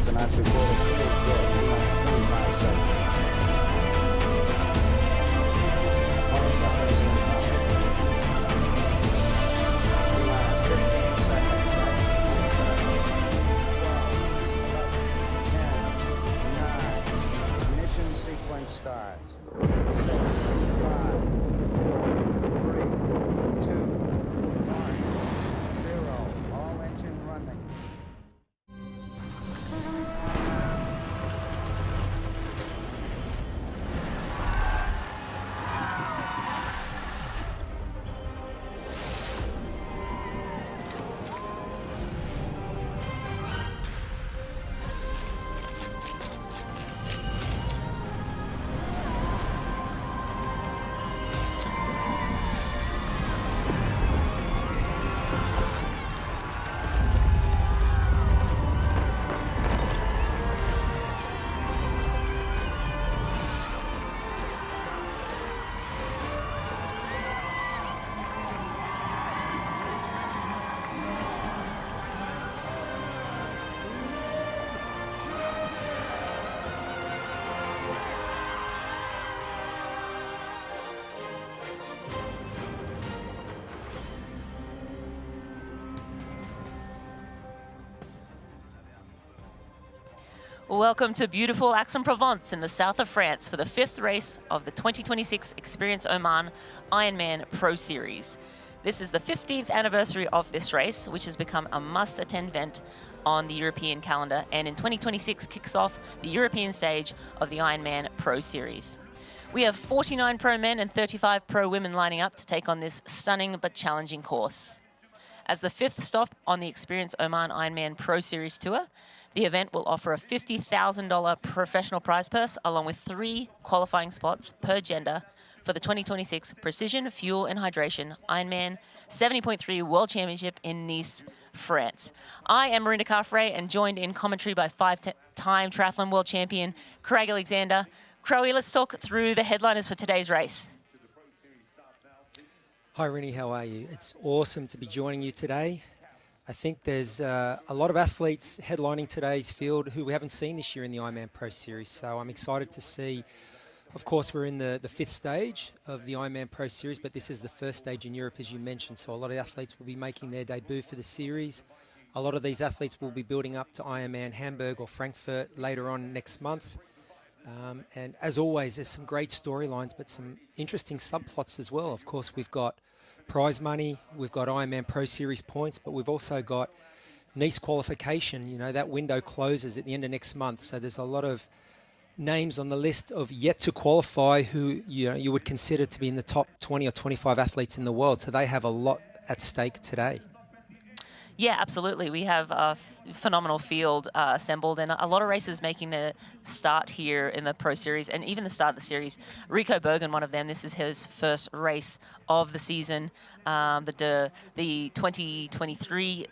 tonight's recorded field score, 25 seconds. 20 seconds in the clock. 15 seconds. 12, 11, 10, 9. Ignition sequence starts. 6, 5, 4, 3, 2, 1, 0. All engine running. Welcome to beautiful Aix-en-Provence in the south of France for the 5th race of the 2026 Experience Oman Ironman Pro Series. This is the 15th anniversary of this race, which has become a must-attend event on the European calendar, and in 2026 kicks off the European stage of the Ironman Pro Series. We have 49 pro men and 35 pro women lining up to take on this stunning but challenging course. As the 5th stop on the Experience Oman Ironman Pro Series Tour, the event will offer a $50,000 professional prize purse along with 3 qualifying spots per gender for the 2026 Precision Fuel and Hydration Ironman 70.3 World Championship in Nice, France. I am Marina Carfrae and joined in commentary by 5-time triathlon world champion Craig Alexander. Crowie, let's talk through the headliners for today's race. Hi Rennie, how are you? It's awesome to be joining you today. I think there's a lot of athletes headlining today's field who we haven't seen this year in the Ironman Pro Series. So I'm excited to see, of course, we're in the 5th stage of the Ironman Pro Series, but this is the 1st stage in Europe, as you mentioned. So a lot of athletes will be making their debut for the series. A lot of these athletes will be building up to Ironman Hamburg or Frankfurt later on next month. And as always, there's some great storylines, but some interesting subplots as well. Of course, we've got prize money, we've got Ironman Pro Series points, but we've also got Nice qualification. You know, that window closes at the end of next month. So there's a lot of names on the list of yet to qualify who you would consider to be in the top 20 or 25 athletes in the world. So they have a lot at stake today. Yeah, absolutely. We have a phenomenal field assembled and a lot of races making the start here in the Pro Series and even the start of the series. Rico Bergen, one of them, this is his first race of the season. The 2023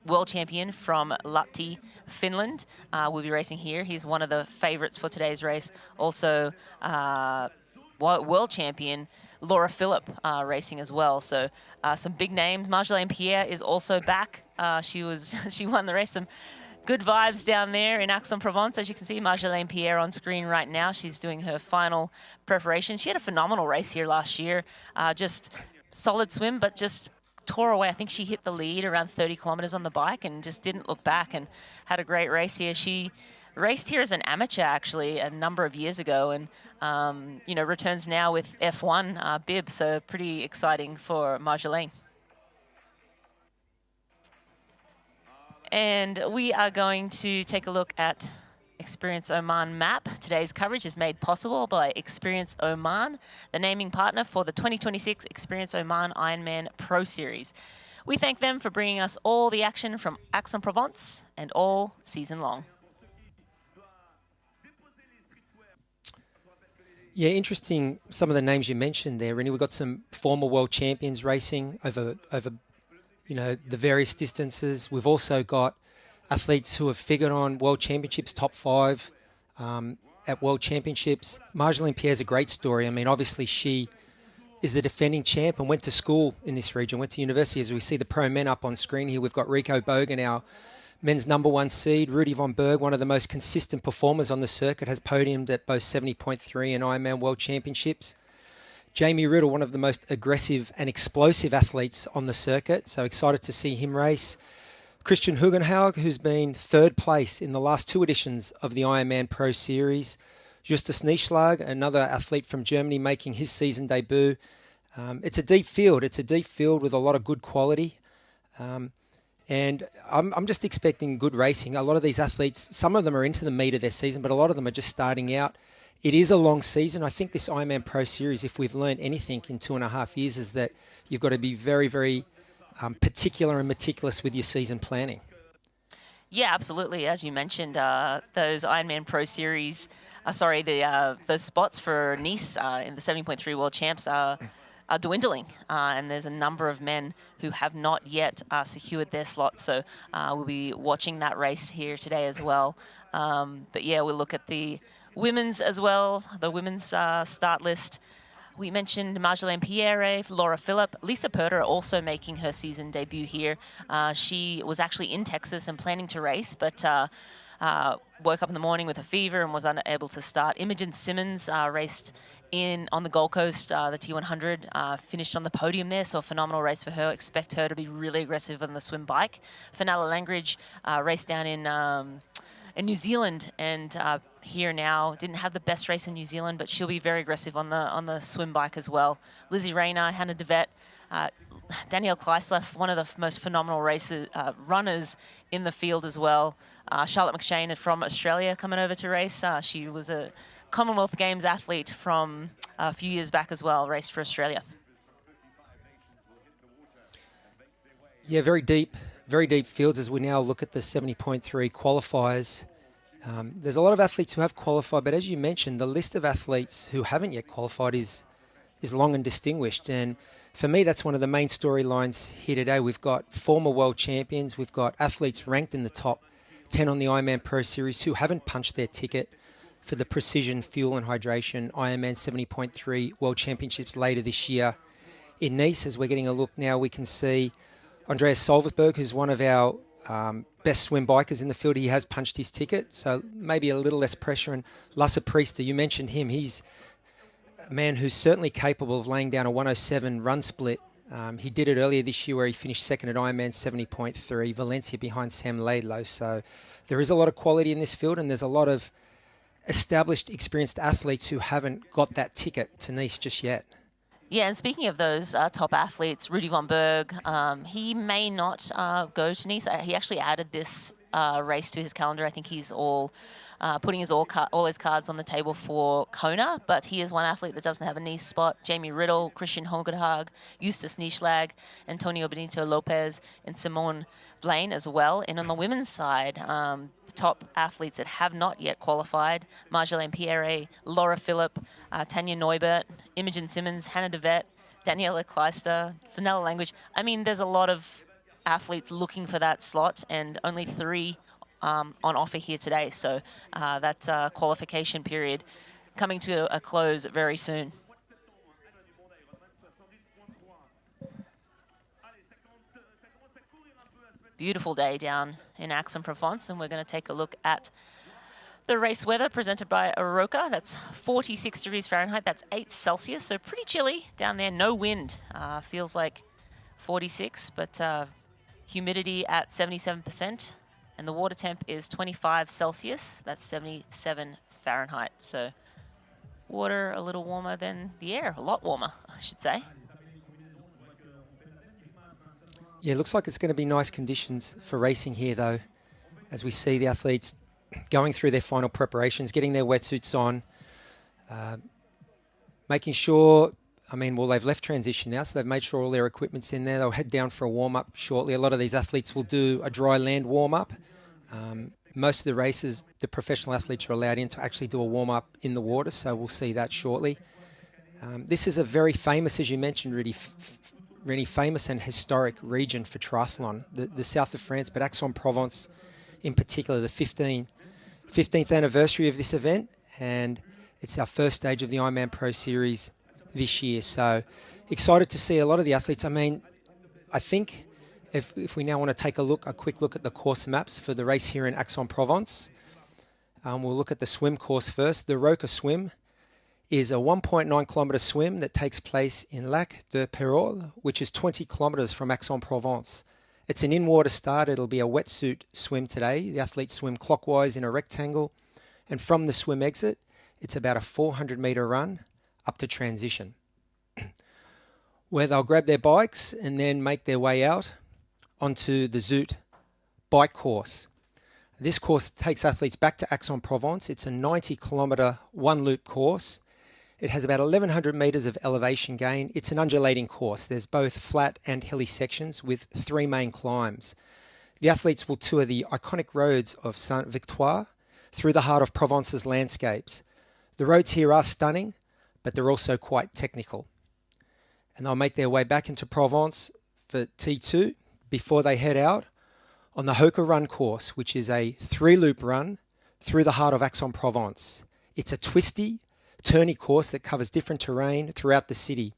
world champion from Lahti, Finland, will be racing here. He's one of the favorites for today's race. Also, world champion Laura Philipp racing as well. So some big names. Marjolaine Pierre is also back. She won the race. Some good vibes down there in Aix-en-Provence. As you can see, Marjolaine Pierre on screen right now. She's doing her final preparation. She had a phenomenal race here last year. Just solid swim, but just tore away. I think she hit the lead around 30 kilometers on the bike and just didn't look back and had a great race here. She raced here as an amateur actually a number of years ago and returns now with F1 bib, so pretty exciting for Marjolaine. And we are going to take a look at Experience Oman map. Today's coverage is made possible by Experience Oman, the naming partner for the 2026 Experience Oman Ironman Pro Series. We thank them for bringing us all the action from Aix-en-Provence and all season long. Yeah, interesting some of the names you mentioned there, Rennie. We've got some former world champions racing over the various distances. We've also got athletes who have figured on world championships, top 5 at world championships. Marjolaine Pierre's a great story. I mean, obviously she is the defending champ and went to school in this region, went to university. As we see the pro men up on screen here, we've got Rico Bogan, our men's number 1 seed, Rudy von Berg, one of the most consistent performers on the circuit, has podiumed at both 70.3 and Ironman World Championships. Jamie Riddle, one of the most aggressive and explosive athletes on the circuit, so excited to see him race. Christian Hugenhaug, who's been 3rd place in the last 2 editions of the Ironman Pro Series. Justus Nieschlag, another athlete from Germany, making his season debut. It's a deep field. It's a deep field with a lot of good quality. And I'm just expecting good racing. A lot of these athletes, some of them are into the meat of their season, but a lot of them are just starting out. It is a long season. I think this Ironman Pro Series, if we've learned anything in 2.5 years, is that you've got to be very, very particular and meticulous with your season planning. Yeah, absolutely. As you mentioned, those Ironman Pro Series, those spots for Nice in the 70.3 World Champs are dwindling, and there's a number of men who have not yet secured their slots. So we'll be watching that race here today as well. But yeah, we'll look at the women's as well, the women's start list. We mentioned Marjolaine Pierre, Laura Philipp, Lisa Purter also making her season debut here. She was actually in Texas and planning to race, but woke up in the morning with a fever and was unable to start. Imogen Simmons raced on the Gold Coast, the T100, finished on the podium there, so a phenomenal race for her. Expect her to be really aggressive on the swim bike. Fenella Langridge raced down in New Zealand, and here now didn't have the best race in New Zealand, but she'll be very aggressive on the swim bike as well. Lizzie Rayner, Hannah DeVette, Danielle Kleisler, one of the most phenomenal runners in the field as well. Charlotte McShane from Australia coming over to race. She was a Commonwealth Games athlete from a few years back as well, raced for Australia. Yeah, very deep fields as we now look at the 70.3 qualifiers. There's a lot of athletes who have qualified, but as you mentioned, the list of athletes who haven't yet qualified is long and distinguished. And for me, that's one of the main storylines here today. We've got former world champions. We've got athletes ranked in the top 10 on the Ironman Pro Series who haven't punched their ticket for the Precision Fuel and Hydration Ironman 70.3 World Championships later this year in Nice. As we're getting a look now, we can see Andreas Solversberg, who's one of our best swim bikers in the field. He has punched his ticket, so maybe a little less pressure. And Lasse Priester, you mentioned him. He's a man who's certainly capable of laying down a 107 run split. He did it earlier this year where he finished 2nd at Ironman 70.3, Valencia behind Sam Laidlow. So there is a lot of quality in this field, and there's a lot of established, experienced athletes who haven't got that ticket to Nice just yet. Yeah, and speaking of those top athletes, Rudy von Berg, he may not go to Nice. He actually added this race to his calendar. I think he's putting all his cards on the table for Kona, but he is one athlete that doesn't have a Nice spot. Jamie Riddle, Christian Hogenhaug, Justus Nieschlag, Antonio Benito Lopez, and Simone Blaine as well. And on the women's side, the top athletes that have not yet qualified, Marjolaine Pierre, Laura Philipp, Tanya Neubert, Imogen Simmons, Hannah DeVette, Daniela Kleister, Fenella Langridge. I mean, there's a lot of athletes looking for that slot, and only 3 on offer here today. So that qualification period coming to a close very soon. Beautiful day down in Aix-en-Provence, and we're going to take a look at the race weather presented by Aroka. That's 46 degrees Fahrenheit. That's 8 Celsius, so pretty chilly down there. No wind. Feels like 46, but humidity at 77%. And the water temp is 25 Celsius. That's 77 Fahrenheit. So water a little warmer than the air. A lot warmer, I should say. Yeah, it looks like it's going to be nice conditions for racing here, though, as we see the athletes going through their final preparations, getting their wetsuits on, making sure, they've left transition now, so they've made sure all their equipment's in there. They'll head down for a warm-up shortly. A lot of these athletes will do a dry land warm-up. Most of the races, the professional athletes are allowed in to actually do a warm-up in the water, so we'll see that shortly. This is a very famous, as you mentioned, really famous and historic region for triathlon, the south of France, but Aix-en-Provence in particular, the 15th anniversary of this event, and it's our first stage of the Ironman Pro Series this year. So excited to see a lot of the athletes. I think if we now want to take a quick look at the course maps for the race here in Aix-en-Provence, we'll look at the swim course first. The Roca swim is a 1.9 kilometre swim that takes place in Lac de Pérol, which is 20 kilometres from Aix-en-Provence. It's an in-water start. It'll be a wetsuit swim today. The athletes swim clockwise in a rectangle, and from the swim exit, it's about a 400 metre run up to transition, where they'll grab their bikes and then make their way out onto the Zoot bike course. This course takes athletes back to Aix-en-Provence. It's a 90 kilometre one-loop course. It has about 1,100 metres of elevation gain. It's an undulating course. There's both flat and hilly sections with 3 main climbs. The athletes will tour the iconic roads of Sainte-Victoire through the heart of Provence's landscapes. The roads here are stunning, but they're also quite technical. And they'll make their way back into Provence for T2 before they head out on the Hoka Run course, which is a 3-loop run through the heart of Aix-en-Provence. It's a twisty, turny course that covers different terrain throughout the city.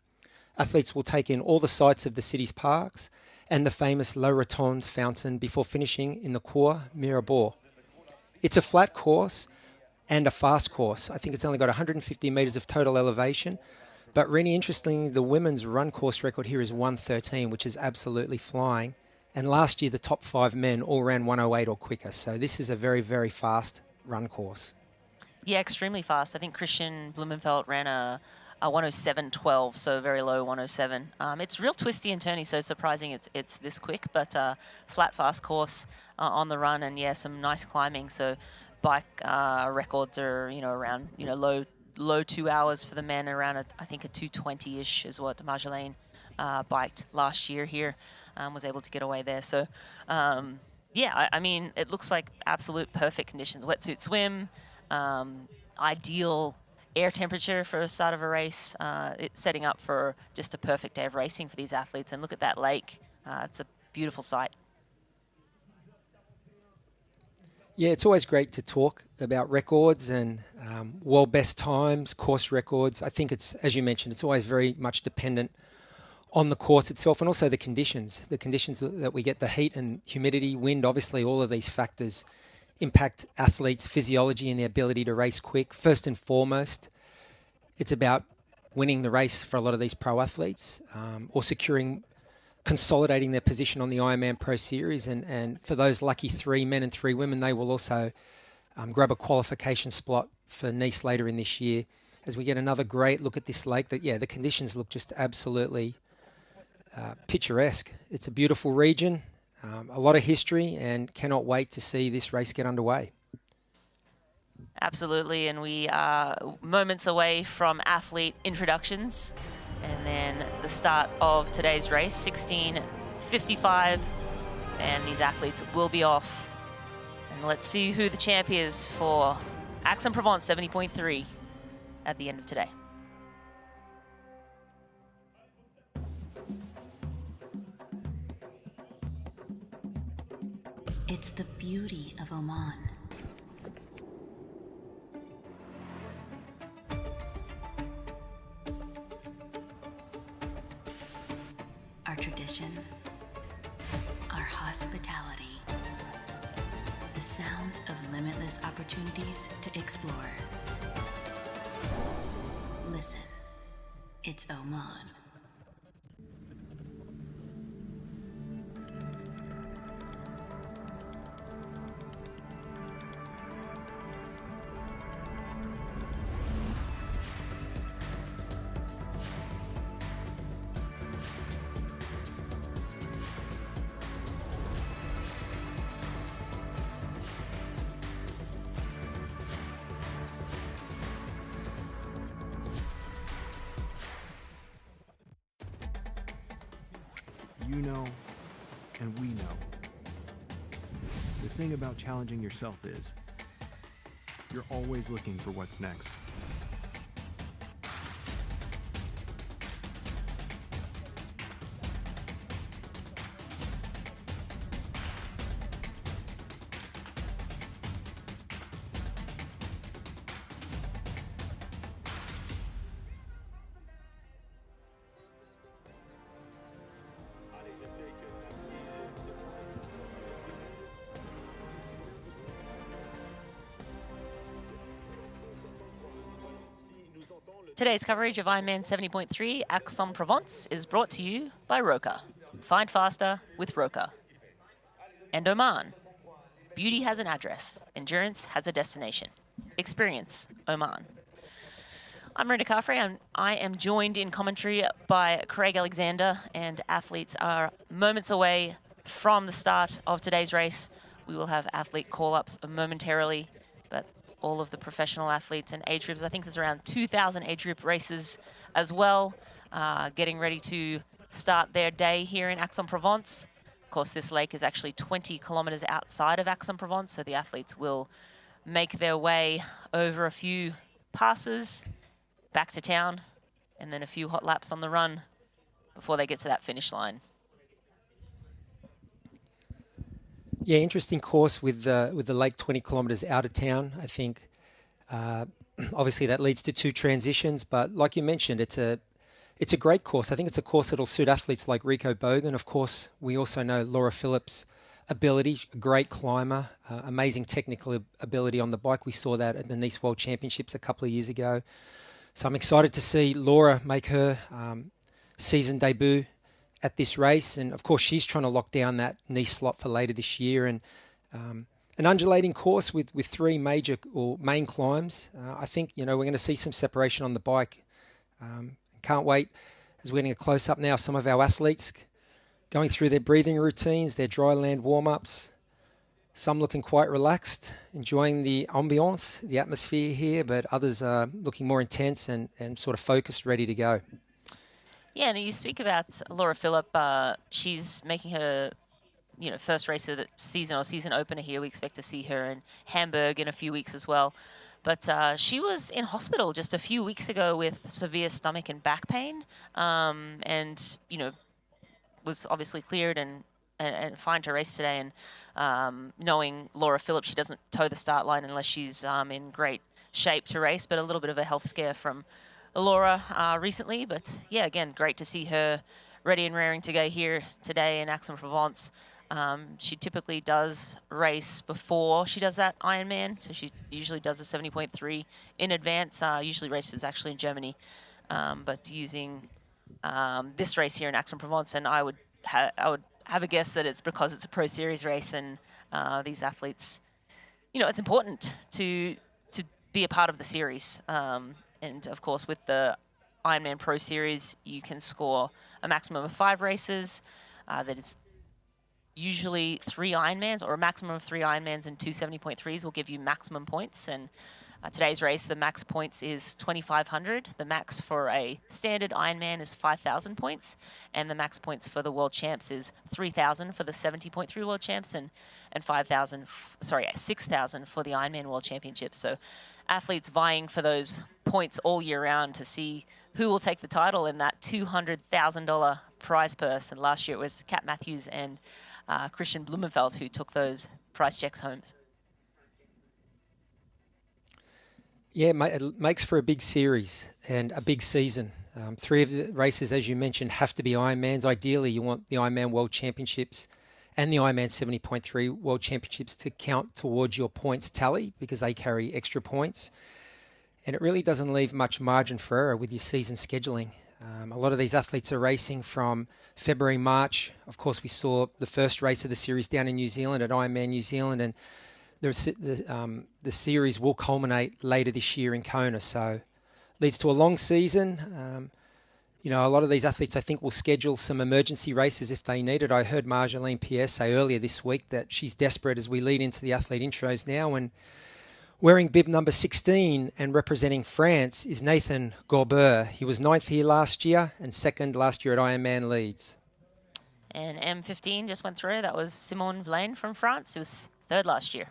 Athletes will take in all the sights of the city's parks and the famous La Rotonde fountain before finishing in the Cours Mirabeau. It's a flat course and a fast course. I think it's only got 150 metres of total elevation, but really interestingly, the women's run course record here is 1:13, which is absolutely flying. And last year, the top 5 men all ran 1:08 or quicker. So this is a very, very fast run course. Yeah, extremely fast. I think Christian Blumenfeld ran a 1:07.12, so very low 1:07. It's real twisty and turny, so surprising it's this quick, but flat, fast course on the run, and yeah, some nice climbing. So bike records are around low 2 hours for the men, around I think a 2:20-ish is what Marjolaine biked last year here. Was able to get away there. So yeah, I mean, it looks like absolute perfect conditions. Wetsuit swim. Ideal air temperature for the start of a race. It's setting up for just a perfect day of racing for these athletes. And look at that lake. It's a beautiful sight. Yeah, it's always great to talk about records and world best times, course records. I think it's, as you mentioned, it's always very much dependent on the course itself and also the conditions that we get, the heat and humidity, wind, obviously all of these factors impact athletes' physiology and their ability to race quick. First and foremost, it's about winning the race for a lot of these pro athletes or consolidating their position on the Ironman Pro Series. And for those lucky 3 men and 3 women, they will also grab a qualification spot for Nice later in this year as we get another great look at this lake. The conditions look just absolutely picturesque. It's a beautiful region. A lot of history, and cannot wait to see this race get underway. Absolutely, and we are moments away from athlete introductions, and then the start of today's race, 16:55, and these athletes will be off. And let's see who the champ is for Aix-en-Provence 70.3 at the end of today. It's the beauty of Oman. Our tradition, our hospitality, the sounds of limitless opportunities to explore. Listen, it's Oman. You know, and we know. The thing about challenging yourself is, you're always looking for what's next. Today's coverage of Ironman 70.3 Aix-en-Provence is brought to you by Roka. Find faster with Roka. And Oman. Beauty has an address. Endurance has a destination. Experience Oman. I'm Rita Carfrey, and I am joined in commentary by Craig Alexander, and athletes are moments away from the start of today's race. We will have athlete call-ups momentarily, but all of the professional athletes and age groups, I think there's around 2,000 age group races as well, getting ready to start their day here in Aix-en-Provence. Of course, this lake is actually 20 kilometers outside of Aix-en-Provence, so the athletes will make their way over a few passes, back to town, and then a few hot laps on the run before they get to that finish line. Yeah, interesting course with the lake 20 kilometres out of town. I think obviously that leads to two transitions, but like you mentioned, it's a great course. I think it's a course that'll suit athletes like Rico Bogan. Of course, we also know Laura Phillips' ability, a great climber, amazing technical ability on the bike. We saw that at the Nice World Championships a couple of years ago. So I'm excited to see Laura make her season debut at this race, and of course she's trying to lock down that Nice slot for later this year. And an undulating course with three major or main climbs. I think we're going to see some separation on the bike. Can't wait as we're getting a close up now of some of our athletes going through their breathing routines, their dry land warm-ups. Some looking quite relaxed, enjoying the ambiance, the atmosphere here, but others are looking more intense and sort of focused, ready to go. Yeah, and you speak about Laura Phillip. She's making her, first race of the season or season opener here. We expect to see her in Hamburg in a few weeks as well. But she was in hospital just a few weeks ago with severe stomach and back pain, and was obviously cleared and fine to race today. And knowing Laura Phillips, she doesn't toe the start line unless she's in great shape to race, but a little bit of a health scare from Laura recently. But yeah, again, great to see her ready and raring to go here today in Aix-en-Provence. She typically does race before she does that Ironman, so she usually does a 70.3 in advance. Usually races actually in Germany, but using this race here in Aix-en-Provence, and I would have a guess that it's because it's a Pro Series race, and these athletes, it's important to be a part of the series. And of course, with the Ironman Pro Series, you can score a maximum of 5 races. That is usually 3 Ironmans, or a maximum of 3 Ironmans and 2 70.3s will give you maximum points. And today's race, the max points is 2,500. The max for a standard Ironman is 5,000 points, and the max points for the World Champs is 3,000 for the 70.3 World Champs, and 6,000 for the Ironman World Championships. So athletes vying for those points all year round to see who will take the title in that $200,000 prize purse. And last year it was Kat Matthews and Christian Blumenfeld who took those prize checks home. Yeah, it makes for a big series and a big season. 3 of the races, as you mentioned, have to be Ironmans. Ideally, you want the Ironman World Championships and the Ironman 70.3 World Championships to count towards your points tally, because they carry extra points. And it really doesn't leave much margin for error with your season scheduling. A lot of these athletes are racing from February, March. Of course, we saw the first race of the series down in New Zealand at Ironman New Zealand, and the series will culminate later this year in Kona. So leads to a long season. A lot of these athletes, I think, will schedule some emergency races if they need it. I heard Marjolaine Pierre say earlier this week that she's desperate as we lead into the athlete intros now. And wearing bib number 16 and representing France is Nathan Gorbeur. He was 9th here last year and 2nd last year at Ironman Leeds. And M15 just went through. That was Simone Vlaine from France. He was 3rd last year.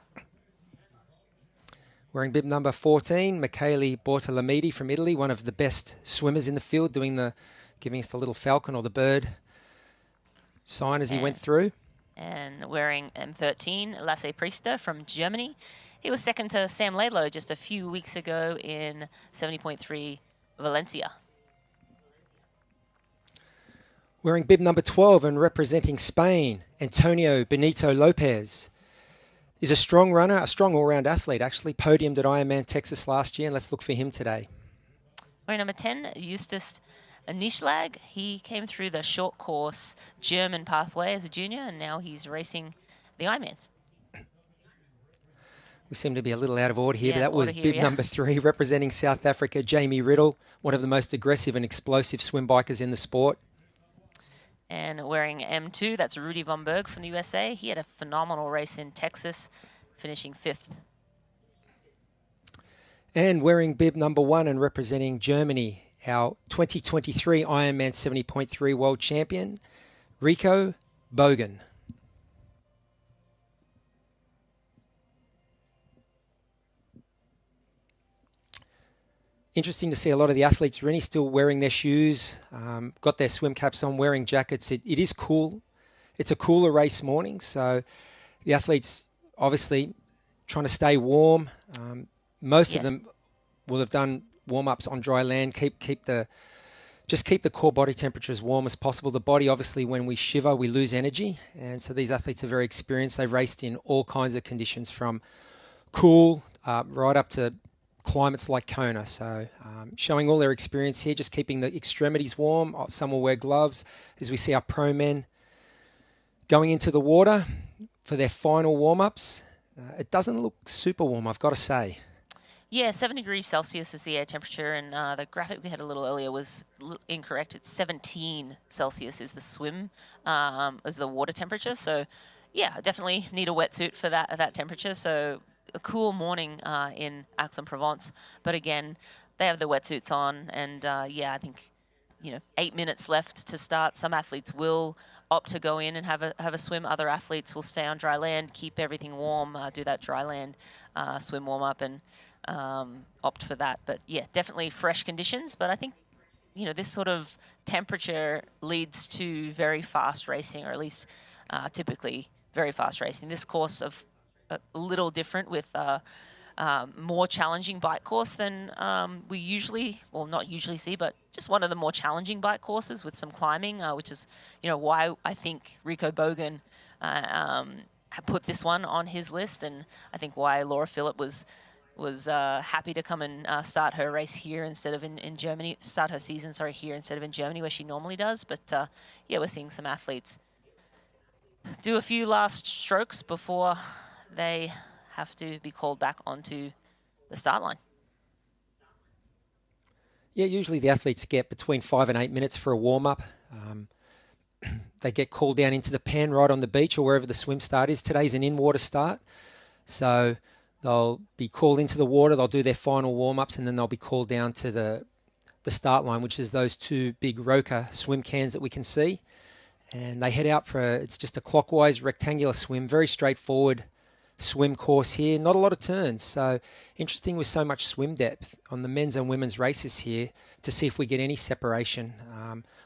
Wearing bib number 14, Michele Bortolamidi from Italy, one of the best swimmers in the field, giving us the little falcon or the bird sign as he went through. And wearing M13, Lasse Priester from Germany. He was 2nd to Sam Laidlow just a few weeks ago in 70.3 Valencia. Wearing bib number 12 and representing Spain, Antonio Benito Lopez. He's a strong runner, a strong all-round athlete, actually. Podiumed at Ironman Texas last year, and let's look for him today. Wearing number 10, Eustace Nischlag. He came through the short course German pathway as a junior, and now he's racing the Ironmans. We seem to be a little out of order here, Yeah, but that was order here, bib yeah. number 3, representing South Africa, Jamie Riddle, one of the most aggressive and explosive swim bikers in the sport. And wearing M2, that's Rudy Von Berg from the USA. He had a phenomenal race in Texas, finishing 5th. And wearing bib number 1 and representing Germany, our 2023 Ironman 70.3 world champion, Rico Bogan. Interesting to see a lot of the athletes really still wearing their shoes, got their swim caps on, wearing jackets. It is cool. It's a cooler race morning, so the athletes obviously trying to stay warm. Most of them will have done warm-ups on dry land. Keep the core body temperature as warm as possible. The body, obviously, when we shiver, we lose energy, and so these athletes are very experienced. They've raced in all kinds of conditions, from cool right up to climates like Kona, so showing all their experience here, just keeping the extremities warm. Some will wear gloves, as we see our pro men going into the water for their final warm-ups. It doesn't look super warm, I've got to say. Yeah, 7 degrees Celsius is the air temperature, and the graphic we had a little earlier was incorrect. It's 17 Celsius is the swim, is the water temperature. So, yeah, definitely need a wetsuit for that temperature. So a cool morning in Aix-en-Provence, but again, they have the wetsuits on, and yeah, I think 8 minutes left to start. Some athletes will opt to go in and have a swim. Other athletes will stay on dry land, keep everything warm, do that dry land swim warm up, and opt for that. But yeah, definitely fresh conditions. But I think this sort of temperature leads to very fast racing, or at least typically very fast racing. This course of a little different with more challenging bike course than we usually, well, not usually see, but just one of the more challenging bike courses with some climbing, which is, why I think Rico Bogan put this one on his list, and I think why Laura Phillip was happy to come and start her race here instead of in Germany, start her season, here instead of in Germany where she normally does. But yeah, we're seeing some athletes do a few last strokes before they have to be called back onto the start line. Yeah, usually the athletes get between 5 and 8 minutes for a warm-up. They get called down into the pen right on the beach or wherever the swim start is. Today's an in-water start, so they'll be called into the water, they'll do their final warm-ups, and then they'll be called down to the start line, which is those 2 big Roka swim cans that we can see. And they head out for it's just a clockwise rectangular swim, very straightforward swim course here, not a lot of turns. So interesting with so much swim depth on the men's and women's races here to see if we get any separation.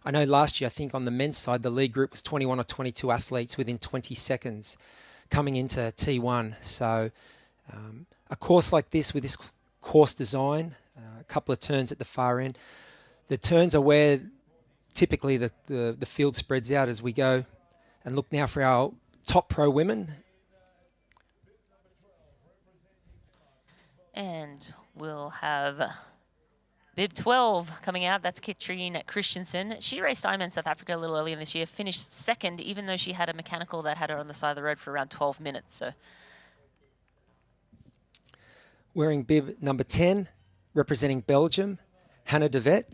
I know last year, I think on the men's side, the lead group was 21 or 22 athletes within 20 seconds coming into T1. So a course like this, with this course design, a couple of turns at the far end, the turns are where typically the field spreads out as we go. And look now for our top pro women. And we'll have bib 12 coming out. That's Katrine Christensen. She raced Ironman South Africa a little earlier this year, finished 2nd, even though she had a mechanical that had her on the side of the road for around 12 minutes. So, wearing bib number 10, representing Belgium, Hannah de Vet.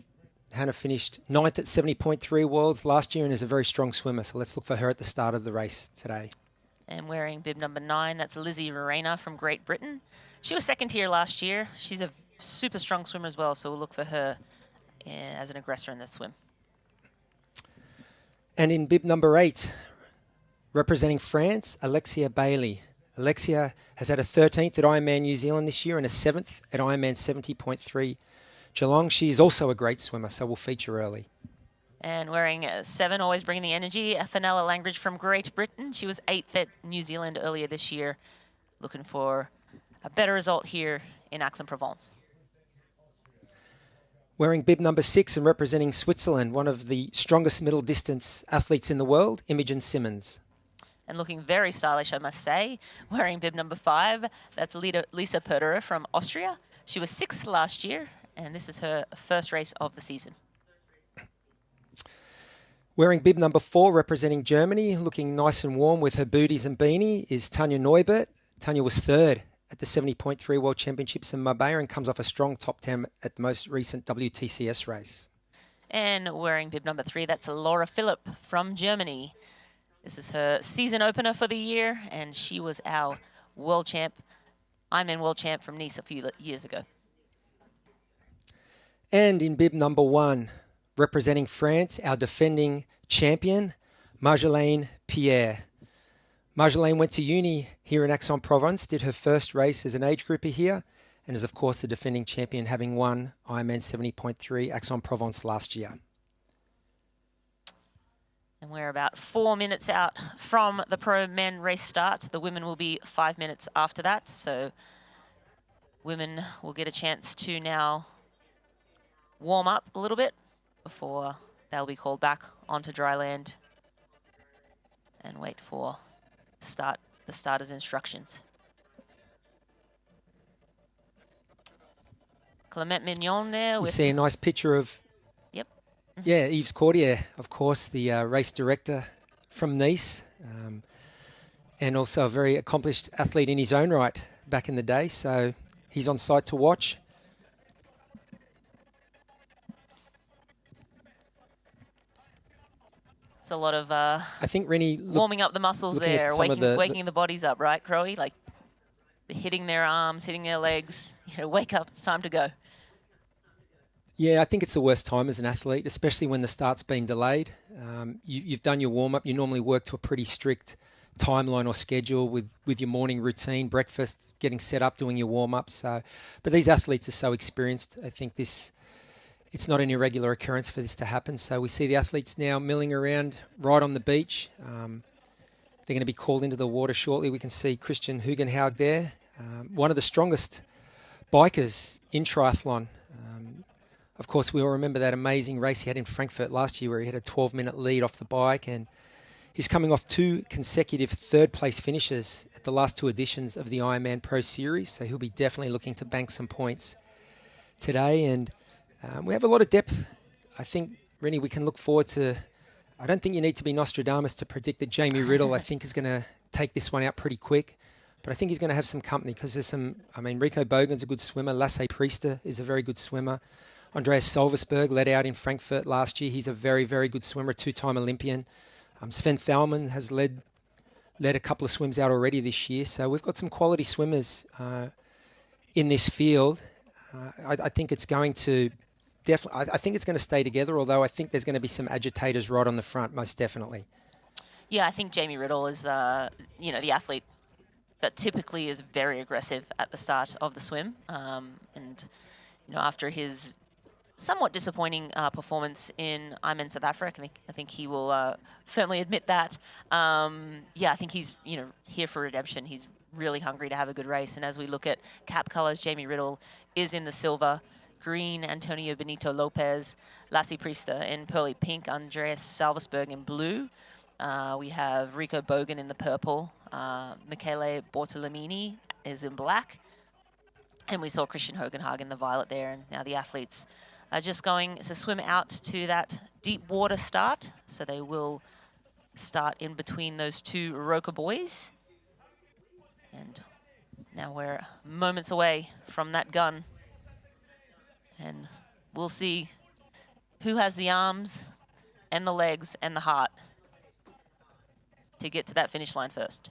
Hannah finished 9th at 70.3 Worlds last year and is a very strong swimmer. So let's look for her at the start of the race today. And wearing bib number 9, that's Lizzie Rorena from Great Britain. She was 2nd here last year. She's a super strong swimmer as well, so we'll look for her as an aggressor in this swim. And in bib number 8, representing France, Alexia Bailey. Alexia has had a 13th at Ironman New Zealand this year and a 7th at Ironman 70.3 Geelong. She is also a great swimmer, so we'll feature early. And wearing 7, always bringing the energy, Fenella Langridge from Great Britain. She was 8th at New Zealand earlier this year. Looking for a better result here in Aix-en-Provence. Wearing bib number 6 and representing Switzerland, one of the strongest middle distance athletes in the world, Imogen Simmons. And looking very stylish, I must say. Wearing bib number 5, that's Lisa Perderer from Austria. She was 6th last year and this is her first race of the season. Wearing bib number 4, representing Germany, looking nice and warm with her booties and beanie, is Tanja Neubert. Tanja was third at the 70.3 World Championships in Marbella and comes off a strong top 10 at the most recent WTCS race. And wearing bib number 3, that's Laura Philipp from Germany. This is her season opener for the year, and she was our world champ, Ironman world champ from Nice a few years ago. And in bib number 1, representing France, our defending champion, Marjolaine Pierre. Marjolaine went to uni here in Aix-en-Provence, did her first race as an age grouper here, and is of course the defending champion, having won Ironman 70.3 Aix-en-Provence last year. And we're about 4 minutes out from the pro men race start. The women will be 5 minutes after that, so women will get a chance to now warm up a little bit before they'll be called back onto dry land and wait for the starter's instructions. Clement Mignon there. We see a nice picture of, yep. Yeah, Yves Cordier, of course, the race director from Nice, and also a very accomplished athlete in his own right back in the day. So he's on site to watch. It's a lot of I think Rennie warming up the muscles there, waking the bodies up, right, Crowe? Like hitting their arms, hitting their legs. You know, wake up, it's time to go. Yeah, I think it's the worst time as an athlete, especially when the start's been delayed. You've done your warm-up. You normally work to a pretty strict timeline or schedule with your morning routine, breakfast, getting set up, doing your warm-up. So, but these athletes are so experienced. I think it's not an irregular occurrence for this to happen. So we see the athletes now milling around right on the beach. They're going to be called into the water shortly. We can see Christian Hugenhaug there, one of the strongest bikers in triathlon. Of course, we all remember that amazing race he had in Frankfurt last year where he had a 12-minute lead off the bike, and he's coming off 2 consecutive third-place finishes at the last 2 editions of the Ironman Pro Series, so he'll be definitely looking to bank some points today. And we have a lot of depth. I think, Rennie, we can look forward to... I don't think you need to be Nostradamus to predict that Jamie Riddle, I think, is going to take this one out pretty quick. But I think he's going to have some company because there's some... I mean, Rico Bogan's a good swimmer. Lasse Priester is a very good swimmer. Andreas Solversberg led out in Frankfurt last year. He's a very, very good swimmer, 2-time Olympian. Sven Thalmann has led a couple of swims out already this year. So we've got some quality swimmers in this field. I think it's going to I think it's going to stay together, although I think there's going to be some agitators right on the front, most definitely. Yeah, I think Jamie Riddle is, the athlete that typically is very aggressive at the start of the swim. And, after his somewhat disappointing performance in Ironman South Africa, I think he will firmly admit that. I think he's, here for redemption. He's really hungry to have a good race. And as we look at cap colors, Jamie Riddle is in the silver. Green, Antonio Benito Lopez, Lasse Priester in pearly pink, Andreas Salversberg in blue. We have Rico Bogan in the purple. Michele Bortolamini is in black. And we saw Christian Hugenhaug in the violet there. And now the athletes are just going to swim out to that deep water start. So they will start in between those 2 Roca boys. And now we're moments away from that gun. And we'll see who has the arms and the legs and the heart to get to that finish line first.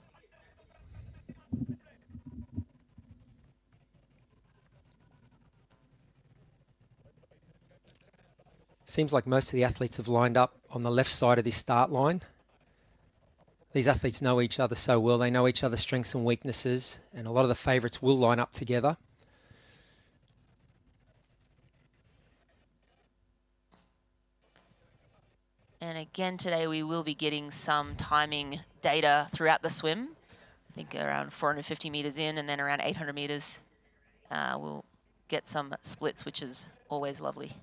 Seems like most of the athletes have lined up on the left side of this start line. These athletes know each other so well. They know each other's strengths and weaknesses, and a lot of the favourites will line up together. And again today we will be getting some timing data throughout the swim. I think around 450 meters in and then around 800 meters we'll get some splits, which is always lovely.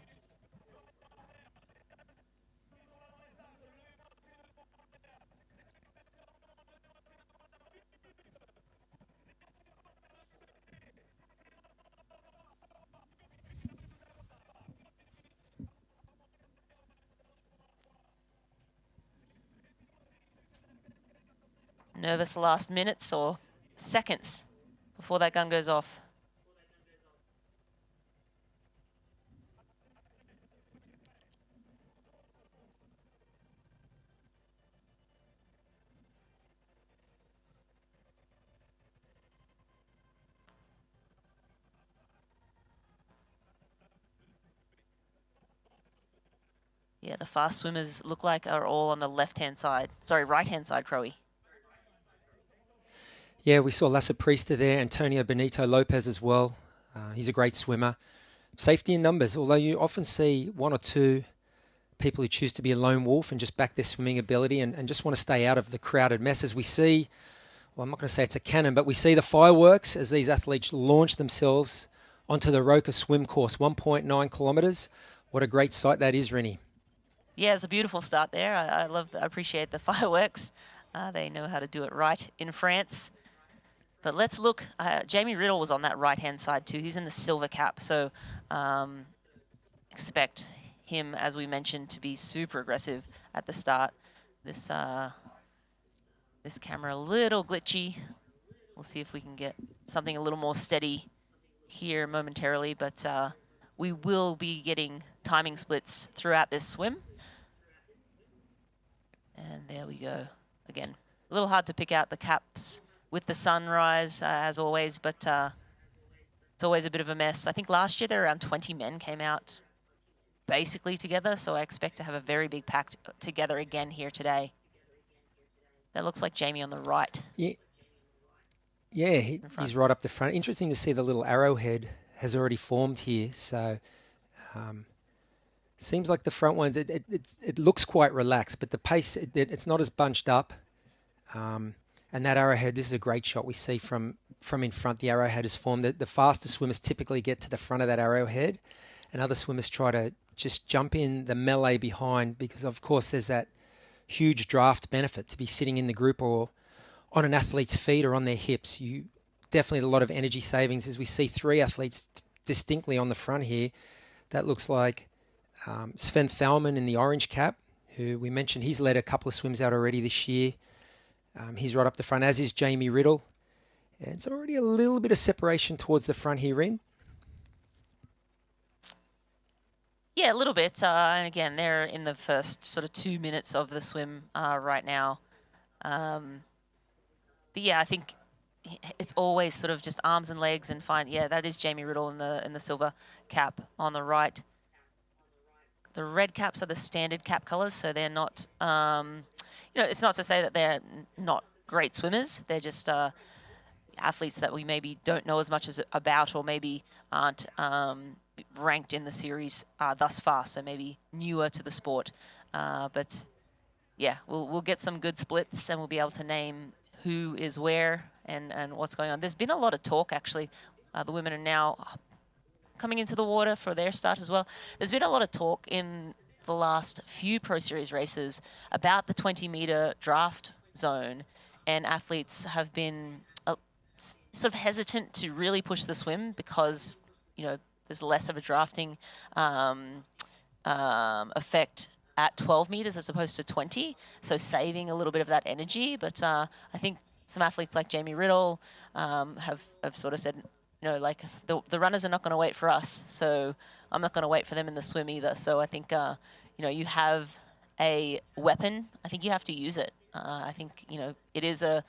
nervous last minutes or seconds before that gun goes off. Yeah, the fast swimmers look like are all on the left-hand side. Sorry, right-hand side, Crowe. Yeah, we saw Lasse Priester there, Antonio Benito Lopez as well. He's a great swimmer. Safety in numbers, although you often see one or two people who choose to be a lone wolf and just back their swimming ability and just want to stay out of the crowded mess. As we see, well, I'm not going to say it's a cannon, but we see the fireworks as these athletes launch themselves onto the Roka swim course, 1.9 kilometres. What a great sight that is, Rennie. Yeah, it's a beautiful start there. I appreciate the fireworks. They know how to do it right in France. But let's look. Jamie Riddle was on that right-hand side too. He's in the silver cap, so expect him, as we mentioned, to be super aggressive at the start. This camera a little glitchy. We'll see if we can get something a little more steady here momentarily, but we will be getting timing splits throughout this swim. And there we go. Again, a little hard to pick out the caps with the sunrise, as always, but it's always a bit of a mess. I think last year there were around 20 men came out basically together, so I expect to have a very big pack together again here today. That looks like Jamie on the right. Yeah, he's right up the front. Interesting to see the little arrowhead has already formed here, so seems like the front ones, it looks quite relaxed, but the pace, it's not as bunched up. And that arrowhead, this is a great shot we see from in front. The arrowhead is formed. The faster swimmers typically get to the front of that arrowhead, and other swimmers try to just jump in the melee behind because, of course, there's that huge draft benefit to be sitting in the group or on an athlete's feet or on their hips. You definitely a lot of energy savings as we see three athletes distinctly on the front here. That looks like Sven Thalmann in the orange cap, who we mentioned he's led a couple of swims out already this year. He's right up the front, as is Jamie Riddle. And it's already a little bit of separation towards the front here, Ren. Yeah, a little bit. And again, they're in the first sort of 2 minutes of the swim right now. But yeah, I think it's always sort of just arms and legs and fine. Yeah, that is Jamie Riddle in the silver cap on the right. The red caps are the standard cap colors, so they're not, it's not to say that they're not great swimmers. They're just athletes that we maybe don't know as much about or maybe aren't ranked in the series thus far, so maybe newer to the sport. But yeah, we'll get some good splits and we'll be able to name who is where and what's going on. There's been a lot of talk, actually. The women are now coming into the water for their start as well. There's been a lot of talk in the last few Pro Series races about the 20-meter draft zone, and athletes have been sort of hesitant to really push the swim because, there's less of a drafting effect at 12 meters as opposed to 20, so saving a little bit of that energy. But I think some athletes like Jamie Riddle have sort of said, the runners are not going to wait for us, so I'm not going to wait for them in the swim either. So I think, you have a weapon. I think you have to use it. I think, it is an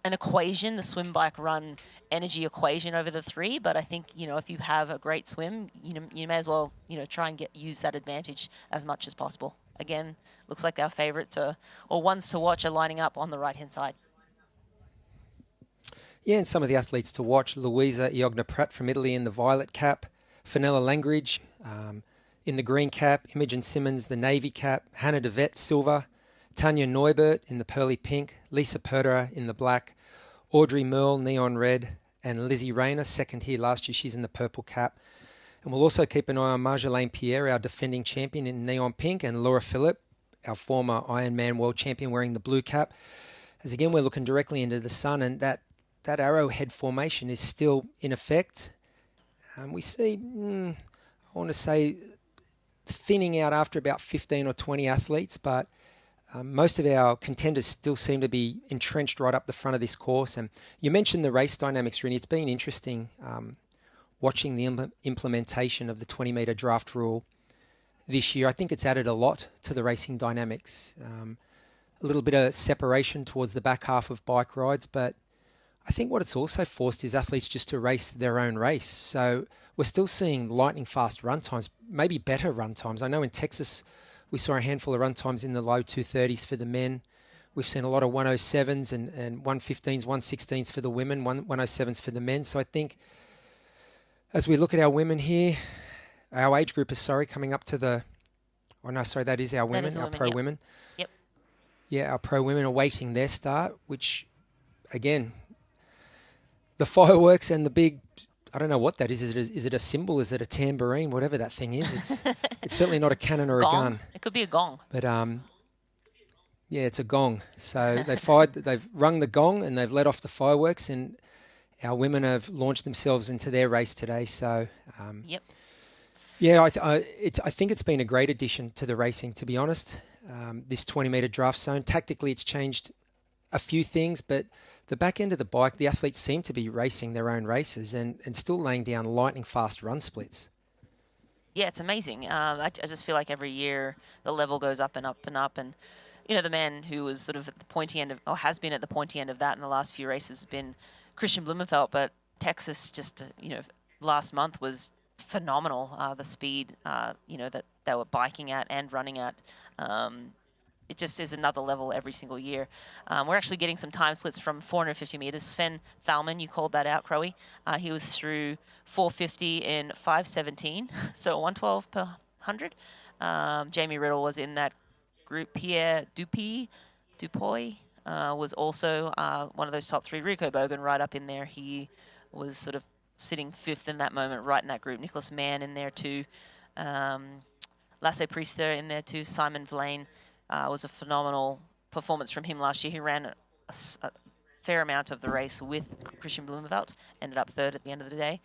equation, the swim, bike, run energy equation over the three. But I think, if you have a great swim, you may as well, try and use that advantage as much as possible. Again, looks like our favorites or ones to watch are lining up on the right-hand side. Yeah, and some of the athletes to watch, Luisa Iogna-Pratt from Italy in the violet cap, Fenella Langridge in the green cap, Imogen Simmons, the navy cap, Hannah DeVette, silver, Tanya Neubert in the pearly pink, Lisa Perderer in the black, Audrey Merle, neon red, and Lizzie Rayner, second here last year, she's in the purple cap. And we'll also keep an eye on Marjolaine Pierre, our defending champion in neon pink, and Laura Philippe, our former Ironman world champion, wearing the blue cap. As again, we're looking directly into the sun, and that arrowhead formation is still in effect. We see, I want to say, thinning out after about 15 or 20 athletes, but Most of our contenders still seem to be entrenched right up the front of this course. And you mentioned the race dynamics, Rini. It's been interesting watching the implementation of the 20-metre draft rule this year. I think it's added a lot to the racing dynamics. A little bit of separation towards the back half of bike rides, but I think what it's also forced is athletes just to race their own race. So we're still seeing lightning fast run times, maybe better run times. I know in Texas we saw a handful of run times in the low 230s for the men. We've seen a lot of 107s and 115s, 116s for the women, 107s for the men. So I think as we look at our women here, our age group is, coming up to the... Oh, no, sorry, that is our women, our pro women. Yep. Yeah, our pro women are waiting their start, which, again, the fireworks and the big... I don't know what that is. Is it a cymbal? Is it a tambourine? Whatever that thing is. It's certainly not a cannon or gong. a gun. It could be a gong. But, yeah, it's a gong. So they've rung the gong and they've let off the fireworks, and our women have launched themselves into their race today. So, yep. Yeah, I think it's been a great addition to the racing, to be honest. This 20-metre draft zone. Tactically, it's changed a few things, but the back end of the bike, the athletes seem to be racing their own races and still laying down lightning fast run splits. Yeah, it's amazing. I just feel like every year the level goes up and up and up. And, the man who was sort of at the pointy end of, or has been at the pointy end of that in the last few races has been Christian Blumenfeld. But Texas just, last month was phenomenal. The speed, that they were biking at and running at. It just is another level every single year. We're actually getting some time splits from 450 meters. Sven Thalmann, you called that out, Crowe. He was through 450 in 5:17, so 112 per 100. Jamie Riddle was in that group. Pierre Dupuy was also one of those top three. Rico Bogan right up in there. He was sort of sitting fifth in that moment, right in that group. Nicholas Mann in there too. Lasse Priester in there too. Simon Vlaine. Was a phenomenal performance from him last year. He ran a fair amount of the race with Christian Blumenfeld, ended up third at the end of the day.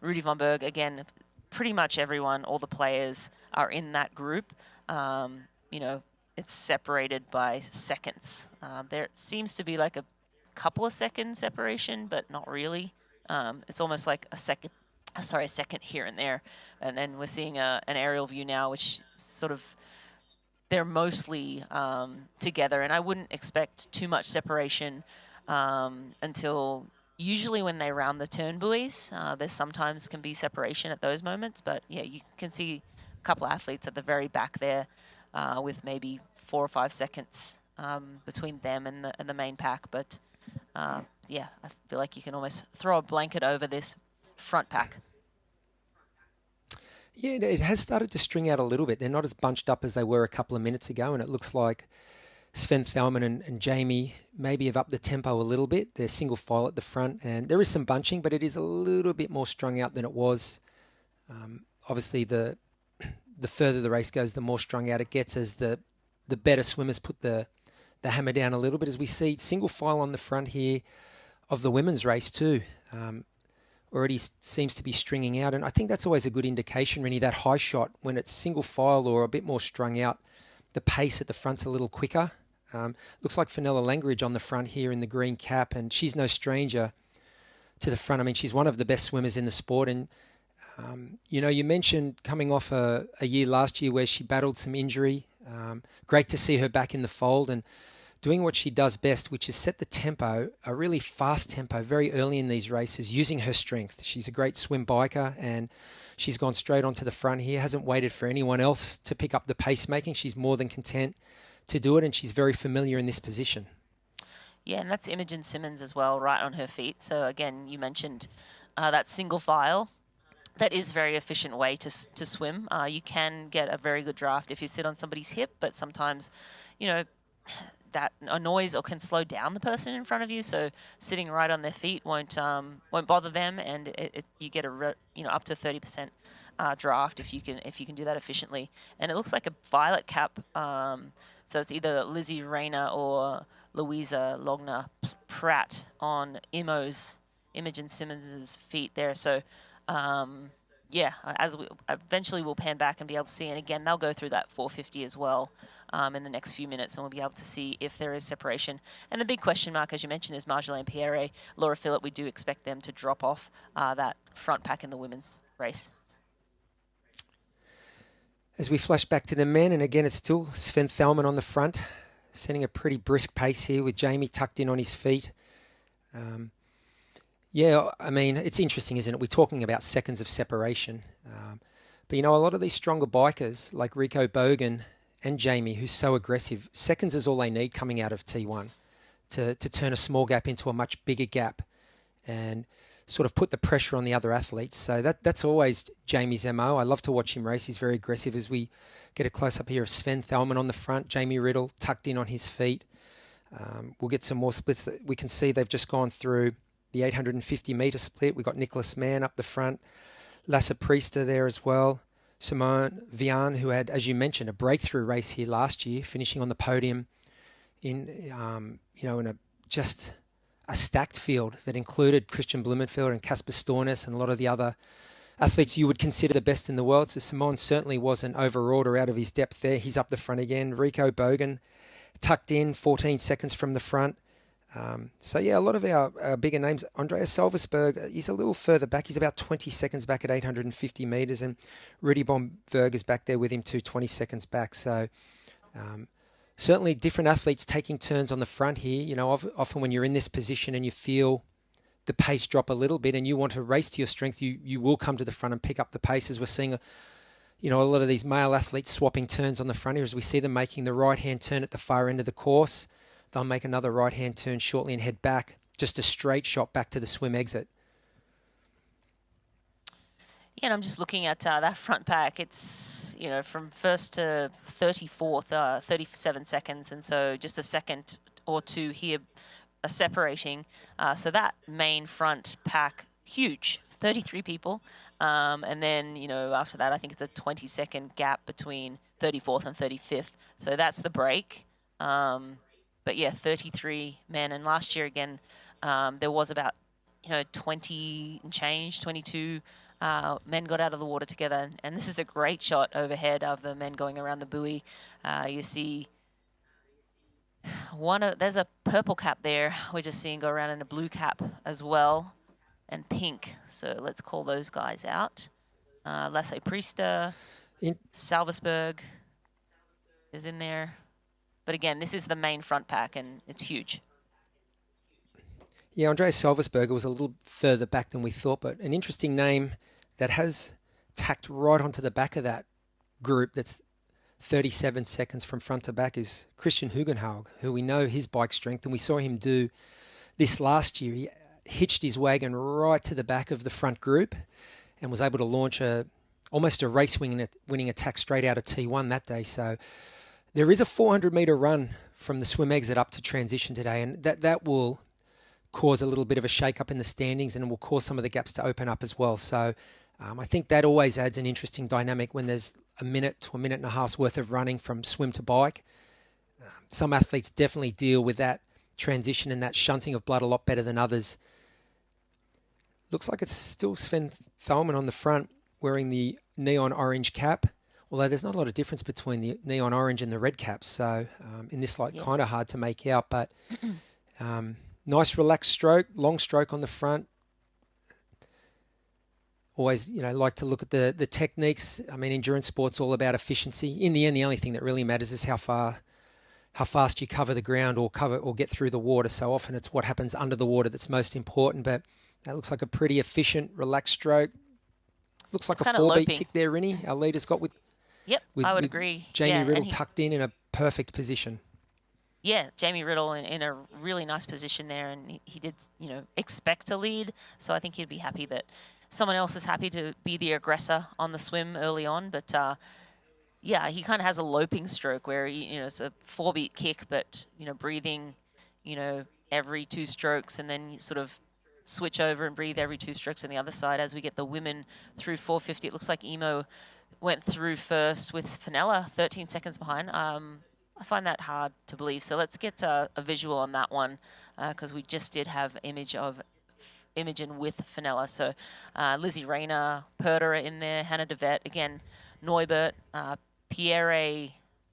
Rudy von Berg, again, pretty much everyone, all the players are in that group. It's separated by seconds. There seems to be like a couple of seconds separation, but not really. It's almost like a second here and there. And then we're seeing an aerial view now, which sort of... They're mostly together, and I wouldn't expect too much separation until usually when they round the turn buoys. There sometimes can be separation at those moments, but yeah, you can see a couple of athletes at the very back there with maybe 4 or 5 seconds between them and the main pack. But yeah, I feel like you can almost throw a blanket over this front pack. Yeah, it has started to string out a little bit. They're not as bunched up as they were a couple of minutes ago, and it looks like Sven Thalmann and Jamie maybe have upped the tempo a little bit. They're single file at the front, and there is some bunching, but it is a little bit more strung out than it was. Obviously, the further the race goes, the more strung out it gets as the better swimmers put the hammer down a little bit, as we see single file on the front here of the women's race too. Already seems to be stringing out, and I think that's always a good indication, really, that high shot, when it's single file or a bit more strung out, the pace at the front's a little quicker. Looks like Fenella Langridge on the front here in the green cap, and she's no stranger to the front. I mean, she's one of the best swimmers in the sport, and you mentioned coming off a year last year where she battled some injury. Great to see her back in the fold and doing what she does best, which is set the tempo, a really fast tempo, very early in these races, using her strength. She's a great swim biker, and she's gone straight onto the front here, hasn't waited for anyone else to pick up the pacemaking. She's more than content to do it, and she's very familiar in this position. Yeah, and that's Imogen Simmons as well, right on her feet. So again, you mentioned that single file. That is a very efficient way to swim. You can get a very good draft if you sit on somebody's hip, but sometimes, that annoys or can slow down the person in front of you. So sitting right on their feet won't bother them, and you get up to 30% draft if you can do that efficiently. And it looks like a violet cap. So it's either Lizzie Rayner or Louisa Logner Pratt on Imogen Simmons's feet there. So Yeah, as we eventually we'll pan back and be able to see, and again they'll go through that 450 as well in the next few minutes, and we'll be able to see if there is separation. And the big question mark, as you mentioned, is Marjolaine Pierre, Laura Phillip. We do expect them to drop off that front pack in the women's race. As we flash back to the men, and again it's still Sven Thelman on the front, setting a pretty brisk pace here with Jamie tucked in on his feet. Yeah, I mean, it's interesting, isn't it? We're talking about seconds of separation. But, you know, a lot of these stronger bikers, like Rico Bogan and Jamie, who's so aggressive, seconds is all they need coming out of T1 to turn a small gap into a much bigger gap and sort of put the pressure on the other athletes. So that's always Jamie's MO. I love to watch him race. He's very aggressive. As we get a close-up here of Sven Thelman on the front, Jamie Riddle tucked in on his feet. We'll get some more splits. That we can see they've just gone through the 850-metre split. We've got Nicholas Mann up the front, Lasse Priester there as well, Simone Vian, who had, as you mentioned, a breakthrough race here last year, finishing on the podium in, in just a stacked field that included Christian Blumenfeld and Casper Stornes and a lot of the other athletes you would consider the best in the world. So Simone certainly wasn't overawed or out of his depth there. He's up the front again. Rico Bogan tucked in 14 seconds from the front. So, yeah, a lot of our bigger names. Andreas Salversberg, he's a little further back. He's about 20 seconds back at 850 metres. And Rudy Bomberg is back there with him too, 20 seconds back. So, certainly different athletes taking turns on the front here. You know, often when you're in this position and you feel the pace drop a little bit and you want to race to your strength, you will come to the front and pick up the pace. As we're seeing a lot of these male athletes swapping turns on the front here, as we see them making the right-hand turn at the far end of the course. They'll make another right-hand turn shortly and head back. Just a straight shot back to the swim exit. Yeah, and I'm just looking at that front pack. It's, from first to 34th, 37 seconds. And so just a second or two here are separating. So that main front pack, huge, 33 people. And then, after that, I think it's a 20-second gap between 34th and 35th. So that's the break. But yeah, 33 men. And last year, again, there was about, 20 and change, 22 men got out of the water together. And this is a great shot overhead of the men going around the buoy. You see there's a purple cap there. We're just seeing go around in a blue cap as well. And pink. So let's call those guys out. Lasse Priester, Salversberg is in there. But again, this is the main front pack, and it's huge. Yeah, Andreas Salversberger was a little further back than we thought, but an interesting name that has tacked right onto the back of that group that's 37 seconds from front to back is Christian Hugenhaug, who we know his bike strength, and we saw him do this last year. He hitched his wagon right to the back of the front group and was able to launch almost a race-winning attack straight out of T1 that day. So there is a 400-metre run from the swim exit up to transition today, and that will cause a little bit of a shake-up in the standings and will cause some of the gaps to open up as well. So I think that always adds an interesting dynamic when there's a minute to a minute and a half's worth of running from swim to bike. Some athletes definitely deal with that transition and that shunting of blood a lot better than others. Looks like it's still Sven Thelman on the front wearing the neon orange cap, although there's not a lot of difference between the neon orange and the red caps. So in this light, kind of hard to make out, but nice relaxed stroke, long stroke on the front. Always, like to look at the techniques. I mean, endurance sport's all about efficiency. In the end, the only thing that really matters is how fast you cover the ground or get through the water. So often it's what happens under the water that's most important, but that looks like a pretty efficient, relaxed stroke. Looks like a 4-beat kick there, Rinny. Our leader's got with I would agree. Jamie Riddle tucked in a perfect position. Yeah, Jamie Riddle in a really nice position there, and he did, expect to lead. So I think he'd be happy that someone else is happy to be the aggressor on the swim early on. But yeah, he kind of has a loping stroke where it's a 4-beat kick, but breathing, every 2 strokes, and then you sort of switch over and breathe every 2 strokes on the other side. As we get the women through 450, it looks like Emo went through first with Fenella 13 seconds behind. I find that hard to believe. So let's get a visual on that one because we just did have image of Imogen with Fenella. So Lizzie Rayner, Purter are in there, Hannah DeVette, again, Neubert, Pierre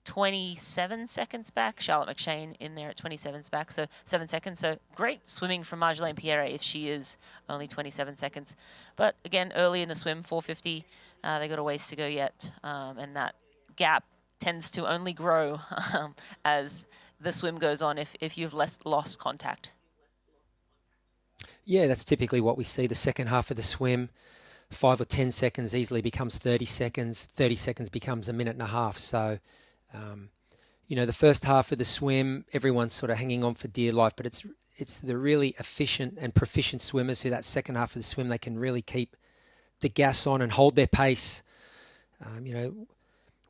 27 seconds back, Charlotte McShane in there at 27 back, so 7 seconds. So great swimming from Marjolaine Pierre if she is only 27 seconds. But again, early in the swim, 4:50, they got a ways to go yet, and that gap tends to only grow as the swim goes on if you've lost contact. Yeah, that's typically what we see. The second half of the swim, 5 or 10 seconds easily becomes 30 seconds. 30 seconds becomes a minute and a half. So, the first half of the swim, everyone's sort of hanging on for dear life, but it's the really efficient and proficient swimmers who that second half of the swim, they can really keep the gas on and hold their pace.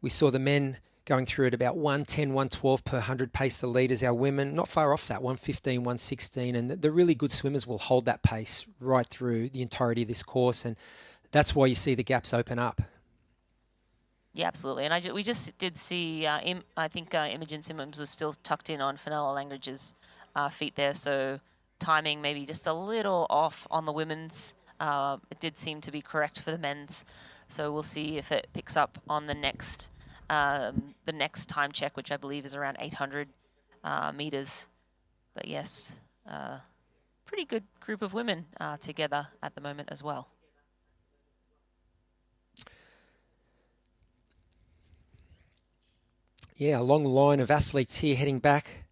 We saw the men going through at about 110, 112 per 100 pace, the leaders. Our women, not far off that, 115, 116. And the really good swimmers will hold that pace right through the entirety of this course. And that's why you see the gaps open up. Yeah, absolutely. And we just did see, I think Imogen Simmons was still tucked in on Fenella Langridge's feet there. So timing maybe just a little off on the women's. It did seem to be correct for the men's. So we'll see if it picks up on the next time check, which I believe is around 800 meters. But yes, pretty good group of women together at the moment as well. Yeah, a long line of athletes here heading back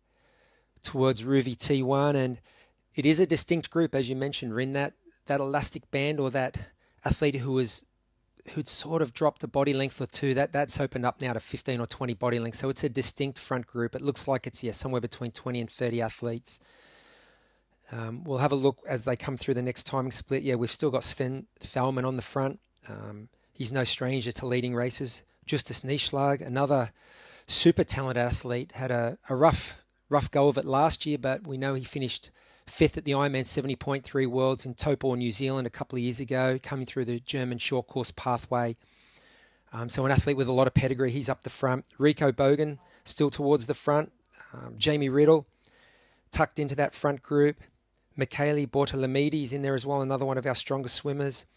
towards Ruby T1, and it is a distinct group, as you mentioned, Rin. That elastic band, or that athlete who'd sort of dropped a body length or two, that's opened up now to 15 or 20 body lengths. So it's a distinct front group. It looks like it's somewhere between 20 and 30 athletes. We'll have a look as they come through the next timing split. Yeah, we've still got Sven Thalmann on the front. He's no stranger to leading races. Justus Nieschlag, another super talented athlete, had a rough go of it last year, but we know he finished 5th at the Ironman 70.3 Worlds in Taupo, New Zealand a couple of years ago, coming through the German short course pathway. So an athlete with a lot of pedigree, he's up the front. Rico Bogan still towards the front. Jamie Riddle tucked into that front group. Michele Bortolamidi is in there as well, another one of our strongest swimmers.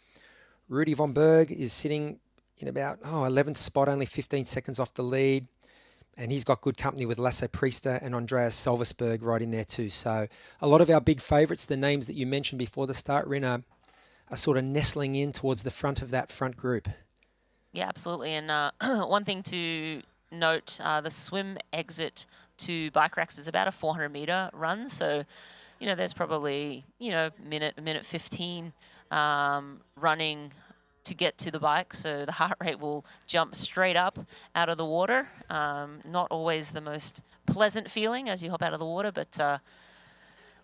Rudy von Berg is sitting in about 11th spot, only 15 seconds off the lead. And he's got good company with Lasse Priester and Andreas Salversberg right in there too. So a lot of our big favourites, the names that you mentioned before the start, Rin, are sort of nestling in towards the front of that front group. Yeah, absolutely. And one thing to note, the swim exit to bike racks is about a 400-metre run. So, there's probably, minute 15 running to get to the bike, so the heart rate will jump straight up out of the water. Not always the most pleasant feeling as you hop out of the water, but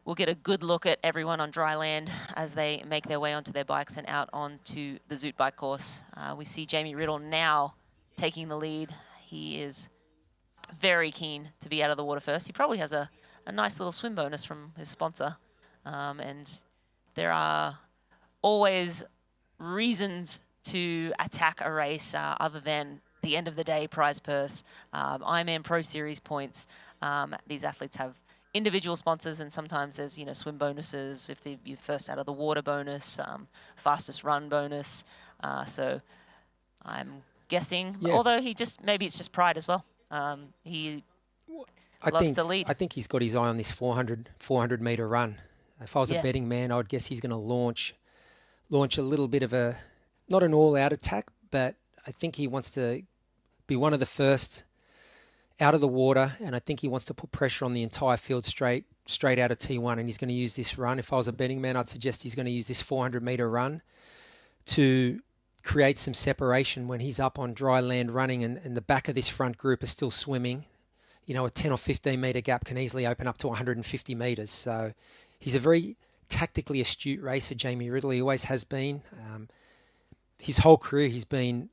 we'll get a good look at everyone on dry land as they make their way onto their bikes and out onto the Zoot bike course. We see Jamie Riddle now taking the lead. He is very keen to be out of the water first. He probably has a nice little swim bonus from his sponsor. And there are always reasons to attack a race other than the end of the day prize purse, Ironman Pro Series points. These athletes have individual sponsors, and sometimes there's swim bonuses if you're first out of the water bonus, fastest run bonus. So I'm guessing, although maybe it's just pride as well. He loves to lead. I think he's got his eye on this 400 meter run. If I was a betting man, I would guess he's going to launch a little bit of not an all-out attack, but I think he wants to be one of the first out of the water, and I think he wants to put pressure on the entire field straight out of T1, and he's going to use this run. If I was a betting man, I'd suggest he's going to use this 400-meter run to create some separation when he's up on dry land running and the back of this front group is still swimming. A 10 or 15-meter gap can easily open up to 150 meters. So he's a very tactically astute racer, Jamie Riddle. He always has been. His whole career he's been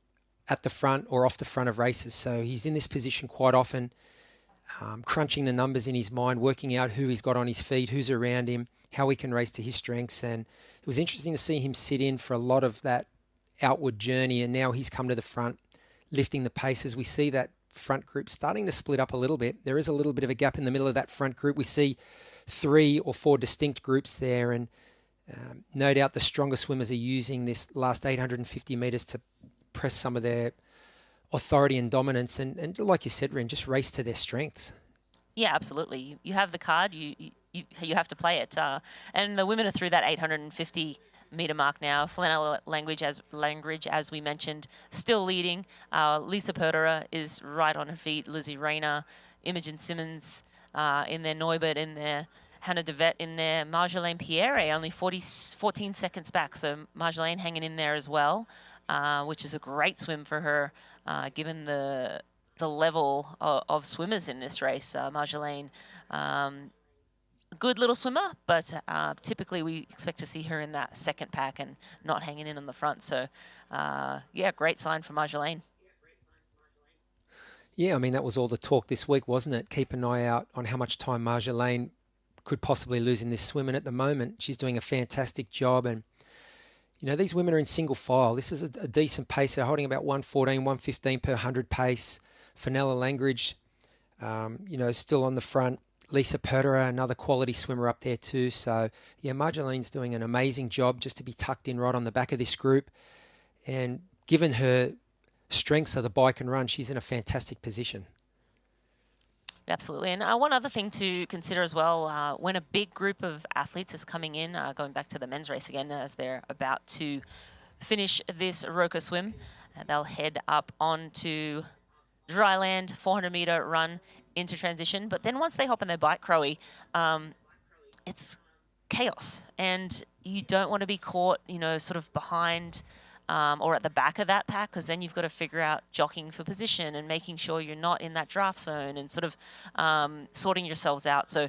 at the front or off the front of races, so he's in this position quite often, crunching the numbers in his mind, working out who he's got on his feet, who's around him, how he can race to his strengths. And it was interesting to see him sit in for a lot of that outward journey, and now he's come to the front, lifting the pace. As we see that front group starting to split up a little bit, there is a little bit of a gap in the middle of that front group. We see 3 or 4 distinct groups there, and No doubt the stronger swimmers are using this last 850 metres to press some of their authority and dominance, and like you said, Rin, just race to their strengths. Yeah, absolutely. You have the card. You have to play it. And the women are through that 850 meter mark now. Flanella Langridge, as we mentioned, still leading. Lisa Perderer is right on her feet. Lizzie Rayner, Imogen Simmons in there, Neubert in there, Hannah DeVette in there, Marjolaine Pierre only 14 seconds back. So Marjolaine hanging in there as well, which is a great swim for her, given the level of swimmers in this race. Marjolaine, good little swimmer, but typically we expect to see her in that second pack and not hanging in on the front. So, yeah, great sign for Marjolaine. Yeah, I mean, that was all the talk this week, wasn't it? Keep an eye out on how much time Marjolaine could possibly lose in this swim. And at the moment, she's doing a fantastic job. And, you know, these women are in single file. This is a decent pace. They're holding about 114, 115 per 100 pace. Flanella Langridge, you know, still on the front. Lisa Perderer, another quality swimmer up there too. So, yeah, Marjolaine's doing an amazing job just to be tucked in right on the back of this group. And given her strengths of the bike and run, she's in a fantastic position. Absolutely. And one other thing to consider as well, when a big group of athletes is coming in, going back to the men's race again, as they're about to finish this Roka swim, they'll head up onto dry land, 400-meter run into transition. But then once they hop on their bike, Crowie, it's chaos. And you don't want to be caught, you know, sort of behind or at the back of that pack, because then you've got to figure out jockeying for position and making sure you're not in that draft zone and sort of sorting yourselves out. So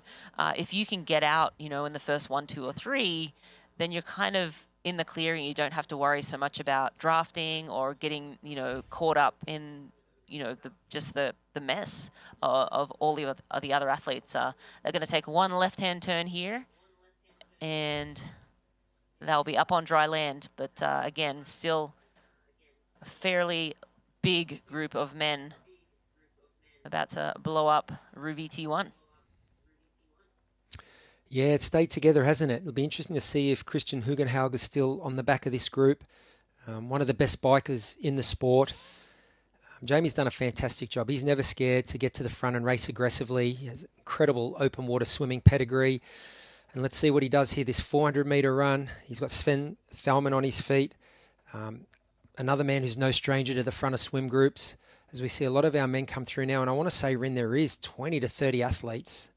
if you can get out, you know, in the first 1, 2, or 3, then you're kind of in the clearing. You don't have to worry so much about drafting or getting, you know, caught up in, you know, the mess of all the other athletes. They're going to take one left-hand turn here, and they'll be up on dry land. But again, still a fairly big group of men about to blow up Ruby T1. Yeah, it stayed together, hasn't it? It'll be interesting to see if Christian Hugenhaug is still on the back of this group. One of the best bikers in the sport. Jamie's done a fantastic job. He's never scared to get to the front and race aggressively. He has incredible open water swimming pedigree. And let's see what he does here, this 400-meter run. He's got Sven Thalmann on his feet. Another man who's no stranger to the front of swim groups. As we see a lot of our men come through now. And I want to say, Rin, there is 20 to 30 athletes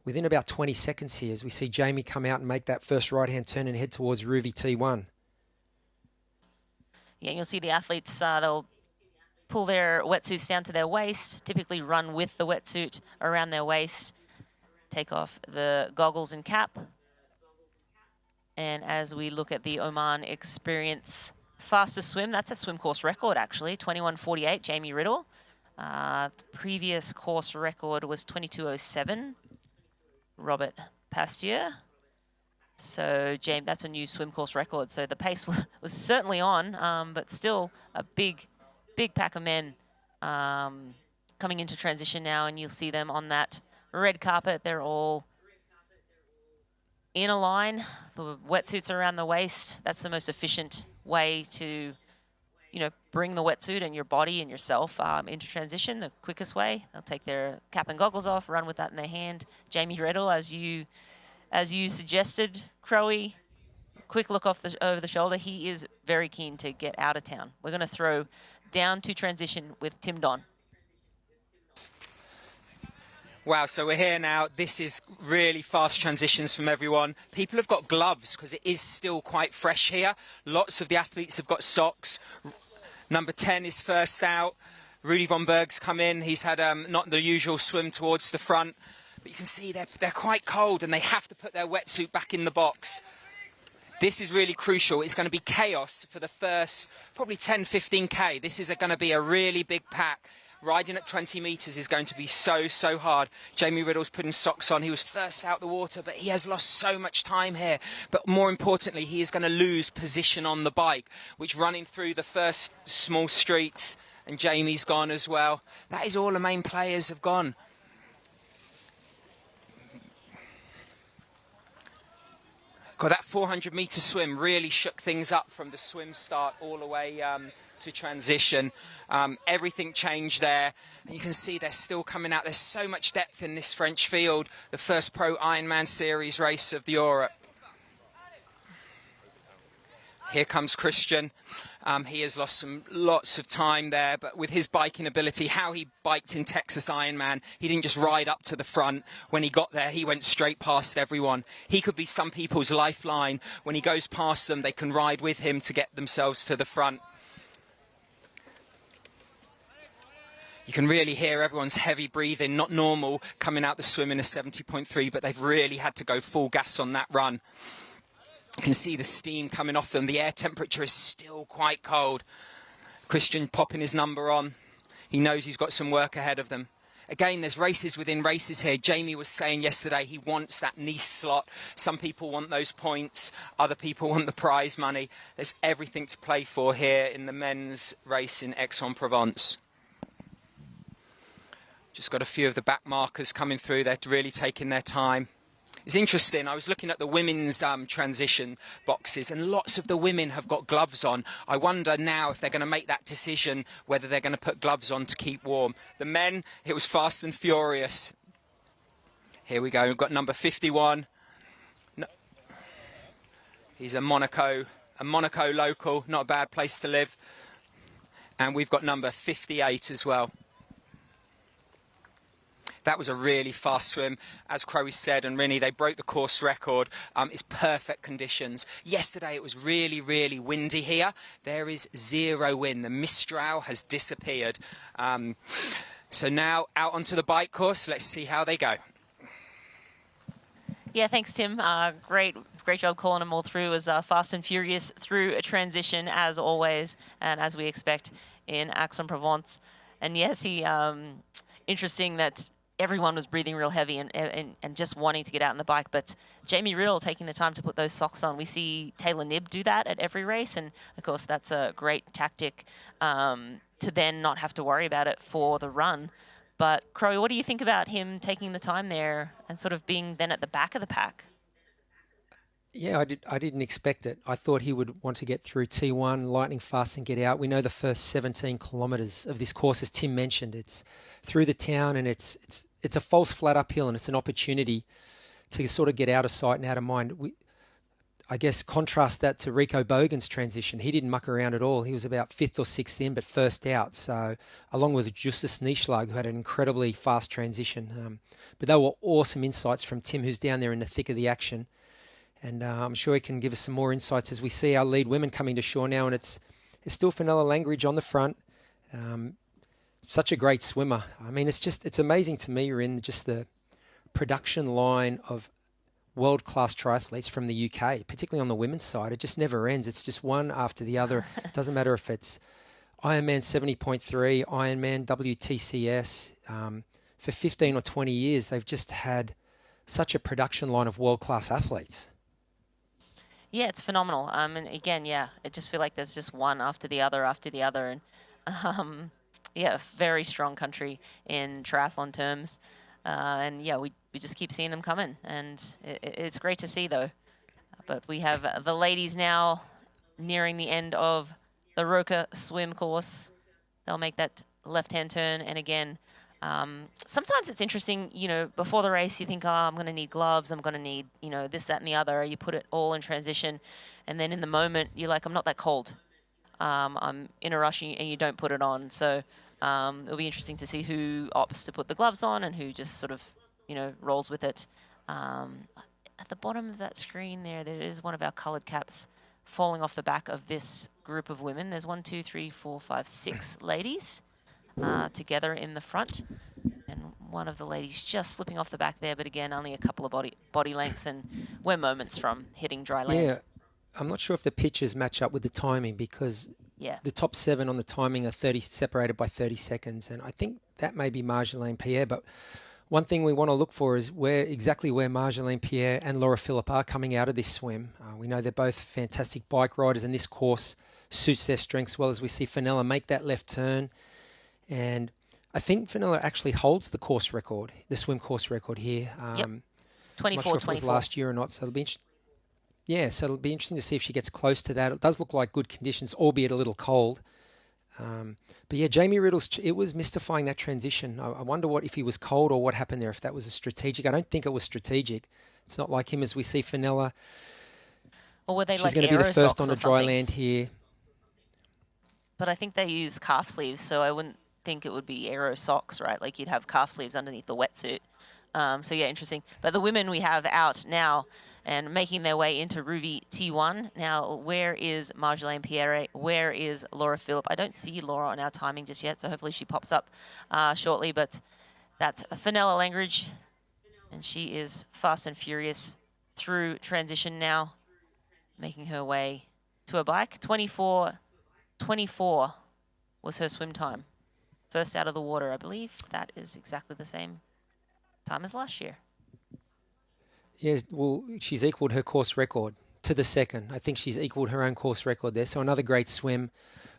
within about 20 seconds here as we see Jamie come out and make that first right-hand turn and head towards Ruby T1. Yeah, you'll see the athletes, they'll pull their wetsuits down to their waist, typically run with the wetsuit around their waist, take off the goggles and cap. And as we look at the Oman Experience fastest swim, that's a swim course record actually, 21:48, Jamie Riddle. The previous course record was 22:07, Robert Pasteur. So, James, that's a new swim course record. So the pace was certainly on, but still a big pack of men coming into transition now, and you'll see them on that red carpet. They're all in a line. The wetsuits are around the waist. That's the most efficient way to, you know, bring the wetsuit and your body and yourself into transition. The quickest way. They'll take their cap and goggles off, run with that in their hand. Jamie Riddle, as you suggested, Crowie, quick look over the shoulder. He is very keen to get out of town. We're going to throw down to transition with Tim Don. Wow, so we're here now. This is really fast transitions from everyone. People have got gloves because it is still quite fresh here. Lots of the athletes have got socks. Number 10 is first out. Rudy von Berg's come in. He's had not the usual swim towards the front. But you can see they're quite cold and they have to put their wetsuit back in the box. This is really crucial. It's going to be chaos for the first probably 10, 15K. This is going to be a really big pack. Riding at 20 metres is going to be so hard. Jamie Riddle's putting socks on. He was first out the water, but he has lost so much time here. But more importantly, he is going to lose position on the bike, which running through the first small streets, and Jamie's gone as well. That is all the main players have gone. God, that 400-metre swim really shook things up from the swim start all the way to transition. Everything changed there. And you can see they're still coming out. There's so much depth in this French field. The first pro Ironman series race of Europe. Here comes Christian. He has lost lots of time there, but with his biking ability, how he biked in Texas Ironman, he didn't just ride up to the front. When he got there, he went straight past everyone. He could be some people's lifeline. When he goes past them, they can ride with him to get themselves to the front. You can really hear everyone's heavy breathing, not normal coming out the swim in a 70.3, but they've really had to go full gas on that run. You can see the steam coming off them. The air temperature is still quite cold. Christian popping his number on. He knows he's got some work ahead of them. Again, there's races within races here. Jamie was saying yesterday he wants that Nice slot. Some people want those points. Other people want the prize money. There's everything to play for here in the men's race in Aix-en-Provence. Just got a few of the back markers coming through. They're really taking their time. It's interesting, I was looking at the women's transition boxes, and lots of the women have got gloves on. I wonder now if they're going to make that decision, whether they're going to put gloves on to keep warm. The men, it was fast and furious. Here we go, we've got number 51. No, he's a Monaco local, not a bad place to live. And we've got number 58 as well. That was a really fast swim. As Chloe said, and Rinny, they broke the course record. It's perfect conditions. Yesterday it was really, really windy here. There is zero wind. The Mistral has disappeared. So now out onto the bike course. Let's see how they go. Yeah, thanks, Tim. Great job calling them all through as fast and furious through a transition, as always, and as we expect in Aix-en-Provence. And yes, interesting that everyone was breathing real heavy and just wanting to get out on the bike. But Jamie Riddle taking the time to put those socks on. We see Taylor Knibb do that at every race. And, of course, that's a great tactic to then not have to worry about it for the run. But, Crowe, what do you think about him taking the time there and sort of being then at the back of the pack? Yeah, I didn't expect it. I thought he would want to get through T1 lightning fast and get out. We know the first 17 kilometres of this course, as Tim mentioned, it's through the town, and it's a false flat uphill, and it's an opportunity to sort of get out of sight and out of mind. I guess contrast that to Rico Bogan's transition. He didn't muck around at all. He was about 5th or 6th in, but first out. So along with Justus Nieschlag, who had an incredibly fast transition. But they were awesome insights from Tim, who's down there in the thick of the action. And I'm sure he can give us some more insights as we see our lead women coming to shore now. And it's still Fenella Langridge on the front. Such a great swimmer. I mean, it's amazing to me. You're in just the production line of world-class triathletes from the UK, particularly on the women's side. It just never ends. It's just one after the other. It doesn't matter if it's Ironman 70.3, Ironman, WTCS. For 15 or 20 years, they've just had such a production line of world-class athletes. Yeah, it's phenomenal. And again, yeah, it just feel like there's just one after the other. And yeah, a very strong country in triathlon terms. And yeah, we just keep seeing them coming. And it's great to see, though. But we have the ladies now nearing the end of the Roca swim course. They'll make that left-hand turn. And again, sometimes it's interesting, before the race you think, I'm going to need gloves, I'm going to need, this, that, and the other. You put it all in transition. And then in the moment, you're like, I'm not that cold. I'm in a rush and you don't put it on. So it'll be interesting to see who opts to put the gloves on and who just sort of, rolls with it. At the bottom of that screen there is one of our coloured caps falling off the back of this group of women. There's 1, 2, 3, 4, 5, 6 ladies together in the front. And one of the ladies just slipping off the back there, but again, only a couple of body lengths, and we're moments from hitting dry land. Yeah, I'm not sure if the pictures match up with the timing, because the top 7 on the timing are separated by 30 seconds, and I think that may be Marjolaine Pierre. But one thing we want to look for is exactly where Marjolaine Pierre and Laura Philippe are coming out of this swim. We know they're both fantastic bike riders, and this course suits their strengths well, as we see Fenella make that left turn. And I think Fenella actually holds the course record, the swim course record here. Yep. 24, I'm not sure if it was 24. last year or not, so it'll be interesting. Yeah, so it'll be interesting to see if she gets close to that. It does look like good conditions, albeit a little cold. But yeah, Jamie Riddle's, it was mystifying, that transition. I wonder what if he was cold or what happened there, if that was a strategic. I don't think it was strategic. It's not like him as we see Fenella. Or were they She's like going to be the aero first socks on the or dry something? land here. But I think they use calf sleeves, so I wouldn't think it would be aero socks, right? Like you'd have calf sleeves underneath the wetsuit. So yeah, interesting. But the women we have out now and making their way into Ruvi T1. Now, where is Marjolaine Pierre? Where is Laura Phillip? I don't see Laura on our timing just yet, so hopefully she pops up shortly. But that's Fenella Langridge, and she is fast and furious through transition now, making her way to her bike. 24:24 was her swim time. First out of the water, I believe. That is exactly the same time as last year. Yeah, well, she's equalled her course record to the second. I think she's equalled her own course record there. So another great swim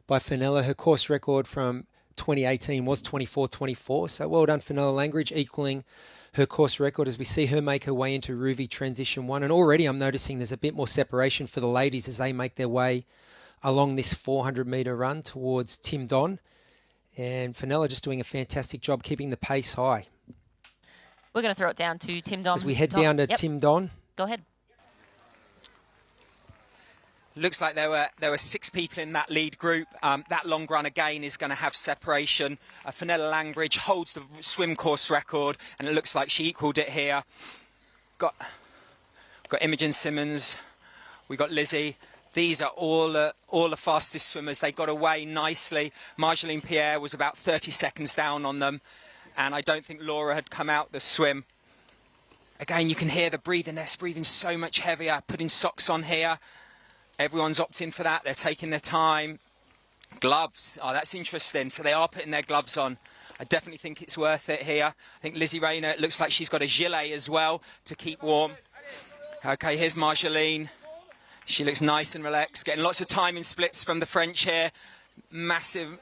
by Fenella. Her course record from 2018 was 24:24. So well done, Fenella Langridge, equalling her course record as we see her make her way into Ruvi Transition 1. And already I'm noticing there's a bit more separation for the ladies as they make their way along this 400-metre run towards Tim Don. And Fenella just doing a fantastic job keeping the pace high. We're going to throw it down to Tim Don. As we head down to Tim Don. Go ahead. Looks like there were 6 people in that lead group. That long run again is going to have separation. Fenella Langridge holds the swim course record, and it looks like she equalled it here. Got Imogen Simmons. We got Lizzie. These are all the fastest swimmers. They got away nicely. Marjolaine Pierre was about 30 seconds down on them, and I don't think Laura had come out the swim. Again, you can hear the breathing. They're breathing so much heavier. Putting socks on here. Everyone's opting for that. They're taking their time. Gloves. Oh, that's interesting. So they are putting their gloves on. I definitely think it's worth it here. I think Lizzie Rayner, it looks like she's got a gilet as well to keep warm. Okay, here's Marjolaine. She looks nice and relaxed. Getting lots of timing splits from the French here. Massive.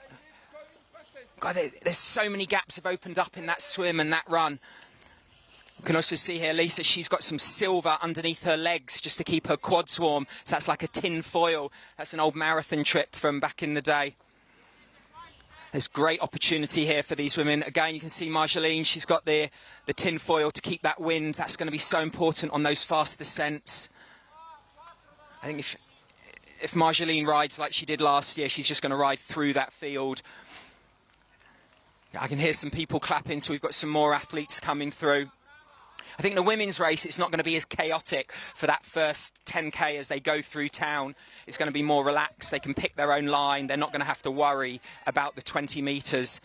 God, there's so many gaps have opened up in that swim and that run. You can also see here, Lisa, she's got some silver underneath her legs just to keep her quads warm. So that's like a tin foil. That's an old marathon trip from back in the day. There's great opportunity here for these women. Again, you can see Marjolaine, she's got the tin foil to keep that wind. That's going to be so important on those fast descents. I think if Marjolaine rides like she did last year, she's just going to ride through that field. I can hear some people clapping, so we've got some more athletes coming through. I think in the women's race, it's not going to be as chaotic for that first 10K as they go through town. It's going to be more relaxed. They can pick their own line. They're not going to have to worry about the 20 metres.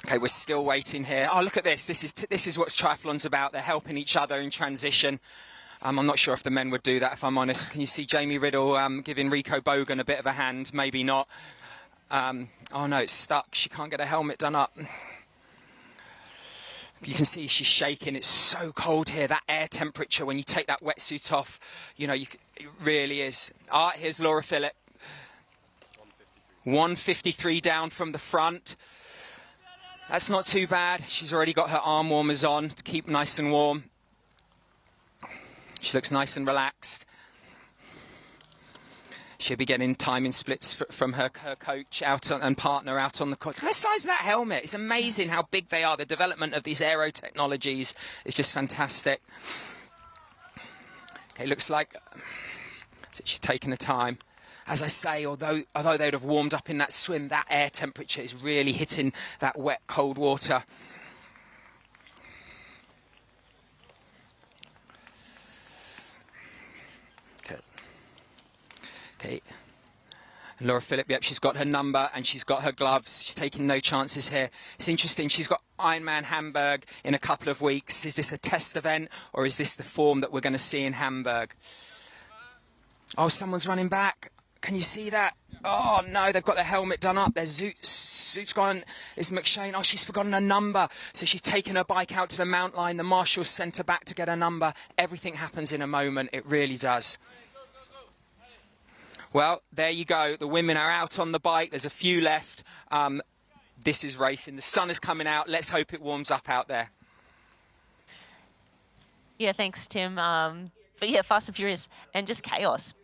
Okay, we're still waiting here. Oh, look at this. This is what triathlon's about. They're helping each other in transition. I'm not sure if the men would do that, if I'm honest. Can you see Jamie Riddle giving Rico Bogan a bit of a hand? Maybe not. Oh, no, it's stuck. She can't get her helmet done up. You can see she's shaking. It's so cold here. That air temperature, when you take that wetsuit off, you know, it really is. Ah, here's Laura Phillip. 153 down from the front. That's not too bad. She's already got her arm warmers on to keep nice and warm. She looks nice and relaxed. She'll be getting timing splits from her coach and partner out on the course. Look at the size of that helmet. It's amazing how big they are. The development of these aero technologies is just fantastic. Okay, looks like she's taking the time. As I say, although they'd have warmed up in that swim, that air temperature is really hitting that wet, cold water. Okay, Laura Phillip, yep, she's got her number and she's got her gloves. She's taking no chances here. It's interesting, she's got Ironman Hamburg in a couple of weeks. Is this a test event or is this the form that we're going to see in Hamburg? Oh, someone's running back. Can you see that? Oh, no, they've got their helmet done up. Their suit's gone. It's McShane. Oh, she's forgotten her number. So she's taken her bike out to the mount line. The marshals sent her back to get her number. Everything happens in a moment. It really does. Well, there you go. The women are out on the bike. There's a few left. This is racing. The sun is coming out. Let's hope it warms up out there. Yeah, thanks, Tim. yeah, Fast and Furious and just chaos.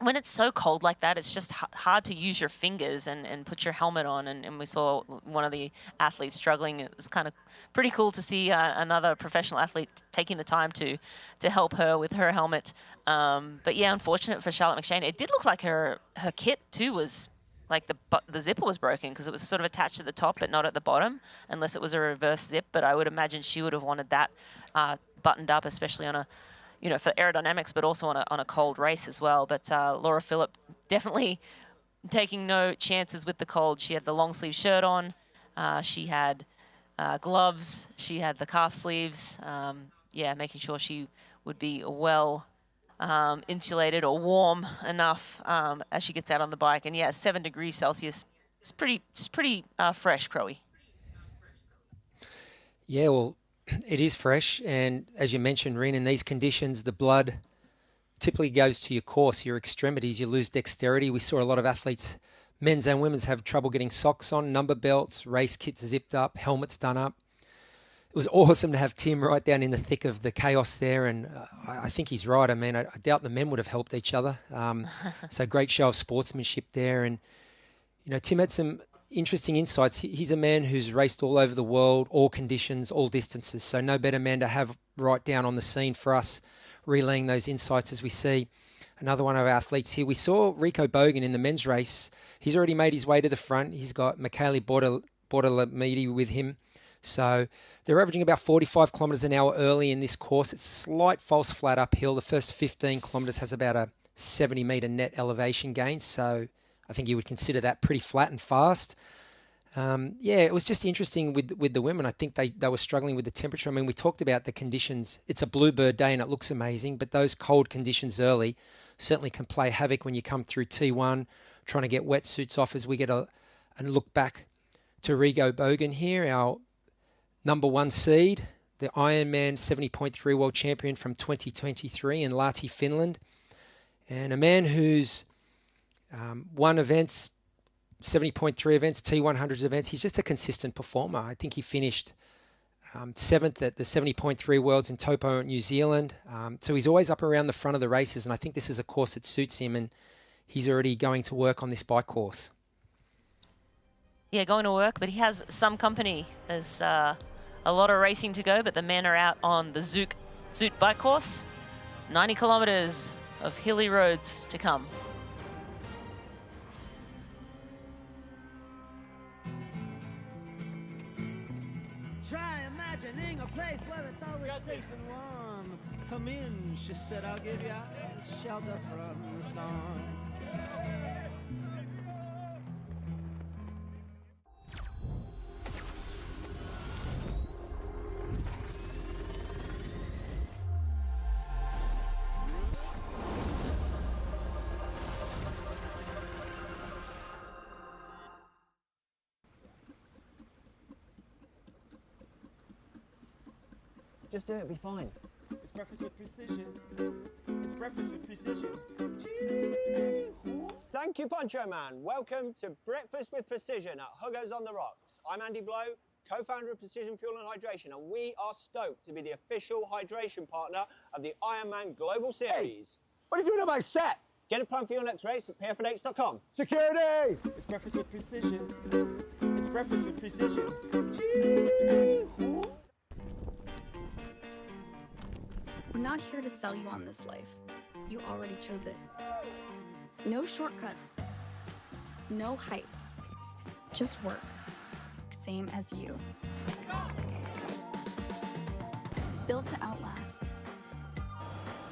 When it's so cold like that, it's just hard to use your fingers and put your helmet on. And we saw one of the athletes struggling. It was kind of pretty cool to see another professional athlete taking the time to help her with her helmet. But yeah, unfortunate for Charlotte McShane. It did look like her kit too was like the zipper was broken because it was sort of attached at the top but not at the bottom, unless it was a reverse zip. But I would imagine she would have wanted that buttoned up, especially on a, for aerodynamics, but also on a cold race as well. But Laura Philipp definitely taking no chances with the cold. She had the long sleeve shirt on. She had gloves. She had the calf sleeves. Making sure she would be well insulated or warm enough as she gets out on the bike. And yeah, 7 degrees Celsius. It's pretty fresh, Crowe. Yeah, well, it is fresh, and as you mentioned, Reen, in these conditions, the blood typically goes to your course, your extremities. You lose dexterity. We saw a lot of athletes, men's and women's, have trouble getting socks on, number belts, race kits zipped up, helmets done up. It was awesome to have Tim right down in the thick of the chaos there, and I think he's right. I mean, I doubt the men would have helped each other. So great show of sportsmanship there, and Tim had some interesting insights. He's a man who's raced all over the world, all conditions, all distances. So no better man to have right down on the scene for us, relaying those insights as we see another one of our athletes here. We saw Rico Bogan in the men's race. He's already made his way to the front. He's got Michele Bortolamidi with him. So they're averaging about 45 kilometres an hour early in this course. It's slight false flat uphill. The first 15 kilometres has about a 70 metre net elevation gain. So I think you would consider that pretty flat and fast. It was just interesting with the women. I think they were struggling with the temperature. I mean, we talked about the conditions. It's a bluebird day and it looks amazing, but those cold conditions early certainly can play havoc when you come through T1, trying to get wetsuits off as we get a look back to Rico Bogan here, our number 1 seed, the Ironman 70.3 world champion from 2023 in Lahti, Finland, and a man who's won events, 70.3 events, T100 events. He's just a consistent performer. I think he finished 7th at the 70.3 Worlds in Taupo, New Zealand. So he's always up around the front of the races, and I think this is a course that suits him, and he's already going to work on this bike course. Yeah, going to work, but he has some company. There's a lot of racing to go, but the men are out on the Zoot bike course. 90 kilometers of hilly roads to come. Try imagining a place where it's always safe and warm. Come in, she said, I'll give you shelter from the storm. Just do it, it'll be fine. It's breakfast with precision. It's breakfast with precision. Gee-hoo. Thank you, Poncho Man. Welcome to Breakfast with Precision at Hugo's on the Rocks. I'm Andy Blow, co-founder of Precision Fuel and Hydration, and we are stoked to be the official hydration partner of the Ironman Global Series. Hey, what are you doing on my set? Get a plan for your next race at pfnh.com. Security! It's breakfast with precision. It's breakfast with precision. Gee-hoo. We're not here to sell you on this life. You already chose it. No shortcuts. No hype. Just work. Same as you. Built to outlast.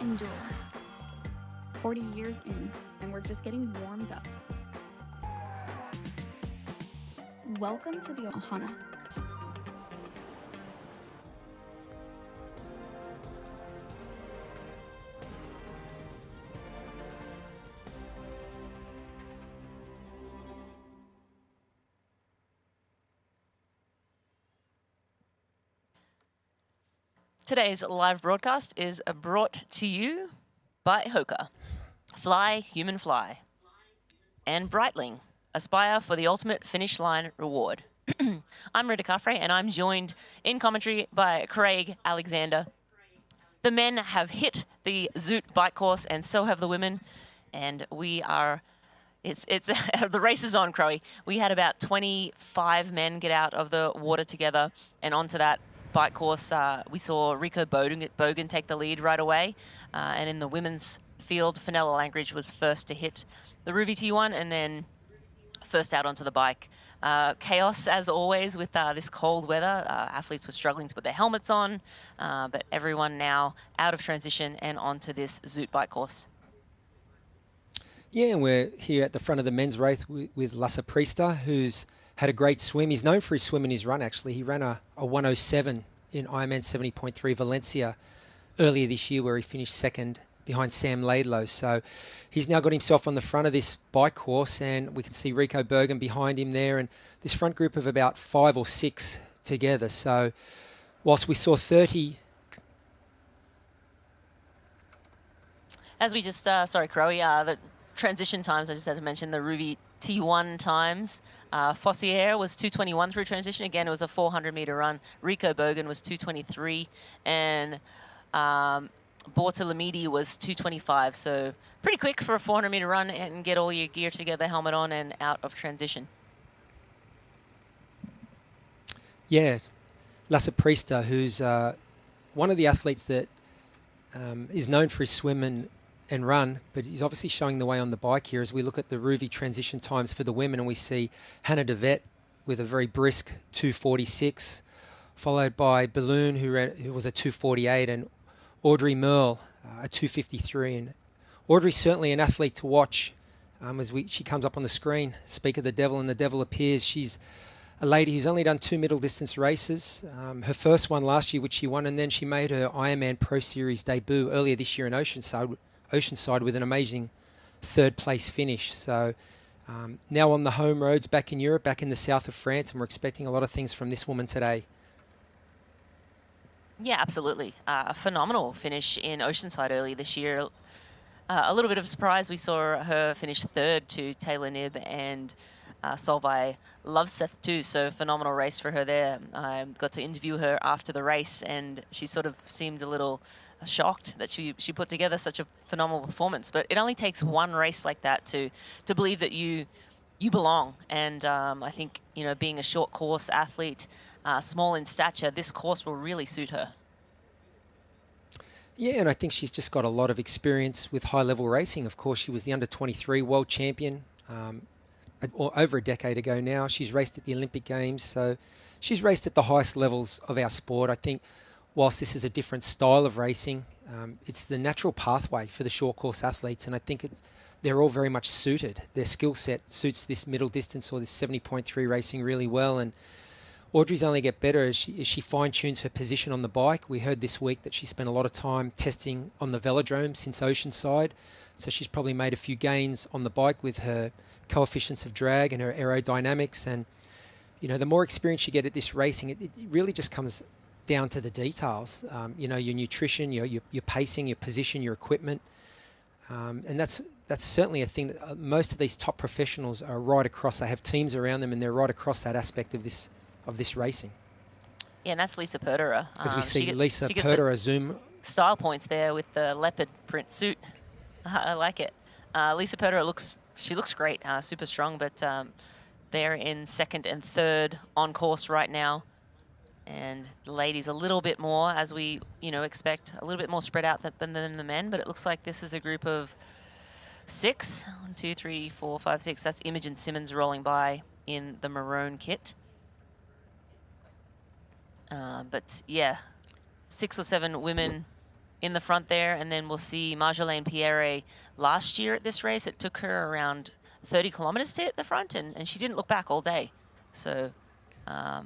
Endure. 40 years in, and we're just getting warmed up. Welcome to the Ohana. Today's live broadcast is brought to you by Hoka, Fly Human Fly, and Breitling, aspire for the ultimate finish line reward. I'm Rita Caffrey, and I'm joined in commentary by Craig Alexander. the men have hit the Zoot bike course, and so have the women. And we are, it's the race is on, Crowe. We had about 25 men get out of the water together and onto that bike course. We saw Rico Bogan take the lead right away. And in the women's field, Fenella Langridge was first to hit the Ruby T1 and then first out onto the bike. Chaos, as always, with this cold weather. Athletes were struggling to put their helmets on, but everyone now out of transition and onto this Zoot bike course. Yeah, and we're here at the front of the men's race with Lasse Priester, who's had a great swim. He's known for his swim and his run, actually. He ran a 107 in Ironman 70.3 Valencia earlier this year, where he finished second behind Sam Laidlow. So he's now got himself on the front of this bike course, and we can see Rico Bergen behind him there, and this front group of about 5 or 6 together. So whilst we saw 30... As we just, sorry, Crowe, the transition times, I just had to mention the Ruby T1 times. Fossier was 2:21 through transition. Again, it was a 400-meter run. Rico Bergen was 2:23, and Bortolamidi was 2:25. So pretty quick for a 400-meter run and get all your gear together, helmet on, and out of transition. Yeah, Lasse Priester, who's one of the athletes that is known for his swim and run, but he's obviously showing the way on the bike here as we look at the Ruby transition times for the women, and we see Hannah de Vet with a very brisk 2:46, followed by Balloon, who was a 2:48, and Audrey Merle, a 2:53. And Audrey's certainly an athlete to watch as she comes up on the screen. Speak of the devil, and the devil appears. She's a lady who's only done 2 middle distance races. Her first one last year, which she won, and then she made her Ironman Pro Series debut earlier this year in Oceanside with an amazing 3rd place finish. So now on the home roads back in Europe, back in the south of France, and we're expecting a lot of things from this woman today. Yeah, absolutely. A phenomenal finish in Oceanside early this year. A little bit of a surprise. We saw her finish 3rd to Taylor Knibb and Solveig Loveseth too. So phenomenal race for her there. I got to interview her after the race, and she sort of seemed a little shocked that she put together such a phenomenal performance. But it only takes one race like that to believe that you belong. And I think, you know, being a short course athlete, small in stature, this course will really suit her. Yeah, and I think she's just got a lot of experience with high-level racing. Of course, she was the under-23 world champion over a decade ago now. She's raced at the Olympic Games, so she's raced at the highest levels of our sport. I think whilst this is a different style of racing, it's the natural pathway for the short course athletes, and I think they're all very much suited. Their skill set suits this middle distance or this 70.3 racing really well, and Audrey's only get better as she fine-tunes her position on the bike. We heard this week that she spent a lot of time testing on the velodrome since Oceanside, so she's probably made a few gains on the bike with her coefficients of drag and her aerodynamics. And you know, the more experience you get at this racing, it really just comes down to the details. You know, your nutrition, your pacing, your position, your equipment, and that's certainly a thing that most of these top professionals are right across. They have teams around them, and they're right across that aspect of this racing. Yeah, and that's Lisa Perderer. As we see Lisa Perderer zoom. Style points there with the leopard print suit. I like it. Lisa Perderer looks great, super strong, but they're in 2nd and 3rd on course right now. And the ladies a little bit more, as we expect, a little bit more spread out than the men, but it looks like this is a group of 6. 1, 2, 3, 4, 5, 6. That's Imogen Simmons rolling by in the maroon kit. But yeah, 6 or 7 women in the front there, and then we'll see Marjolaine Pierre. Last year at this race, it took her around 30 kilometers to hit the front, and she didn't look back all day. So I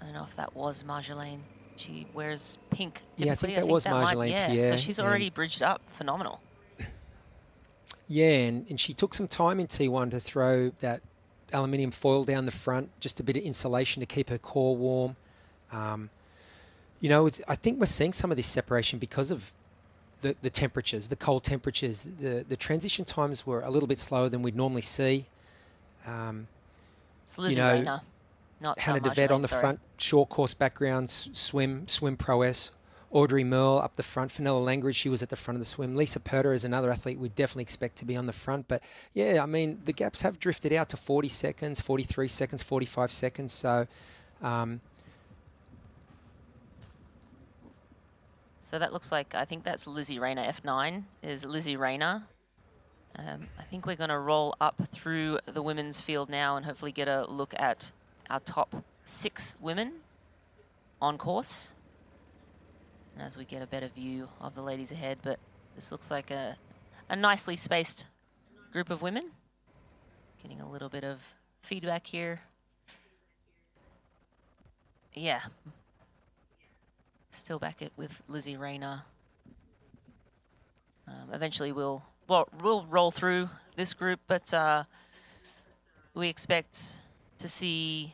don't know if that was Marjolaine. She wears pink typically. Yeah, I think that was Marjolaine Pierre. So she's already bridged up. Phenomenal. Yeah, and she took some time in T1 to throw that aluminium foil down the front, just a bit of insulation to keep her core warm. You know, I think we're seeing some of this separation because of the temperatures, the cold temperatures. The transition times were a little bit slower than we'd normally see. It's Lizzie Rayner, not Hannah de Vet on the front, short course background, swim prowess. Audrey Merle up the front. Fenella Langridge, she was at the front of the swim. Lisa Perter is another athlete we'd definitely expect to be on the front. But yeah, I mean, the gaps have drifted out to 40 seconds, 43 seconds, 45 seconds. So, so that looks like, I think that's Lizzie Rayner. F9 is Lizzie Rayner. I think we're going to roll up through the women's field now and hopefully get a look at our top 6 women on course. And as we get a better view of the ladies ahead, but this looks like a nicely spaced group of women. Getting a little bit of feedback here. Yeah. Still back with Lizzie Rayner. Eventually we'll roll through this group, but we expect to see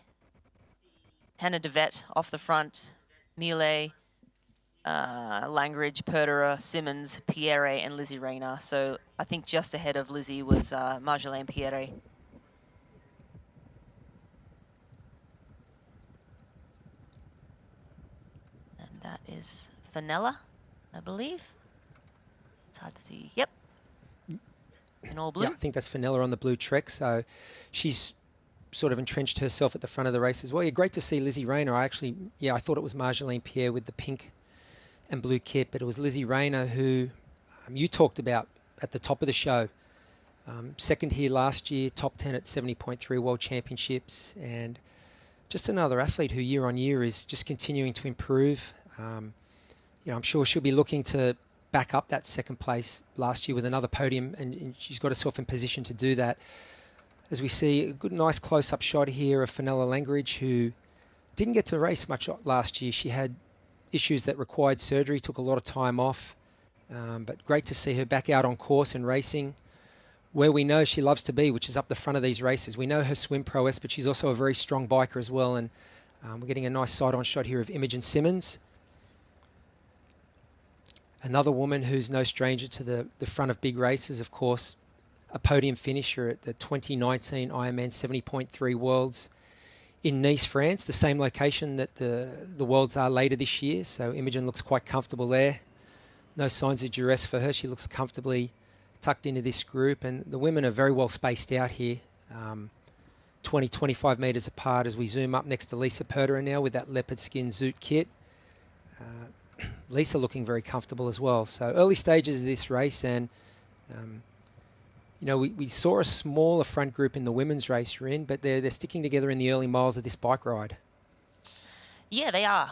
Hannah DeVette off the front, Miele, Langridge, Perderer, Simmons, Pierre, and Lizzie Rayner. So I think just ahead of Lizzie was Marjolaine Pierre. And that is Fenella, I believe. It's hard to see. Yep. In all blue. Yeah, I think that's Fenella on the blue Trek. So she's sort of entrenched herself at the front of the race as well. Yeah, great to see Lizzie Rayner. I thought it was Marjolaine Pierre with the pink and blue kit, but it was Lizzie Rayner who you talked about at the top of the show. Second here last year, top 10 at 70.3 World Championships, and just another athlete who year on year is just continuing to improve. I'm sure she'll be looking to back up that second place last year with another podium, and she's got herself in position to do that. As we see a good, nice close-up shot here of Fenella Langridge, who didn't get to race much last year. She had issues that required surgery, took a lot of time off, but great to see her back out on course and racing where we know she loves to be, which is up the front of these races. We know her swim prowess, but she's also a very strong biker as well, and we're getting a nice side-on shot here of Imogen Simmons. Another woman who's no stranger to the front of big races, of course, a podium finisher at the 2019 Ironman 70.3 Worlds in Nice, France, the same location that the Worlds are later this year. So Imogen looks quite comfortable there. No signs of duress for her. She looks comfortably tucked into this group, and the women are very well spaced out here. 20, 25 metres apart as we zoom up next to Lisa Perderer now with that leopard skin Zoot kit. Lisa looking very comfortable as well. So early stages of this race, and we saw a smaller front group in the women's race we're in, but they're sticking together in the early miles of this bike ride. Yeah, they are.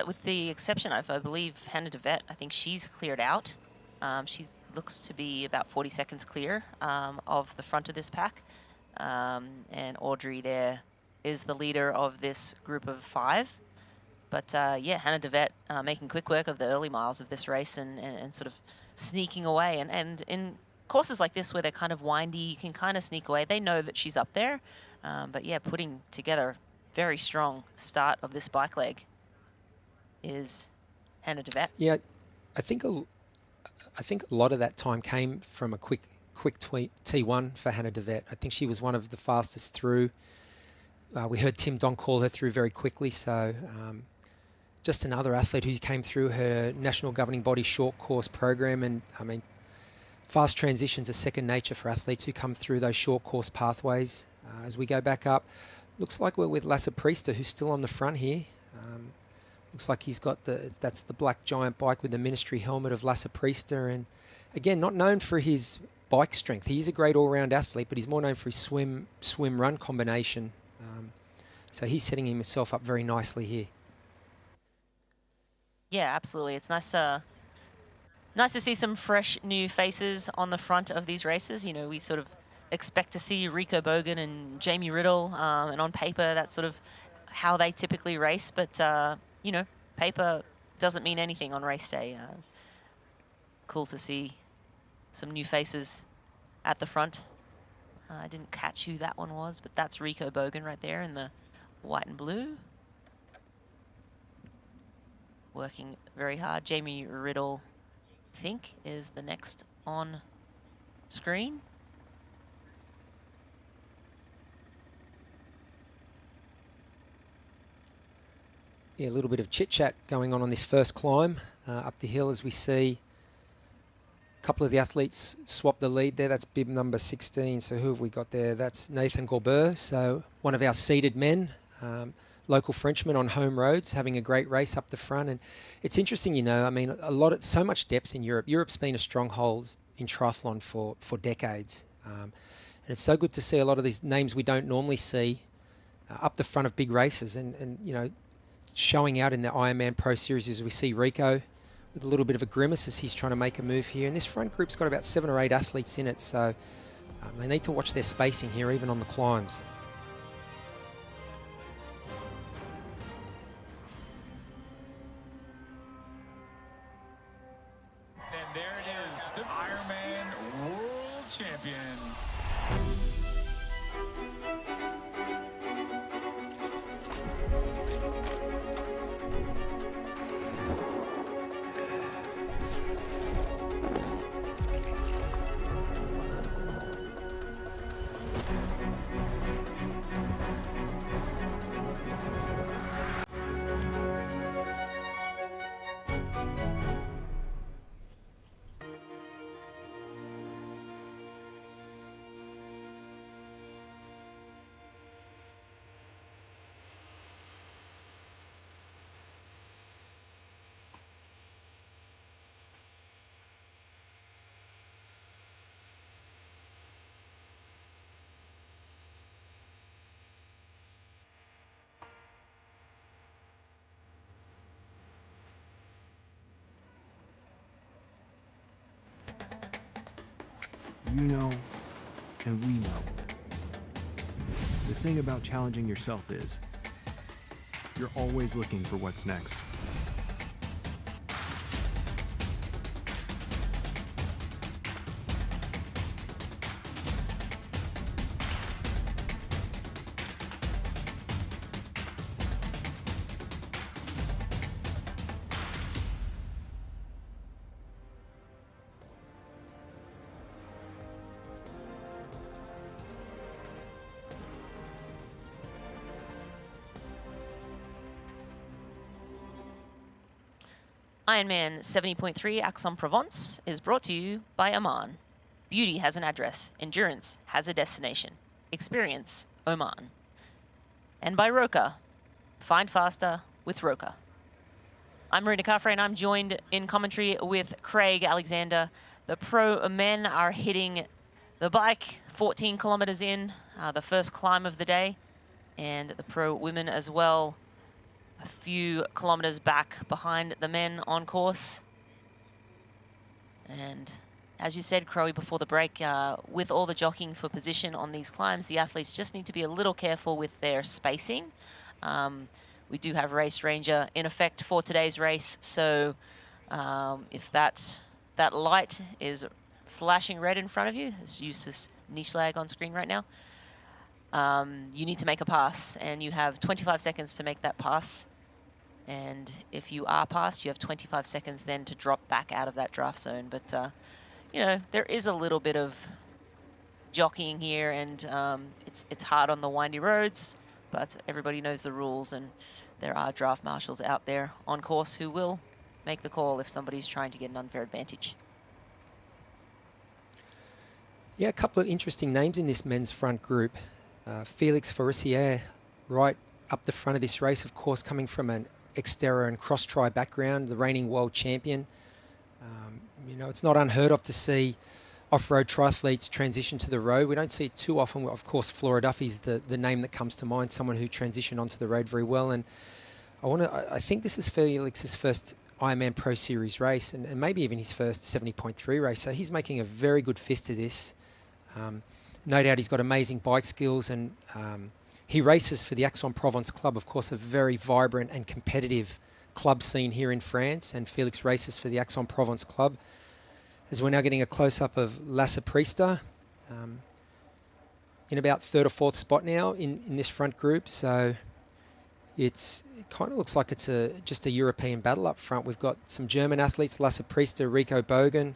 With the exception of, I believe, Hannah DeVette. I think she's cleared out. She looks to be about 40 seconds clear of the front of this pack. And Audrey there is the leader of this group of 5. But yeah, Hannah DeVette making quick work of the early miles of this race and sort of sneaking away. And in courses like this where they're kind of windy, you can kind of sneak away. They know that she's up there. But yeah, putting together very strong start of this bike leg is Hannah DeVette. Yeah, I think a lot of that time came from a quick T1 for Hannah DeVette. I think she was one of the fastest through. We heard Tim Don call her through very quickly. So just another athlete who came through her national governing body short course program. And I mean, fast transitions are second nature for athletes who come through those short course pathways. As we go back up, looks like we're with Lasse Priester, who's still on the front here. Looks like he's got that's the black giant bike with the ministry helmet of Lasse Priester. And again, not known for his bike strength. He's a great all-round athlete, but he's more known for his swim-run combination. So he's setting himself up very nicely here. Yeah, absolutely. It's nice to see some fresh new faces on the front of these races. You know, we sort of expect to see Rico Bogan and Jamie Riddle, and on paper that's sort of how they typically race. But you know, paper doesn't mean anything on race day. Cool to see some new faces at the front. I didn't catch who that one was, but that's Rico Bogan right there in the white and blue. Working very hard. Jamie Riddle, I think, is the next on screen. Yeah, a little bit of chit-chat going on this first climb up the hill as we see a couple of the athletes swap the lead there. That's bib number 16. So who have we got there? That's Nathan Gorbeur. So one of our seeded men, local Frenchman on home roads, having a great race up the front. And it's interesting, you know, I mean, so much depth in Europe. Europe's been a stronghold in triathlon for decades. And it's so good to see a lot of these names we don't normally see up the front of big races and you know, showing out in the Ironman Pro Series as we see Rico with a little bit of a grimace as he's trying to make a move here. And this front group's got about 7 or 8 athletes in it, so they need to watch their spacing here, even on the climbs. And there it is, the Ironman World Champion. You know, and we know. The thing about challenging yourself is, you're always looking for what's next. Ironman 70.3 Aix-en-Provence is brought to you by Oman. Beauty has an address. Endurance has a destination. Experience Oman. And by Roka. Find faster with Roka. I'm Marina Carfrey, and I'm joined in commentary with Craig Alexander. The pro men are hitting the bike 14 kilometers in, the first climb of the day, and the pro women as well, a few kilometers back behind the men on course. And as you said, Crowe, before the break, with all the jockeying for position on these climbs, the athletes just need to be a little careful with their spacing. We do have Race Ranger in effect for today's race, so if that light is flashing red in front of you, let's use this niche lag on screen right now, you need to make a pass, and you have 25 seconds to make that pass. And if you are passed, you have 25 seconds then to drop back out of that draft zone. But, you know, there is a little bit of jockeying here, and it's hard on the windy roads, but everybody knows the rules, and there are draft marshals out there on course who will make the call if somebody's trying to get an unfair advantage. Yeah, a couple of interesting names in this men's front group. Felix Farissier, right up the front of this race, of course, coming from an Xterra and cross-tri background, the reigning world champion. You know, it's not unheard of to see off-road triathletes transition to the road. We don't see it too often. Of course, Flora Duffy's the name that comes to mind, someone who transitioned onto the road very well. And I think this is Felix's first Ironman Pro Series race, and maybe even his first 70.3 race. So he's making a very good fist of this. No doubt he's got amazing bike skills, and he races for the Aix-en-Provence club, of course, a very vibrant and competitive club scene here in France, and Felix races for the Aix-en-Provence club. As we're now getting a close-up of La Saprista, in about 3rd or 4th spot now in this front group, so it kind of looks like it's just a European battle up front. We've got some German athletes, La Saprista, Rico Bogan.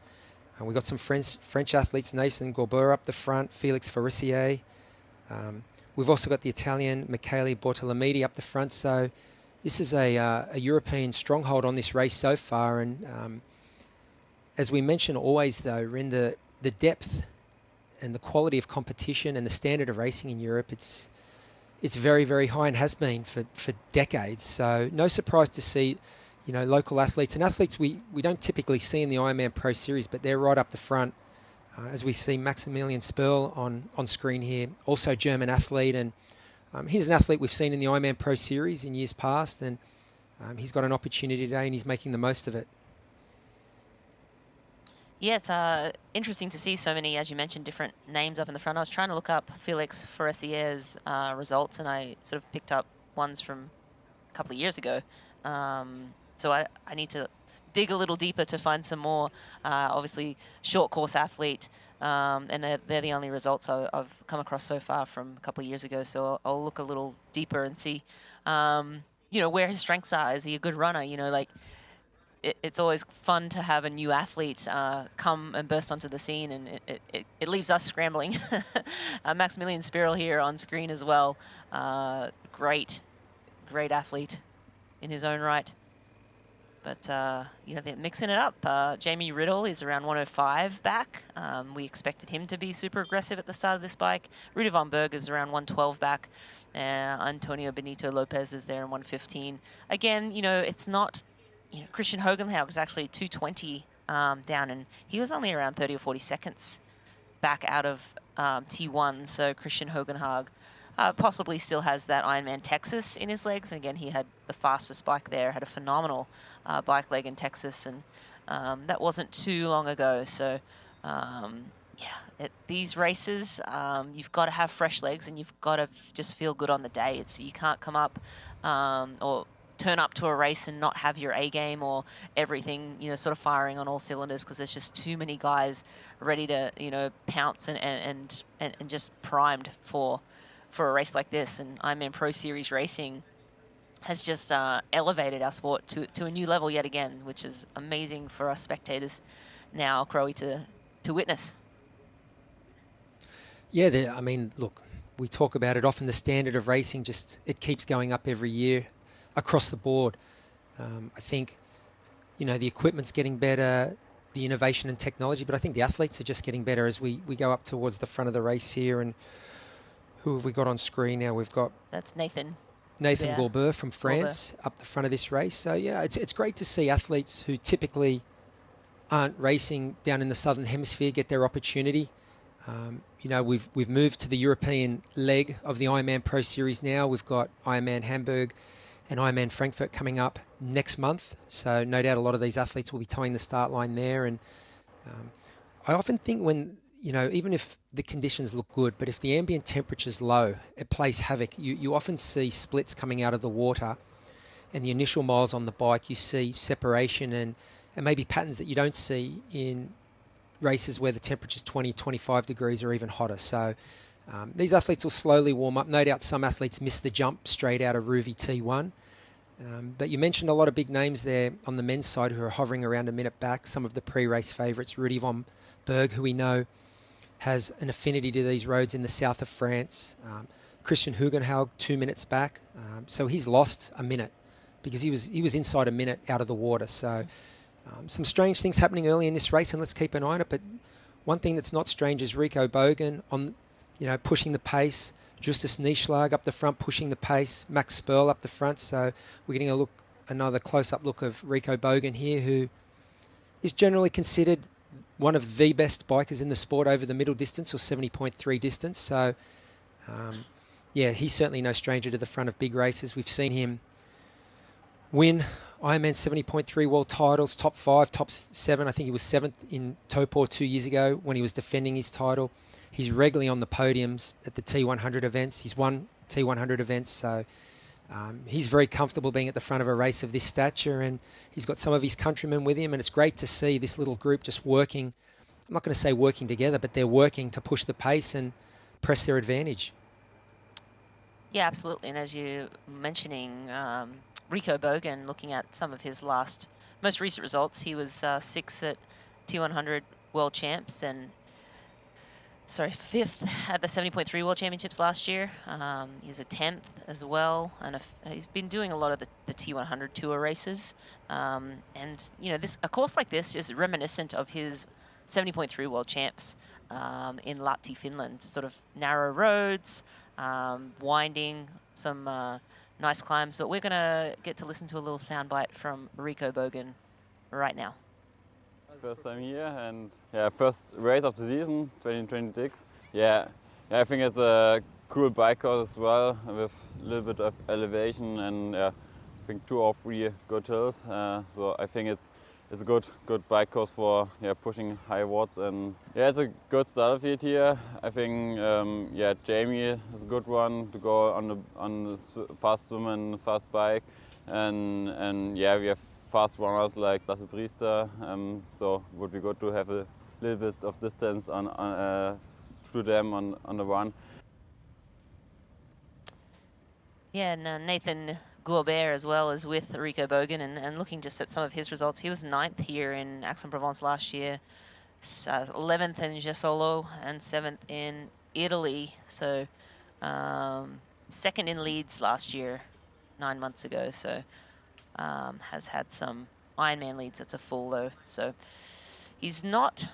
We've got some French athletes, Nathan Gorbeur up the front, Felix Farissier. We've also got the Italian Michele Bortolomidi up the front. So this is a European stronghold on this race so far. And as we mention always, though, in the depth and the quality of competition and the standard of racing in Europe, it's very, very high and has been for decades. So no surprise to see, local athletes and athletes we don't typically see in the Ironman Pro Series, but they're right up the front. As we see Maximilian Sperl on screen here, also German athlete, and he's an athlete we've seen in the Ironman Pro Series in years past, and he's got an opportunity today and he's making the most of it. Yeah, it's interesting to see so many, as you mentioned, different names up in the front. I was trying to look up Felix Forestier's results, and I sort of picked up ones from a couple of years ago. So I need to dig a little deeper to find some more. Obviously, short course athlete, and they're the only results I've come across so far from a couple of years ago. So I'll look a little deeper and see, where his strengths are. Is he a good runner? It's always fun to have a new athlete come and burst onto the scene, and it leaves us scrambling. Maximilian Spirl here on screen as well. Great athlete in his own right. But, they're mixing it up. Jamie Riddle is around 105 back. We expected him to be super aggressive at the start of this bike. Rudy von Berg is around 112 back. Antonio Benito Lopez is there in 115. Again, it's not... Christian Hogenhaug was actually 220 down, and he was only around 30 or 40 seconds back out of T1. So Christian Hogenhaug possibly still has that Ironman Texas in his legs. And again, he had the fastest bike there, had a phenomenal bike leg in Texas, and that wasn't too long ago. So, these races, you've got to have fresh legs, and you've got to just feel good on the day. You can't come up or turn up to a race and not have your A game or everything, sort of firing on all cylinders, because there's just too many guys ready to, pounce and just primed for a race like this. And Ironman Pro Series racing has just elevated our sport to a new level yet again, which is amazing for us spectators now, Crowe, to witness. Yeah, look, we talk about it often, the standard of racing, it keeps going up every year across the board. I think, the equipment's getting better, the innovation and technology, but I think the athletes are just getting better as we go up towards the front of the race here. And who have we got on screen now? We've got... That's Nathan Goulbert from France up the front of this race. So, yeah, it's great to see athletes who typically aren't racing down in the Southern Hemisphere get their opportunity. We've moved to the European leg of the Ironman Pro Series now. We've got Ironman Hamburg and Ironman Frankfurt coming up next month. So no doubt a lot of these athletes will be towing the start line there. And I often think when, even if the conditions look good, but if the ambient temperature's low, it plays havoc. You often see splits coming out of the water, and the initial miles on the bike, you see separation and maybe patterns that you don't see in races where the temperature's 20, 25 degrees or even hotter. So these athletes will slowly warm up. No doubt some athletes miss the jump straight out of Rouvy T1. But you mentioned a lot of big names there on the men's side who are hovering around a minute back. Some of the pre-race favourites, Rudy von Berg, who we know has an affinity to these roads in the south of France. Christian Hugenhaug, 2 minutes back. So he's lost a minute because he was inside a minute out of the water. So some strange things happening early in this race, and let's keep an eye on it. But one thing that's not strange is Rico Bogen on, pushing the pace. Justus Nieschlag up the front, pushing the pace. Max Sperl up the front. So we're getting another close-up look of Rico Bogen here, who is generally considered one of the best bikers in the sport over the middle distance or 70.3 distance. So, he's certainly no stranger to the front of big races. We've seen him win Ironman 70.3 world titles, top 5, top 7. I think he was 7th in Topor 2 years ago when he was defending his title. He's regularly on the podiums at the T100 events. He's won T100 events, so he's very comfortable being at the front of a race of this stature, and he's got some of his countrymen with him, and it's great to see this little group just working. I'm not going to say working together, but they're working to push the pace and press their advantage. Yeah, absolutely. And as you mentioning, Rico Bogen, looking at some of his most recent results, he was 6th at T100 World Champs, and 5th at the 70.3 World Championships last year. He's a 10th as well, and he's been doing a lot of the T100 Tour races. And you know, a course like this is reminiscent of his 70.3 World Champs in Lahti, Finland. Sort of narrow roads, winding, some nice climbs. But we're gonna get to listen to a little soundbite from Rico Bogan right now. First time here, and yeah, first race of the season 2026. Yeah, I think it's a cool bike course as well, with a little bit of elevation, and yeah, I think 2 or 3 good hills. So I think it's a good bike course for pushing high watts, and yeah, it's a good starter field here. I think Jamie is a good one to go on the fast swim and fast bike, and yeah, we have fast runners like Lasse Priester, so it would be good to have a little bit of distance through them on the run. Yeah, and Nathan Gourbert as well is with Rico Bogan, and looking just at some of his results, he was 9th here in Aix-en-Provence last year, 11th in Jesolo, and 7th in Italy. So 2nd in Leeds last year, 9 months ago. So has had some Ironman leads. That's a full though. So he's not,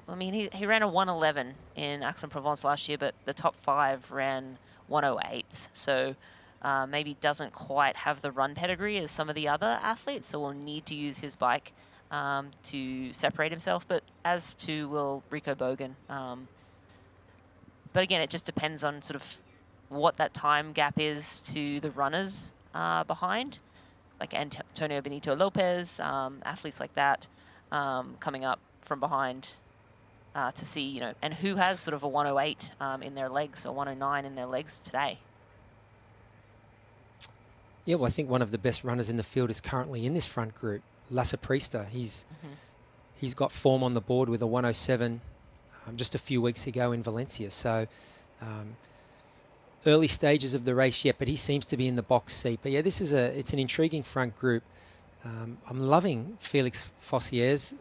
I mean, he ran a 1:11 in Aix-en-Provence last year, but the top 5 ran 1:08. So maybe doesn't quite have the run pedigree as some of the other athletes. So will need to use his bike to separate himself, but as to will Rico Bogan. But again, it just depends on sort of what that time gap is to the runners behind. Like Antonio Benito Lopez, athletes like that coming up from behind to see, you know, and who has sort of a 1:08 in their legs or 1:09 in their legs today. Yeah, well, I think one of the best runners in the field is currently in this front group, Lasse Priester. He's got form on the board with a 1:07 just a few weeks ago in Valencia. So early stages of the race yet, but he seems to be in the box seat. But yeah, it's an intriguing front group. I'm loving Felix Fossier's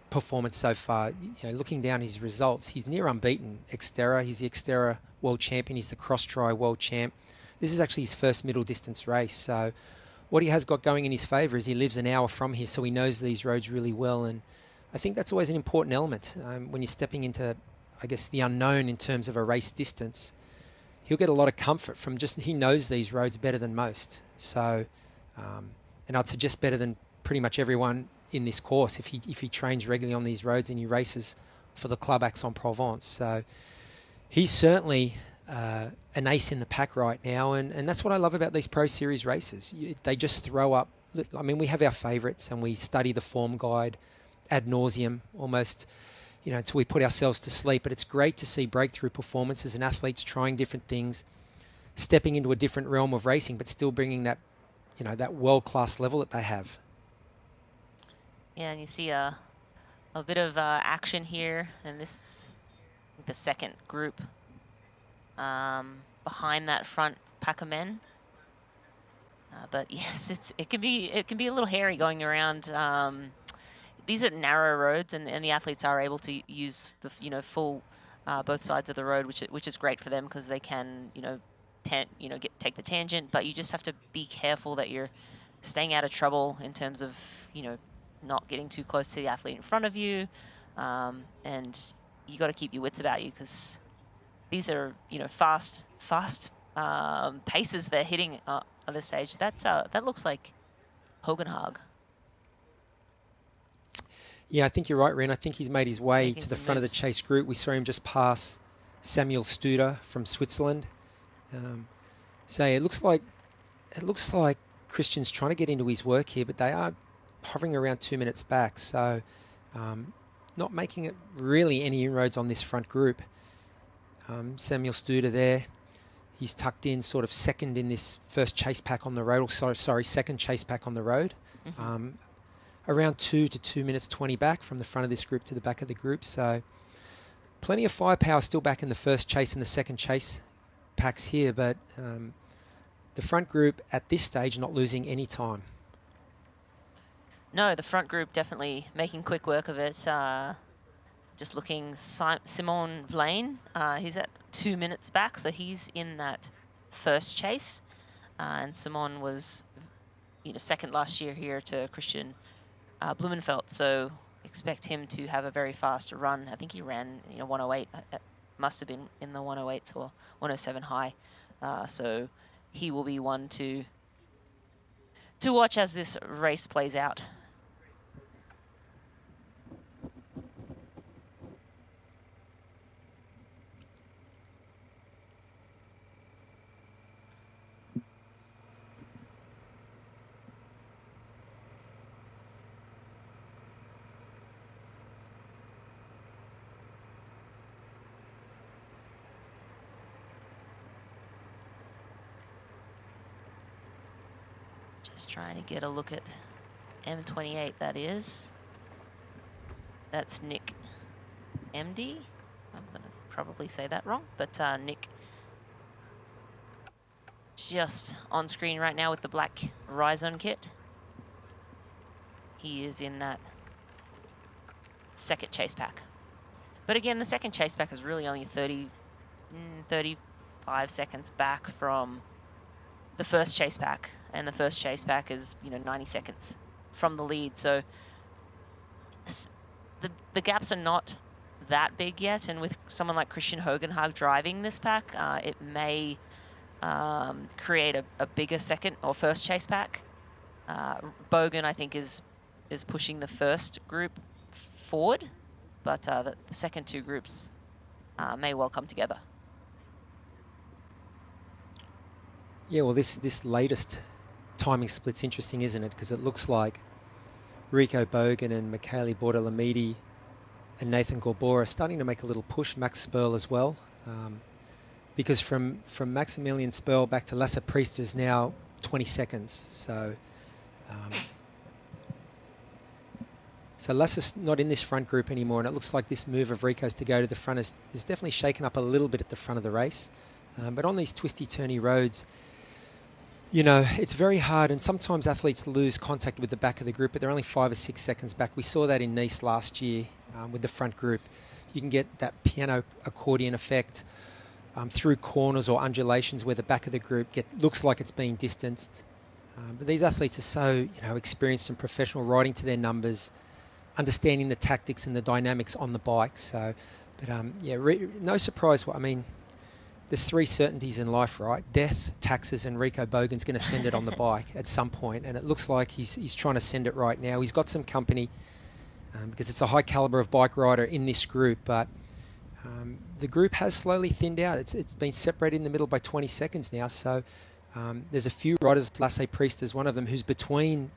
performance so far. You know, looking down his results, he's near unbeaten. Xterra, he's the Xterra world champion. He's the cross-tri world champ. This is actually his first middle distance race. So what he has got going in his favour is he lives an hour from here, so he knows these roads really well. And I think that's always an important element when you're stepping into, I guess, the unknown in terms of a race distance. He'll get a lot of comfort from just, he knows these roads better than most. So, and I'd suggest better than pretty much everyone in this course if he trains regularly on these roads and he races for the club Aix-en-Provence. So he's certainly an ace in the pack right now, and that's what I love about these Pro Series races. They just throw up, I mean, we have our favourites and we study the form guide ad nauseum almost, you know, until we put ourselves to sleep. But it's great to see breakthrough performances and athletes trying different things, stepping into a different realm of racing, but still bringing that, you know, that world-class level that they have. Yeah, and you see a bit of action here, and this is the second group behind that front pack of men. But yes, it can be a little hairy going around. These are narrow roads, and the athletes are able to use the full both sides of the road, which is great for them because they can take the tangent. But you just have to be careful that you're staying out of trouble in terms of not getting too close to the athlete in front of you, and you got to keep your wits about you because these are fast paces they're hitting on this stage. That looks like Hogenhaug. Yeah, I think you're right, Ren. I think he's made his way to the front of the chase group. We saw him just pass Samuel Studer from Switzerland. So it looks like Christian's trying to get into his work here, but they are hovering around 2 minutes back. So not making it really any inroads on this front group. Samuel Studer there. He's tucked in sort of second in this first chase pack on the road, second chase pack on the road. Mm-hmm. Around 2 to 2 minutes 20 back from the front of this group to the back of the group. So plenty of firepower still back in the first chase and the second chase packs here, but the front group at this stage not losing any time. No, the front group definitely making quick work of it. just looking, Simon Vlaine, he's at 2 minutes back, so he's in that first chase. And Simon was, second last year here to Christian Blumenfeld, so expect him to have a very fast run. I think he ran, 108, must have been in the 108s or 107 high. So he will be one to watch as this race plays out. Just trying to get a look at M28, that is. That's Nick MD. I'm going to probably say that wrong, but Nick just on screen right now with the black Rhizone kit. He is in that second chase pack. But again, the second chase pack is really only 35 seconds back from the first chase pack, and the first chase pack is 90 seconds from the lead. So the gaps are not that big yet, and with someone like Christian Hogenhaug driving this pack, it may create a bigger second or first chase pack. Bogan, I think, is pushing the first group forward, but the second two groups may well come together. Yeah, well, this latest timing split's interesting, isn't it? Because it looks like Rico Bogan and Michele Bordalamidi and Nathan Gorbora are starting to make a little push. Max Sperl as well. Because from Maximilian Sperl back to Lasse Priest is now 20 seconds. So Lasse's not in this front group anymore, and it looks like this move of Rico's to go to the front is definitely shaken up a little bit at the front of the race. But on these twisty, turny roads, it's very hard, and sometimes athletes lose contact with the back of the group, but they're only 5 or 6 seconds back. We saw that in Nice last year with the front group. You can get that piano accordion effect through corners or undulations where the back of the group looks like it's being distanced. But these athletes are so experienced and professional, riding to their numbers, understanding the tactics and the dynamics on the bike. So, but no surprise. There's three certainties in life, right? Death, taxes, and Rico Bogan's going to send it on the bike at some point, and it looks like he's trying to send it right now. He's got some company because it's a high caliber of bike rider in this group, but the group has slowly thinned out. It's been separated in the middle by 20 seconds now, so there's a few riders, Lasse Priest is one of them, who's between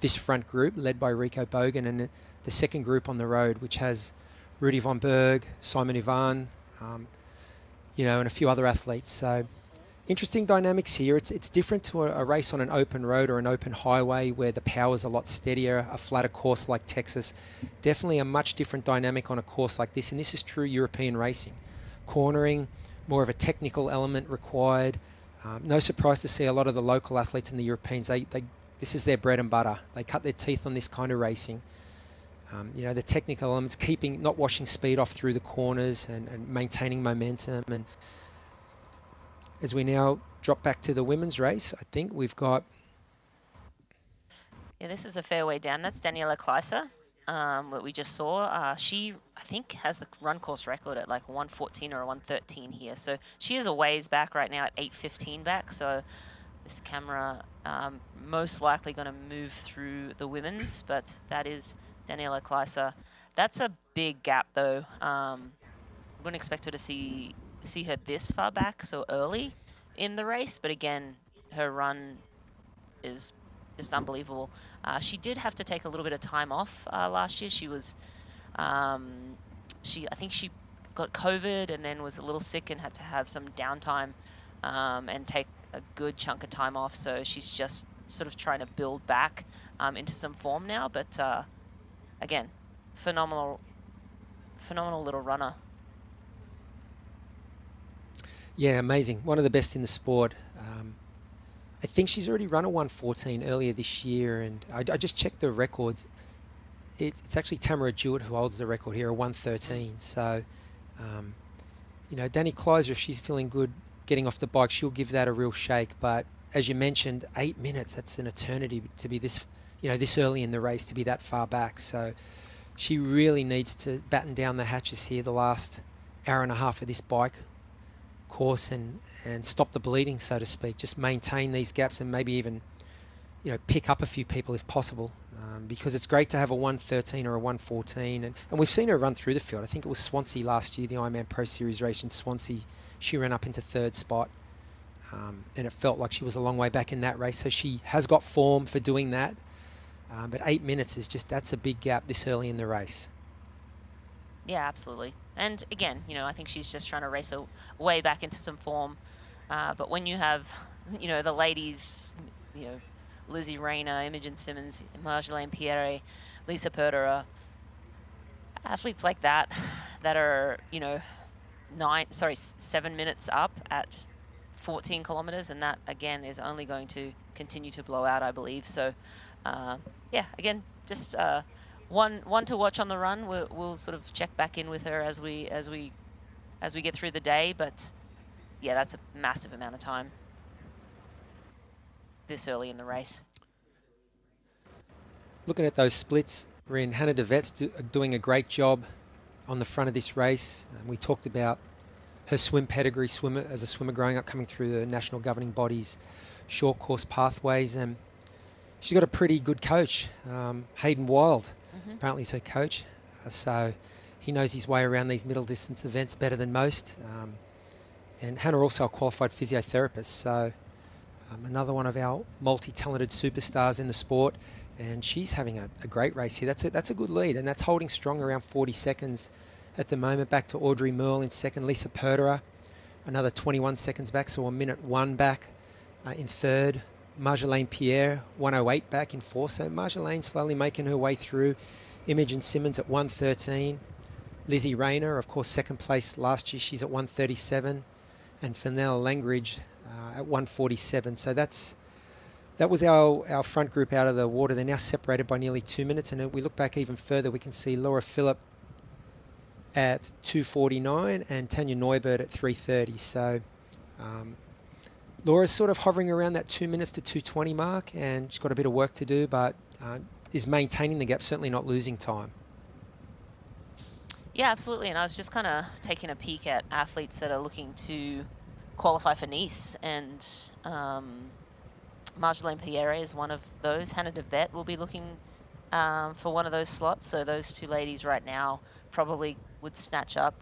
this front group led by Rico Bogan and the second group on the road, which has Rudy von Berg, Simon Ivan, and a few other athletes. So interesting dynamics here. It's different to a race on an open road or an open highway where the power's a lot steadier, a flatter course like Texas. Definitely a much different dynamic on a course like this, and this is true European racing. Cornering, more of a technical element required. No surprise to see a lot of the local athletes and the Europeans, this is their bread and butter. They cut their teeth on this kind of racing. The technical elements, not washing speed off through the corners and maintaining momentum. And as we now drop back to the women's race, I think we've got... Yeah, this is a fair way down. That's Daniela Kleiser, what we just saw. She, I think, has the run course record at like 1:14 or 1:13 here. So she is a ways back right now at 8:15 back. So this camera most likely going to move through the women's, but that is Daniela Kleiser. That's a big gap, though. Wouldn't expect her to see her this far back so early in the race, but again, her run is just unbelievable. She did have to take a little bit of time off last year. She was, I think she got COVID and then was a little sick and had to have some downtime and take a good chunk of time off. So she's just sort of trying to build back into some form now, but again, phenomenal little runner. Yeah, amazing. One of the best in the sport. I think she's already run a 1:14 earlier this year, and I just checked the records. it's actually Tamara Jewett who holds the record here, a 1:13. So, you know, Danny Kleiser, if she's feeling good getting off the bike, she'll give that a real shake. But as you mentioned, 8 minutes, that's an eternity to be this, you know, this early in the race, to be that far back. So she really needs to batten down the hatches here the last hour and a half of this bike course and stop the bleeding, so to speak. Just maintain these gaps and maybe even, you know, pick up a few people if possible, because it's great to have a 1:13 or a 1:14, and we've seen her run through the field. I think it was Swansea last year, the Ironman Pro Series race in Swansea. She ran up into 3rd spot, and it felt like she was a long way back in that race, so she has got form for doing that, but 8 minutes is just, that's a big gap this early in the race. Yeah, absolutely. And again, you know, I think she's just trying to race her way back into some form. But when you have, you know, the ladies, you know, Lizzie Rayner, Imogen Simmons, Marjolaine Pierre, Lisa Perderer, athletes like that are, you know, 7 minutes up at 14 kilometers, and that again is only going to continue to blow out, I believe. So, yeah, again, just one to watch on the run. We'll sort of check back in with her as we get through the day. But yeah, that's a massive amount of time this early in the race. Looking at those splits, Rin, Hannah de Vet's doing a great job on the front of this race. We talked about her swim pedigree, as a swimmer growing up, coming through the national governing bodies, short course pathways, and she's got a pretty good coach. Hayden Wild, apparently is her coach. So he knows his way around these middle distance events better than most. And Hannah also a qualified physiotherapist, so another one of our multi-talented superstars in the sport, and she's having a great race here. That's a good lead, and that's holding strong around 40 seconds at the moment. Back to Audrey Merle in second, Lisa Perderer another 21 seconds back, so 1:01 back in third. Marjolaine Pierre 1:08 back in fourth, so Marjolaine slowly making her way through. Imogen Simmons at 1:13. Lizzie Rayner, of course, second place last year, she's at 1:37. And Fenella Langridge at 1:47. So that was our front group out of the water. They're now separated by nearly 2 minutes. And if we look back even further, we can see Laura Phillip at 2:49 and Tanya Neubert at 3:30. So Laura's sort of hovering around that 2 minutes to 2:20 mark, and she's got a bit of work to do, but is maintaining the gap, certainly not losing time. Yeah, absolutely. And I was just kind of taking a peek at athletes that are looking to qualify for Nice, and Marjolaine Pierre is one of those. Hannah de Vet will be looking for one of those slots. So those two ladies right now probably would snatch up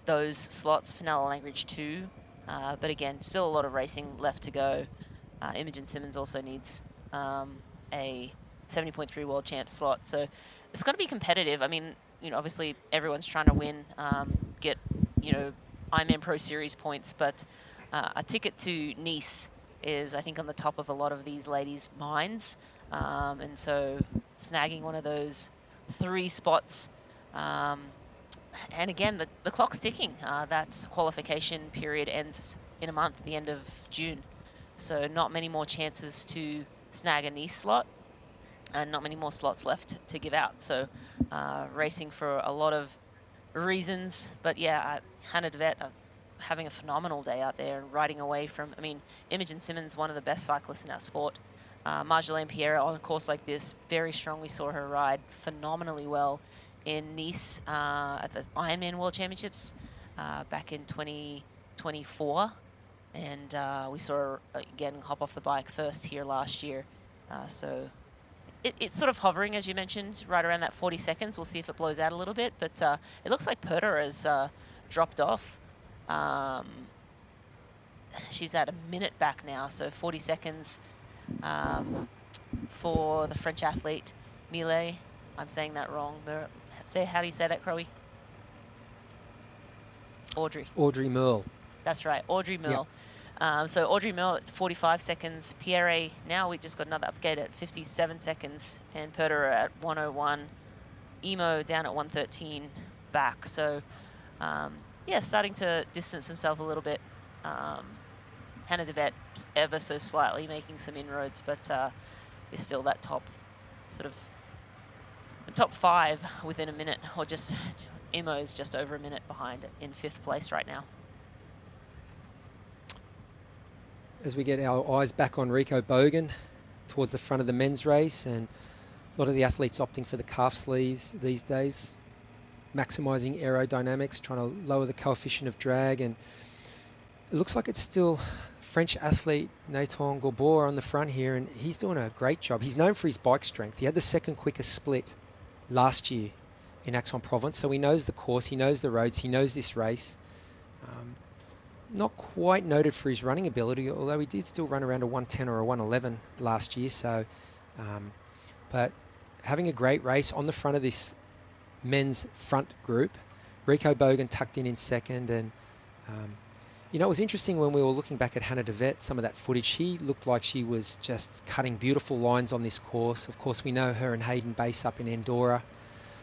those slots. Fenella Langridge too. But again, still a lot of racing left to go. Imogen Simmons also needs a 70.3 world champ slot. So it's going to be competitive. I mean, you know, obviously everyone's trying to win, get, you know, Ironman Pro Series points, but a ticket to Nice is, I think, on the top of a lot of these ladies' minds. And so snagging one of those 3 spots, and again, the clock's ticking. That qualification period ends in a month, the end of June. So not many more chances to snag a Nice slot, and not many more slots left to give out. So racing for a lot of reasons. But yeah, Hannah de Vet having a phenomenal day out there and riding away from, I mean, Imogen Simmons, one of the best cyclists in our sport. Marjolaine Pierre on a course like this, very strong. We saw her ride phenomenally well in Nice at the Ironman World Championships back in 2024. And we saw her, again, hop off the bike first here last year. So it's sort of hovering, as you mentioned, right around that 40 seconds. We'll see if it blows out a little bit. But it looks like Perderer has dropped off. She's at a minute back now, so 40 seconds for the French athlete, Millet. I'm saying that wrong. How do you say that, Crowe? Audrey Merle. That's right, Audrey Merle. Yep. So Audrey Merle at 45 seconds. Pierre, now we just got another upgrade at 57 seconds. And Perderer at 1:01. Emo down at 1:13 back. So, yeah, starting to distance himself a little bit. Hannah de Vet ever so slightly making some inroads, but is still that top sort of the top 5 within a minute, or just Emo's just over a minute behind in 5th place right now. As we get our eyes back on Rico Bogan towards the front of the men's race, and a lot of the athletes opting for the calf sleeves these days, maximising aerodynamics, trying to lower the coefficient of drag, and it looks like it's still French athlete Nathan Gobor on the front here, and he's doing a great job. He's known for his bike strength. He had the 2nd quickest split last year in Aix-en-Provence, so he knows the course, he knows the roads, he knows this race. Not quite noted for his running ability, although he did still run around a 110 or a 111 last year. So, but having a great race on the front of this men's front group. Rico Bogan tucked in 2nd, and you know, it was interesting when we were looking back at Hannah de Vet, some of that footage. She looked like she was just cutting beautiful lines on this course. Of course, we know her and Hayden base up in Andorra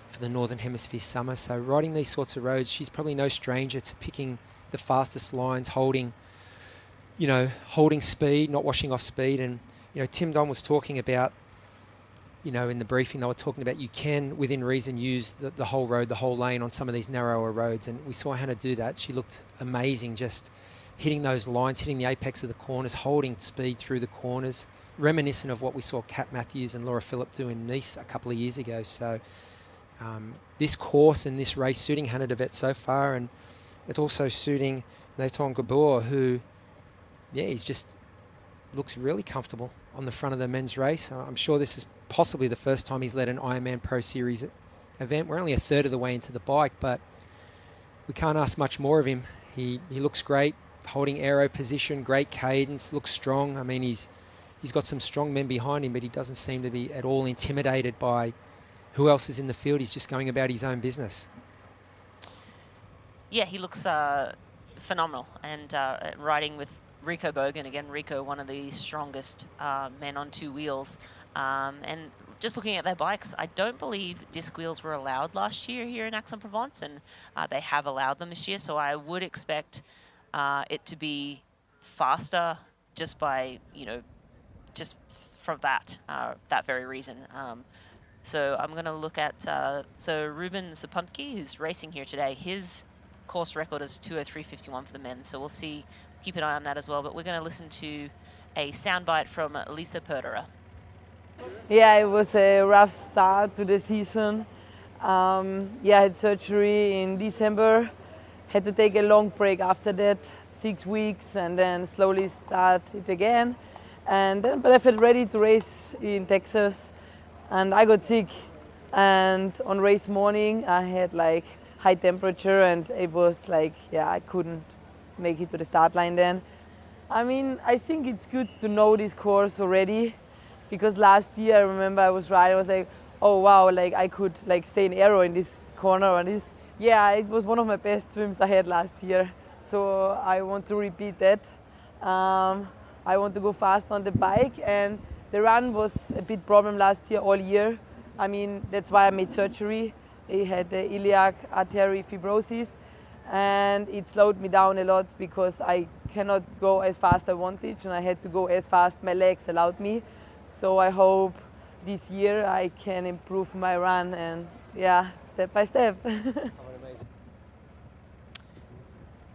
for the Northern Hemisphere summer. So riding these sorts of roads, she's probably no stranger to picking the fastest lines, holding speed, not washing off speed. And, you know, Tim Don was talking about, you know, in the briefing, they were talking about you can, within reason, use the whole road, the whole lane on some of these narrower roads. And we saw Hannah do that. She looked amazing, just hitting those lines, hitting the apex of the corners, holding speed through the corners, reminiscent of what we saw Kat Matthews and Laura Phillip do in Nice a couple of years ago. So this course and this race suiting Hannah de Vet so far, and it's also suiting Nathan Gabor, who, yeah, he's just looks really comfortable on the front of the men's race. I'm sure this is possibly the first time he's led an Ironman Pro Series event. We're only a third of the way into the bike, but we can't ask much more of him. He looks great, holding aero position, great cadence, looks strong. I mean, he's got some strong men behind him, but he doesn't seem to be at all intimidated by who else is in the field. He's just going about his own business. Yeah, he looks phenomenal, and riding with Rico Bogan, again, Rico, one of the strongest men on 2 wheels. And just looking at their bikes, I don't believe disc wheels were allowed last year here in Aix-en-Provence, and they have allowed them this year, so I would expect it to be faster just by, you know, just from that very reason. So I'm going to look at, so Ruben Sapuntki, who's racing here today, his course record is 2:03.51 for the men, so we'll see, keep an eye on that as well. But we're going to listen to a soundbite from Lisa Perderer. Yeah, it was a rough start to the season. Yeah, I had surgery in December, had to take a long break after that, 6 weeks, and then slowly start it again. And then, but I felt ready to race in Texas, and I got sick. And on race morning, I had like high temperature, and it was like, yeah, I couldn't make it to the start line then. I mean, I think it's good to know this course already, because last year I remember I was riding, I was like, oh wow, like I could like stay in aero in this corner or this. Yeah, it was one of my best swims I had last year, so I want to repeat that. I want to go fast on the bike, and the run was a big problem last year, all year. I mean, that's why I made surgery. I had the iliac artery fibrosis, and it slowed me down a lot because I cannot go as fast as I wanted, and I had to go as fast my legs allowed me. So I hope this year I can improve my run, and yeah, step by step.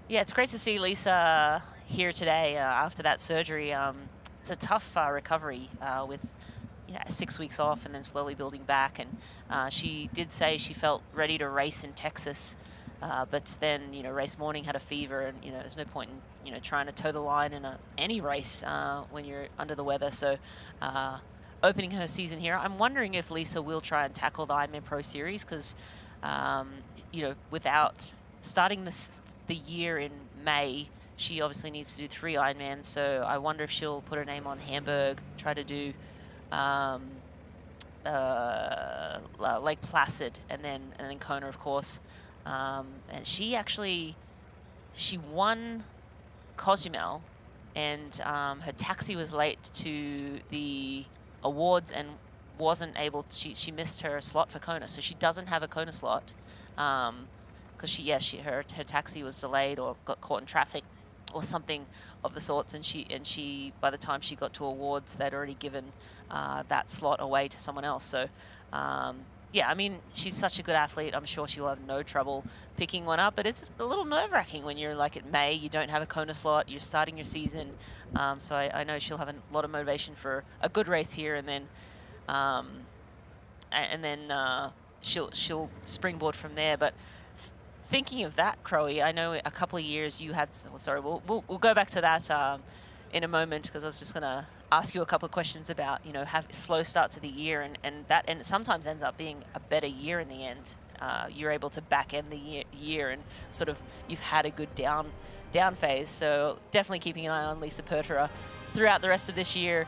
Yeah, it's great to see Lisa here today after that surgery. It's a tough recovery with 6 weeks off and then slowly building back. And she did say she felt ready to race in Texas, but then, race morning had a fever, and, there's no point in, trying to toe the line in any race when you're under the weather. So opening her season here, I'm wondering if Lisa will try and tackle the Ironman Pro Series, because, without starting the year in May, she obviously needs to do 3 Ironmans. So I wonder if she'll put her name on Hamburg, try to do Lake Placid, and then Kona, of course. And she won Cozumel, and her taxi was late to the awards and wasn't able to, she missed her slot for Kona, so she doesn't have a Kona slot because her taxi was delayed or got caught in traffic. or something of the sorts, and she by the time she got to awards, they'd already given that slot away to someone else. So yeah, I mean, she's such a good athlete. I'm sure she'll have no trouble picking one up, but it's a little nerve-wracking when you're like at May, you don't have a Kona slot, you're starting your season. So I know she'll have a lot of motivation for a good race here, and then she'll springboard from there. But thinking of that, Crowe, I know a couple of years you had. Sorry, we'll go back to that in a moment, because I was just gonna ask you a couple of questions about, you know, have slow start to the year, and it sometimes ends up being a better year in the end. You're able to back end the year and sort of you've had a good down phase. So definitely keeping an eye on Lisa Pertera throughout the rest of this year.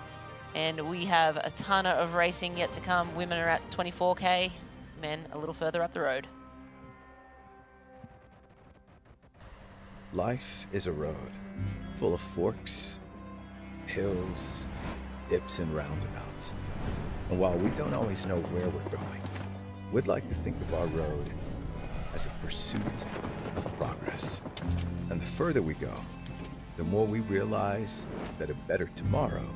And we have a ton of racing yet to come. Women are at 24K, men a little further up the road. Life is a road full of forks, hills, dips, and roundabouts. And while we don't always know where we're going, we'd like to think of our road as a pursuit of progress. And the further we go, the more we realize that a better tomorrow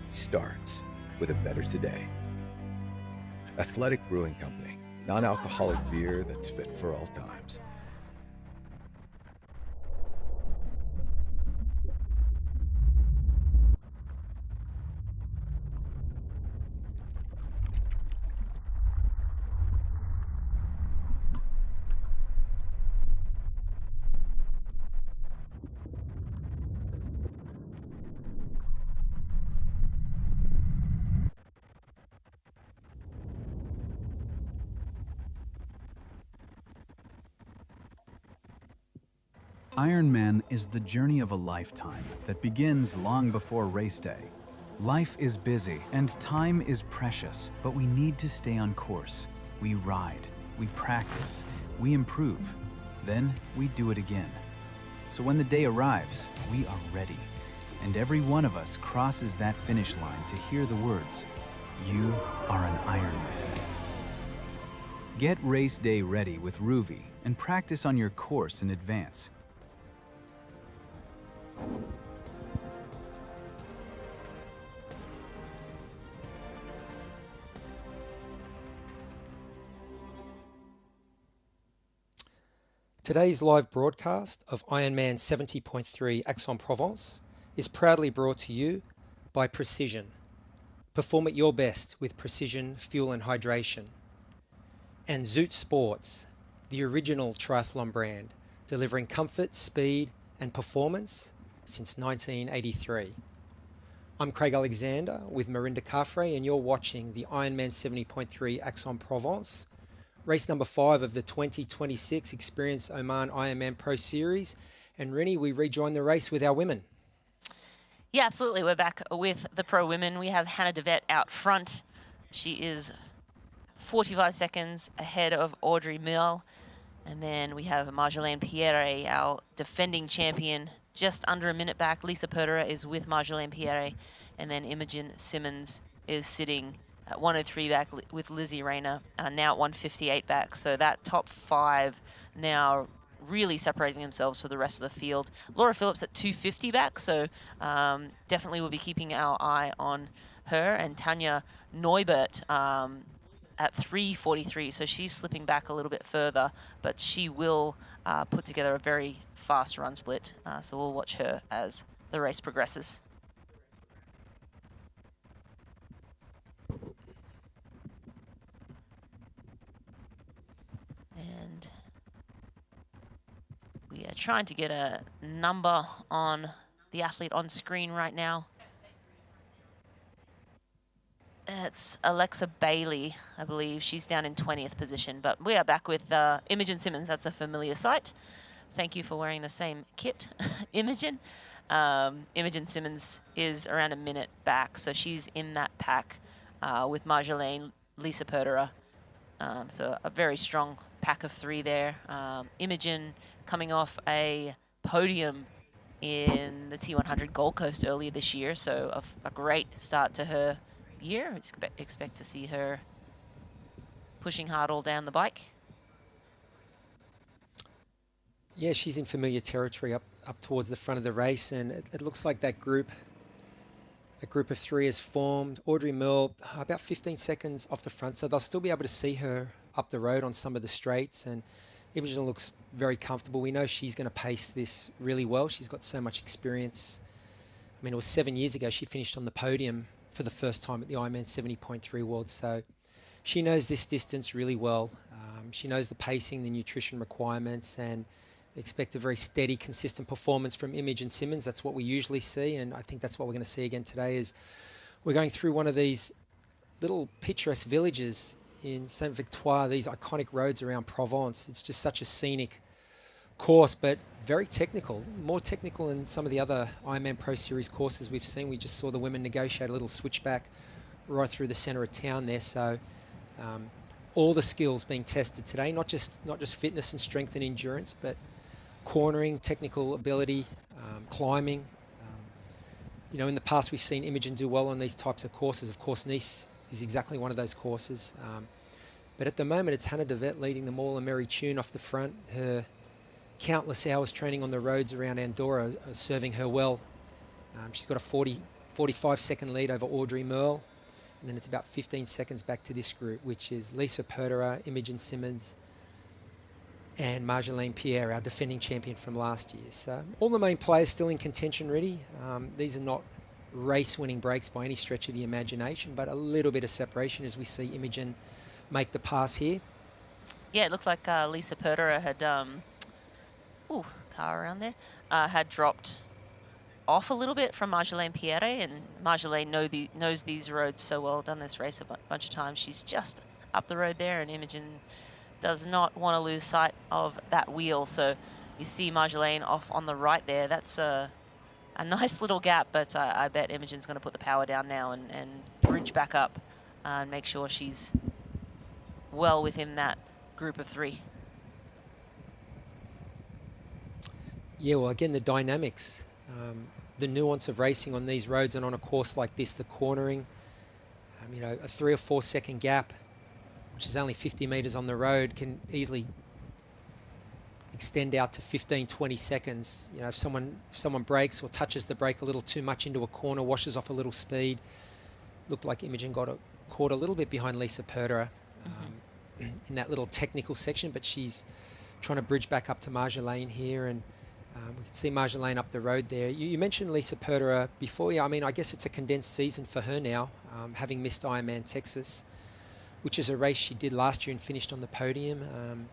starts with a better today. Athletic Brewing Company, non-alcoholic beer that's fit for all times. Ironman is the journey of a lifetime that begins long before race day. Life is busy and time is precious, but we need to stay on course. We ride, we practice, we improve, then we do it again. So when the day arrives, we are ready, and every one of us crosses that finish line to hear the words, "You are an Ironman." Get race day ready with Ruvi and practice on your course in advance. Today's live broadcast of IRONMAN 70.3 Aix-en-Provence is proudly brought to you by Precision. Perform at your best with Precision Fuel and Hydration. And Zoot Sports, the original triathlon brand, delivering comfort, speed and performance since 1983. I'm Craig Alexander with Marinda Carfrey, and you're watching the Ironman 70.3 Aix-en-Provence, race number 5 of the 2026 Experience Oman Ironman Pro Series. And Rini, we rejoin the race with our women. Yeah, absolutely. We're back with the pro women. We have Hannah Devet out front. She is 45 seconds ahead of Audrey Mill. And then we have Marjolaine Pierre, our defending champion, just under a minute back. Lisa Pertera is with Marjolaine Pierre. And then Imogen Simmons is sitting at 103 back with Lizzie Rayner, now at 158 back. So that top 5 now really separating themselves for the rest of the field. Laura Phillips at 250 back, so definitely we'll be keeping our eye on her. And Tanya Neubert at 343, so she's slipping back a little bit further, but she will put together a very fast run split. So we'll watch her as the race progresses. And we are trying to get a number on the athlete on screen right now. It's Alexa Bailey, I believe. She's down in 20th position, but we are back with Imogen Simmons. That's a familiar sight. Thank you for wearing the same kit, Imogen. Imogen Simmons is around a minute back, so she's in that pack with Marjolaine, Lisa Pertera. So a very strong pack of 3 there. Imogen coming off a podium in the T100 Gold Coast earlier this year, so a great start to her year. Expect to see her pushing hard all down the bike. Yeah, she's in familiar territory up towards the front of the race, and it looks like a group of three has formed. Audrey Merle about 15 seconds off the front, so they'll still be able to see her up the road on some of the straights, and Imogen looks very comfortable. We know she's going to pace this really well. She's got so much experience. I mean, it was 7 years ago she finished on the podium for the first time at the IRONMAN 70.3 Worlds, so she knows this distance really well. She knows the pacing, the nutrition requirements, and expect a very steady, consistent performance from Imogen Simmons. That's what we usually see, and I think that's what we're going to see again today. Is we're going through one of these little picturesque villages in Saint-Victoire, these iconic roads around Provence. It's just such a scenic course, but very technical, more technical than some of the other Ironman Pro Series courses we've seen. We just saw the women negotiate a little switchback right through the centre of town there. So all the skills being tested today, not just fitness and strength and endurance, but cornering, technical ability, climbing. You know, in the past we've seen Imogen do well on these types of courses. Of course, Nice is exactly one of those courses. But at the moment, it's Hannah DeVette leading them all, and Mary Tune off the front. Her countless hours training on the roads around Andorra are serving her well. She's got a 45-second lead over Audrey Merle. And then it's about 15 seconds back to this group, which is Lisa Perderer, Imogen Simmons, and Marjolaine Pierre, our defending champion from last year. So all the main players still in contention ready. These are not race-winning breaks by any stretch of the imagination, but a little bit of separation as we see Imogen make the pass here. Yeah, it looked like Lisa Perderer had, car around there, had dropped off a little bit from Marjolaine Pierre, and Marjolaine knows these roads so well, done this race a bunch of times. She's just up the road there, and Imogen does not want to lose sight of that wheel. So you see Marjolaine off on the right there. That's a nice little gap, but I bet Imogen's going to put the power down now and bridge back up and make sure she's well within that group of three. Yeah, well, again, the dynamics, the nuance of racing on these roads and on a course like this, the cornering, you know, a 3 or 4 second gap, which is only 50 meters on the road, can easily extend out to 15, 20 seconds. You know, if someone brakes or touches the brake a little too much into a corner, washes off a little speed. Looked like Imogen got caught a little bit behind Lisa Perderer in that little technical section, but she's trying to bridge back up to Marjolaine here, and we can see Marjolaine up the road there. You mentioned Lisa Perderer before. Yeah, I mean, I guess it's a condensed season for her now, having missed Ironman Texas, which is a race she did last year and finished on the podium.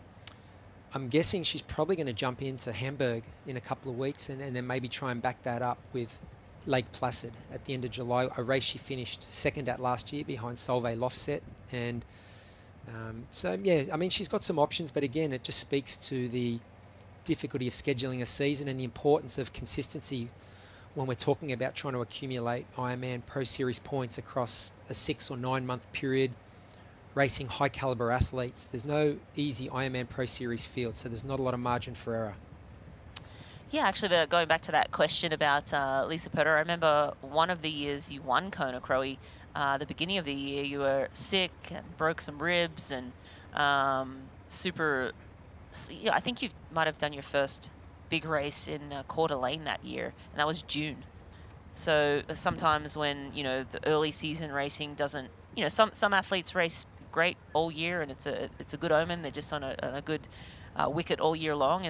I'm guessing she's probably going to jump into Hamburg in a couple of weeks and then maybe try and back that up with Lake Placid at the end of July, a race she finished second at last year behind Solveig Lofset. And so, yeah, I mean, she's got some options, but again, it just speaks to the difficulty of scheduling a season and the importance of consistency when we're talking about trying to accumulate Ironman Pro Series points across a 6 or 9 month period, racing high caliber athletes. There's no easy Ironman Pro Series field, so there's not a lot of margin for error. Yeah, actually, going back to that question about Lisa Perderer, I remember one of the years you won Kona Crowe, the beginning of the year, you were sick and broke some ribs and yeah, I think you might have done your first big race in Coeur d'Alene that year, and that was June. So sometimes when, you know, the early season racing doesn't, you know, some athletes race great all year, and it's a good omen. They're just on a good wicket all year long,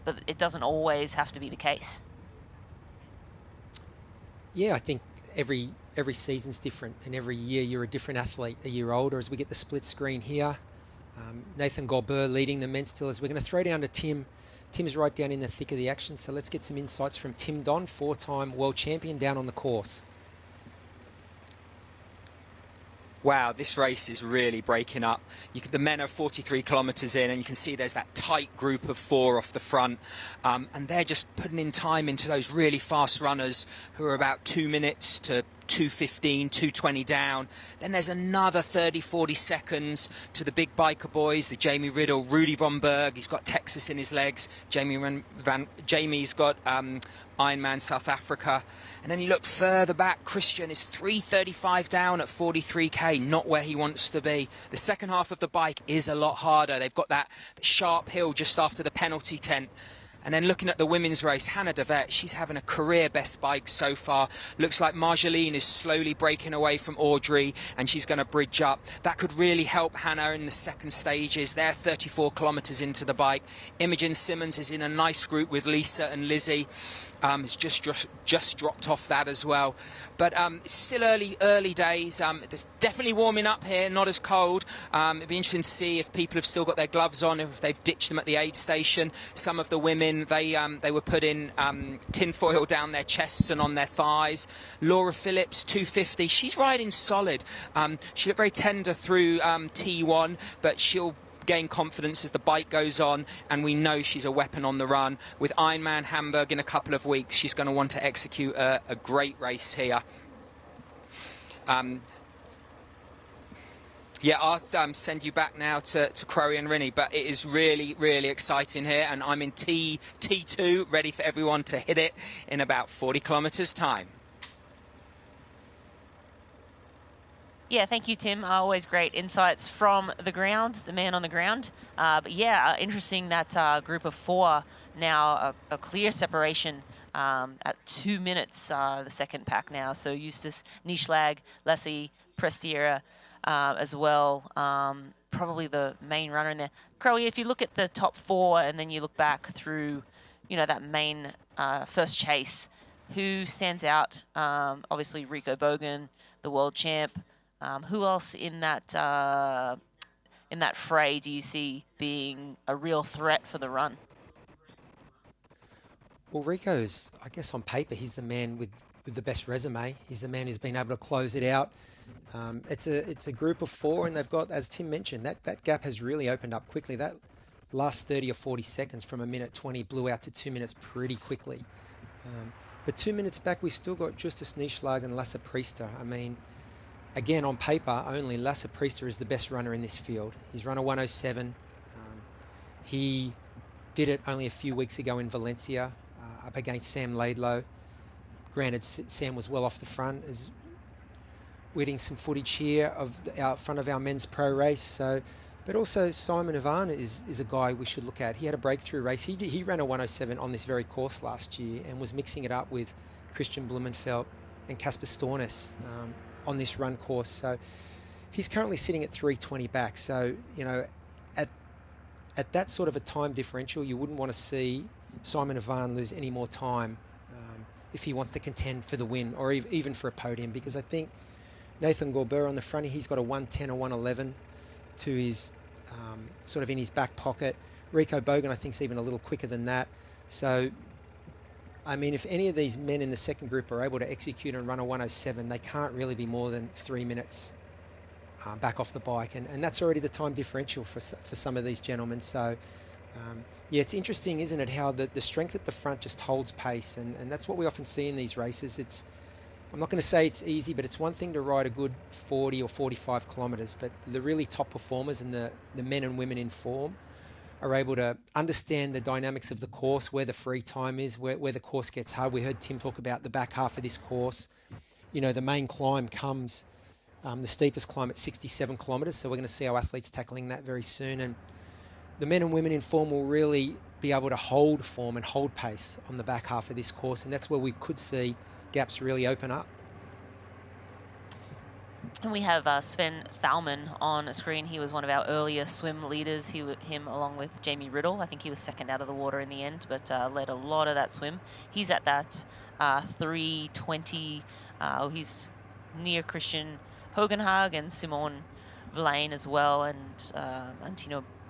but it doesn't always have to be the case. Yeah, I think every season's different, and every year you're a different athlete a year older. As we get the split screen here, Nathan Gorbeur leading the men still, as we're going to throw down to Tim. Tim's right down in the thick of the action, so let's get some insights from Tim Don, 4-time world champion, down on the course. Wow, this race is really breaking up. The men are 43 kilometres in, and you can see there's that tight group of 4 off the front, and they're just putting in time into those really fast runners who are about 2 minutes to 2:15, 2:20 down. Then there's another 30, 40 seconds to the big biker boys, the Jamie Riddle, Rudy Von Berg. He's got Texas in his legs. Jamie's got Ironman South Africa. And then you look further back, Christian is 3:35 down at 43k, not where he wants to be. The second half of the bike is a lot harder. They've got that sharp hill just after the penalty tent. And then looking at the women's race, Hannah DeVette, she's having a career best bike so far. Looks like Marjolaine is slowly breaking away from Audrey, and she's going to bridge up. That could really help Hannah in the second stages. They're 34 kilometres into the bike. Imogen Simmons is in a nice group with Lisa and Lizzie. Has just dropped off that as well. But it's still early days. It's definitely warming up here, not as cold. It'd be interesting to see if people have still got their gloves on, if they've ditched them at the aid station. Some of the women, they were putting tin foil down their chests and on their thighs. Laura Phillips, 250, she's riding solid. She looked very tender through T1, but she'll gain confidence as the bike goes on, and we know she's a weapon on the run. With Ironman Hamburg in a couple of weeks, she's going to want to execute a great race here. Yeah, I'll send you back now to Crowe and Rinny, but it is really, really exciting here, and I'm in T2, ready for everyone to hit it in about 40 kilometres time. Yeah, thank you, Tim. Always great insights from the ground, the man on the ground. But yeah, interesting that group of four now a clear separation at 2 minutes, the second pack now. So Eustace, Nischlag, Leslie, Prestiera as well. Probably the main runner in there. Crowe, if you look at the top four and then you look back through, you know, that main first chase, who stands out? Obviously Rico Bogan, the world champ. Who else in that fray do you see being a real threat for the run? Well, Rico's, I guess on paper, he's the man with the best resume. He's the man who's been able to close it out. It's a group of four, and they've got, as Tim mentioned, that gap has really opened up quickly. That last 30 or 40 seconds from a minute 20 blew out to 2 minutes pretty quickly. But 2 minutes back, we've still got Justus Nischlag and Lasse Priester. I mean, again, on paper only, Lasse Priester is the best runner in this field. He's run a 107. He did it only a few weeks ago in Valencia up against Sam Laidlow. Granted, Sam was well off the front. We're getting some footage here of out front of our men's pro race. So, but also Simon Ivan is a guy we should look at. He had a breakthrough race. He ran a 107 on this very course last year and was mixing it up with Christian Blumenfeld and Kasper Stornes on this run course. So he's currently sitting at 3:20 back. So, you know, at that sort of a time differential, you wouldn't want to see Simon Ivan lose any more time if he wants to contend for the win or even for a podium, because I think Nathan Gorber on the front, he's got a 110 or 111 to his sort of in his back pocket. Rico Bogan, I think, is even a little quicker than that. So, I mean, if any of these men in the second group are able to execute and run a 107, they can't really be more than 3 minutes back off the bike. And that's already the time differential for some of these gentlemen. So, yeah, it's interesting, isn't it, how the strength at the front just holds pace. And that's what we often see in these races. I'm not going to say it's easy, but it's one thing to ride a good 40 or 45 kilometres. But the really top performers and the men and women in form are able to understand the dynamics of the course, where the free time is, where the course gets hard. We heard Tim talk about the back half of this course. You know, the main climb comes, the steepest climb at 67 kilometres, so we're going to see our athletes tackling that very soon. And the men and women in form will really be able to hold form and hold pace on the back half of this course, and that's where we could see gaps really open up. And we have Sven Thalmann on a screen. He was one of our earlier swim leaders. Him along with Jamie Riddle. I think he was second out of the water in the end, but led a lot of that swim. He's at that 3:20. He's near Christian Hogenhag and Simone Vlaine as well, and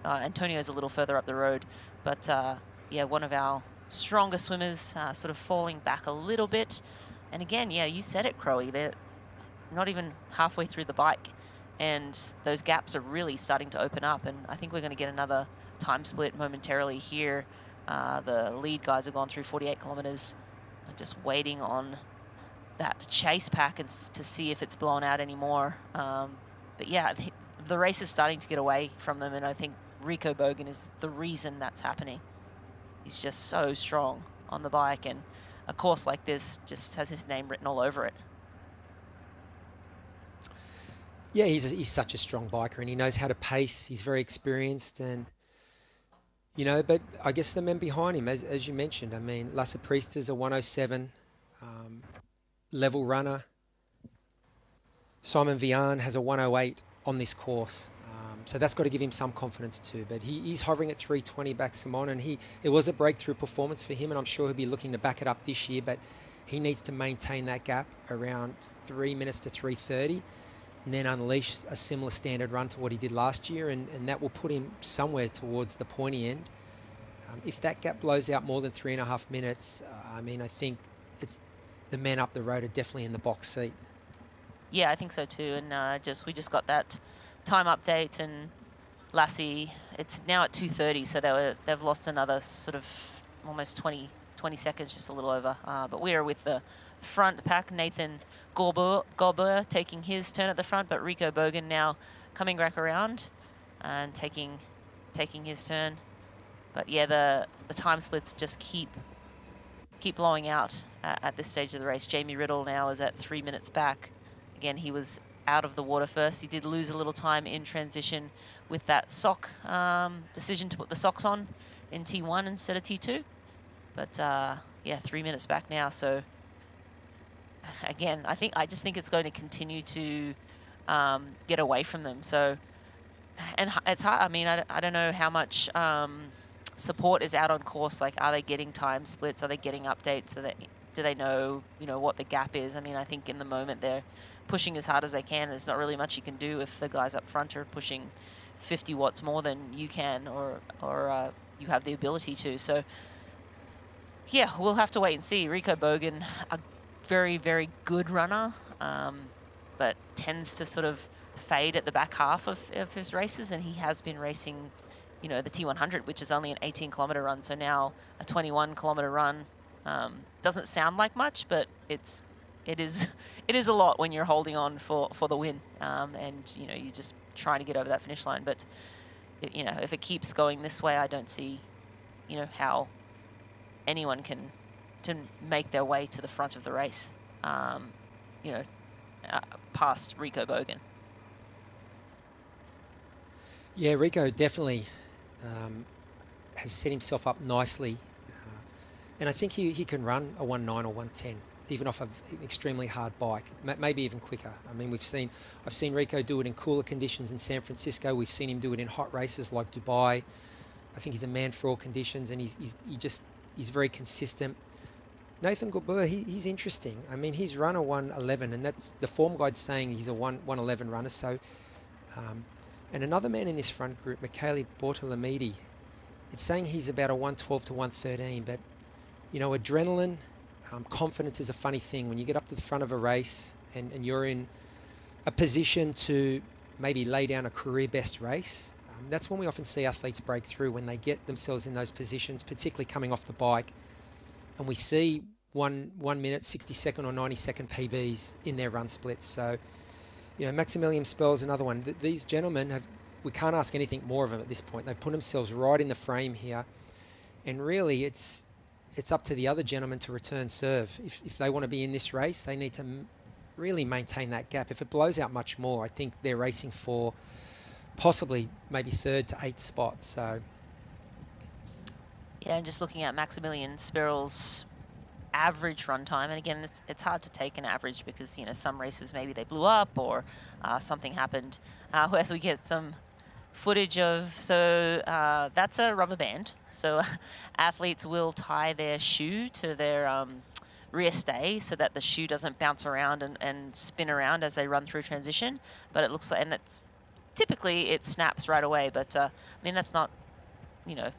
Antonio's a little further up the road. But yeah, one of our stronger swimmers, sort of falling back a little bit. And again, yeah, you said it, Crowe. They're not even halfway through the bike, and those gaps are really starting to open up. And I think we're going to get another time split momentarily here. The lead guys have gone through 48 kilometers, just waiting on that chase pack and to see if it's blown out anymore. But yeah, the race is starting to get away from them, and I think Rico Bogan is the reason that's happening. He's just so strong on the bike, and a course like this just has his name written all over it. Yeah, he's such a strong biker, and he knows how to pace. He's very experienced, and but I guess the men behind him, as you mentioned, I mean, Lasse Priest is a 107 level runner. Simon Vian has a 108 on this course. So that's got to give him some confidence too. But he's hovering at 320 back Simon, and it was a breakthrough performance for him, and I'm sure he'll be looking to back it up this year, but he needs to maintain that gap around 3 minutes to 3:30 and then unleash a similar standard run to what he did last year, and that will put him somewhere towards the pointy end. If that gap blows out more than 3.5 minutes, I think it's the men up the road are definitely in the box seat. Yeah, I think so too. And we just got that time update, and Lassie, it's now at 2:30, so they've lost another sort of almost 20 seconds, just a little over. But we are with the front pack. Nathan Gorber taking his turn at the front, but Rico Bogan now coming back around and taking his turn. But yeah, the time splits just keep blowing out at this stage of the race. Jamie Riddle now is at 3 minutes back. Again, he was out of the water first. He did lose a little time in transition with that sock decision to put the socks on in T1 instead of T2. But yeah, 3 minutes back now. So again, I just think it's going to continue to get away from them. So, and it's hard. I mean, I don't know how much support is out on course. Like, are they getting time splits? Are they getting updates? Do they know, what the gap is? I mean, I think in the moment they're pushing as hard as they can. There's not really much you can do if the guys up front are pushing 50 watts more than you can, or you have the ability to. So yeah, we'll have to wait and see. Rico Bogan, a very, very good runner, but tends to sort of fade at the back half of his races, and he has been racing, the T100, which is only an 18-kilometer run. So now a 21-kilometer run doesn't sound like much, but it is a lot when you're holding on for the win, and you're just trying to get over that finish line. But if it keeps going this way, I don't see how anyone can to make their way to the front of the race, past Rico Bogan. Yeah, Rico definitely has set himself up nicely, and I think he can run a 1.9 or 1.10, even off of an extremely hard bike, maybe even quicker. I mean, I've seen Rico do it in cooler conditions in San Francisco. We've seen him do it in hot races like Dubai. I think he's a man for all conditions, and he's very consistent. Nathan Gorber, he's interesting. I mean, he's run a 1.11, and that's the form guide's saying he's a 1.11 runner. So, and another man in this front group, Michele Bortolamidi, it's saying he's about a 1.12 to 1.13. But adrenaline, confidence is a funny thing. When you get up to the front of a race and you're in a position to maybe lay down a career best race, that's when we often see athletes break through, when they get themselves in those positions, particularly coming off the bike. And we see 1 minute, 60-second or 90-second PBs in their run splits. So, Maximilian Spell's another one. These gentlemen we can't ask anything more of them at this point. They've put themselves right in the frame here. And really, it's up to the other gentlemen to return serve. If they want to be in this race, they need to really maintain that gap. If it blows out much more, I think they're racing for possibly maybe 3rd to 8th spot. So yeah, and just looking at Maximilian Spiral's average run time, and again, it's hard to take an average because some races maybe they blew up or something happened. As we get some footage of, so that's a rubber band. So athletes will tie their shoe to their rear stay so that the shoe doesn't bounce around and spin around as they run through transition. But it looks like, and that's typically it snaps right away. But I mean, that's not,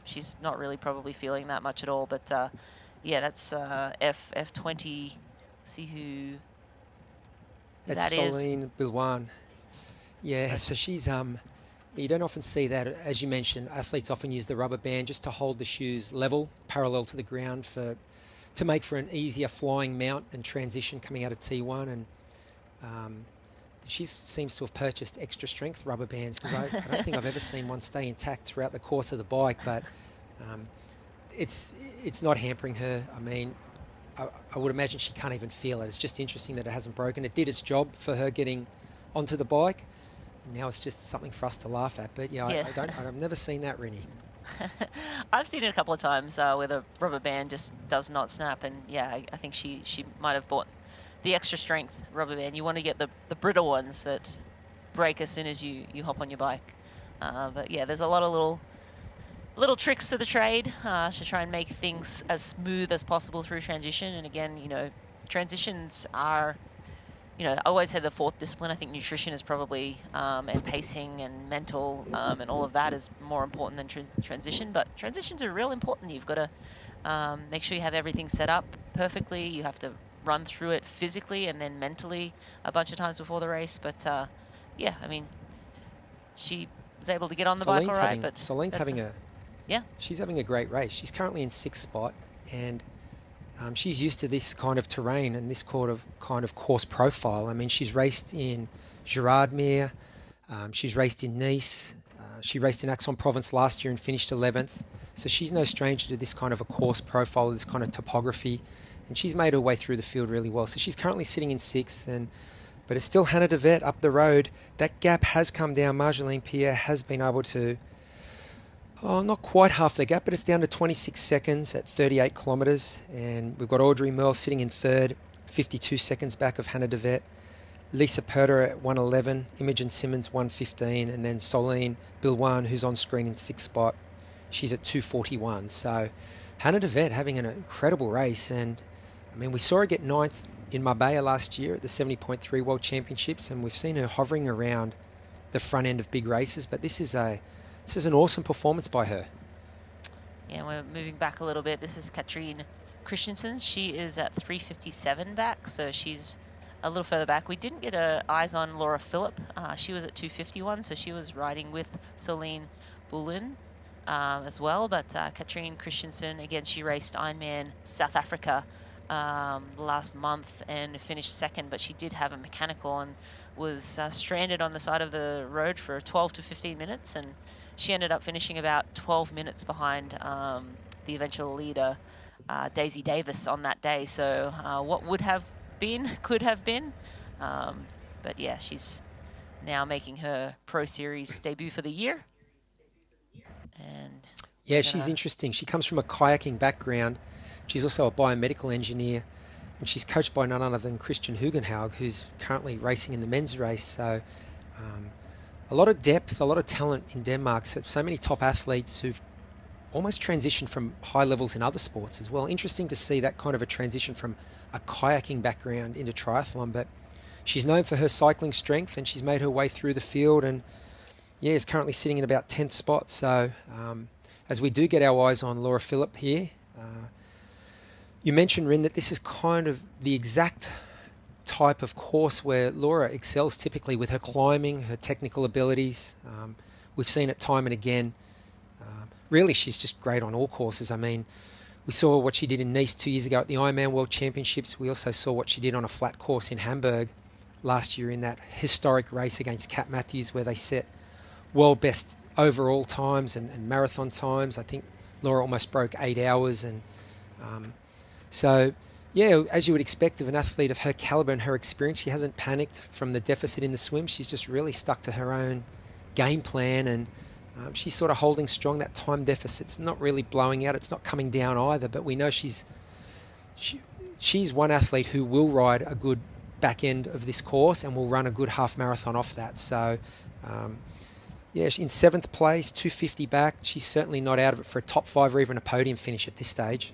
she's not really probably feeling that much at all. But yeah, that's F20. See who that is. Soline Bilwan. Yeah, so she's you don't often see that. As you mentioned, athletes often use the rubber band just to hold the shoes level, parallel to the ground, to to make for an easier flying mount and transition coming out of T1. And she seems to have purchased extra strength rubber bands, because I don't think I've ever seen one stay intact throughout the course of the bike. But it's not hampering her. I mean, I would imagine she can't even feel it. It's just interesting that it hasn't broken. It did its job for her getting onto the bike. Now it's just something for us to laugh at. But yeah, I've never seen that, Rennie. I've seen it a couple of times where the rubber band just does not snap, and yeah, I think she might have bought the extra strength rubber band. You want to get the brittle ones that break as soon as you hop on your bike. But yeah, there's a lot of little tricks to the trade to try and make things as smooth as possible through transition. And again, you know, transitions are, you know, I always say the fourth discipline. I think nutrition is probably, and pacing and mental and all of that is more important than transition. But transitions are real important. You've got to make sure you have everything set up perfectly. You have to run through it physically and then mentally a bunch of times before the race. But yeah, I mean, she was able to get on the bike all right. But Soline's she's having a great race. She's currently in 6th spot, and she's used to this kind of terrain and this kind of course profile. I mean, she's raced in Girardmer, she's raced in Nice, she raced in Aix-en-Provence last year and finished 11th. So she's no stranger to this kind of a course profile, this kind of topography, and she's made her way through the field really well. So she's currently sitting in 6th, but it's still Hannah de Vet up the road. That gap has come down. Marjolaine Pierre has been able to, not quite half the gap, but it's down to 26 seconds at 38 kilometres. And we've got Audrey Merle sitting in 3rd, 52 seconds back of Hannah de Vet. Lisa Perter at 1:11, Imogen Simmons 1:15, and then Soline Bilwan, who's on screen in 6th spot, she's at 2:41. So Hannah de Vet having an incredible race. And I mean, we saw her get 9th in Marbella last year at the 70.3 World Championships, and we've seen her hovering around the front end of big races. But this is an awesome performance by her. Yeah, we're moving back a little bit. This is Katrine Christensen. She is at 3:57 back, so she's a little further back. We didn't get eyes on Laura Phillip. She was at 2:51, so she was riding with Soline Bullen as well. But Katrine Christensen, again, she raced Ironman South Africa last month and finished 2nd, but she did have a mechanical and was stranded on the side of the road for 12 to 15 minutes, and she ended up finishing about 12 minutes behind the eventual leader, Daisy Davis, on that day. So what would have been, could have been. But yeah, she's now making her Pro Series debut for the year. And yeah, she's interesting. She comes from a kayaking background. She's also a biomedical engineer, and she's coached by none other than Christian Hugenhaug, who's currently racing in the men's race. So a lot of depth, a lot of talent in Denmark. So many top athletes who've almost transitioned from high levels in other sports as well. Interesting to see that kind of a transition from a kayaking background into triathlon. But she's known for her cycling strength, and she's made her way through the field, and yeah, is currently sitting in about 10th spot. So as we do get our eyes on Laura Phillip here, you mentioned, Rin, that this is kind of the exact type of course where Laura excels typically with her climbing, her technical abilities. We've seen it time and again. Really, she's just great on all courses. I mean, we saw what she did in Nice 2 years ago at the Ironman World Championships. We also saw what she did on a flat course in Hamburg last year in that historic race against Kat Matthews, where they set world best overall times and marathon times. I think Laura almost broke 8 hours. And so, yeah, as you would expect of an athlete of her caliber and her experience, she hasn't panicked from the deficit in the swim. She's just really stuck to her own game plan, and she's sort of holding strong. That time deficit's not really blowing out. It's not coming down either, but we know she's one athlete who will ride a good back end of this course and will run a good half marathon off that. So, yeah, she's in 7th place, 250 back. She's certainly not out of it for a top 5 or even a podium finish at this stage.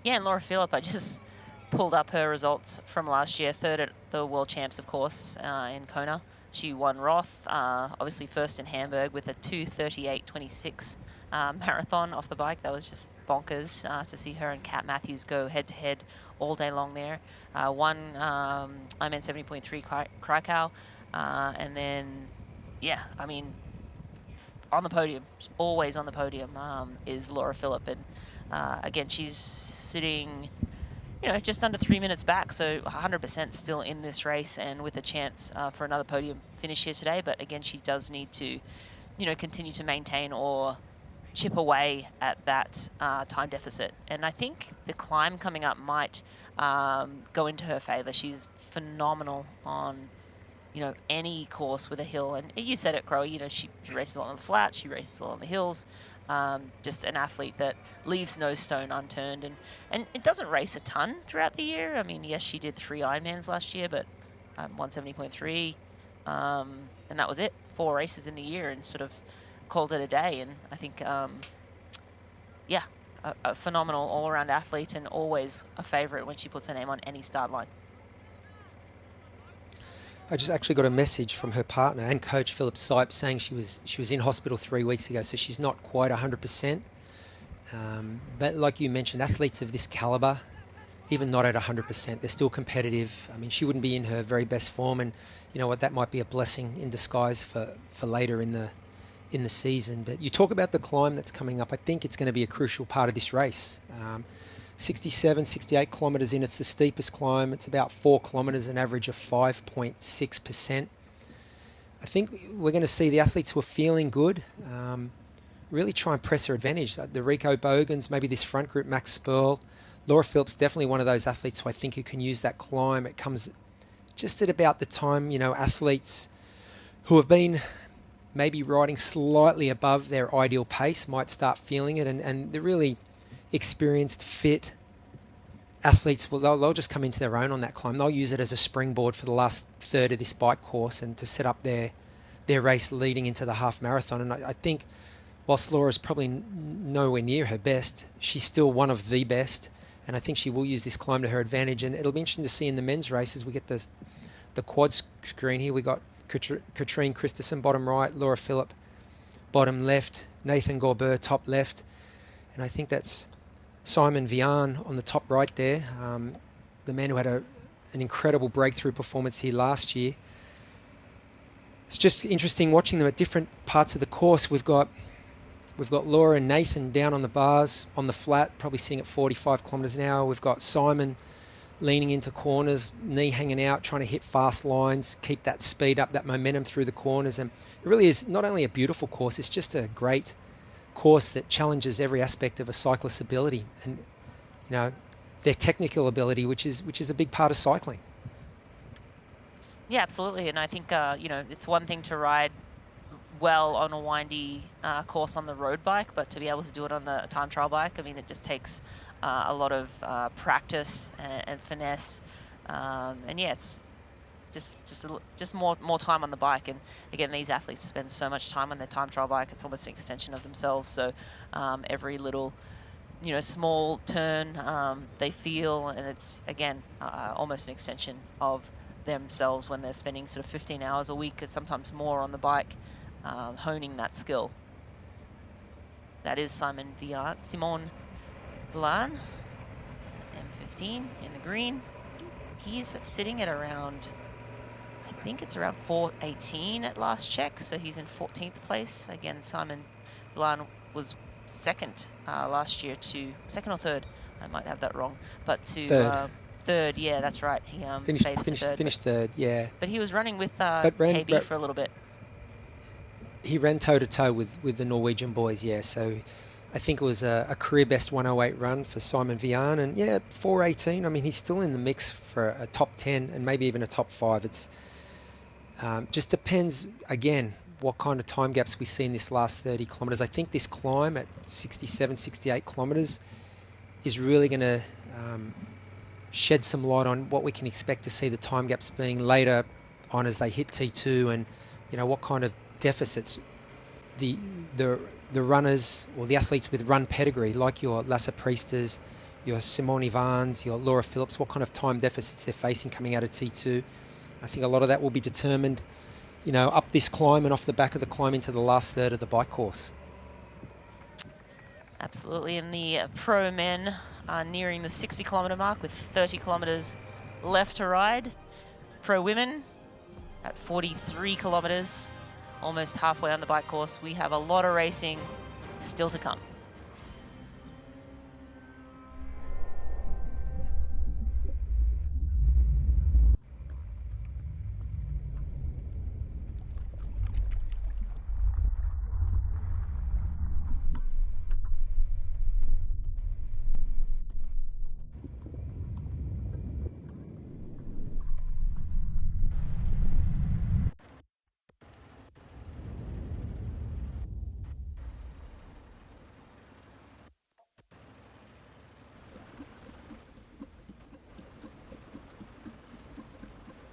yeah, and Laura Phillip, I just pulled up her results from last year. 3rd at the World Champs, of course, in Kona. She won Roth, obviously 1st in Hamburg with a 2:38.26 marathon off the bike. That was just bonkers to see her and Kat Matthews go head-to-head all day long there. Won IRONMAN 70.3 Krakow, and then, yeah, I mean, on the podium, always on the podium, is Laura Phillip. And again, she's sitting just under 3 minutes back, so 100% still in this race and with a chance for another podium finish here today. But again, she does need to, continue to maintain or chip away at that time deficit. And I think the climb coming up might go into her favor. She's phenomenal on, any course with a hill. And you said it, Crowe, she races well on the flats, she races well on the hills. Just an athlete that leaves no stone unturned, and it doesn't race a ton throughout the year. I mean, yes, she did 3 Ironmans last year, but 170.3, and that was it. 4 races in the year, and sort of called it a day. And I think, yeah, a phenomenal all-around athlete, and always a favourite when she puts her name on any start line. I just actually got a message from her partner and coach Philip Sipe saying she was in hospital 3 weeks ago, so she's not quite 100%. But like you mentioned, athletes of this caliber, even not at 100%, they're still competitive. I mean, she wouldn't be in her very best form, and you know what, that might be a blessing in disguise for later in the season. But you talk about the climb that's coming up. I think it's going to be a crucial part of this race. 67, 68 kilometres in, it's the steepest climb. It's about 4 kilometres, an average of 5.6%. I think we're going to see the athletes who are feeling good really try and press their advantage. The Rico Bogans, maybe this front group, Max Spurl. Laura Phillips, definitely one of those athletes who I think who can use that climb. It comes just at about the time, athletes who have been maybe riding slightly above their ideal pace might start feeling it, and they're really experienced, fit athletes, well, they'll just come into their own on that climb. They'll use it as a springboard for the last third of this bike course and to set up their race leading into the half marathon. And I think whilst Laura's probably nowhere near her best, she's still one of the best, and I think she will use this climb to her advantage. And it'll be interesting to see in the men's races. We get the quad screen here. We got Katrine Christensen bottom right, Laura Phillip bottom left, Nathan Gorbeur top left, and I think that's Simon Vian on the top right there, the man who had an incredible breakthrough performance here last year. It's just interesting watching them at different parts of the course. We've got Laura and Nathan down on the bars on the flat, probably sitting at 45 kilometres an hour. We've got Simon leaning into corners, knee hanging out, trying to hit fast lines, keep that speed up, that momentum through the corners. And it really is not only a beautiful course, it's just a great course that challenges every aspect of a cyclist's ability and their technical ability, which is a big part of cycling. Yeah, absolutely. And I think it's one thing to ride well on a windy course on the road bike, but to be able to do it on the time trial bike, I mean, it just takes a lot of practice and finesse, and yeah, it's just more time on the bike. And again, these athletes spend so much time on their time trial bike, it's almost an extension of themselves. So every little small turn they feel, and it's again almost an extension of themselves when they're spending sort of 15 hours a week, sometimes more, on the bike, honing that skill. That is Simon Vian, M15 in the green. He's sitting at around, I think it's around 4:18 at last check, so he's in 14th place. Again, Simon Vian was second last year to, second or third, I might have that wrong, but to third, yeah, that's right. He finished third, yeah. But he was running with KB for a little bit. He ran toe-to-toe with the Norwegian boys, yeah, so I think it was a career best 1:08 run for Simon Vian, and yeah, 4:18. I mean, he's still in the mix for a top 10 and maybe even a top 5. It's just depends, again, what kind of time gaps we see in this last 30 kilometres. I think this climb at 67, 68 kilometres is really going to shed some light on what we can expect to see the time gaps being later on as they hit T2, and what kind of deficits the runners or the athletes with run pedigree, like your Lasse Priesters, your Simone Vans, your Laura Phillips, what kind of time deficits they're facing coming out of T2. I think a lot of that will be determined, up this climb and off the back of the climb into the last third of the bike course. Absolutely, and the pro men are nearing the 60-kilometre mark with 30 kilometres left to ride. Pro women at 43 kilometres, almost halfway on the bike course. We have a lot of racing still to come.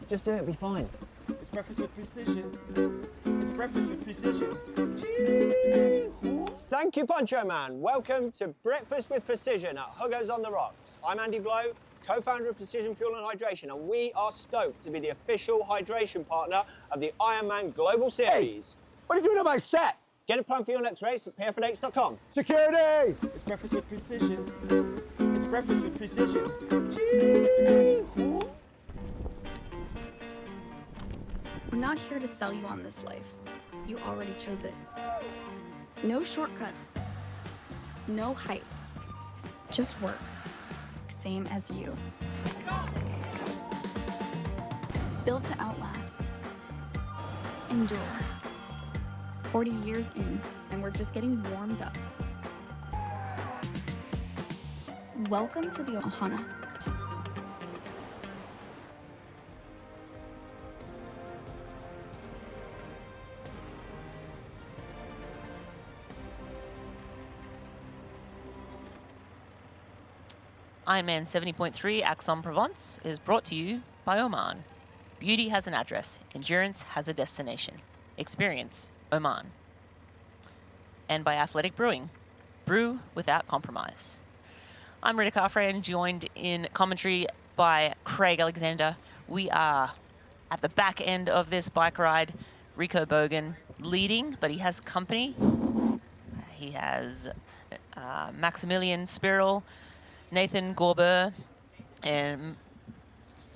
Just do it, it'll be fine. It's breakfast with precision. It's breakfast with precision. Gee-hoo. Thank you, Poncho Man. Welcome to Breakfast with Precision at Hugo's on the Rocks. I'm Andy Blow, co-founder of Precision Fuel and Hydration, and we are stoked to be the official hydration partner of the Ironman Global Series. Hey, what are you doing on my set? Get a plan for your next race at pfnx.com. Security! It's breakfast with precision. It's breakfast with precision. Gee-hoo. We're not here to sell you on this life. You already chose it. No shortcuts. No hype. Just work. Same as you. Built to outlast. Endure. 40 years in, and we're just getting warmed up. Welcome to the Ohana. IRONMAN 70.3 Aix-en-Provence is brought to you by Oman. Beauty has an address, endurance has a destination. Experience Oman. And by Athletic Brewing. Brew without compromise. I'm Rita Carfrey and joined in commentary by Craig Alexander. We are at the back end of this bike ride. Rico Bogan leading, but he has company. He has Maximilian Spirel, Nathan Gorber, and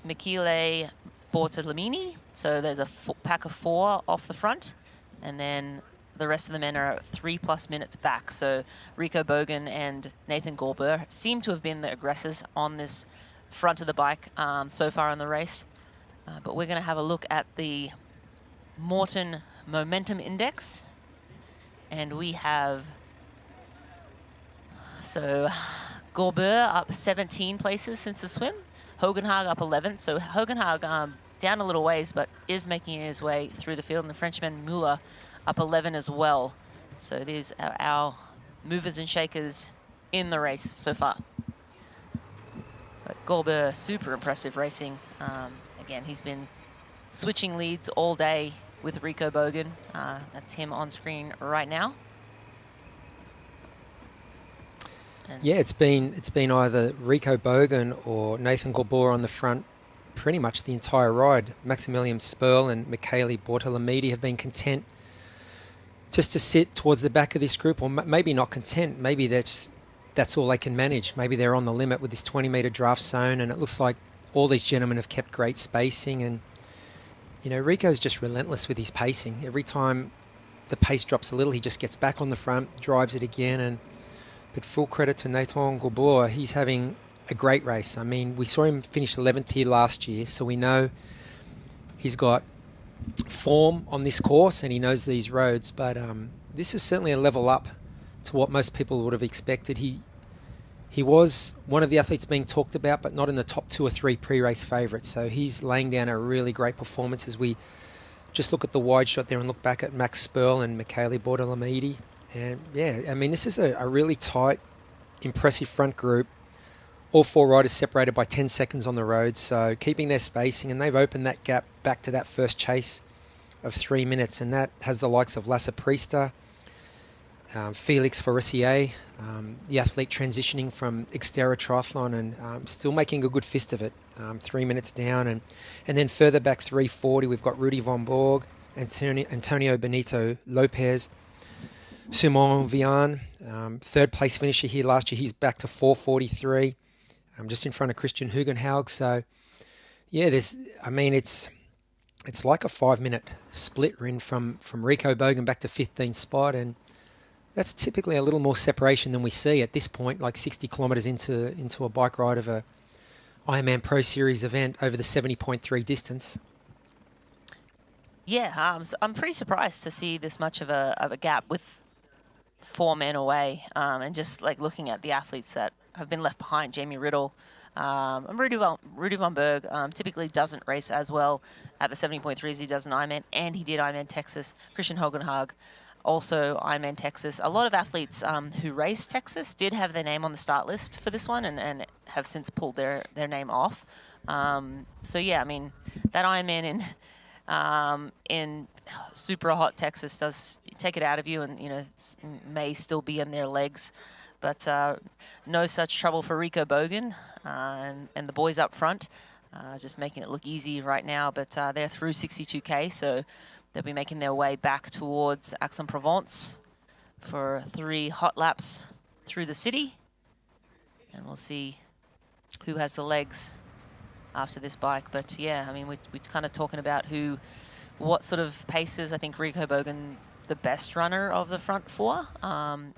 Michele Bortolamini. So there's a pack of 4 off the front, and then the rest of the men are 3+ minutes back. So Rico Bogan and Nathan Gorber seem to have been the aggressors on this front of the bike so far in the race. But we're going to have a look at the Morton Momentum Index. And we have, so Gorber up 17 places since the swim. Hogenhaag up 11. So Hogenhaag down a little ways, but is making his way through the field. And the Frenchman Muller up 11 as well. So these are our movers and shakers in the race so far. But Gorber, super impressive racing. Again, he's been switching leads all day with Rico Bogan. That's him on screen right now. Yeah, it's been either Rico Bogan or Nathan Gorber on the front pretty much the entire ride. Maximilian Spurl and Michele Bortolamidi have been content just to sit towards the back of this group, or maybe not content. Maybe that's all they can manage. Maybe they're on the limit with this 20-metre draft zone, and it looks like all these gentlemen have kept great spacing. And, you know, Rico's just relentless with his pacing. Every time the pace drops a little, he just gets back on the front, drives it again. But full credit to Nathan Gorber, he's having a great race. I mean, we saw him finish 11th here last year, so we know he's got form on this course and he knows these roads. But this is certainly a level up to what most people would have expected. He was one of the athletes being talked about, but not in the top 2 or 3 pre-race favourites. So he's laying down a really great performance as we just look at the wide shot there and look back at Max Spurl and Michele Bortolamidi. And yeah, I mean, this is a really tight, impressive front group. All 4 riders separated by 10 seconds on the road, so keeping their spacing, and they've opened that gap back to that first chase of 3 minutes, and that has the likes of Lasse Priester, Felix Forissier, the athlete transitioning from Xterra Triathlon and still making a good fist of it, 3 minutes down. And then further back 3:40, we've got Rudy von Borg, Antonio Benito Lopez, Simon Vian, 3rd place finisher here last year. He's back to 4:43, just in front of Christian Hugenhaug. So, yeah, it's like a 5-minute split run from Rico Bogan back to 15th spot, and that's typically a little more separation than we see at this point, like 60 kilometres into a bike ride of a Ironman Pro Series event over the 70.3 distance. Yeah, I'm pretty surprised to see this much of a gap with 4 men away, and just like looking at the athletes that have been left behind. Jamie Riddle, and Rudy von Berg typically doesn't race as well at the 70.3 as he does in Ironman, and he did Ironman Texas. Christian Hogenhaug, also Ironman Texas. A lot of athletes who race Texas did have their name on the start list for this one, and have since pulled their name off. So yeah, I mean, that Ironman in super hot Texas does take it out of you, and may still be in their legs, but no such trouble for Rico Bogan and the boys up front, just making it look easy right now. But they're through 62K, so they'll be making their way back towards Aix-en-Provence for 3 hot laps through the city, and we'll see who has the legs after this bike. But yeah, I mean, we're kind of talking about what sort of paces. I think Rico Bogan, the best runner of the front 4, on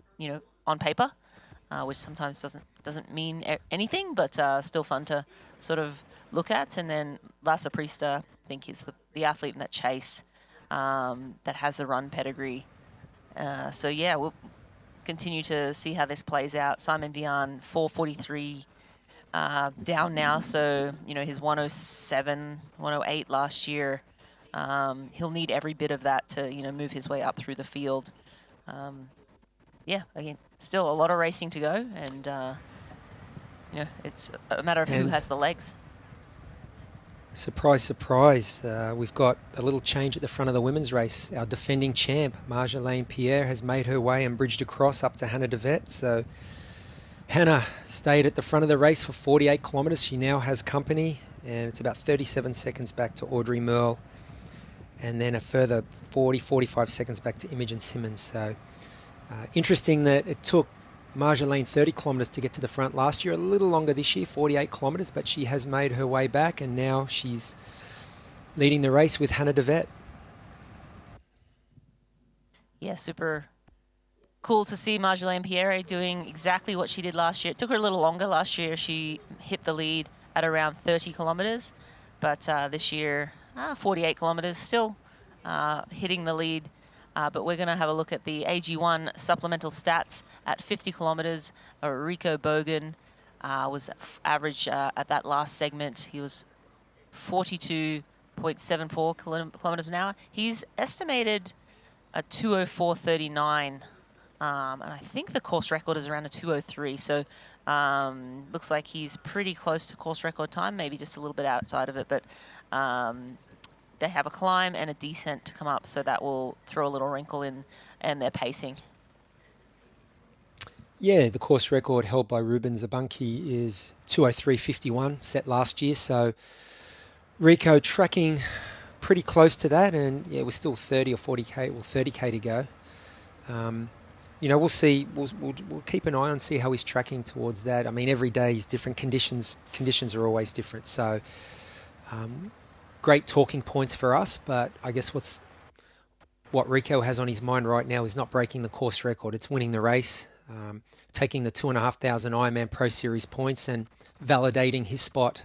paper, which sometimes doesn't mean anything, but still fun to sort of look at. And then Lasse Priester, I think, is the athlete in that chase that has the run pedigree. So yeah, we'll continue to see how this plays out. Simon Bian, 4:43 down now, so his 1:07, 1:08 last year. He'll need every bit of that to move his way up through the field. Yeah, again, still a lot of racing to go, and it's a matter of who has the legs. Surprise, surprise. We've got a little change at the front of the women's race. Our defending champ, Marjolaine Pierre, has made her way and bridged across up to Hannah DeVette. So Hannah stayed at the front of the race for 48 kilometres. She now has company, and it's about 37 seconds back to Audrey Merle, and then a further 45 seconds back to Imogen Simmons. So interesting that it took Marjolaine 30 kilometres to get to the front last year, a little longer this year, 48 kilometres, but she has made her way back, and now she's leading the race with Hannah DeVette. Yeah, super cool to see Marjolaine Pierre doing exactly what she did last year. It took her a little longer. Last year she hit the lead at around 30 kilometres, but this year 48 kilometres, still hitting the lead. But we're going to have a look at the AG1 supplemental stats at 50 kilometres. Rico Bogan was average at that last segment. He was 42.74 kilometres an hour. He's estimated a 2:04.39, and I think the course record is around a 2:03. So looks like he's pretty close to course record time, maybe just a little bit outside of it. But they have a climb and a descent to come up, so that will throw a little wrinkle in their pacing. Yeah, the course record held by Ruben Zabunki is 2:03.51, set last year. So Rico tracking pretty close to that, and yeah, we're still 30 or 40k, well 30k to go. We'll see. We'll keep an eye on, see how he's tracking towards that. I mean, every day is different. Conditions are always different. So great talking points for us, but I guess what Rico has on his mind right now is not breaking the course record. It's winning the race, taking the 2,500 Ironman Pro Series points, and validating his spot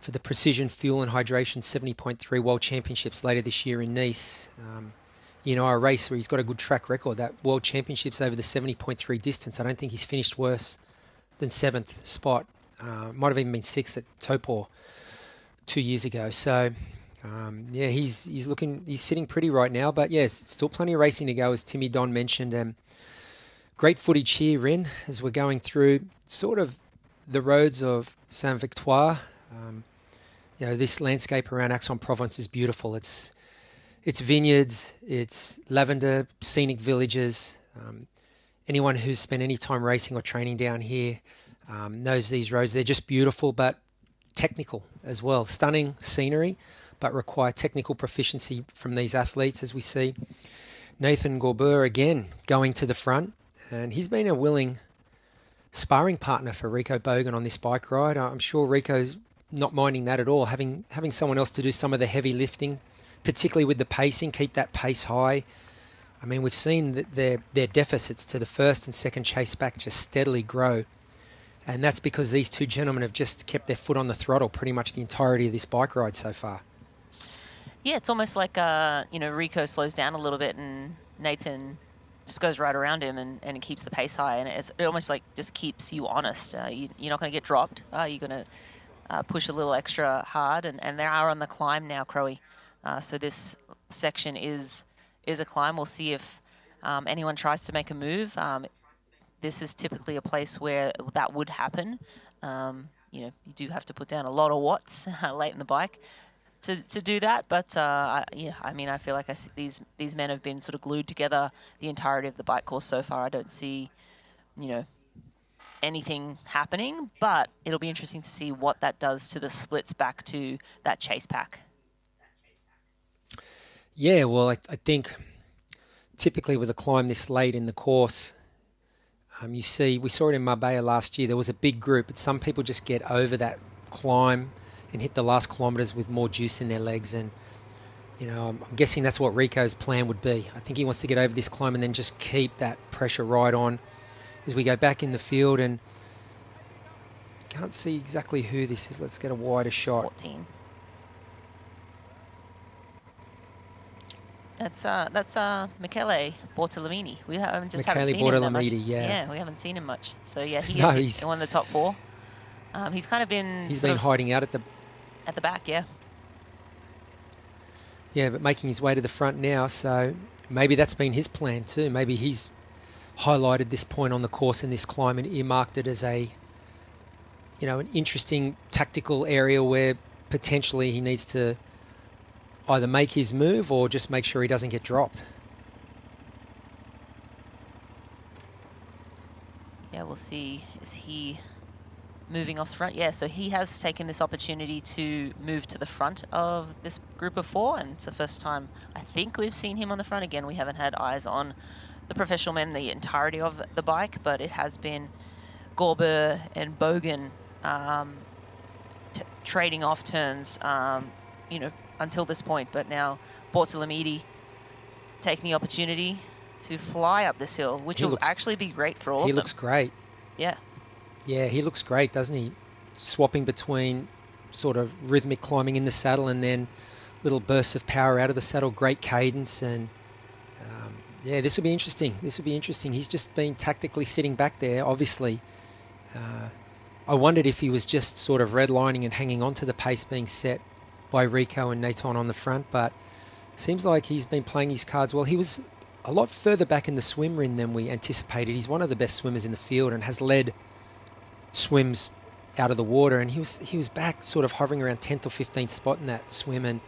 for the Precision Fuel and Hydration 70.3 World Championships later this year in Nice. A race where he's got a good track record. That World Championships over the 70.3 distance, I don't think he's finished worse than 7th spot. Might have even been 6th at Topor 2 years ago. So he's sitting pretty right now, but yes, still plenty of racing to go, as Timmy Don mentioned. Great footage here, Rin, as we're going through sort of the roads of Saint-Victoire. This landscape around Aix-en-Provence is beautiful. It's vineyards, it's lavender, scenic villages. Anyone who's spent any time racing or training down here knows these roads. They're just beautiful, but technical as well. Stunning scenery, but require technical proficiency from these athletes, as we see Nathan Gorbeur again going to the front, and he's been a willing sparring partner for Rico Bogan on this bike ride. I'm sure Rico's not minding that at all, having someone else to do some of the heavy lifting, particularly with the pacing, keep that pace high. I mean, we've seen that their deficits to the first and second chase back just steadily grow. And that's because these two gentlemen have just kept their foot on the throttle pretty much the entirety of this bike ride so far. Yeah, it's almost like, Rico slows down a little bit and Nathan just goes right around him and keeps the pace high. And it almost like just keeps you honest. You're not going to get dropped. You're going to push a little extra hard. And they are on the climb now, Crowe. So this section is a climb. We'll see if anyone tries to make a move. This is typically a place where that would happen. you know, you do have to put down a lot of watts late in the bike to do that. But yeah, I mean, I feel like these men have been sort of glued together the entirety of the bike course so far. I don't see, you know, anything happening, but it'll be interesting to see what that does to the splits back to that chase pack. Yeah, well, I think typically with a climb this late in the course, we saw it in Marbella last year, there was a big group, but some people just get over that climb and hit the last kilometres with more juice in their legs. And, you know, I'm guessing that's what Rico's plan would be. I think he wants to get over this climb and then just keep that pressure right on as we go back in the field. And can't see exactly who this is. Let's get a wider shot. 14. That's Michele Bortolamini. We haven't seen him that much. Yeah, we haven't seen him much. So yeah, he's one of the top 4. He's kind of been hiding out at the back, yeah. Yeah, but making his way to the front now. So maybe that's been his plan too. Maybe he's highlighted this point on the course in this climb and earmarked it as a, you know, an interesting tactical area where potentially he needs to either make his move or just make sure he doesn't get dropped. Yeah, we'll see. Is he moving off front? Yeah, so he has taken this opportunity to move to the front of this group of 4, and it's the first time I think we've seen him on the front. Again, we haven't had eyes on the professional men the entirety of the bike, but it has been Gorber and Bogan trading off turns, you know, until this point. But now Bortolamidi taking the opportunity to fly up this hill, which will actually be great for all of them. He looks great. Yeah. Yeah, he looks great, doesn't he? Swapping between sort of rhythmic climbing in the saddle and then little bursts of power out of the saddle, great cadence. And yeah, this will be interesting. He's just been tactically sitting back there, obviously. I wondered if he was just sort of redlining and hanging on to the pace being set by Rico and Nathan on the front, but seems like he's been playing his cards well. He was a lot further back in the swim ring than we anticipated. He's one of the best swimmers in the field and has led swims out of the water, and he was back sort of hovering around 10th or 15th spot in that swim, and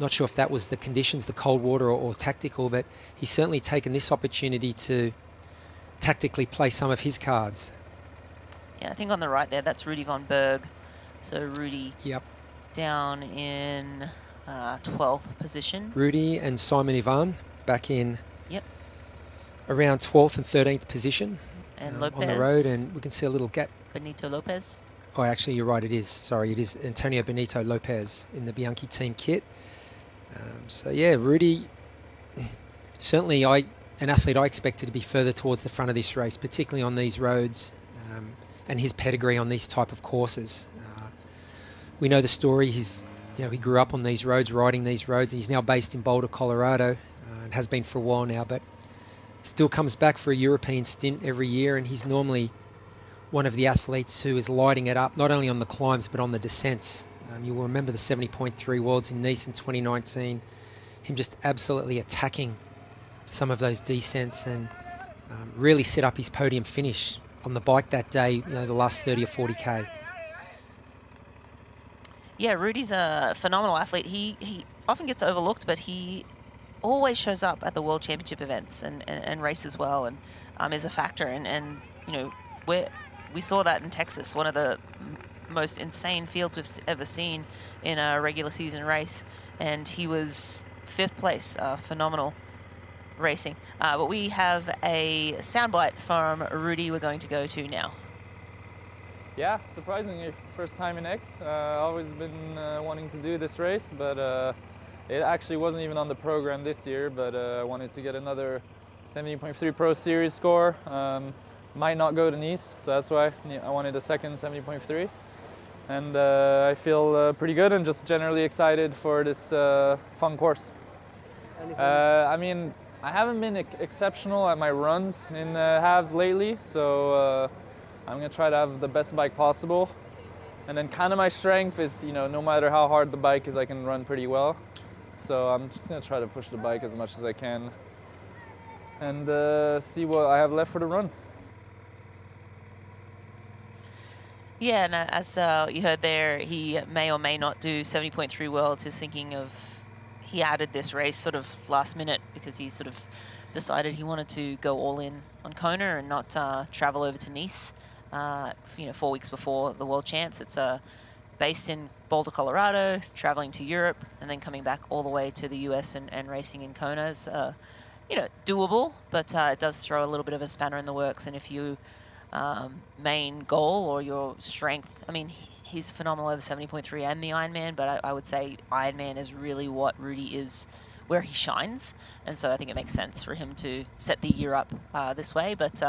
not sure if that was the conditions, the cold water or tactical, but he's certainly taken this opportunity to tactically play some of his cards. Yeah, I think on the right there, that's Rudy von Berg. So Rudy down in 12th position. Rudy and Simon Ivan back in around 12th and 13th position. And Lopez. On the road, and we can see a little gap. Benito Lopez. Oh, actually, you're right, it is. Sorry, it is Antonio Benito Lopez in the Bianchi team kit. So, yeah, Rudy, certainly an athlete I expected to be further towards the front of this race, particularly on these roads, and his pedigree on these type of courses. We know the story. He grew up on these roads, riding these roads, and he's now based in Boulder, Colorado, and has been for a while now, but still comes back for a European stint every year, and he's normally one of the athletes who is lighting it up, not only on the climbs, but on the descents. You will remember the 70.3 Worlds in Nice in 2019, him just absolutely attacking some of those descents and really set up his podium finish on the bike that day, the last 30 or 40K. Yeah, Rudy's a phenomenal athlete. He often gets overlooked, but he always shows up at the World Championship events and races well, and is a factor. And we saw that in Texas, one of the most insane fields we've ever seen in a regular season race, and he was 5th place. Phenomenal racing. But we have a soundbite from Rudy we're going to go to now. Yeah, surprisingly, first time in Aix. Always been wanting to do this race, but it actually wasn't even on the program this year, but I wanted to get another 70.3 Pro Series score. Might not go to Nice, so that's why I wanted a second 70.3. And I feel pretty good and just generally excited for this fun course. I mean, I haven't been exceptional at my runs in halves lately, so I'm gonna try to have the best bike possible. And then kind of my strength is, no matter how hard the bike is, I can run pretty well. So I'm just gonna try to push the bike as much as I can and see what I have left for the run. Yeah, and as you heard there, he may or may not do 70.3 Worlds. He's thinking of, he added this race sort of last minute because he sort of decided he wanted to go all in on Kona and not travel over to Nice, 4 weeks before the World Champs. It's based in Boulder, Colorado, traveling to Europe, and then coming back all the way to the US and racing in Kona. It's, doable, but it does throw a little bit of a spanner in the works. And if you main goal or your strength, I mean, he's phenomenal over 70.3 and the Ironman, but I would say Ironman is really what Rudy is, where he shines. And so I think it makes sense for him to set the year up this way. But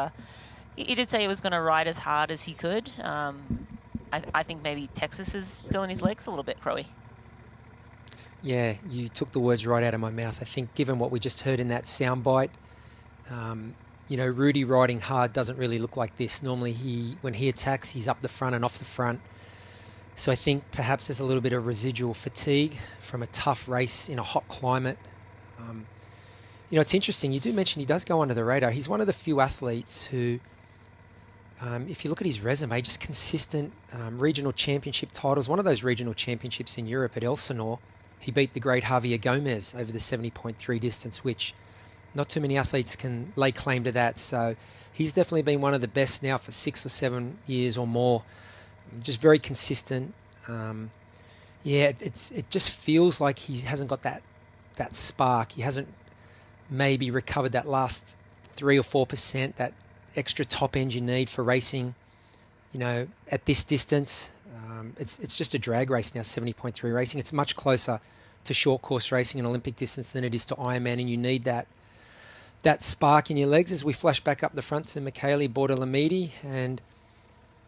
he did say he was going to ride as hard as he could. I think maybe Texas is still in his legs a little bit, Crowe. Yeah, you took the words right out of my mouth. I think given what we just heard in that soundbite, Rudy riding hard doesn't really look like this. Normally, when he attacks, he's up the front and off the front. So I think perhaps there's a little bit of residual fatigue from a tough race in a hot climate. It's interesting. You do mention he does go under the radar. He's one of the few athletes who, if you look at his resume, just consistent regional championship titles. One of those regional championships in Europe at Elsinore, he beat the great Javier Gomez over the 70.3 distance, which not too many athletes can lay claim to that. So he's definitely been one of the best now for 6 or 7 years or more. Just very consistent. It just feels like he hasn't got that spark. He hasn't maybe recovered that last 3 or 4%, that extra top end you need for racing, at this distance. It's just a drag race now, 70.3 racing. It's much closer to short course racing and Olympic distance than it is to Ironman, and you need that spark in your legs. As we flash back up the front to Michele Bortolamidi, and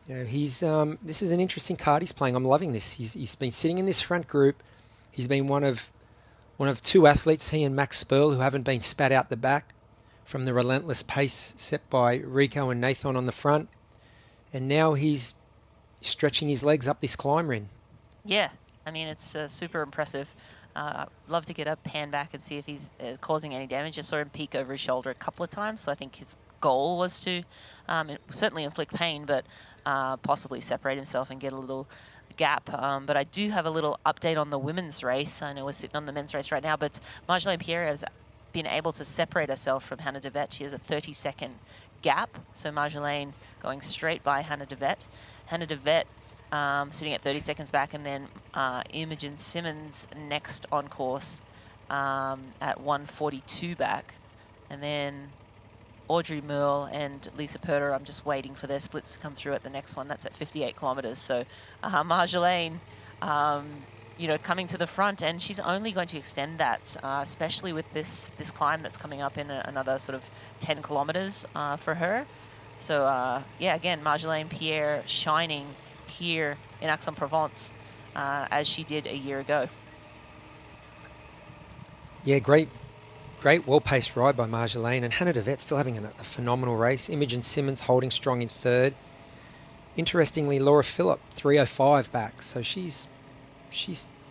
this is an interesting card he's playing. I'm loving this. He's been sitting in this front group. He's been one of 2 athletes, he and Max Spurl, who haven't been spat out the back from the relentless pace set by Rico and Nathan on the front. And now he's stretching his legs up this climb, Rin. Yeah, I mean, it's super impressive. Love to get a pan back and see if he's causing any damage. I saw him peek over his shoulder a couple of times, so I think his goal was to certainly inflict pain, but possibly separate himself and get a little gap. But I do have a little update on the women's race. I know we're sitting on the men's race right now, but Marjolaine Pierre has been able to separate herself from Hannah de Vet. She has a 30-second gap, so Marjolaine going straight by Hannah de Vet. Hannah de Vet sitting at 30 seconds back, and then Imogen Simmons next on course at 1:42 back. And then Audrey Merle and Lisa Purter, I'm just waiting for their splits to come through at the next one. That's at 58 kilometres. So Marjolaine, coming to the front, and she's only going to extend that, especially with this climb that's coming up in another sort of 10 kilometres for her. So, again, Marjolaine Pierre shining here in Aix-en-Provence as she did a year ago. Yeah, great, well-paced ride by Marjolaine, and Hannah de Vet still having a phenomenal race. Imogen Simmons holding strong in 3rd. Interestingly, Laura Phillip, 3:05 back, so she's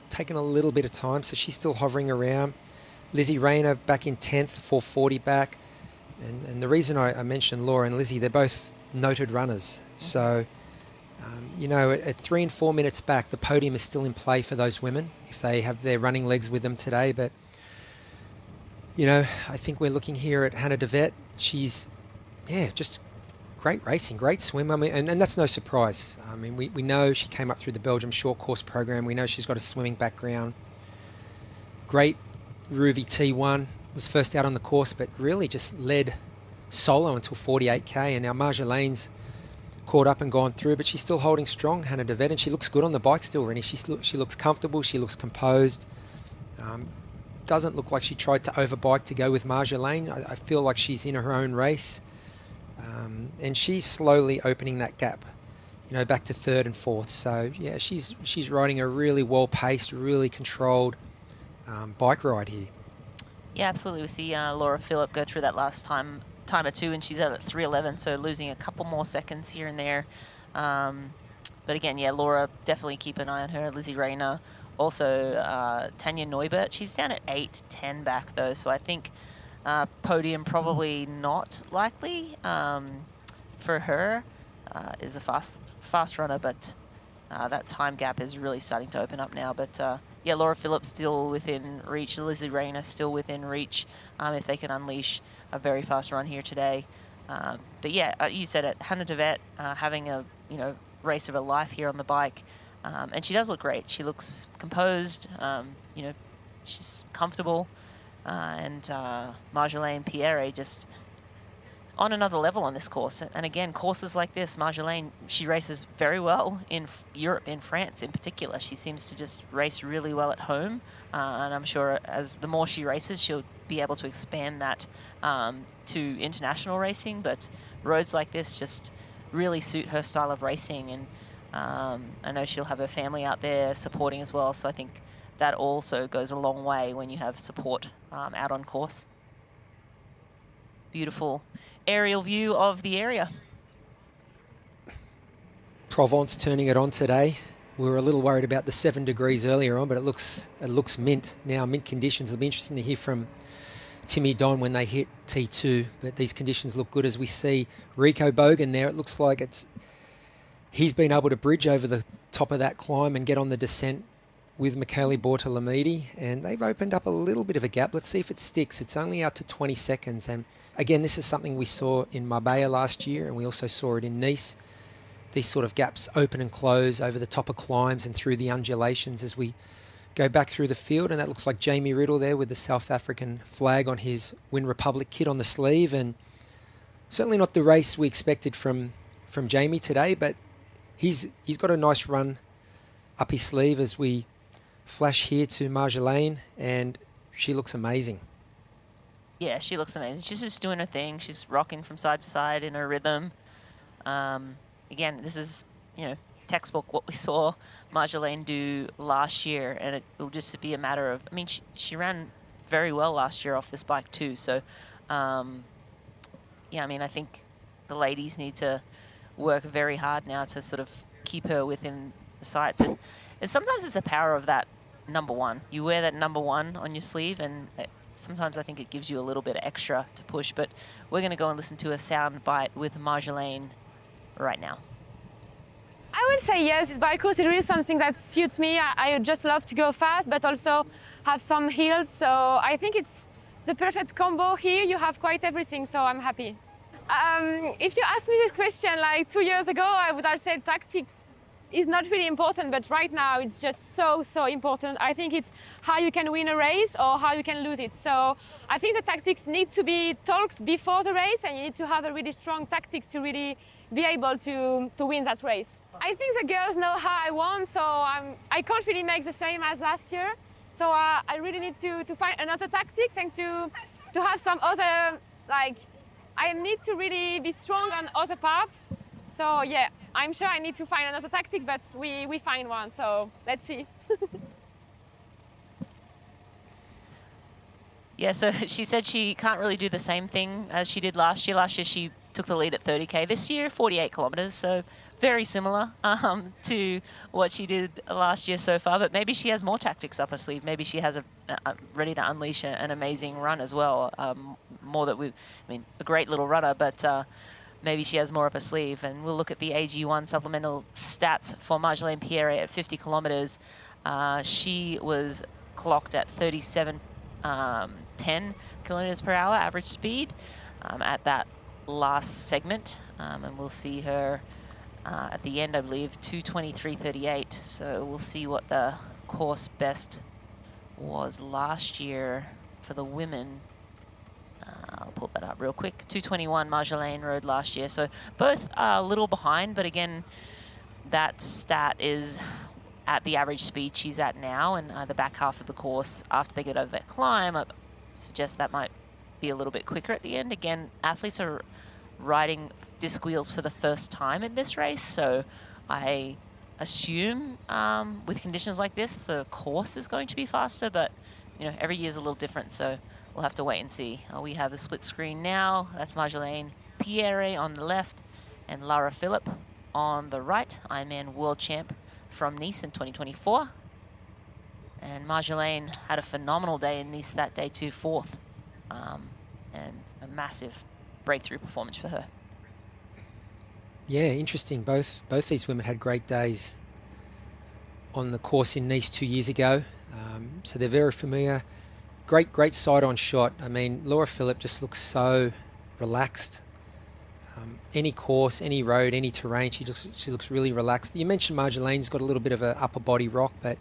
taken a little bit of time, so she's still hovering around. Lizzie Rayner back in 10th, 4:40 back. And the reason I mentioned Laura and Lizzie, they're both noted runners. So, at 3 and 4 minutes back, the podium is still in play for those women if they have their running legs with them today. But, I think we're looking here at Hannah de Vet. She's, just great racing, great swim. I mean, and that's no surprise. I mean, we know she came up through the Belgium short course program. We know she's got a swimming background. Great Ruby T1. Was first out on the course, but really just led solo until 48k. And now Marjolaine's caught up and gone through, but she's still holding strong, Hannah de Vet, and she looks good on the bike still, Rennie. She looks comfortable. She looks composed. Doesn't look like she tried to overbike to go with Marjolaine. I feel like she's in her own race. And she's slowly opening that gap, back to 3rd and 4th. So, yeah, she's riding a really well-paced, really controlled bike ride here. Yeah, absolutely. We see Laura Phillip go through that last time or two, and she's at 3:11, so losing a couple more seconds here and there. But again, Laura, definitely keep an eye on her. Lizzie Rayner, also Tanya Neubert. She's down at 8:10 back, though, so I think podium probably not likely for her. is a fast runner, but that time gap is really starting to open up now. But yeah, Laura Phillips still within reach. Lizzie Rayner still within reach if they can unleash a very fast run here today. But yeah, you said it, Hannah Devet having a race of her life here on the bike, and she does look great. She looks composed. She's comfortable, and Marjolaine Pierre just on another level on this course. And again, courses like this, Marjolaine, she races very well in Europe, in France in particular. She seems to just race really well at home, and I'm sure as the more she races, she'll be able to expand that to international racing. But roads like this just really suit her style of racing, and I know she'll have her family out there supporting as well, so I think that also goes a long way when you have support out on course. Beautiful aerial view of the area. Provence turning it on today. We were a little worried about the 7 degrees earlier on, but it looks mint now, mint conditions. It'll be interesting to hear from Timmy Don when they hit T2, but these conditions look good as we see Rico Bogan there. It looks like he's been able to bridge over the top of that climb and get on the descent with Michele Bortolamidi, and they've opened up a little bit of a gap. Let's see if it sticks. It's only out to 20 seconds, and again, this is something we saw in Marbella last year, and we also saw it in Nice. These sort of gaps open and close over the top of climbs and through the undulations as we go back through the field, and that looks like Jamie Riddle there with the South African flag on his Win Republic kit on the sleeve, and certainly not the race we expected from Jamie today, but he's got a nice run up his sleeve as we flash here to Marjolaine, and she looks amazing. Yeah, she looks amazing. She's just doing her thing. She's rocking from side to side in her rhythm. Again, this is, textbook what we saw Marjolaine do last year, and it will just be a matter of, she ran very well last year off this bike too. So, I think the ladies need to work very hard now to sort of keep her within the sights. And sometimes it's the power of that number one. You wear that number one on your sleeve, and sometimes I think it gives you a little bit extra to push. But we're going to go and listen to a sound bite with Marjolaine right now. I would say yes, this bike course is really something that suits me. I just love to go fast, but also have some hills. So I think it's the perfect combo here. You have quite everything, so I'm happy. If you asked me this question like 2 years ago, I would have said tactics is not really important, but right now it's just so important. I think it's how you can win a race or how you can lose it. So I think the tactics need to be talked before the race, and you need to have a really strong tactics to really be able to win that race. I think the girls know how I won, so I can't really make the same as last year. So I really need to find another tactics and to have some other, I need to really be strong on other parts. So yeah, I'm sure I need to find another tactic, but we find one, so let's see. Yeah, so she said she can't really do the same thing as she did last year. Last year she took the lead at 30K. This year, 48 kilometers, so very similar to what she did last year so far, but maybe she has more tactics up her sleeve. Maybe she has ready to unleash an amazing run as well. A great little runner, but maybe she has more up her sleeve. And we'll look at the AG1 supplemental stats for Marjolaine Pierre at 50 kilometers. She was clocked at 37.10 kilometers per hour average speed at that last segment, and we'll see her at the end, I believe, 2:23.38. So we'll see what the course best was last year for the women. I'll pull that up real quick. 2:21 Marjolaine rode last year. So both are a little behind, but again, that stat is at the average speed she's at now, and the back half of the course, after they get over that climb, I suggest that might be a little bit quicker at the end. Again, athletes are riding disc wheels for the first time in this race, so I assume with conditions like this, the course is going to be faster, but every year is a little different, so we'll have to wait and see. We have the split screen now. That's Marjolaine Pierre on the left and Lara Philipp on the right, Ironman world champ from Nice in 2024. And Marjolaine had a phenomenal day in Nice that day too, fourth, and a massive breakthrough performance for her. Yeah, interesting. Both these women had great days on the course in Nice 2 years ago. So they're very familiar. Great side-on shot. I mean, Laura Philipp just looks so relaxed. Any course, any road, any terrain, she looks really relaxed. You mentioned Marjolaine's got a little bit of an upper body rock, but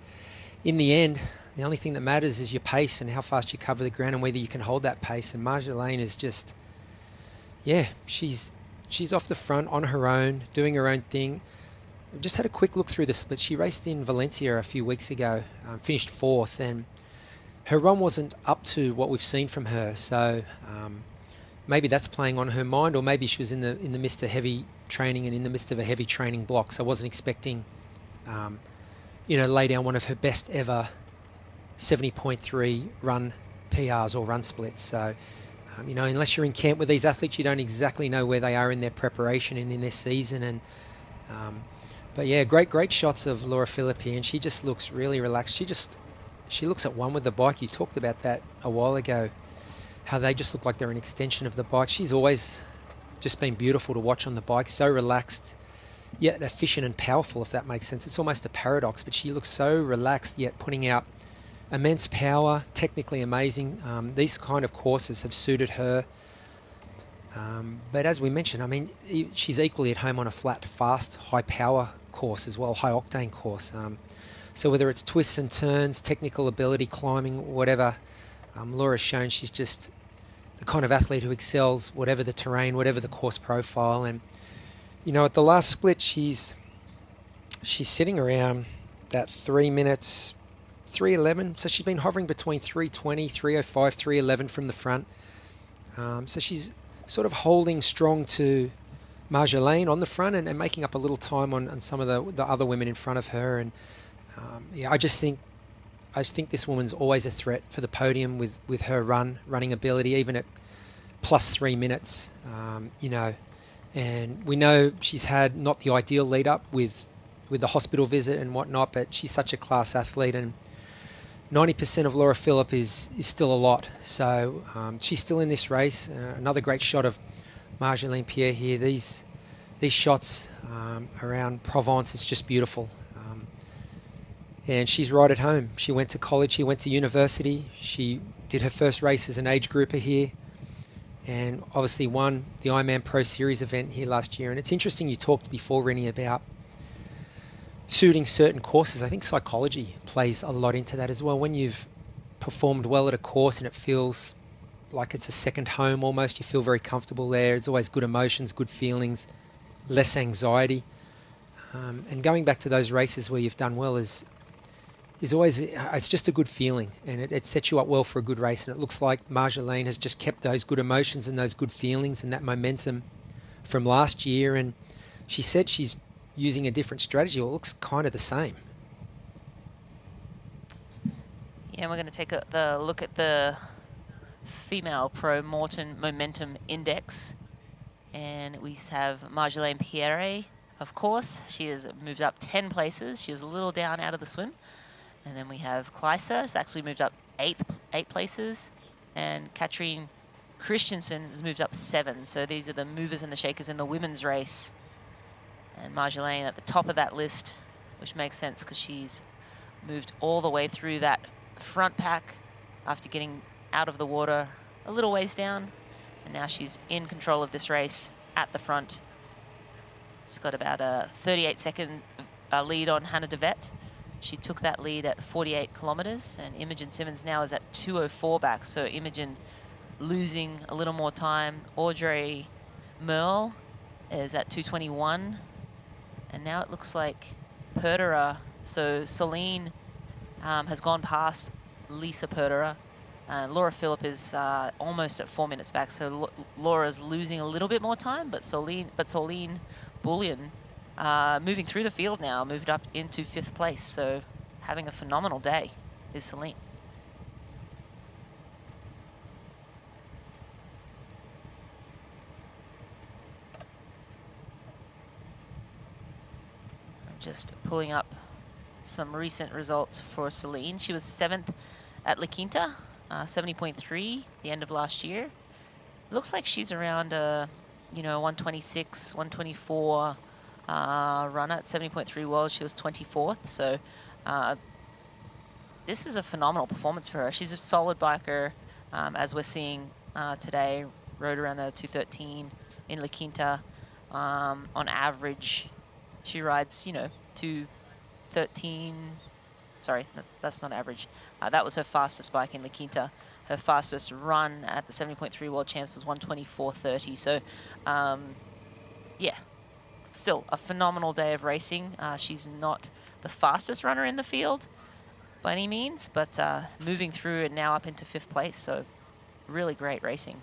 in the end, the only thing that matters is your pace and how fast you cover the ground and whether you can hold that pace. And Marjolaine is just, yeah, she's off the front on her own, doing her own thing. I've just had a quick look through the splits. She raced in Valencia a few weeks ago, finished 4th, and her run wasn't up to what we've seen from her. So maybe that's playing on her mind, or maybe she was in the midst of heavy training and in the midst of a heavy training block. So I wasn't expecting, lay down one of her best ever 70.3 run PRs or run splits. So, unless you're in camp with these athletes, you don't exactly know where they are in their preparation and in their season. And but yeah, great shots of Laura Philipp here, and she just looks really relaxed. She looks at one with the bike. You talked about that a while ago, how they just look like they're an extension of the bike. She's always just been beautiful to watch on the bike, so relaxed, yet efficient and powerful, if that makes sense. It's almost a paradox, but she looks so relaxed, yet putting out immense power, technically amazing. These kind of courses have suited her. But as we mentioned, I mean, she's equally at home on a flat, fast, high-power course as well, high-octane course. So whether it's twists and turns, technical ability, climbing, whatever, Laura's shown she's just the kind of athlete who excels whatever the terrain, whatever the course profile. And, at the last split, she's sitting around that 3 minutes, 3:11. So she's been hovering between 3:20, 3:05, 3:11 from the front. So she's sort of holding strong to Marjolaine on the front and making up a little time on some of the other women in front of her. And I just think this woman's always a threat for the podium with her running ability, even at plus 3 minutes. And we know she's had not the ideal lead up with the hospital visit and whatnot, but she's such a class athlete, and 90% of Laura Philipp is still a lot. So she's still in this race. Another great shot of Marjolaine Pierre here. These shots around Provence, it's just beautiful. And she's right at home. She went to college, she went to university, she did her first race as an age grouper here, and obviously won the Ironman Pro Series event here last year. And it's interesting, you talked before, Rennie, about suiting certain courses. I think psychology plays a lot into that as well. When you've performed well at a course and it feels like it's a second home almost, you feel very comfortable there. It's always good emotions, good feelings, less anxiety. And going back to those races where you've done well is always, it's just a good feeling, and it sets you up well for a good race. And it looks like Marjolaine has just kept those good emotions and those good feelings and that momentum from last year. And she said she's using a different strategy. Well, it looks kind of the same. Yeah, we're going to take the look at the female pro momentum index, and we have Marjolaine Pierre. Of course, she has moved up 10 places. She was a little down out of the swim. And then we have Kleiser, who's actually moved up 8 places. And Katrine Christensen has moved up 7. So these are the movers and the shakers in the women's race. And Marjolaine at the top of that list, which makes sense because she's moved all the way through that front pack after getting out of the water a little ways down. And now she's in control of this race at the front. It's got about a 38-second lead on Hannah de Vet. She took that lead at 48 kilometers, and Imogen Simmons now is at 2:04 back. So Imogen losing a little more time. Audrey Merle is at 2:21. And now it looks like Perderer. So Celine has gone past Lisa Perderer. Laura Philipp is almost at 4 minutes back. So Laura's losing a little bit more time, but Soline Bullion moving through the field now, moved up into 5th place. So having a phenomenal day is Celine. I'm just pulling up some recent results for Celine. She was 7th at La Quinta, 70.3, the end of last year. Looks like she's around you know, 126, 124 runner at 70.3 world. She was 24th. So this is a phenomenal performance for her. She's a solid biker, as we're seeing today. Rode around the 213 in La Quinta. On average, she rides, you know, 213. Sorry, that's not average. That was her fastest bike in La Quinta. Her fastest run at the 70.3 World Champs was 124.30. So, yeah, still a phenomenal day of racing. She's not the fastest runner in the field by any means, but moving through and now up into 5th place. So, really great racing.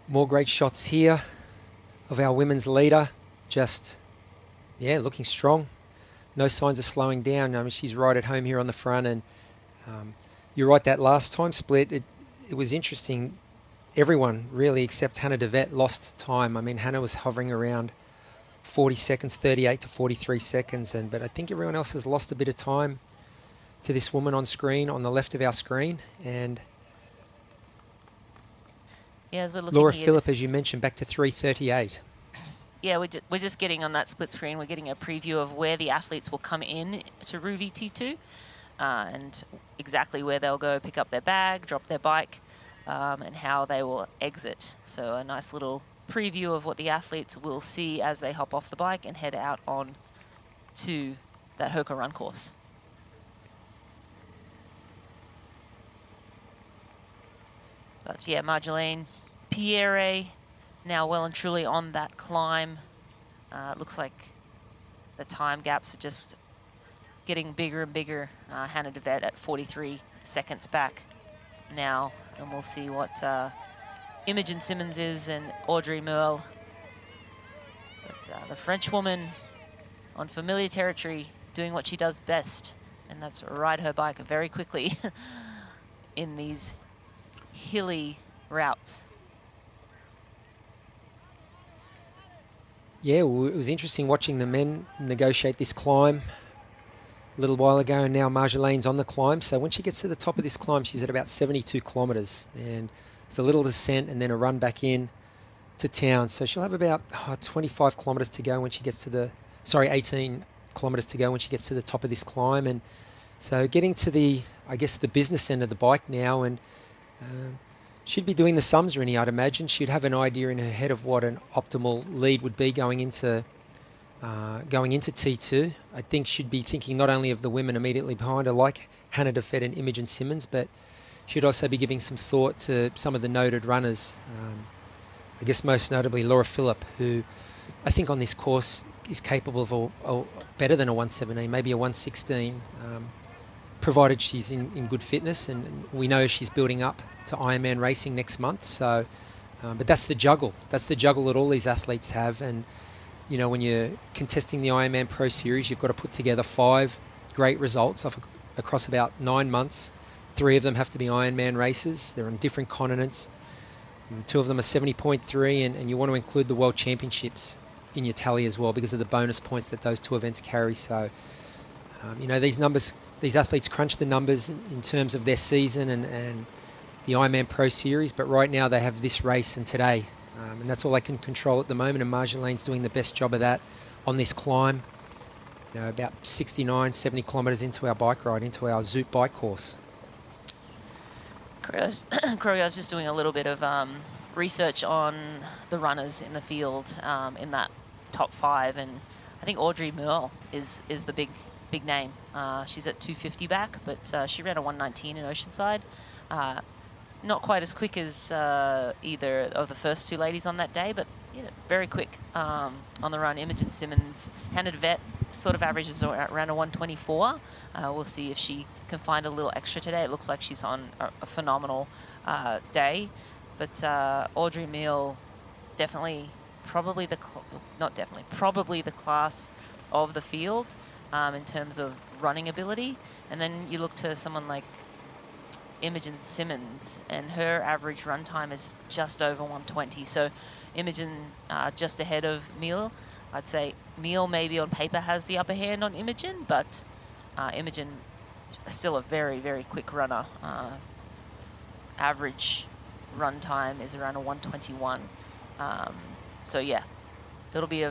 More great shots here of our women's leader. Just, yeah, looking strong. No signs of slowing down. I mean, she's right at home here on the front. And you're right, that last time split, it was interesting. Everyone, really, except Hannah DeVette, lost time. I mean, Hannah was hovering around 40 seconds, 38 to 43 seconds. But I think everyone else has lost a bit of time to this woman on screen, on the left of our screen. And yeah, as we're looking Laura here, Phillip, as you mentioned, back to 3:38. Yeah, we're just getting on that split screen. We're getting a preview of where the athletes will come in to Rue VT2 and exactly where they'll go pick up their bag, drop their bike, and how they will exit. So a nice little preview of what the athletes will see as they hop off the bike and head out on to that Hoka run course. But yeah, Marjolaine Pierre now well and truly on that climb. Looks like the time gaps are just getting bigger and bigger. Hannah DeVette at 43 seconds back now. And we'll see what Imogen Simmons is and Audrey Merle. But the French woman on familiar territory doing what she does best, and that's ride her bike very quickly in these hilly routes. Yeah, well, it was interesting watching the men negotiate this climb a little while ago, and now Marjolaine's on the climb. So when she gets to the top of this climb, she's at about 72 kilometres, and it's a little descent and then a run back in to town. So she'll have about 25 kilometres to go when she gets to the, 18 kilometres to go when she gets to the top of this climb. And so getting to the, I guess, the business end of the bike now, and she'd be doing the sums, Rennie, I'd imagine. She'd have an idea in her head of what an optimal lead would be going into T2. I think she'd be thinking not only of the women immediately behind her, like Hannah DeVette and Imogen Simmons, but she'd also be giving some thought to some of the noted runners. I guess most notably Laura Phillip, who I think on this course is capable of a better than a 117, maybe a 116, provided she's in good fitness. And we know she's building up to Ironman racing next month. So, but that's the juggle. That's the juggle that all these athletes have. And, you know, when you're contesting the Ironman Pro Series, you've got to put together 5 great results across about 9 months. 3 of them have to be Ironman races. They're on different continents. 2 of them are 70.3, and you want to include the World Championships in your tally as well because of the bonus points that those 2 events carry. So, you know, these athletes crunch the numbers in terms of their season and the Ironman Pro Series, but right now they have this race and today, and that's all they can control at the moment, and Marjolaine's doing the best job of that on this climb, you know, about 69, 70 kilometres into our bike ride, into our Zoot bike course. Crowy, I was just doing a little bit of research on the runners in the field in that top 5, and I think Audrey Merle is the big name. She's at 250 back, but she ran a 119 in Oceanside. Not quite as quick as either of the first 2 ladies on that day, but you know, very quick on the run. Imogen Simmons, Hannah DeVette sort of averages around a 124. We'll see if she can find a little extra today. It looks like she's on a phenomenal day, but Audrey Merle definitely, probably the class of the field in terms of running ability. And then you look to someone like Imogen Simmons, and her average run time is just over 120. So Imogen just ahead of Meal. I'd say Meal maybe on paper has the upper hand on Imogen, but Imogen still a very, very quick runner. Average run time is around a 1:21. So yeah, it'll be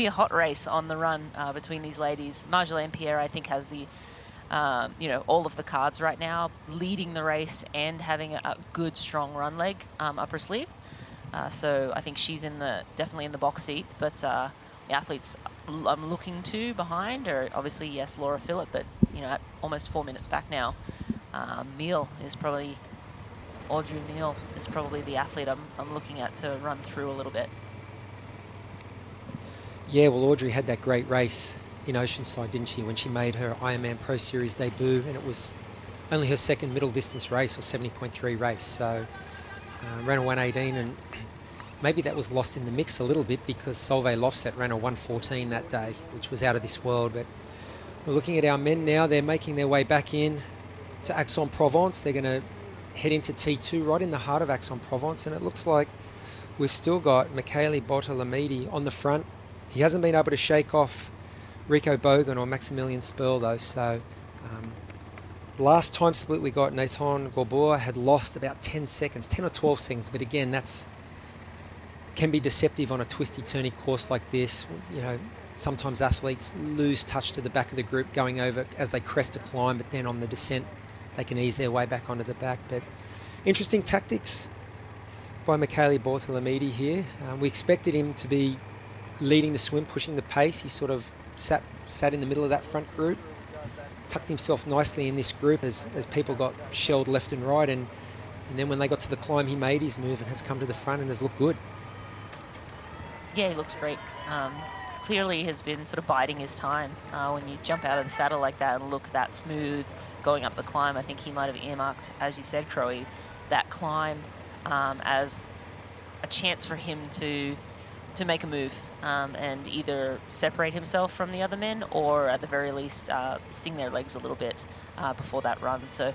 a hot race on the run between these ladies. Marjolaine Pierre, I think, has the all of the cards right now, leading the race and having a good strong run leg up her sleeve. So I think she's definitely in the box seat. But the athletes I'm looking to behind are obviously, yes, Laura Phillip, but at almost 4 minutes back now, Audrey Neal is probably the athlete I'm looking at to run through a little bit. Yeah, well, Audrey had that great race in Oceanside, didn't she, when she made her Ironman Pro Series debut, and it was only her second middle distance race, or 70.3 race. So ran a 1:18, and maybe that was lost in the mix a little bit because Solveig Lofset ran a 1:14 that day, which was out of this world. But we're looking at our men now. They're making their way back in to Aix-en-Provence. They're going to head into T2 right in the heart of Aix-en-Provence, and it looks like we've still got Michele Bortolamidi on the front. He hasn't been able to shake off Rico Bogan or Maximilian Sperl though, so last time split we got, Nathan Gaubour had lost about 10 seconds, 10 or 12 seconds, but again, that's can be deceptive on a twisty turny course like this. Sometimes athletes lose touch to the back of the group going over as they crest a climb, but then on the descent they can ease their way back onto the back. But interesting tactics by Michele Bortolamidi here. We expected him to be leading the swim, pushing the pace. He sort of sat in the middle of that front group, tucked himself nicely in this group as people got shelled left and right, and then when they got to the climb, he made his move and has come to the front and has looked good. Yeah, he looks great. Clearly has been sort of biding his time. When you jump out of the saddle like that and look that smooth going up the climb, I think he might have earmarked, as you said, Crowe, that climb as a chance for him to make a move and either separate himself from the other men or at the very least sting their legs a little bit before that run. So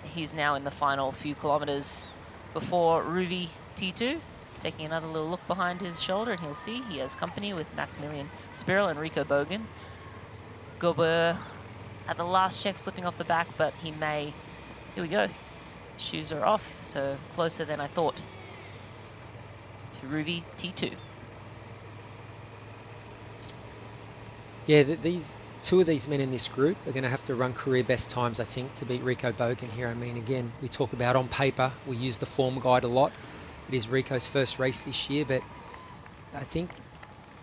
he's now in the final few kilometers before Ruvi T2, taking another little look behind his shoulder, and he'll see he has company with Maximilian Sperl and Rico Bogan. Gaubour at the last check slipping off the back, but he may, here we go, shoes are off, so closer than I thought to Ruvi T2. Yeah, these two of these men in this group are going to have to run career best times, I think, to beat Rico Bogan here. I mean, again, we talk about on paper, we use the form guide a lot. It is Rico's first race this year, but I think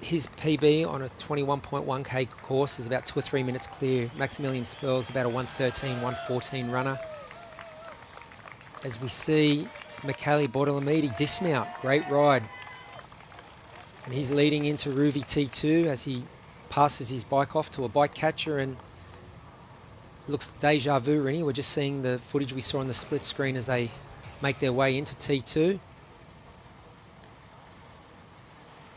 his PB on a 21.1k course is about 2 or 3 minutes clear. Maximilian Sperl is about a 1:13, 1:14 runner. As we see Michele Bortolamidi dismount, great ride. And he's leading into Ruvi T2 as he passes his bike off to a bike catcher, and it looks deja vu, really. We're just seeing the footage we saw on the split screen as they make their way into T2.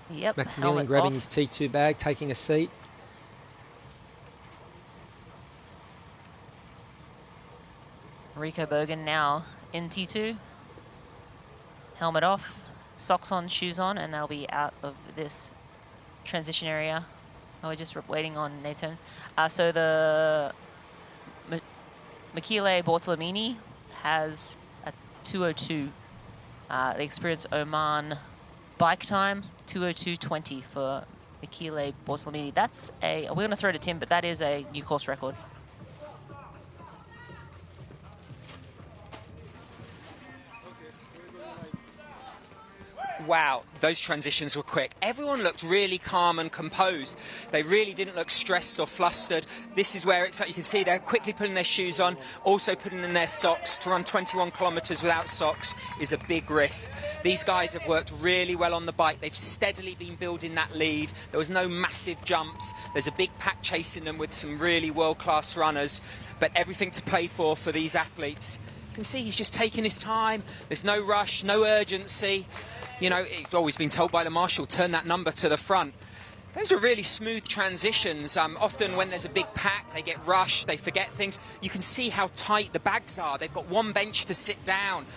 Yep, Maximilian grabbing his T2 bag, taking a seat. Rico Bogan now in T2. Helmet off, socks on, shoes on, and they'll be out of this transition area. Oh, we're just waiting on Nathan. So the Michele Bortolamidi has a 2:02. The Experience Oman bike time, 2:02.20 for Michele Bortolamidi. That's we're going to throw to Tim, but that is a new course record. Wow, those transitions were quick. Everyone looked really calm and composed. They really didn't look stressed or flustered. This is where it's like you can see they're quickly putting their shoes on, also putting in their socks. To run 21 kilometers without socks is a big risk. These guys have worked really well on the bike. They've steadily been building that lead. There was no massive jumps. There's a big pack chasing them with some really world-class runners, but everything to play for these athletes. You can see he's just taking his time. There's no rush, no urgency. You know, it's always been told by the marshal, turn that number to the front. Those are really smooth transitions. Often when there's a big pack, they get rushed, they forget things. You can see how tight the bags are. They've got one bench to sit down.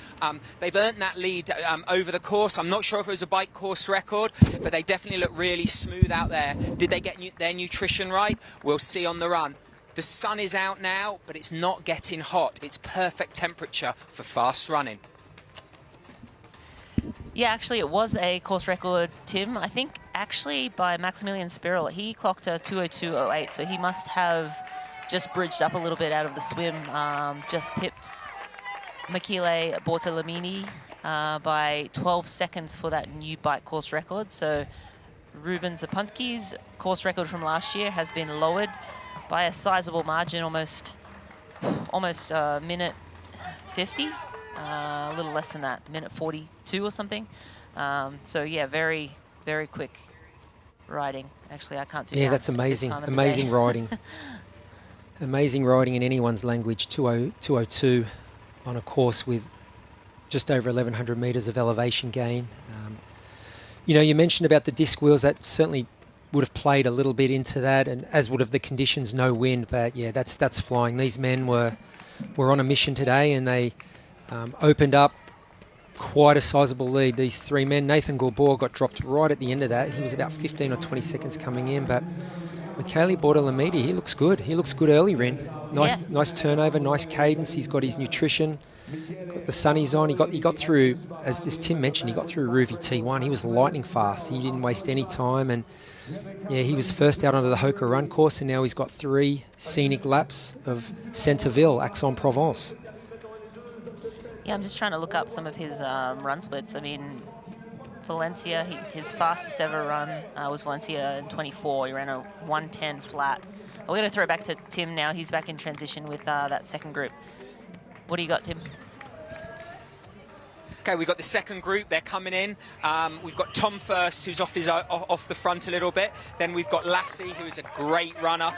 They've earned that lead over the course. I'm not sure if it was a bike course record, but they definitely look really smooth out there. Did they get their nutrition right? We'll see on the run. The sun is out now, but it's not getting hot. It's perfect temperature for fast running. Yeah, actually, it was a course record, Tim. I think actually by Maximilian Spirl, he clocked a 2:02.08, so he must have just bridged up a little bit out of the swim, just pipped Michele Bortolamini by 12 seconds for that new bike course record. So Ruben Zapuntke's course record from last year has been lowered by a sizable margin, almost minute 50. A little less than that, minute 42 or something. So yeah, very, very quick riding. Actually, I can't do Yeah, math that's amazing. at this time of the Amazing day. riding. Amazing riding in anyone's language. 2:02 on a course with just over 1,100 metres of elevation gain. You know, you mentioned about the disc wheels. That certainly would have played a little bit into that, and as would have the conditions, no wind. But yeah, that's flying. These men were on a mission today, and they opened up quite a sizable lead, these three men. Nathan Gorbor got dropped right at the end of that. He was about 15 or 20 seconds coming in, but Michele Bortolamidi, he looks good. He looks good early, Rin. Nice turnover, nice cadence. He's got his nutrition, got the sunnies on. He got through, as this Tim mentioned, he got through Ruvi T1. He was lightning fast. He didn't waste any time, and yeah, he was first out onto the Hoka run course, and now he's got 3 scenic laps of Centerville, Aix-en-Provence. Yeah, I'm just trying to look up some of his run splits. I mean, Valencia, his fastest ever run was Valencia in 24. He ran a 1:10 flat. We're going to throw it back to Tim now. He's back in transition with that second group. What do you got, Tim? Okay, we've got the second group. They're coming in. We've got Tom first, who's off the front a little bit. Then we've got Lassie, who is a great runner.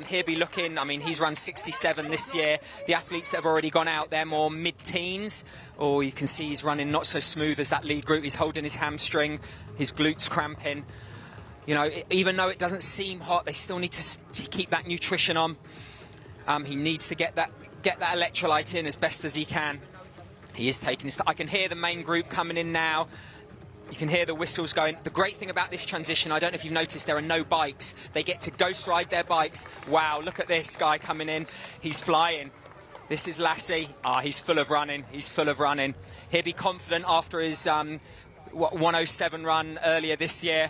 He'll be looking, I mean, he's run 67 this year. The athletes that have already gone out, they're more mid-teens. Or you can see he's running not so smooth as that lead group. He's holding his hamstring, his glutes cramping. You know, even though it doesn't seem hot, they still need to keep that nutrition on. He needs to get that electrolyte in as best as he can. He is taking his time. I can hear the main group coming in now. You can hear the whistles going. The great thing about this transition, I don't know if you've noticed, there are no bikes. They get to ghost ride their bikes. Wow, look at this guy coming in. He's flying. This is Lassie. He's full of running. He's full of running. He'll be confident after his 1:07 run earlier this year.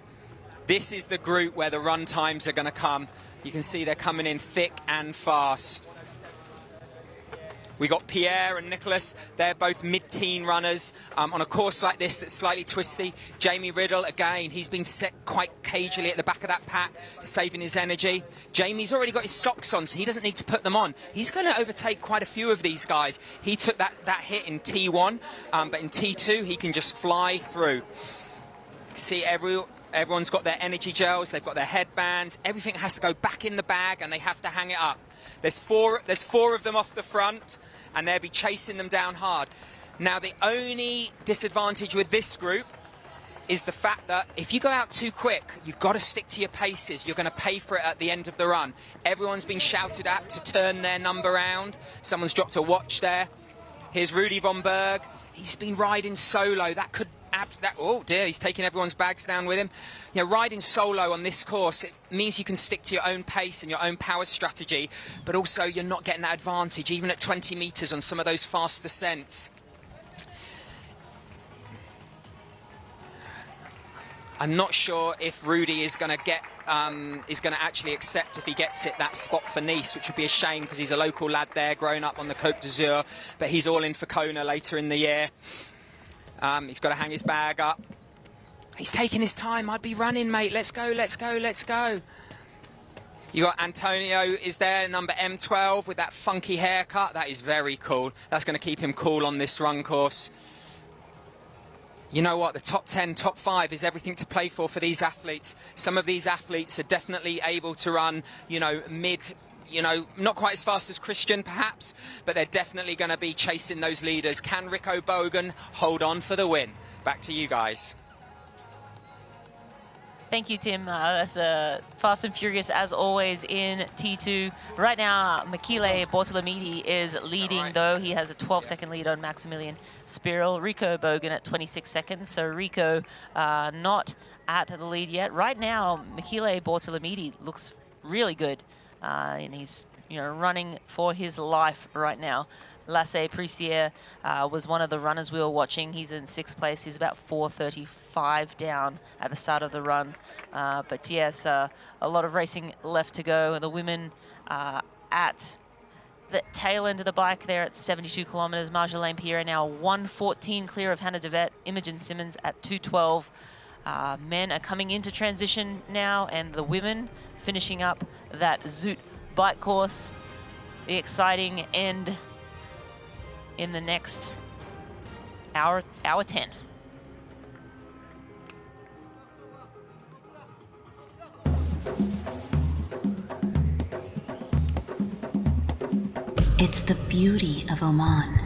This is the group where the run times are going to come. You can see they're coming in thick and fast. We got Pierre and Nicholas. They're both mid-teen runners on a course like this that's slightly twisty. Jamie Riddle, again, he's been set quite cagily at the back of that pack, saving his energy. Jamie's already got his socks on, so he doesn't need to put them on. He's going to overtake quite a few of these guys. He took that hit in T1, but in T2, he can just fly through. See, everyone's got their energy gels, they've got their headbands. Everything has to go back in the bag, and they have to hang it up. There's four of them off the front, and they'll be chasing them down hard. Now, the only disadvantage with this group is the fact that if you go out too quick, you've got to stick to your paces. You're going to pay for it at the end of the run. Everyone's been shouted at to turn their number round. Someone's dropped a watch there. Here's Rudy von Berg. He's been riding solo. That could... oh dear, he's taking everyone's bags down with him. You know, riding solo on this course, it means you can stick to your own pace and your own power strategy, but also you're not getting that advantage, even at 20 metres on some of those fast descents. I'm not sure if Rudy is going to actually accept, if he gets it, that spot for Nice, which would be a shame because he's a local lad there, growing up on the Côte d'Azur, but he's all in for Kona later in the year. He's got to hang his bag up. He's taking his time. I'd be running, mate. Let's go, let's go, let's go. You got Antonio is there, number M12 with that funky haircut. That is very cool. That's going to keep him cool on this run course. You know what? The top 10, top 5 is everything to play for these athletes. Some of these athletes are definitely able to run, you know, mid... You know, not quite as fast as Christian, perhaps, but they're definitely going to be chasing those leaders. Can Rico Bogan hold on for the win? Back to you guys. Thank you, Tim. That's fast and furious, as always, in T2. Right now, Michele Bortolamidi is leading, though. He has a 12-second lead on Maximilian Spirl. Rico Bogan at 26 seconds. So Rico not at the lead yet. Right now, Michele Bortolamidi looks really good. And he's, you know, running for his life right now. Lasse Priestier was one of the runners we were watching. He's in 6th place. He's about 4:35 down at the start of the run. But yes, a lot of racing left to go. The women at the tail end of the bike there at 72 kilometres. Marjolaine Pierre now 1:14 clear of Hannah Devet. Imogen Simmons at 2:12. Men are coming into transition now, and the women finishing up that Zoot bike course. The exciting end in the next hour 10. It's the beauty of Oman.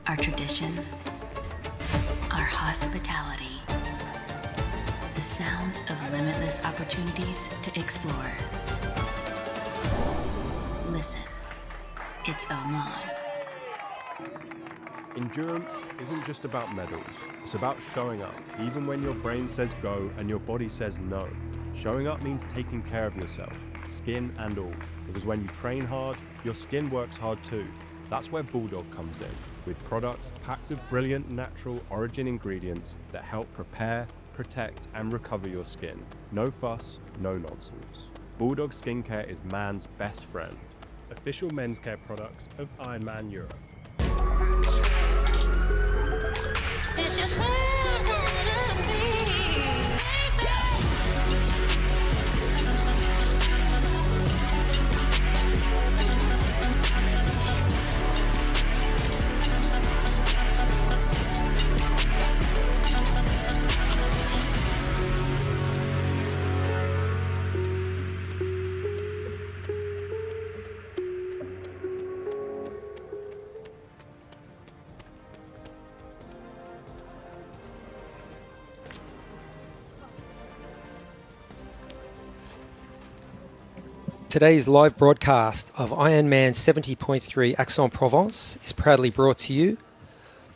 Our tradition, our hospitality, the sounds of limitless opportunities to explore. Listen, it's Oman. Endurance isn't just about medals, it's about showing up, even when your brain says go and your body says no. Showing up means taking care of yourself, skin and all, because when you train hard, your skin works hard too. That's where Bulldog comes in, with products packed with brilliant natural origin ingredients that help prepare, protect and recover your skin. No fuss, no nonsense. Bulldog Skincare is man's best friend. Official men's care products of Ironman Europe. This is where I wanna be. Today's live broadcast of IRONMAN 70.3 Aix-en-Provence is proudly brought to you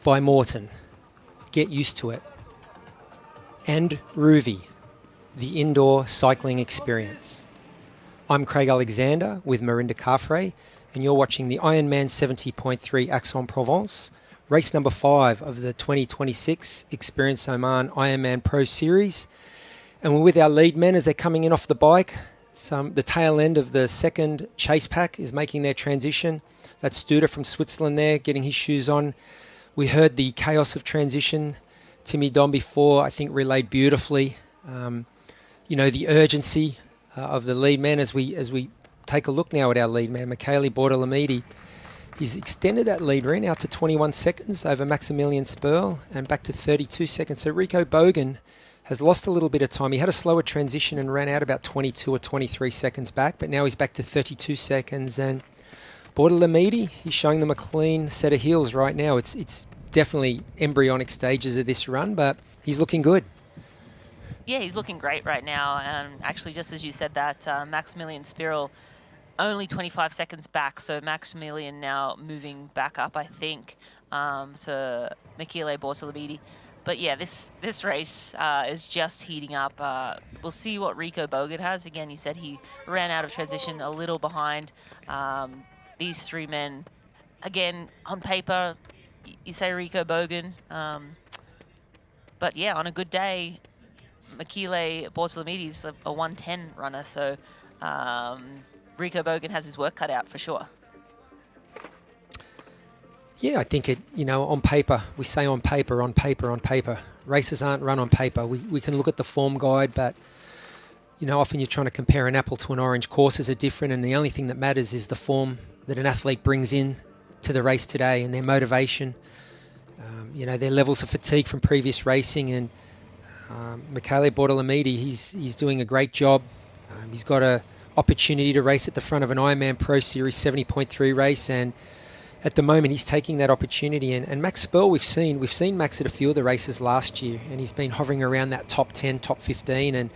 by Morton. Get used to it. And Ruvi, the indoor cycling experience. I'm Craig Alexander with Marinda Carfrey, and you're watching the IRONMAN 70.3 Aix-en-Provence, race number 5 of the 2026 Experience Oman Ironman Pro Series. And we're with our lead men as they're coming in off the bike. The tail end of the second chase pack is making their transition. That's Studer from Switzerland there, getting his shoes on. We heard the chaos of transition. Timmy Don before, I think, relayed beautifully. The urgency of the lead man as we take a look now at our lead man, Michele Bortolamidi. He's extended that lead ring out to 21 seconds over Maximilian Sperl and back to 32 seconds. So Rico Bogan has lost a little bit of time. He had a slower transition and ran out about 22 or 23 seconds back, but now he's back to 32 seconds. And Bortolamidi, he's showing them a clean set of heels right now. It's definitely embryonic stages of this run, but he's looking good. Yeah, he's looking great right now. And actually, just as you said that, Maximilian Spirl only 25 seconds back. So Maximilian now moving back up, I think, to Michele Bortolamidi. But yeah, this race is just heating up. We'll see what Rico Bogan has. Again, you said he ran out of transition a little behind. These three men, again, on paper, you say Rico Bogan. But yeah, on a good day, Michele Bortolamidi a 1:10 runner. So Rico Bogan has his work cut out for sure. Yeah, I think on paper, we say on paper. Races aren't run on paper. We can look at the form guide, but, often you're trying to compare an apple to an orange. Courses are different, and the only thing that matters is the form that an athlete brings in to the race today and their motivation, their levels of fatigue from previous racing. And Michele Bortolamidi, he's doing a great job. He's got an opportunity to race at the front of an Ironman Pro Series 70.3 race, and at the moment, he's taking that opportunity. And Max Sperl, we've seen Max at a few of the races last year, and he's been hovering around that top 10, top 15, and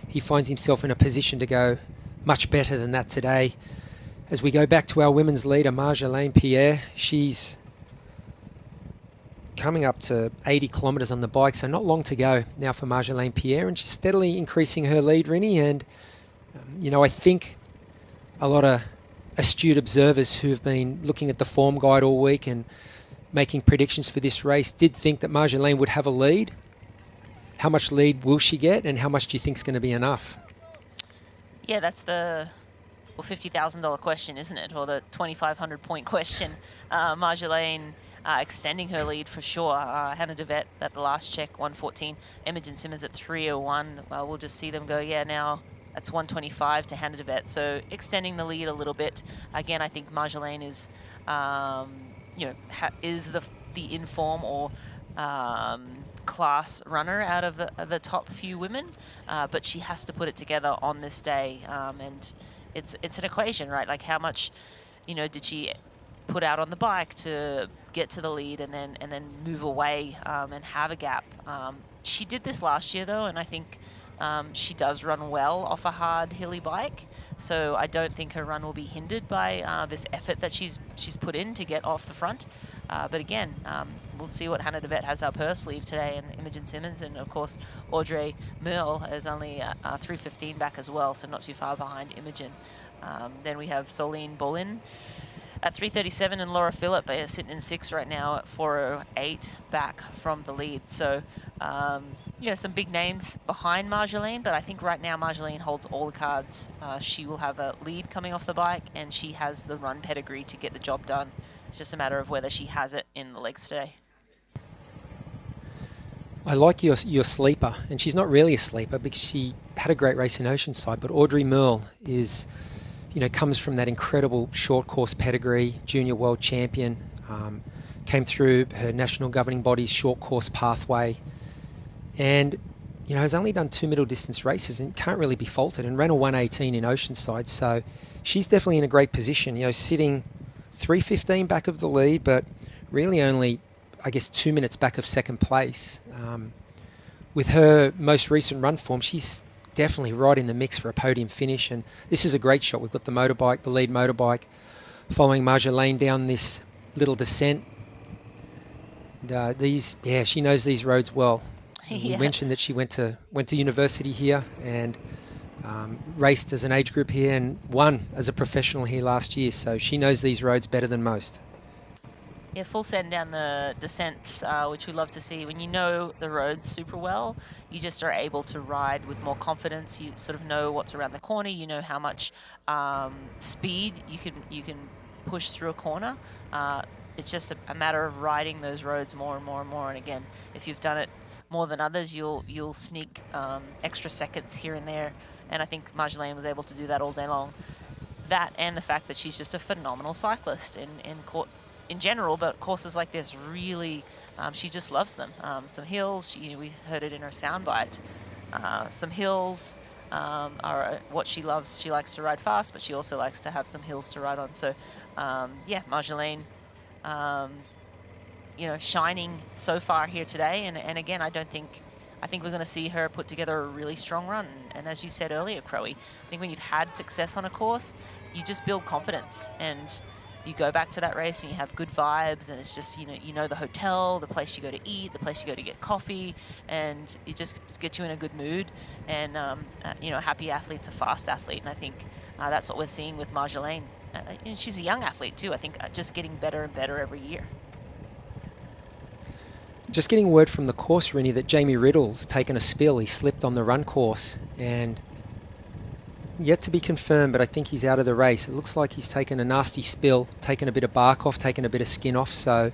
he finds himself in a position to go much better than that today. As we go back to our women's leader, Marjolaine Pierre, she's coming up to 80 kilometres on the bike, so not long to go now for Marjolaine Pierre, and she's steadily increasing her lead, Rinny, and I think a lot of astute observers who've been looking at the form guide all week and making predictions for this race did think that Marjolaine would have a lead. How much lead will she get, and how much do you think is going to be enough? Yeah, that's the $50,000 question, isn't it? Or the 2,500 point question. Marjolaine extending her lead for sure. Hannah DeVette at the last check, 1:14. Imogen Simmons at 3:01. We'll just see them go, now that's 1:25 to Hannah DeVette. So extending the lead a little bit. Again, I think Marjolaine is, is the inform or class runner out of the top few women, but she has to put it together on this day, and it's an equation, right? Like how much, did she put out on the bike to get to the lead and then move away and have a gap. She did this last year though, and I think she does run well off a hard hilly bike, so I don't think her run will be hindered by this effort that she's put in to get off the front. But again, we'll see what Hannah DeVette has up her sleeve today, and Imogen Simmons, and of course Audrey Merle is only 3:15 back as well, so not too far behind Imogen. Then we have Soline Bolin at 3:37, and Laura Phillip sitting in 6th right now at 4:08 back from the lead. So some big names behind Marjolaine, but I think right now Marjolaine holds all the cards. She will have a lead coming off the bike, and she has the run pedigree to get the job done. It's just a matter of whether she has it in the legs today. I like your sleeper, and she's not really a sleeper because she had a great race in Oceanside, but Audrey Merle is, comes from that incredible short course pedigree, junior world champion, came through her national governing body's short course pathway, and has only done 2 middle distance races and can't really be faulted, and ran a 1:18 in Oceanside, so she's definitely in a great position, sitting 3:15 back of the lead, but really only, I guess, 2 minutes back of second place. With her most recent run form, she's definitely right in the mix for a podium finish, and this is a great shot. We've got the motorbike, the lead motorbike, following Marjolaine down this little descent. And, she knows these roads well. Yeah. We mentioned that she went to university here and raced as an age group here and won as a professional here last year, so she knows these roads better than most. Yeah, full send down the descents, which we love to see. When you know the roads super well, you just are able to ride with more confidence. You sort of know what's around the corner. You know how much speed you can push through a corner. It's just a matter of riding those roads more and more and more. And again, if you've done it more than others, you'll sneak extra seconds here and there. And I think Marjolaine was able to do that all day long. That and the fact that she's just a phenomenal cyclist in general, but courses like this really, she just loves them. Some hills, we heard it in her soundbite. Some hills are what she loves. She likes to ride fast, but she also likes to have some hills to ride on. So, Marjolaine, shining so far here today. And again, I think we're going to see her put together a really strong run. And as you said earlier, Crowe, I think when you've had success on a course, you just build confidence, and you go back to that race and you have good vibes, and it's just, you know the hotel, the place you go to eat, the place you go to get coffee, and it just gets you in a good mood. And, a happy athlete's a fast athlete, and I think that's what we're seeing with Marjolaine. And she's a young athlete too, I think, just getting better and better every year. Just getting word from the course, Rinny, that Jamie Riddle's taken a spill. He slipped on the run course, and yet to be confirmed, but I think he's out of the race. It looks like he's taken a nasty spill, taken a bit of bark off, taken a bit of skin off. So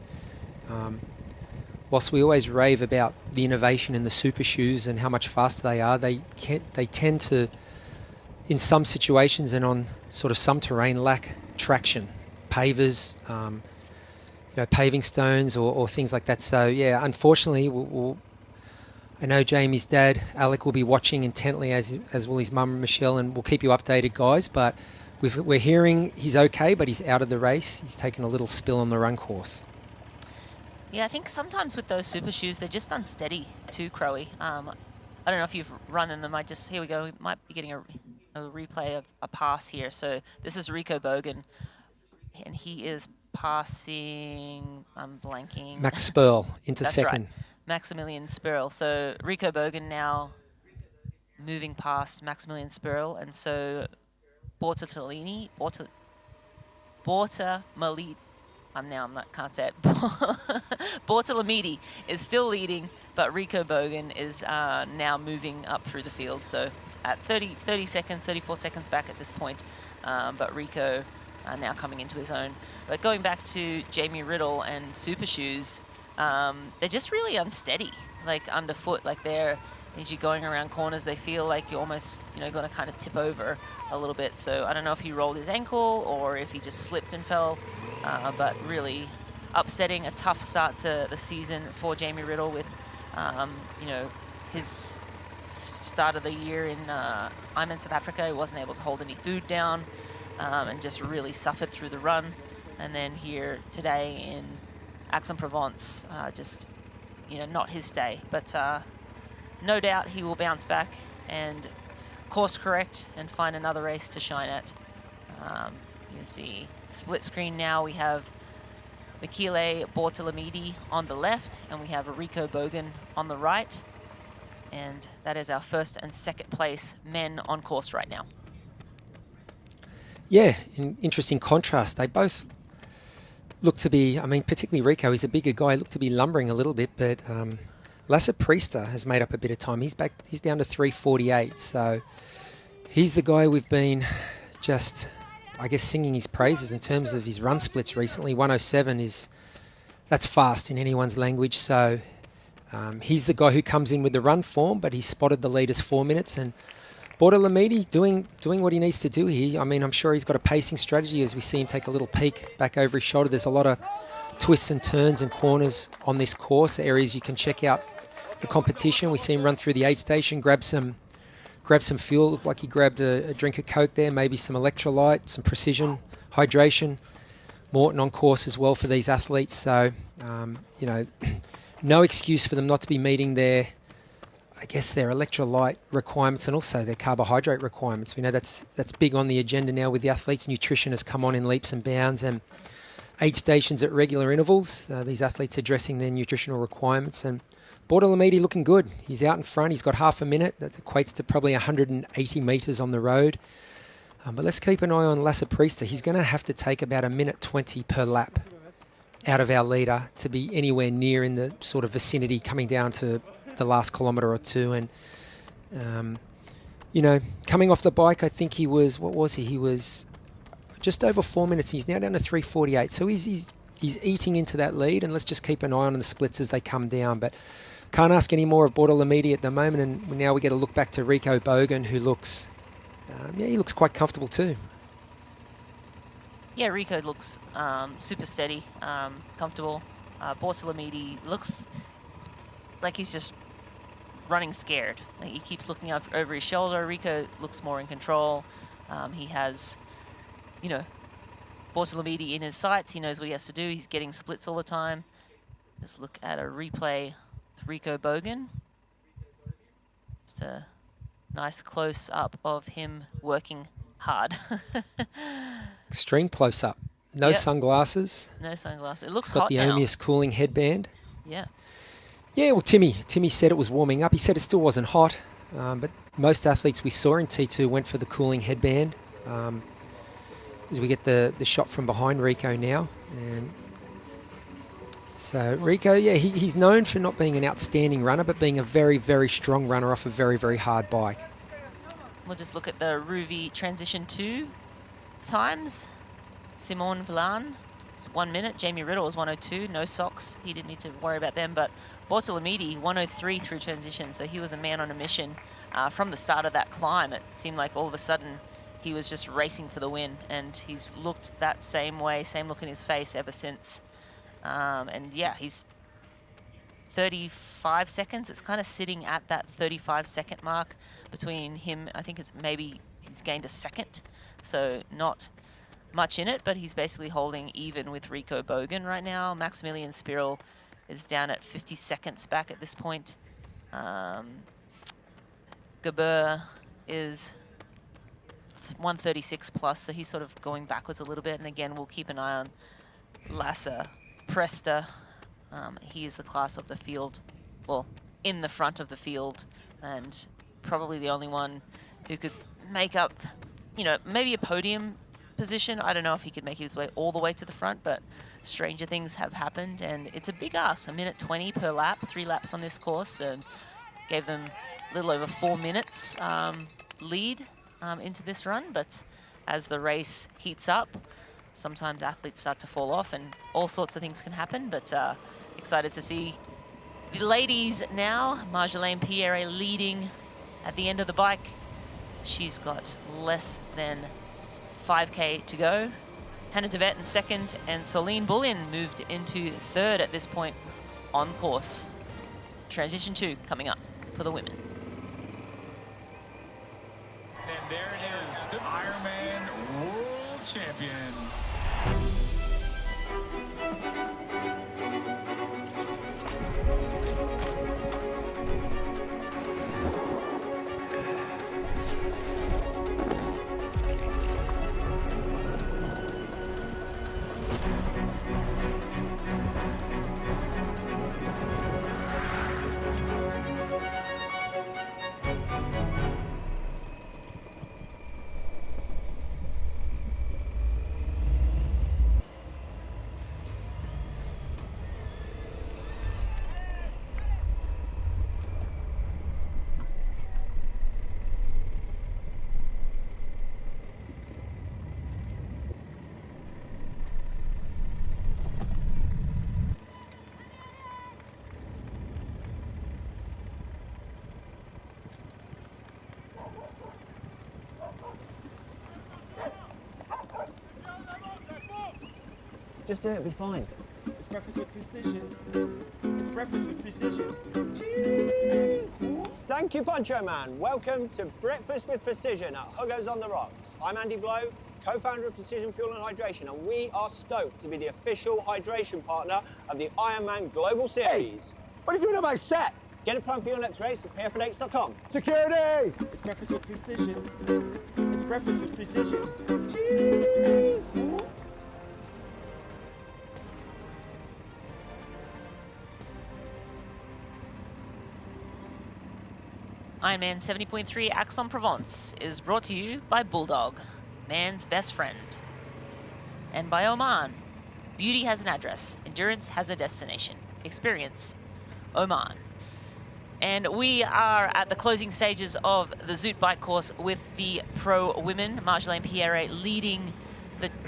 whilst we always rave about the innovation in the super shoes and how much faster they are, they tend to, in some situations and on sort of some terrain, lack traction. Pavers, paving stones or things like that. So yeah, unfortunately, I know Jamie's dad, Alec, will be watching intently, as will his mum, Michelle, and we'll keep you updated, guys. But we're hearing he's okay, but he's out of the race. He's taken a little spill on the run course. Yeah, I think sometimes with those super shoes, they're just unsteady too, Crowe. I don't know if you've run in them. Here we go. We might be getting a replay of a pass here. So this is Rico Bogan, and he is passing, I'm blanking. Max Spurl into That's second. Right. Maximilian Spurl. So Rico Bogan now moving past Maximilian Spurl, and so Bortamalini, can't say it. Bortalamidi is still leading, but Rico Bogan is now moving up through the field. So at 30 seconds, 34 seconds back at this point, but Rico now coming into his own. But going back to Jamie Riddle and Super Shoes, they're just really unsteady, like underfoot, like they're, as you're going around corners, they feel like you're almost, going to kind of tip over a little bit. So I don't know if he rolled his ankle or if he just slipped and fell, but really upsetting, a tough start to the season for Jamie Riddle with, his start of the year in Ironman South Africa. He wasn't able to hold any food down and just really suffered through the run. And then here today in Aix-en-Provence, just, not his day. But no doubt he will bounce back and course correct and find another race to shine at. You can see split screen now. We have Michele Bortalamidi on the left, and we have Rico Bogan on the right. And that is our first and second place men on course right now. Yeah, in interesting contrast. They both look to be, particularly Rico, he's a bigger guy, look to be lumbering a little bit, but Lasse Priester has made up a bit of time. He's down to 3:48, so he's the guy we've been just, singing his praises in terms of his run splits recently. 107 that's fast in anyone's language, so he's the guy who comes in with the run form, but he's spotted the leaders 4 minutes, and Bortalamidi doing what he needs to do here. I'm sure he's got a pacing strategy as we see him take a little peek back over his shoulder. There's a lot of twists and turns and corners on this course, areas you can check out the competition. We see him run through the aid station, grab some fuel. Looked like he grabbed a drink of Coke there, maybe some electrolyte, some precision hydration. Morton on course as well for these athletes. So, no excuse for them not to be meeting their electrolyte requirements and also their carbohydrate requirements. We know that's big on the agenda now with the athletes. Nutrition has come on in leaps and bounds, and aid stations at regular intervals. These athletes addressing their nutritional requirements, and Bortalamidi looking good. He's out in front. He's got half a minute. That equates to probably 180 metres on the road. But let's keep an eye on Lasse Priester. He's going to have to take about 1:20 per lap out of our leader to be anywhere near in the sort of vicinity coming down to the last kilometre or two. And, coming off the bike, I think he was, He was just over 4 minutes. He's now down to 3:48. So he's eating into that lead, and let's just keep an eye on the splits as they come down. But can't ask any more of Bortalamidi at the moment, and now we get a look back to Rico Bogan, who looks, he looks quite comfortable too. Yeah, Rico looks super steady, comfortable. Bortalamidi looks like he's just running scared. Like he keeps looking over his shoulder. Rico looks more in control. He has, Bortalamidi in his sights. He knows what he has to do. He's getting splits all the time. Just look at a replay with Rico Bogan. Just a nice close-up of him working hard. Extreme close-up. No sunglasses. No sunglasses. It looks He's got hot the now. Omius cooling headband. Yeah. Yeah, well, Timmy said it was warming up. He said it still wasn't hot, but most athletes we saw in T2 went for the cooling headband. As we get the shot from behind Rico now. And so Rico, he's known for not being an outstanding runner, but being a very, very strong runner off a very, very hard bike. We'll just look at the Ruvi Transition 2 times. Simon Villan is 1 minute. Jamie Riddle was 1:02. No socks. He didn't need to worry about them. But Bortalamidi, 1:03 through transition. So he was a man on a mission from the start of that climb. It seemed like all of a sudden he was just racing for the win. And he's looked that same way, same look in his face ever since. And yeah, he's 35 seconds. It's kind of sitting at that 35-second mark between him. I think it's maybe he's gained a second. So not much in it, but he's basically holding even with Rico Bogan right now. Maximilian Spurl is down at 50 seconds back at this point. Gabur is 136 plus, so he's sort of going backwards a little bit. And again, we'll keep an eye on Lasser, Presta. He is the class of the field, well, in the front of the field, and probably the only one who could make up, you know, maybe a podium position. I don't know if he could make his way all the way to the front, but stranger things have happened, and it's a big ask. 1:20 per lap, 3 laps on this course, and gave them a little over 4 minutes lead into this run. But as the race heats up, sometimes athletes start to fall off, and all sorts of things can happen. But excited to see the ladies now. Marjolaine Pierre leading at the end of the bike. She's got less than 5K to go. Hannah DeVette in second, and Soline Bullion moved into third at this point on course. Transition 2 coming up for the women. And there it is, the Ironman World Champion. Just do it, it'll be fine. It's breakfast with precision. It's breakfast with precision. Thank you, Poncho Man. Welcome to Breakfast with Precision at Hugo's on the Rocks. I'm Andy Blow, co-founder of Precision Fuel and Hydration, and we are stoked to be the official hydration partner of the Ironman Global Series. Hey, what are you doing on my set? Get a plan for your next race at pfnx.com. Security! It's breakfast with precision. It's breakfast with precision. Ironman 70.3 Aix-en-Provence is brought to you by Bulldog, man's best friend, and by Oman. Beauty has an address, endurance has a destination. Experience Oman. And we are at the closing stages of the Zoot bike course with the pro women. Marjolaine Pierre leading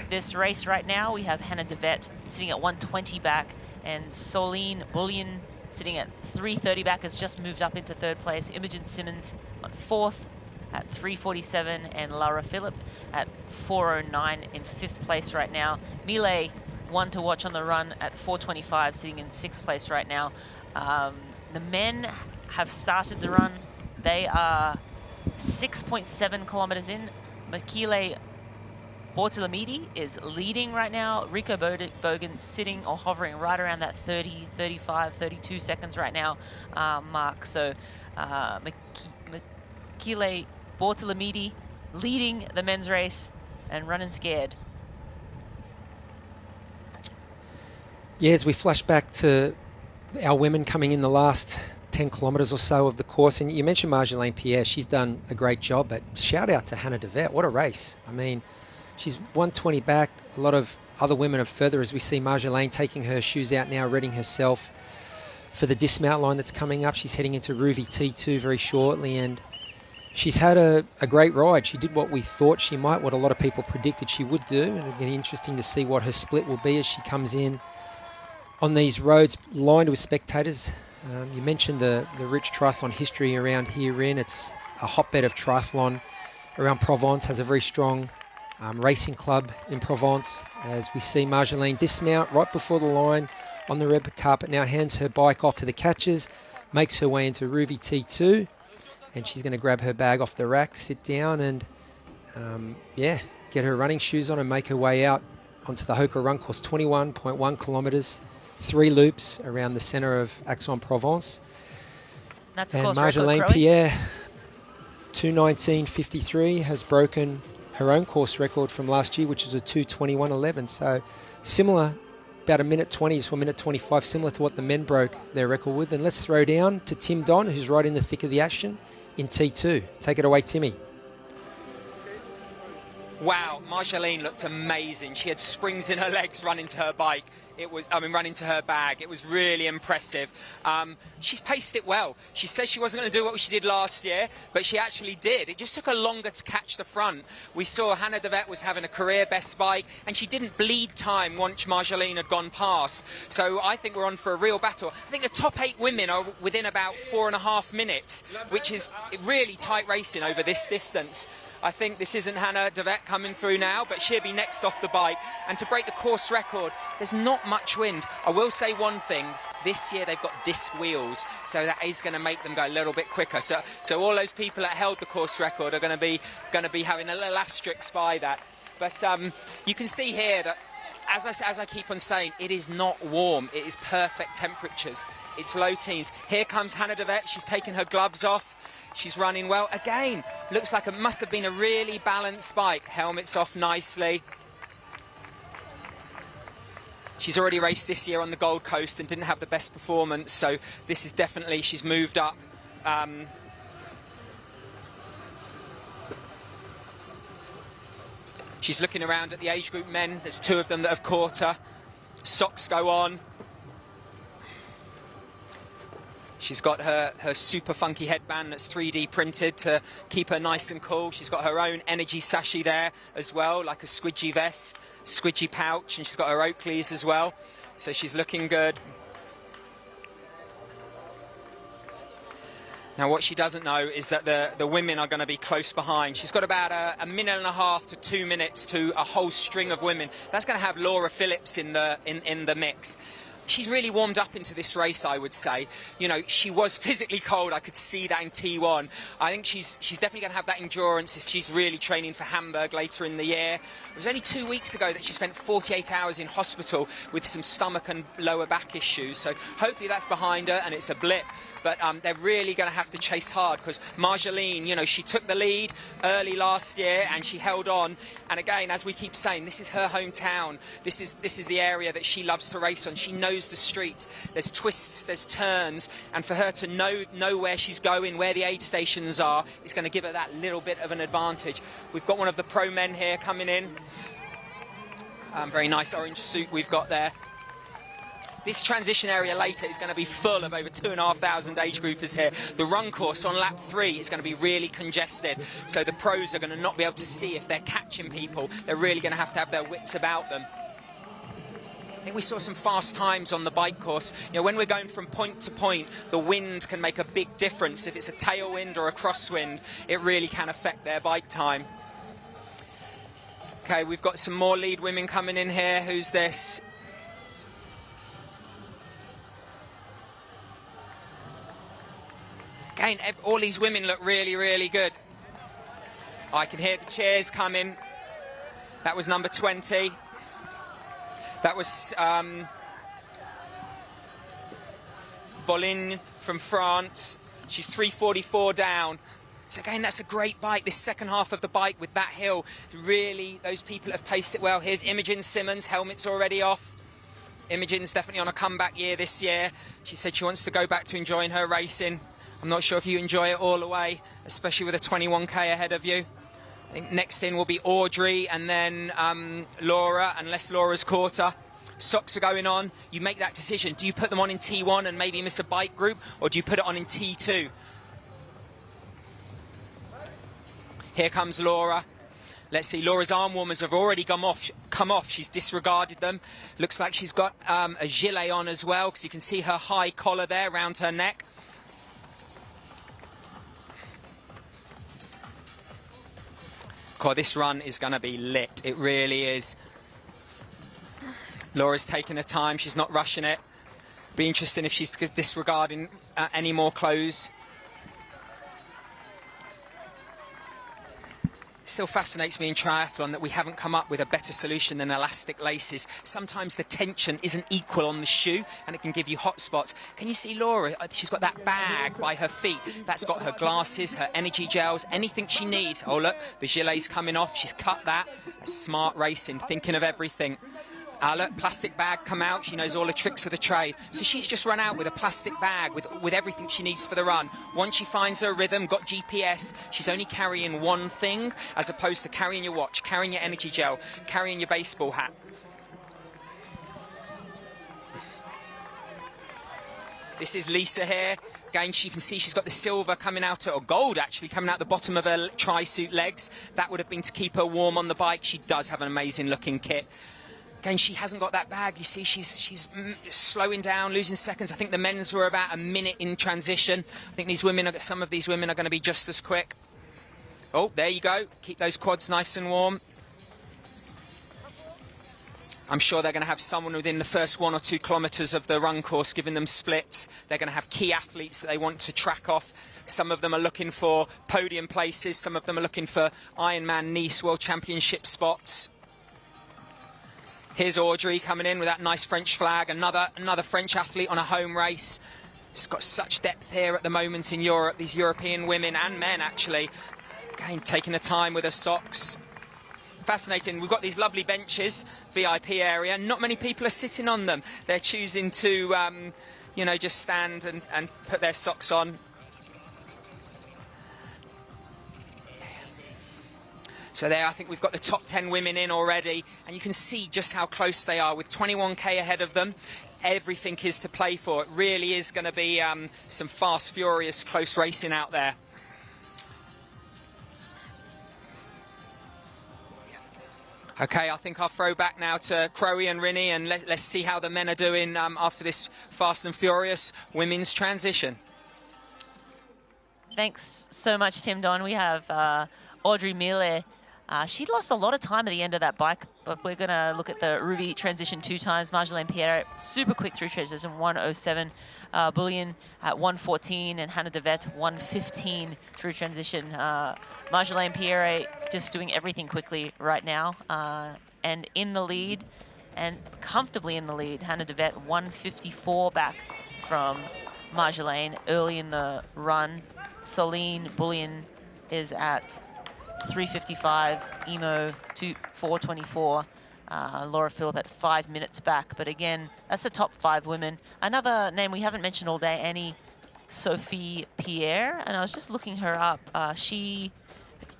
this race right now. We have Hannah DeVette sitting at 120 back, and Soline Bullion sitting at 3:30 back, has just moved up into third place. Imogen Simmons on fourth at 3:47, and Laura Phillip at 4:09 in fifth place right now. Millet, one to watch on the run at 4:25, sitting in sixth place right now. The men have started the run. They are 6.7 kilometers in. Michele Bortolamidi is leading right now. Rico Bogan sitting or hovering right around that 30, 35, 32 seconds right now mark. So Michele Bortolamidi leading the men's race and running scared. Yeah, as we flash back to our women coming in the last 10 kilometres or so of the course, and you mentioned Marjolaine Pierre, she's done a great job, but shout out to Hannah DeVette, what a race. I mean, she's 120 back. A lot of other women are further, as we see Marjolaine taking her shoes out now, readying herself for the dismount line that's coming up. She's heading into Rouvy T2 very shortly, and she's had a great ride. She did what we thought she might, what a lot of people predicted she would do, and it'll be interesting to see what her split will be as she comes in on these roads lined with spectators. You mentioned the rich triathlon history around here in. It's a hotbed of triathlon around Provence, has a very strong racing club in Provence. As we see Marjolaine dismount right before the line on the red carpet, now hands her bike off to the catchers, makes her way into Rouvy T2, and she's going to grab her bag off the rack, sit down, and get her running shoes on and make her way out onto the Hoka run course. 21.1 kilometres, 3 loops around the centre of Aix-en-Provence. That's and course Marjolaine record, Pierre, 2:19.53, has broken her own course record from last year, which was a 2:21.11. So similar about a minute 20 to a minute 25, similar to what the men broke their record with. And let's throw down to Tim Don, who's right in the thick of the action in T2. Take it away, Timmy. Wow, Marjolaine looked amazing. She had springs in her legs running to her bike. Running to her bag. It was really impressive. She's paced it well. She said she wasn't going to do what she did last year, but she actually did. It just took her longer to catch the front. We saw Hannah De Vet was having a career best bike, and she didn't bleed time once Marjolaine had gone past. So I think we're on for a real battle. I think the top 8 women are within about 4.5 minutes, which is really tight racing over this distance. I think this isn't Hannah De Vet coming through now, but she'll be next off the bike. And to break the course record, there's not much wind. I will say one thing. This year they've got disc wheels, so that is going to make them go a little bit quicker. So all those people that held the course record are going to be having a little asterisk by that. But you can see here that, as I keep on saying, it is not warm. It is perfect temperatures. It's low teens. Here comes Hannah De Vet. She's taking her gloves off. She's running well. Again, looks like it must have been a really balanced bike. Helmet's off nicely. She's already raced this year on the Gold Coast and didn't have the best performance, so this is definitely, she's moved up. She's looking around at the age group men. There's 2 of them that have caught her. Socks go on. She's got her super funky headband that's 3D printed to keep her nice and cool. She's got her own energy sachet there as well, like a squidgy vest, squidgy pouch, and she's got her Oakleys as well. So she's looking good. Now what she doesn't know is that the women are going to be close behind. She's got about a minute and a half to 2 minutes to a whole string of women. That's going to have Laura Phillips in the mix. She's really warmed up into this race, I would say. You know, she was physically cold. I could see that in T1. I think she's definitely going to have that endurance if she's really training for Hamburg later in the year. It was only 2 weeks ago that she spent 48 hours in hospital with some stomach and lower back issues. So hopefully that's behind her and it's a blip. But they're really going to have to chase hard because Marjolaine, you know, she took the lead early last year and she held on. And again, as we keep saying, this is her hometown. This is the area that she loves to race on. She knows the streets. There's twists, there's turns, and for her to know where she's going, where the aid stations are, is going to give her that little bit of an advantage. We've got one of the pro men here coming in. Very nice orange suit we've got there. This transition area later is going to be full of over 2,500 age groupers here. The run course on lap 3 is going to be really congested, so the pros are going to not be able to see if they're catching people. They're really going to have their wits about them. I think we saw some fast times on the bike course. You know, when we're going from point to point, the wind can make a big difference. If it's a tailwind or a crosswind, it really can affect their bike time. Okay, we've got some more lead women coming in here. Who's this? Again, all these women look really, really good. I can hear the cheers coming. That was number 20. That was Bolin from France. She's 3:44 down. So again, that's a great bike. This second half of the bike with that hill, really, those people have paced it well. Here's Imogen Simmons, helmet's already off. Imogen's definitely on a comeback year this year. She said she wants to go back to enjoying her racing. I'm not sure if you enjoy it all the way, especially with a 21k ahead of you. I think next in will be Audrey and then Laura, unless Laura's caught her. Socks are going on. You make that decision. Do you put them on in T1 and maybe miss a bike group, or do you put it on in T2? Here comes Laura. Let's see, Laura's arm warmers have already come off. She's disregarded them. Looks like she's got a gilet on as well, because you can see her high collar there around her neck. God, this run is going to be lit. It really is. Laura's taking her time. She's not rushing it. Be interesting if she's disregarding any more clothes. It still fascinates me in triathlon that we haven't come up with a better solution than elastic laces. Sometimes the tension isn't equal on the shoe and it can give you hot spots. Can you see Laura? She's got that bag by her feet. That's got her glasses, her energy gels, anything she needs. Oh look, the gilet's coming off. She's cut that. That's smart racing, thinking of everything. Look, plastic bag come out. She knows all the tricks of the trade. So she's just run out with a plastic bag with everything she needs for the run. Once she finds her rhythm, got GPS, she's only carrying one thing as opposed to carrying your watch, carrying your energy gel, carrying your baseball hat. This is Lisa here. Again, you can see she's got the silver coming out, or gold actually, coming out the bottom of her tri-suit legs. That would have been to keep her warm on the bike. She does have an amazing looking kit. Again, she hasn't got that bag. You see, she's slowing down, losing seconds. I think the men's were about a minute in transition. I think these women, some of these women are going to be just as quick. Oh, there you go. Keep those quads nice and warm. I'm sure they're going to have someone within the first 1 or 2 kilometres of the run course giving them splits. They're going to have key athletes that they want to track off. Some of them are looking for podium places. Some of them are looking for Ironman Nice World Championship spots. Here's Audrey coming in with that nice French flag. Another French athlete on a home race. It's got such depth here at the moment in Europe. These European women and men, actually. Again, taking the time with her socks. Fascinating. We've got these lovely benches, VIP area. Not many people are sitting on them. They're choosing to, you know, just stand and put their socks on. So there, I think we've got the top 10 women in already, and you can see just how close they are with 21k ahead of them. Everything is to play for. It really is going to be some fast, furious, close racing out there. Okay, I think I'll throw back now to Crowe and Rinny, and let's see how the men are doing after this fast and furious women's transition. Thanks so much, Tim Don. We have Audrey Mille. She lost a lot of time at the end of that bike, but we're going to look at the Ruby transition 2 times. Marjolaine Pierre, super quick through transition, 1:07. Bullion at 1:14, and Hannah Devet 1:15 through transition. Marjolaine Pierre just doing everything quickly right now, and in the lead, and comfortably in the lead. Hannah Devet 1:54 back from Marjolaine early in the run. Soline Bullion is at 3:55, Emo 4:24. Laura Phillip at 5 minutes back. But again, that's the top 5 women. Another name we haven't mentioned all day, Annie-Sophie Pierre. And I was just looking her up. She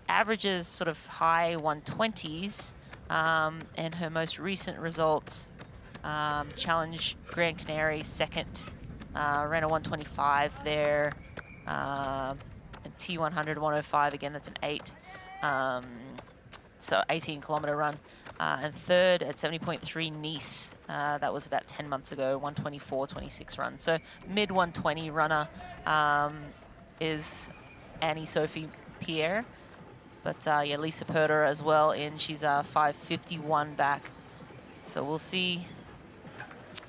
averages sort of high 120s. And her most recent results, Challenge Grand Canary, second. Ran a 125 there. And T100, 105, again, that's an 8. So 18-kilometer run. And third at 70.3 Nice. That was about 10 months ago, 124.26 run. So mid-120 runner is Annie-Sophie Pierre. But yeah, Lisa Perder as well she's 5:51 back. So we'll see.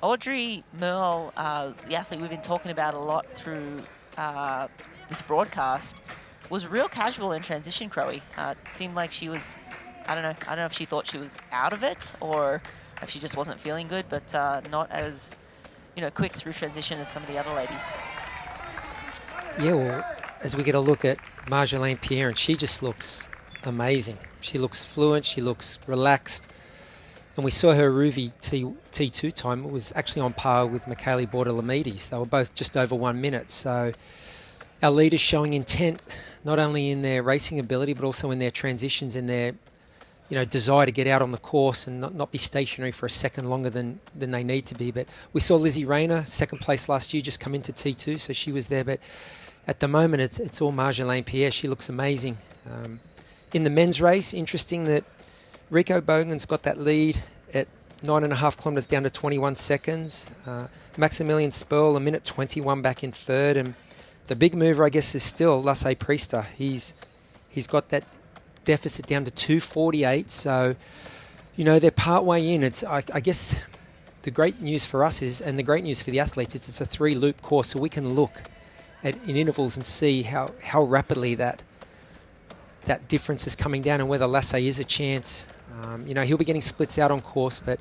Audrey Merle, the athlete we've been talking about a lot through this broadcast, was real casual in transition, Crowe. It seemed like she was, I don't know if she thought she was out of it or if she just wasn't feeling good, but not as, quick through transition as some of the other ladies. Yeah, well, as we get a look at Marjolaine Pierre, and she just looks amazing. She looks fluent, she looks relaxed. And we saw her Ruby T2 time. It was actually on par with Michele Bortolamides. They were both just over 1 minute. So our leaders showing intent, not only in their racing ability, but also in their transitions, in their desire to get out on the course and not be stationary for a second longer than they need to be. But we saw Lizzie Rayner, second place last year, just come into T2, so she was there. But at the moment, it's all Marjolaine Pierre. She looks amazing. In the men's race, interesting that Rico Bogan's got that lead at 9.5 kilometres down to 21 seconds. Maximilian Sperl, 1:21 back in third. And the big mover, I guess, is still Lasse Priester. He's got that deficit down to 2:48. So, they're part way in. I guess the great news for us is, and the great news for the athletes, it's a 3-loop course, so we can look in intervals and see how rapidly that difference is coming down and whether Lasse is a chance. He'll be getting splits out on course, but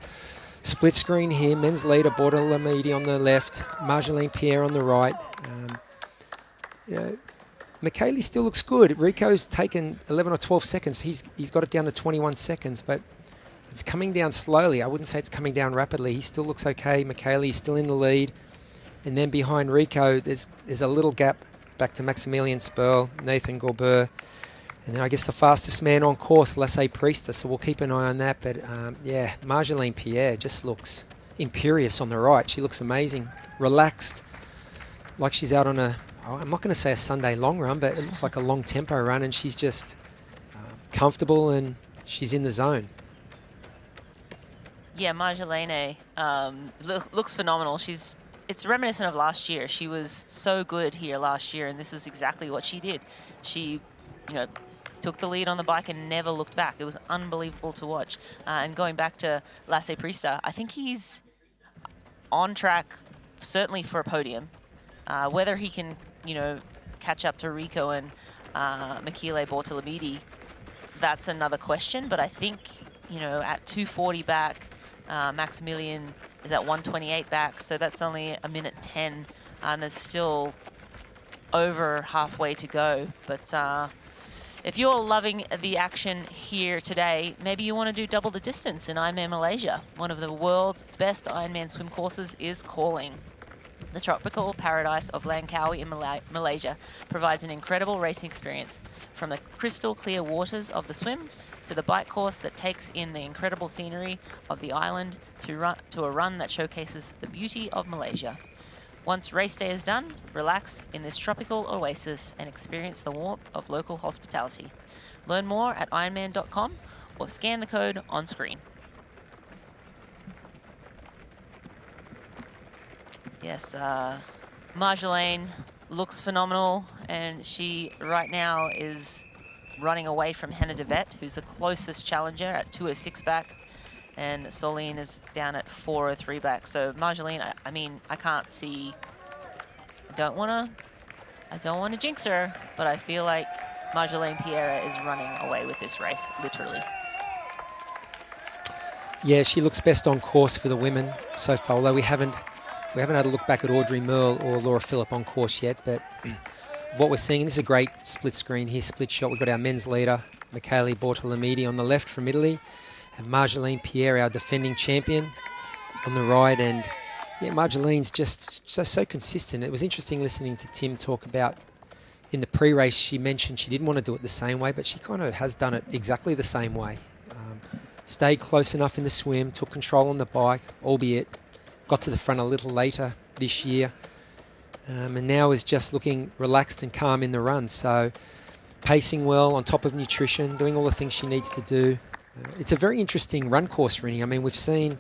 split screen here, men's leader Bortolomidi on the left, Marjolaine Pierre on the right. Michele still looks good. Rico's taken 11 or 12 seconds. He's got it down to 21 seconds, but It's coming down slowly. I wouldn't say it's coming down rapidly. He still looks okay. Michele is still in the lead. And then behind Rico, there's a little gap back to Maximilian Sperl, Nathan Gorbeur. And then I guess the fastest man on course, Lasse Priester. So we'll keep an eye on that. But yeah, Marjolaine Pierre just looks imperious on the right. She looks amazing, relaxed, like she's out on I'm not going to say a Sunday long run, but it looks like a long tempo run. And she's just comfortable and she's in the zone. Yeah, Marjolaine looks phenomenal. It's reminiscent of last year. She was so good here last year, and this is exactly what she did. She, took the lead on the bike and never looked back. It was unbelievable to watch. And going back to Lasse Priester, I think he's on track, certainly for a podium. Whether he can, catch up to Rico and Michele Bortolamidi, that's another question. But I think, at 2:40 back, Maximilian is at 1:28 back, so that's only a minute 10, and there's still over halfway to go. But if you're loving the action here today, maybe you want to do double the distance in Ironman Malaysia. One of the world's best Ironman swim courses is calling. The tropical paradise of Langkawi in Malaysia provides an incredible racing experience, from the crystal clear waters of the swim to the bike course that takes in the incredible scenery of the island to a run that showcases the beauty of Malaysia. Once race day is done, relax in this tropical oasis and experience the warmth of local hospitality. Learn more at ironman.com or scan the code on screen. Yes, Marjolaine looks phenomenal, and she right now is running away from Hannah de Vet, who's the closest challenger at 2:06 back, and Soline is down at 4:03 back. So Marjolaine, I can't see. I don't want to jinx her, but I feel like Marjolaine Pierre is running away with this race, literally. Yeah, she looks best on course for the women so far, although we haven't had a look back at Audrey Merle or Laura Phillip on course yet, but what we're seeing, this is a great split screen here, split shot. We've got our men's leader, Michele Bortolamidi, on the left from Italy, and Marjolaine Pierre, our defending champion, on the right. And yeah, Marjolaine's just so consistent. It was interesting listening to Tim talk about in the pre-race, she mentioned she didn't want to do it the same way, but she kind of has done it exactly the same way. Stayed close enough in the swim, took control on the bike, albeit got to the front a little later this year, and now is just looking relaxed and calm in the run. So pacing well, on top of nutrition, doing all the things she needs to do. It's a very interesting run course, Rini. I mean, we've seen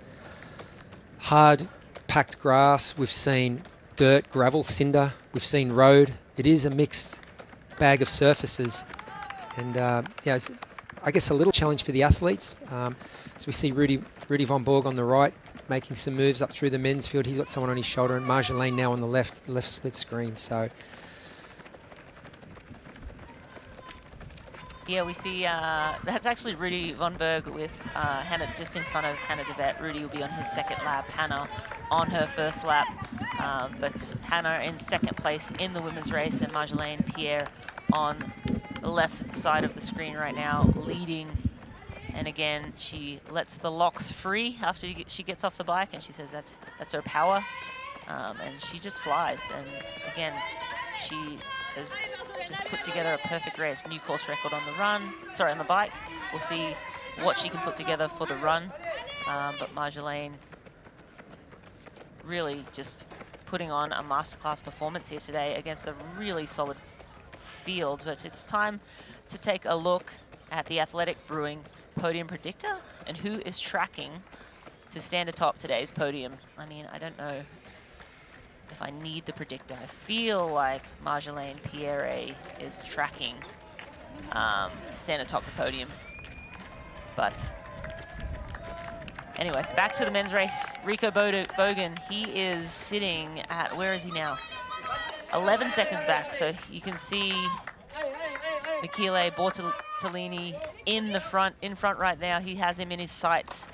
hard packed grass, we've seen dirt, gravel, cinder, we've seen road. It is a mixed bag of surfaces, and it's, I guess, a little challenge for the athletes. So we see Rudy von Borg on the right, making some moves up through the men's field. He's got someone on his shoulder, and Marjolaine now on the left split screen. So yeah, we see that's actually Rudy von Berg with Hannah just in front of Hannah de Vet. Rudy will be on his second lap, Hannah on her first lap, but Hannah in second place in the women's race, and Marjolaine Pierre on the left side of the screen right now, leading. And again, she lets the locks free after she gets off the bike, and she says that's her power, and she just flies. And again, she has just put together a perfect race, new course record on the bike. We'll see what she can put together for the run, but Marjolaine really just putting on a masterclass performance here today against a really solid field. But it's time to take a look at the Athletic Brewing podium predictor and who is tracking to stand atop today's podium. I mean, I don't know if I need the predictor. I feel like Marjolaine Pierre is tracking to stand atop the podium. But anyway, back to the men's race. Rico Bogan, he is sitting at, where is he now? 11 seconds back, so you can see Michele Bortolini in front right now. He has him in his sights.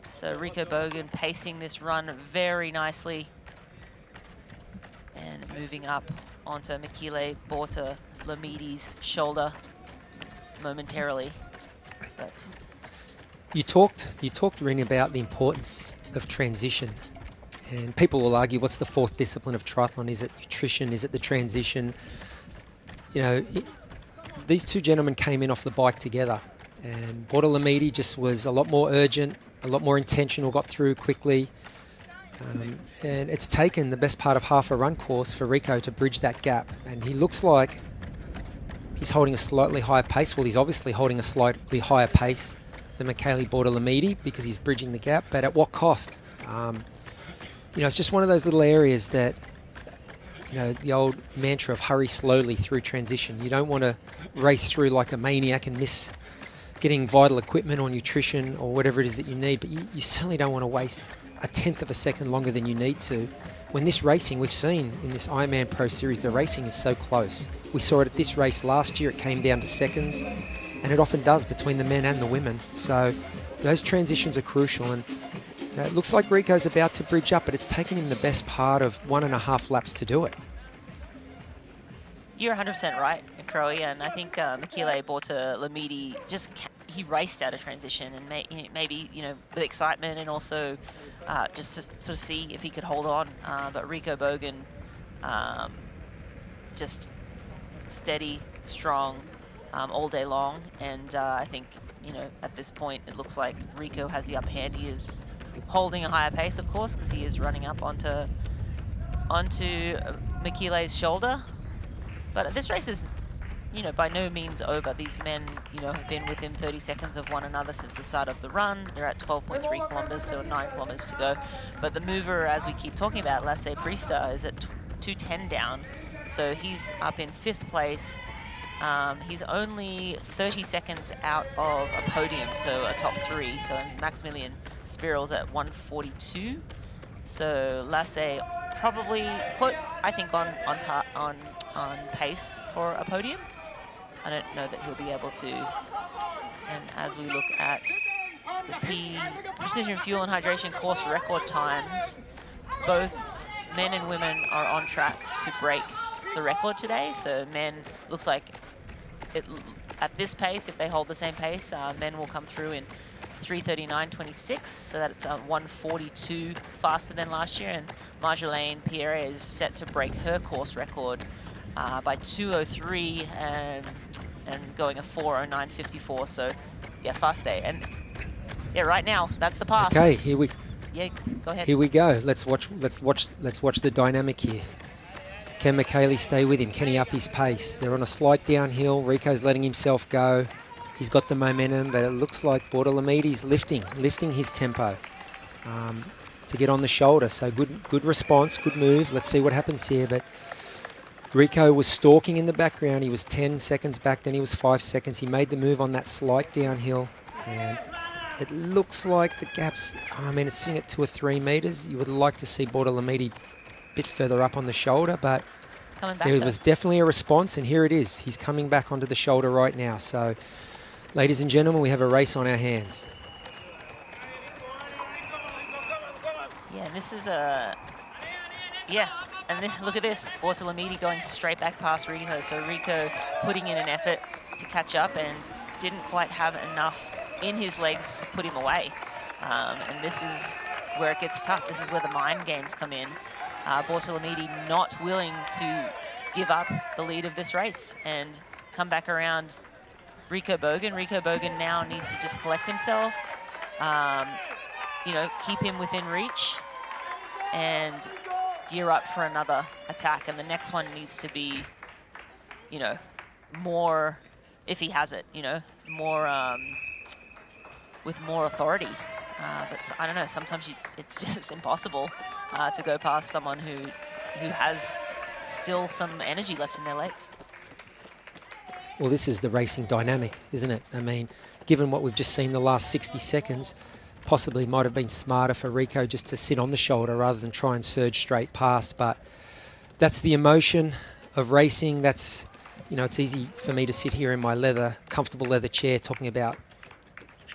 So Rico Bogan pacing this run very nicely and moving up onto Michele Bortolamidi's shoulder momentarily. But You talked, Rini, about the importance of transition. And people will argue, what's the fourth discipline of triathlon? Is it nutrition? Is it the transition? You know, these two gentlemen came in off the bike together. And Bortolamidi just was a lot more urgent, a lot more intentional, got through quickly. And it's taken the best part of half a run course for Rico to bridge that gap. And he looks like he's holding a slightly higher pace. Well, he's obviously holding a slightly higher pace than Michele Bortolamidi because he's bridging the gap. But at what cost? You know, it's just one of those little areas that, you know, the old mantra of hurry slowly through transition. You don't want to race through like a maniac and miss getting vital equipment or nutrition or whatever it is that you need. But you certainly don't want to waste a tenth of a second longer than you need to. When this racing, we've seen in this Ironman Pro Series, the racing is so close. We saw it at this race last year. It came down to seconds, and it often does between the men and the women. So those transitions are crucial. And you know, it looks like Rico's about to bridge up, but it's taken him the best part of 1.5 laps to do it. You're 100% right, Crowe, and I think Michele Bortolamidi he raced out of transition, and maybe, you know, with excitement and also just to sort of see if he could hold on. But Rico Bogan, just steady, strong, all day long, and I think, you know, at this point it looks like Rico has the upper hand. He is holding a higher pace, of course, because he is running up onto Michele's shoulder. But this race is, you know, by no means over. These men, you know, have been within 30 seconds of one another since the start of the run. They're at 12.3 kilometers, so 9 kilometers to go. But the mover, as we keep talking about, Lasse Priester, is at 2:10 down. So he's up in 5th place. He's only 30 seconds out of a podium, so a top 3. So Maximilian Spiral's at 1:42. So Lasse probably, I think, on pace for a podium. I don't know that he'll be able to. And as we look at the Precision Fuel and Hydration course record times, both men and women are on track to break the record today. So men, looks like at this pace, if they hold the same pace, men will come through in 3:39.26, so that's 1:42 faster than last year. And Marjolaine Pierre is set to break her course record by 2:03 and going a 4:09.54. So yeah, fast day. And yeah, right now that's the pass. Okay, go ahead. Here we go. Let's watch the dynamic here. Can Michele stay with him? Can he up his pace? They're on a slight downhill. Rico's letting himself go. He's got the momentum, but it looks like Bortolamidi's lifting his tempo to get on the shoulder. So good response, good move. Let's see what happens here. But Rico was stalking in the background. He was 10 seconds back, then he was 5 seconds. He made the move on that slight downhill, and it looks like the gap's, I mean, it's sitting at 2 or 3 meters. You would like to see Bortolamidi a bit further up on the shoulder, but there was definitely a response, and here it is. He's coming back onto the shoulder right now. So, ladies and gentlemen, we have a race on our hands. Yeah, and this is and then look at this, Bortolamidi going straight back past Rico. So Rico putting in an effort to catch up and didn't quite have enough in his legs to put him away. And this is where it gets tough. This is where the mind games come in. Bortolamidi not willing to give up the lead of this race and come back around Rico Bogan. Rico Bogan now needs to just collect himself, you know, keep him within reach and gear up for another attack. And the next one needs to be, you know, more, if he has it, you know, more, with more authority. But I don't know, sometimes it's just impossible to go past someone who has still some energy left in their legs. Well, this is the racing dynamic, isn't it? I mean, given what we've just seen the last 60 seconds, possibly might have been smarter for Rico just to sit on the shoulder rather than try and surge straight past. But that's the emotion of racing. That's, you know, it's easy for me to sit here in my comfortable leather chair talking about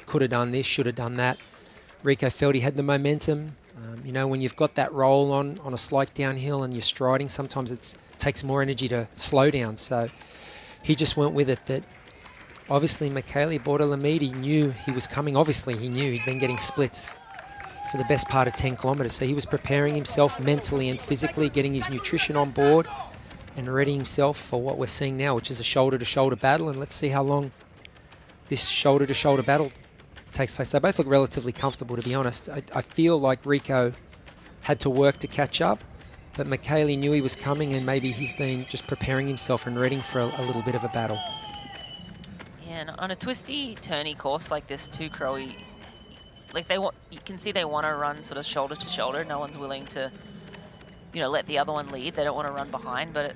could have done this, should have done that. Rico felt he had the momentum. You know, when you've got that roll on a slight downhill and you're striding, sometimes it takes more energy to slow down. So he just went with it. But Obviously, Michele Bortolamidi knew he was coming. Obviously, he knew he'd been getting splits for the best part of 10 kilometres. So he was preparing himself mentally and physically, getting his nutrition on board and readying himself for what we're seeing now, which is a shoulder-to-shoulder battle. And let's see how long this shoulder-to-shoulder battle takes place. They both look relatively comfortable, to be honest. I feel like Rico had to work to catch up, but Michele knew he was coming, and maybe he's been just preparing himself and readying for a little bit of a battle. Yeah, and on a twisty, turny course like this too, Crowe, like you can see they want to run sort of shoulder to shoulder. No one's willing to, you know, let the other one lead. They don't want to run behind, but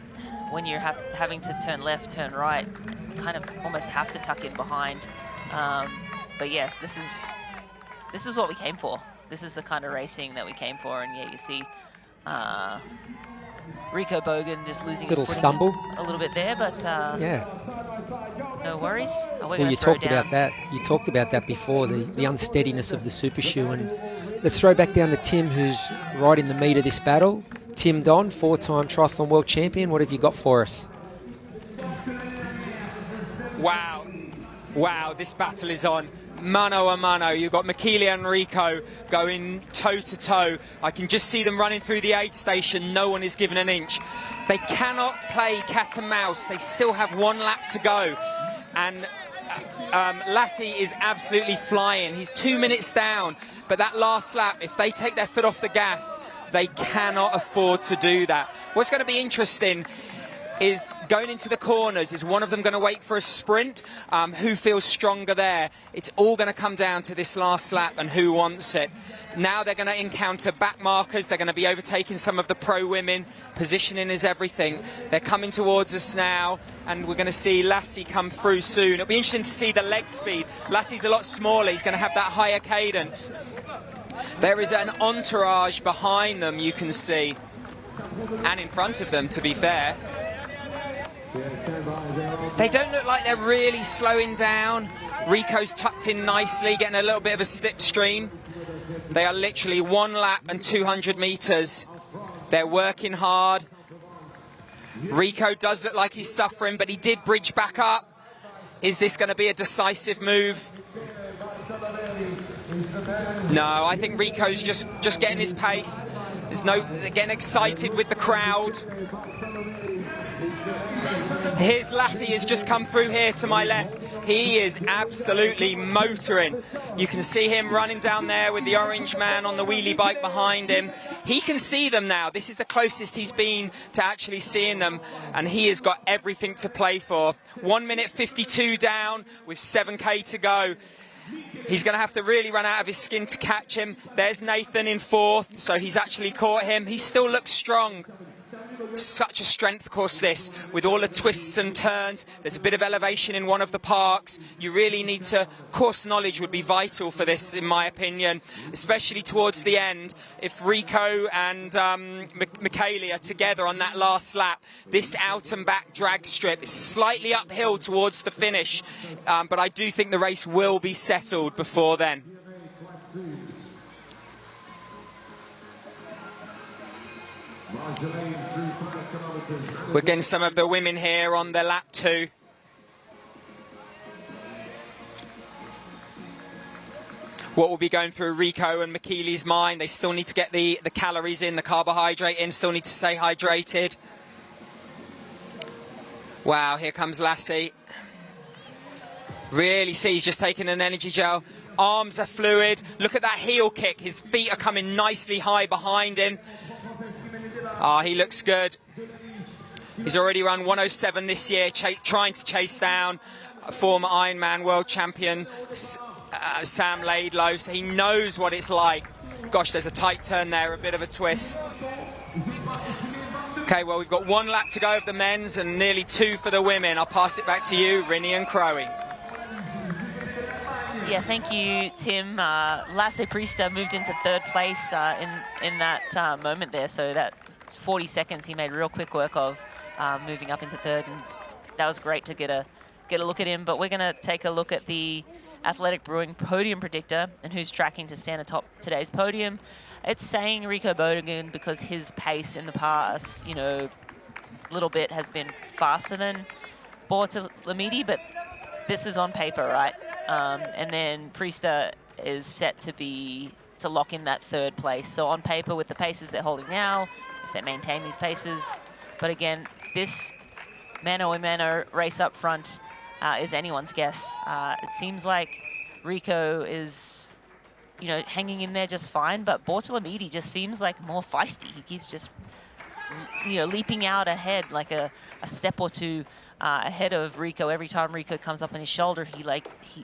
when you're having to turn left, turn right, kind of almost have to tuck in behind. But yes, this is what we came for. This is the kind of racing that we came for, and yeah, you see Rico Bogan just losing his footing stumble a little bit there, but yeah, no worries. Well, you talked about that. You talked about that before, the unsteadiness of the super shoe. And let's throw back down to Tim, who's right in the meat of this battle. Tim Don, 4-time triathlon world champion. What have you got for us? Wow. Wow, this battle is on. Mano a mano. You've got Michele and Rico going toe-to-toe. I can just see them running through the aid station. No one is given an inch. They cannot play cat and mouse. They still have 1 lap to go. And Lassie is absolutely flying. He's 2 minutes down. But that last lap, if they take their foot off the gas, they cannot afford to do that. What's going to be interesting is going into the corners. Is one of them going to wait for a sprint? Who feels stronger there? It's all going to come down to this last lap and who wants it. Now they're going to encounter back markers. They're going to be overtaking some of the pro women. Positioning is everything. They're coming towards us now, and we're going to see Lassie come through soon. It'll be interesting to see the leg speed. Lassie's a lot smaller. He's going to have that higher cadence. There is an entourage behind them, you can see, and in front of them, to be fair. They don't look like they're really slowing down. Rico's tucked in nicely, getting a little bit of a slipstream. They are literally 1 lap and 200 meters. They're working hard. Rico does look like he's suffering, but he did bridge back up. Is this going to be a decisive move? No, I think Rico's just getting his pace. They're getting excited with the crowd. Here's Lassie has just come through here to my left. He is absolutely motoring. You can see him running down there with the orange man on the wheelie bike behind him. He can see them now. This is the closest he's been to actually seeing them, and he has got everything to play for. 1 minute 52 down with 7K to go. He's going to have to really run out of his skin to catch him. There's Nathan in 4th, so he's actually caught him. He still looks strong. Such a strength course this, with all the twists and turns. There's a bit of elevation in one of the parks. You really need to, course knowledge would be vital for this, in my opinion, especially towards the end. If Rico and Michele are together on that last lap, this out and back drag strip is slightly uphill towards the finish, but I do think the race will be settled before then. We're getting some of the women here on the lap 2. What will be going through Rico and Michele's mind? They still need to get the calories in, the carbohydrate in, still need to stay hydrated. Wow, here comes Lassie. Really see he's just taking an energy gel. Arms are fluid. Look at that heel kick. His feet are coming nicely high behind him. Ah, he looks good. He's already run 1:07 this year, trying to chase down former Ironman world champion Sam Laidlow, so he knows what it's like. Gosh, there's a tight turn there, a bit of a twist. Okay, well, we've got 1 lap to go of the men's and nearly 2 for the women. I'll pass it back to you, Rinny and Crowe. Yeah, thank you, Tim. Lasse Priester moved into 3rd place in that moment there, so that 40 seconds he made real quick work of moving up into 3rd, and that was great to get a look at him. But we're going to take a look at the Athletic Brewing podium predictor and who's tracking to stand atop today's podium. It's saying Rico Bogan because his pace in the past, you know, little bit has been faster than Bortolamidi, but this is on paper, right? And then Priester is set to lock in that third place. So on paper, with the paces they're holding now, if they maintain these paces, but again, this mano a mano race up front is anyone's guess. It seems like Rico is, hanging in there just fine, but Bortolomidi just seems like more feisty. He keeps just, leaping out ahead, like a step or two ahead of Rico. Every time Rico comes up on his shoulder, he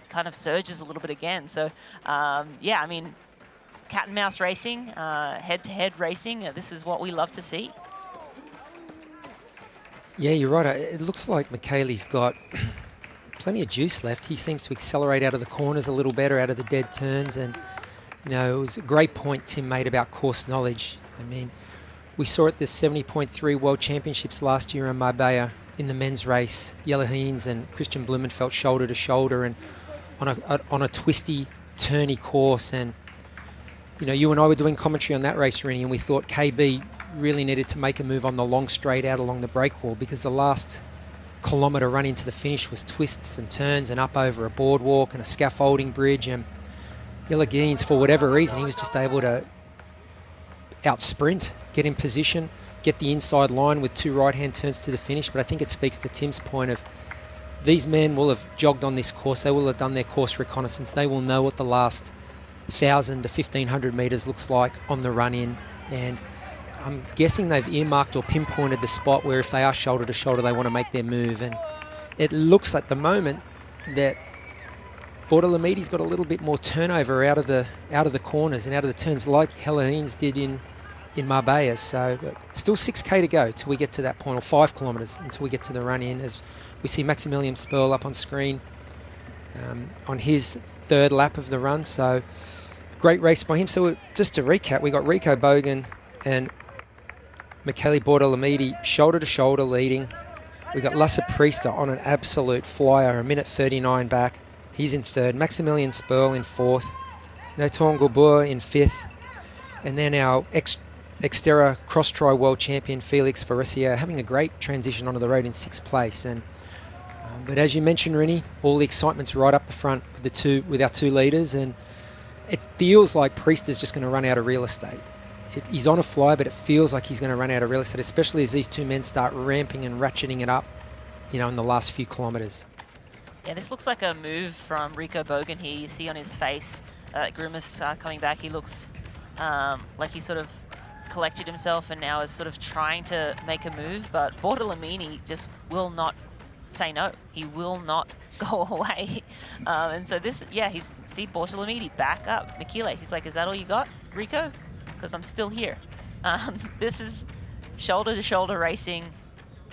kind of surges a little bit again. So, yeah, I mean, cat and mouse racing, head-to-head racing, this is what we love to see. Yeah, you're right. It looks like Michele's got plenty of juice left. He seems to accelerate out of the corners a little better, out of the dead turns. And, it was a great point Tim made about course knowledge. I mean, we saw at the 70.3 World Championships last year in Marbella in the men's race, Jelle Heens and Christian Blumenfeld shoulder to shoulder and on a twisty, turny course. And, you and I were doing commentary on that race, Rennie, and we thought KB really needed to make a move on the long straight out along the break wall, because the last kilometre run into the finish was twists and turns and up over a boardwalk and a scaffolding bridge. And Jelle Heens, for whatever reason, he was just able to out sprint, get in position, get the inside line with 2 right-hand turns to the finish. But I think it speaks to Tim's point of these men will have jogged on this course. They will have done their course reconnaissance. They will know what the last 1,000 to 1,500 metres looks like on the run-in. And I'm guessing they've earmarked or pinpointed the spot where if they are shoulder to shoulder, they want to make their move. And it looks at the moment that Bortolomidi's got a little bit more turnover out of the corners and out of the turns, like Jelle Heens did in Marbella. So but still 6K to go till we get to that point, or 5 kilometres until we get to the run-in, as we see Maximilian Sperl up on screen on his 3rd lap of the run. So great race by him. So just to recap, we got Rico Bogan and Michele Bortolomidi shoulder to shoulder leading. We got Lasse Priester on an absolute flyer, 1:39 back. He's in 3rd. Maximilian Sperl in 4th. Nathan Gobur in 5th. And then our Xterra cross-tri world champion Felix Forestier having a great transition onto the road in 6th place. And but as you mentioned, Rennie, all the excitement's right up the front with our 2 leaders, and it feels like Priester's just going to run out of real estate. He's on a fly, but it feels like he's going to run out of real estate, especially as these 2 men start ramping and ratcheting it up, in the last few kilometres. Yeah, this looks like a move from Rico Bogan here. You see on his face that grimace coming back. He looks like he sort of collected himself and now is sort of trying to make a move, but Bortolomini just will not say no. He will not go away. And so this, see Bortolomidi back up. Michele, he's like, is that all you got, Rico? Because I'm still here. This is shoulder-to-shoulder racing,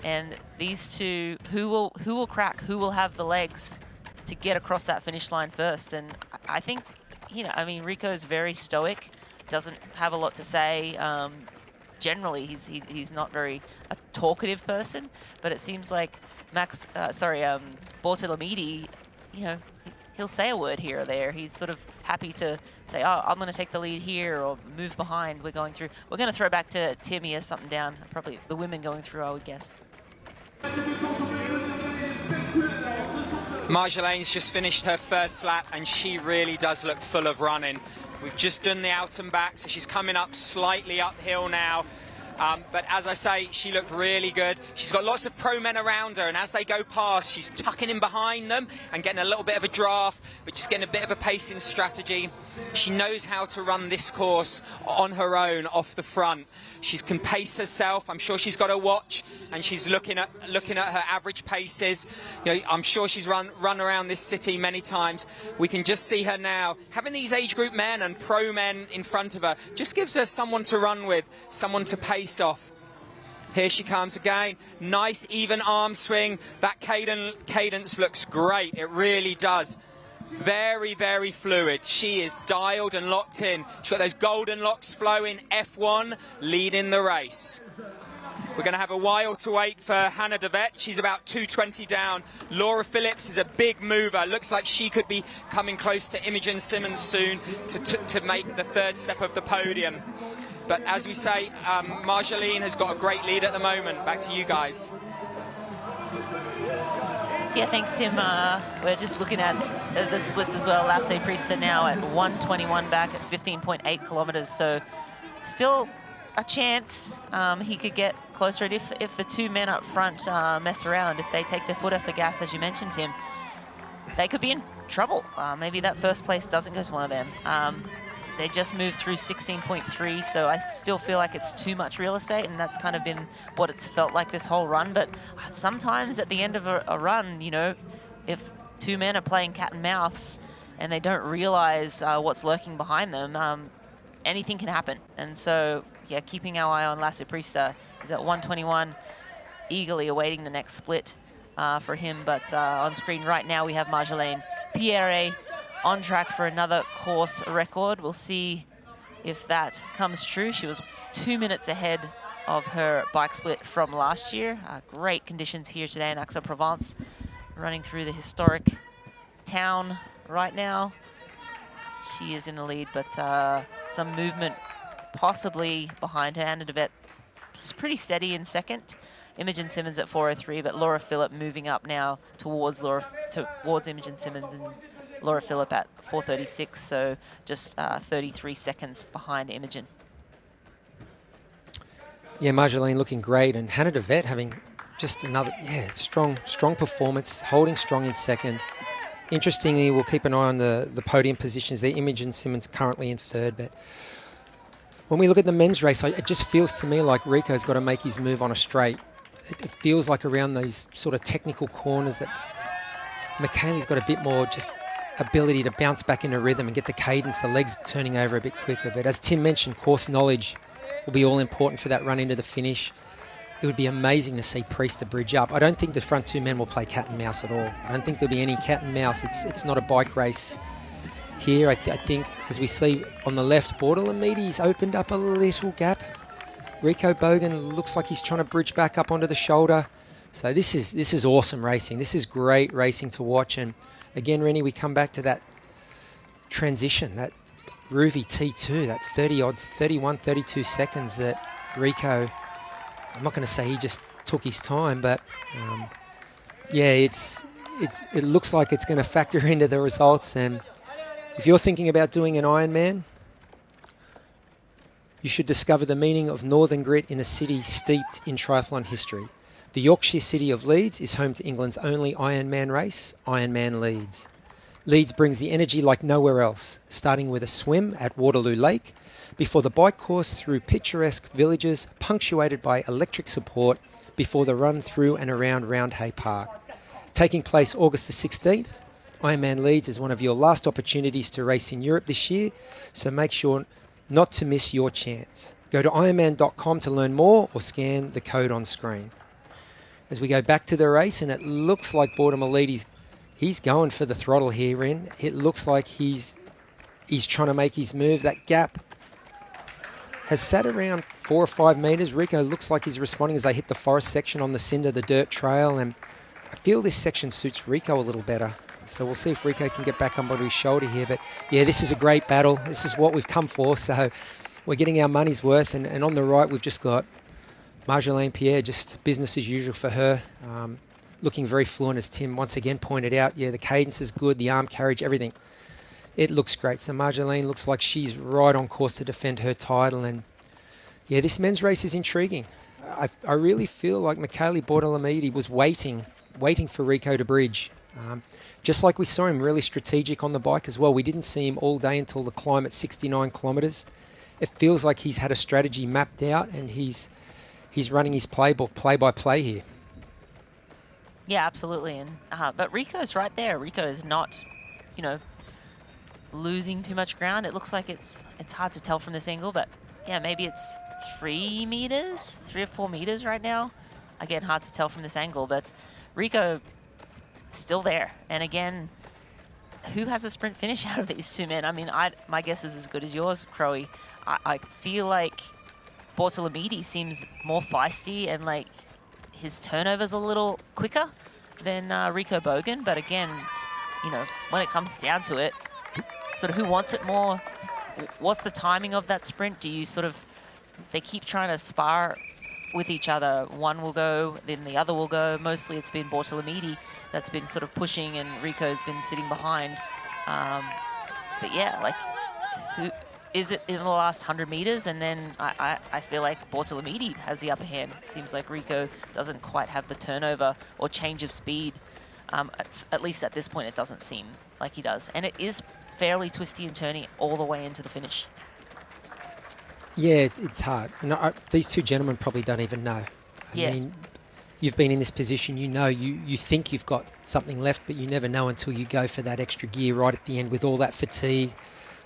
and these 2, who will crack, who will have the legs to get across that finish line first. And I think, Rico's very stoic, doesn't have a lot to say. Generally, he's not very a talkative person, but it seems like Bortolomidi, he'll say a word here or there. He's sort of happy to say, oh, I'm going to take the lead here or move behind. We're going to throw back to Tim. He has something down. Probably the women going through, I would guess. Marjolaine's just finished her 1st lap, and she really does look full of running. We've just done the out and back, so she's coming up slightly uphill now. But as I say, she looked really good. She's got lots of pro men around her, and as they go past, she's tucking in behind them and getting a little bit of a draft, but just getting a bit of a pacing strategy. She knows how to run this course on her own off the front. She can pace herself. I'm sure she's got a watch, and she's looking at her average paces. I'm sure she's run around this city many times. We can just see her now. Having these age group men and pro men in front of her just gives her someone to run with, someone to pace off. Here she comes again. Nice even arm swing. That cadence looks great. It really does. Very, very fluid. She is dialed and locked in. She's got those golden locks flowing. F1 leading the race. We're going to have a while to wait for Hannah de Vet. She's about 2:20 down. Laura Phillips is a big mover. Looks like she could be coming close to Imogen Simmons soon to make the 3rd step of the podium. But as we say, Marjolaine has got a great lead at the moment. Back to you guys. Yeah, thanks, Tim. We're just looking at the splits as well. Lasse Priester now at 1:21 back at 15.8 kilometers. So still a chance he could get closer if the two men up front mess around. If they take their foot off the gas, as you mentioned, Tim, they could be in trouble. Maybe that first place doesn't go to one of them. They just moved through 16.3, so I still feel like it's too much real estate, and that's kind of been what it's felt like this whole run. But sometimes at the end of a run, you know, if two men are playing cat and mouse and they don't realize what's lurking behind them, anything can happen. And so, yeah, keeping our eye on Lasse Priester is at 1:21, eagerly awaiting the next split for him. But on screen right now, we have Marjolaine Pierre on track for another course record. We'll see if that comes true. She was 2 minutes ahead of her bike split from last year. Great conditions here today in Aix-en-Provence, running through the historic town right now. She is in the lead, but some movement possibly behind her. Anna de Vet is pretty steady in second. Imogen Simmons at 4:03, but Laura Phillip moving up now towards Imogen Simmons, and Laura Phillip at 4:36, so just 33 seconds behind Imogen. Yeah, Marjolaine looking great, and Hannah de Vet having just another, strong performance, holding strong in second. Interestingly, we'll keep an eye on the podium positions there. Imogen Simmons currently in third, but when we look at the men's race, it just feels to me like Rico's got to make his move on a straight. It feels like around those sort of technical corners that Michele's got a bit more just ability to bounce back into rhythm and get the cadence, the legs turning over a bit quicker. But as Tim mentioned, course knowledge will be all important for that run into the finish. It would be amazing to see Priester bridge up. I don't think the front two men will play cat and mouse at all. I don't think there'll be any cat and mouse. It's not a bike race here. I think, as we see on the left, Bordelamiti's opened up a little gap. Rico Bogan looks like he's trying to bridge back up onto the shoulder. So this is awesome racing. This is great racing to watch. And again, Rennie, we come back to that transition, that Rouvy T2, that 31, 32 seconds that Rico, I'm not going to say he just took his time, but it looks like it's going to factor into the results. And if you're thinking about doing an Ironman, you should discover the meaning of northern grit in a city steeped in triathlon history. The Yorkshire city of Leeds is home to England's only Ironman race, Ironman Leeds. Leeds brings the energy like nowhere else, starting with a swim at Waterloo Lake, before the bike course through picturesque villages punctuated by electric support, before the run through and around Roundhay Park. Taking place August the 16th, Ironman Leeds is one of your last opportunities to race in Europe this year, so make sure not to miss your chance. Go to ironman.com to learn more or scan the code on screen. As we go back to the race, and it looks like Bordelamiti's he's going for the throttle here, Ren. It looks like he's trying to make his move. That gap has sat around 4 or 5 metres. Rico looks like he's responding as they hit the forest section on the cinder, the dirt trail, and I feel this section suits Rico a little better. So we'll see if Rico can get back onto his shoulder here. But yeah, this is a great battle. This is what we've come for. So we're getting our money's worth. And on the right, we've just got Marjolaine Pierre, just business as usual for her. Looking very fluent, as Tim once again pointed out. Yeah, the cadence is good, the arm carriage, everything. It looks great. So Marjolaine looks like she's right on course to defend her title. And yeah, this men's race is intriguing. I really feel like Michele Bordelamiti was waiting for Rico to bridge. Just like we saw him really strategic on the bike as well. We didn't see him all day until the climb at 69 kilometres. It feels like he's had a strategy mapped out, and he's running his playbook play by play here. Yeah, absolutely. And but Rico's right there. Rico is not, losing too much ground. It looks like it's hard to tell from this angle, but yeah, maybe it's 3 or 4 meters right now. Again, hard to tell from this angle, but Rico still there. And again, who has a sprint finish out of these two men? I mean, my guess is as good as yours, Crowe. I feel like Bortolamiti seems more feisty, and like his turnover's a little quicker than Rico Bogan. But again, when it comes down to it, sort of who wants it more? What's the timing of that sprint? Do you they keep trying to spar with each other. One will go, then the other will go. Mostly it's been Bortolamidi that's been sort of pushing, and Rico's been sitting behind. But yeah, like, who is it in the last 100 meters? And then I feel like Bortolamidi has the upper hand. It seems like Rico doesn't quite have the turnover or change of speed. At least at this point, it doesn't seem like he does. And it is fairly twisty and turny all the way into the finish. Yeah, it's hard. And these two gentlemen probably don't even know. I mean, you've been in this position, you know, you think you've got something left, but you never know until you go for that extra gear right at the end with all that fatigue,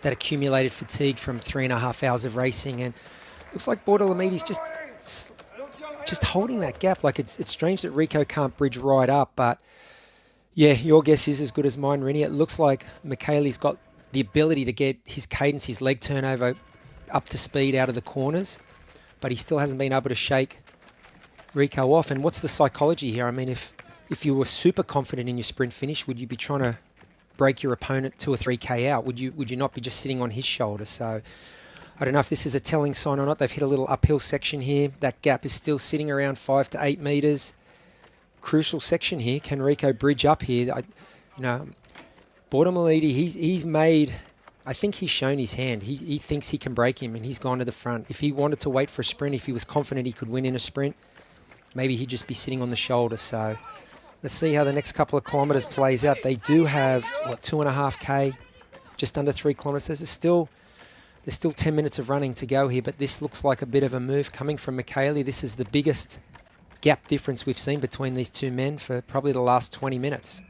that accumulated fatigue from 3.5 hours of racing. And it looks like Bortolamidi's just holding that gap. Like, it's strange that Rico can't bridge right up, but yeah, your guess is as good as mine, Rennie. It looks like Michele's got the ability to get his cadence, his leg turnover up to speed out of the corners, but he still hasn't been able to shake Rico off. And what's the psychology here? I mean, if you were super confident in your sprint finish, would you be trying to break your opponent 2 or 3K out? Would you not be just sitting on his shoulder? So I don't know if this is a telling sign or not. They've hit a little uphill section here. That gap is still sitting around 5 to 8 meters. Crucial section here. Can Rico bridge up here? Bortolamidi, he's made... I think he's shown his hand. He thinks he can break him, and he's gone to the front. If he wanted to wait for a sprint, if he was confident he could win in a sprint, maybe he'd just be sitting on the shoulder. So let's see how the next couple of kilometres plays out. They do have, 2.5K, just under 3 kilometres. There's still 10 minutes of running to go here, but this looks like a bit of a move coming from Michele. This is the biggest gap difference we've seen between these two men for probably the last 20 minutes.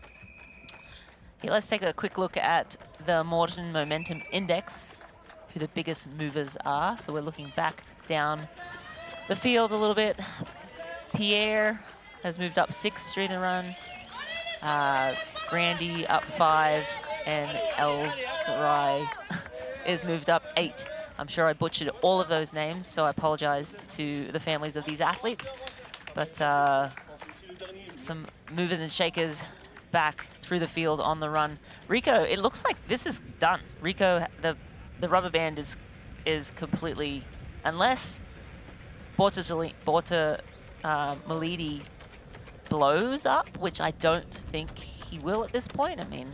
Yeah, let's take a quick look at the Morton Momentum Index, who the biggest movers are. So we're looking back down the field a little bit. Pierre has moved up 6 during the run. Grandy up 5, and Elsrai is moved up 8. I'm sure I butchered all of those names, so I apologize to the families of these athletes. But some movers and shakers back through the field on the run. Rico, it looks like this is done. Rico, the rubber band is completely, unless Bortolamidi blows up, which I don't think he will at this point. I mean,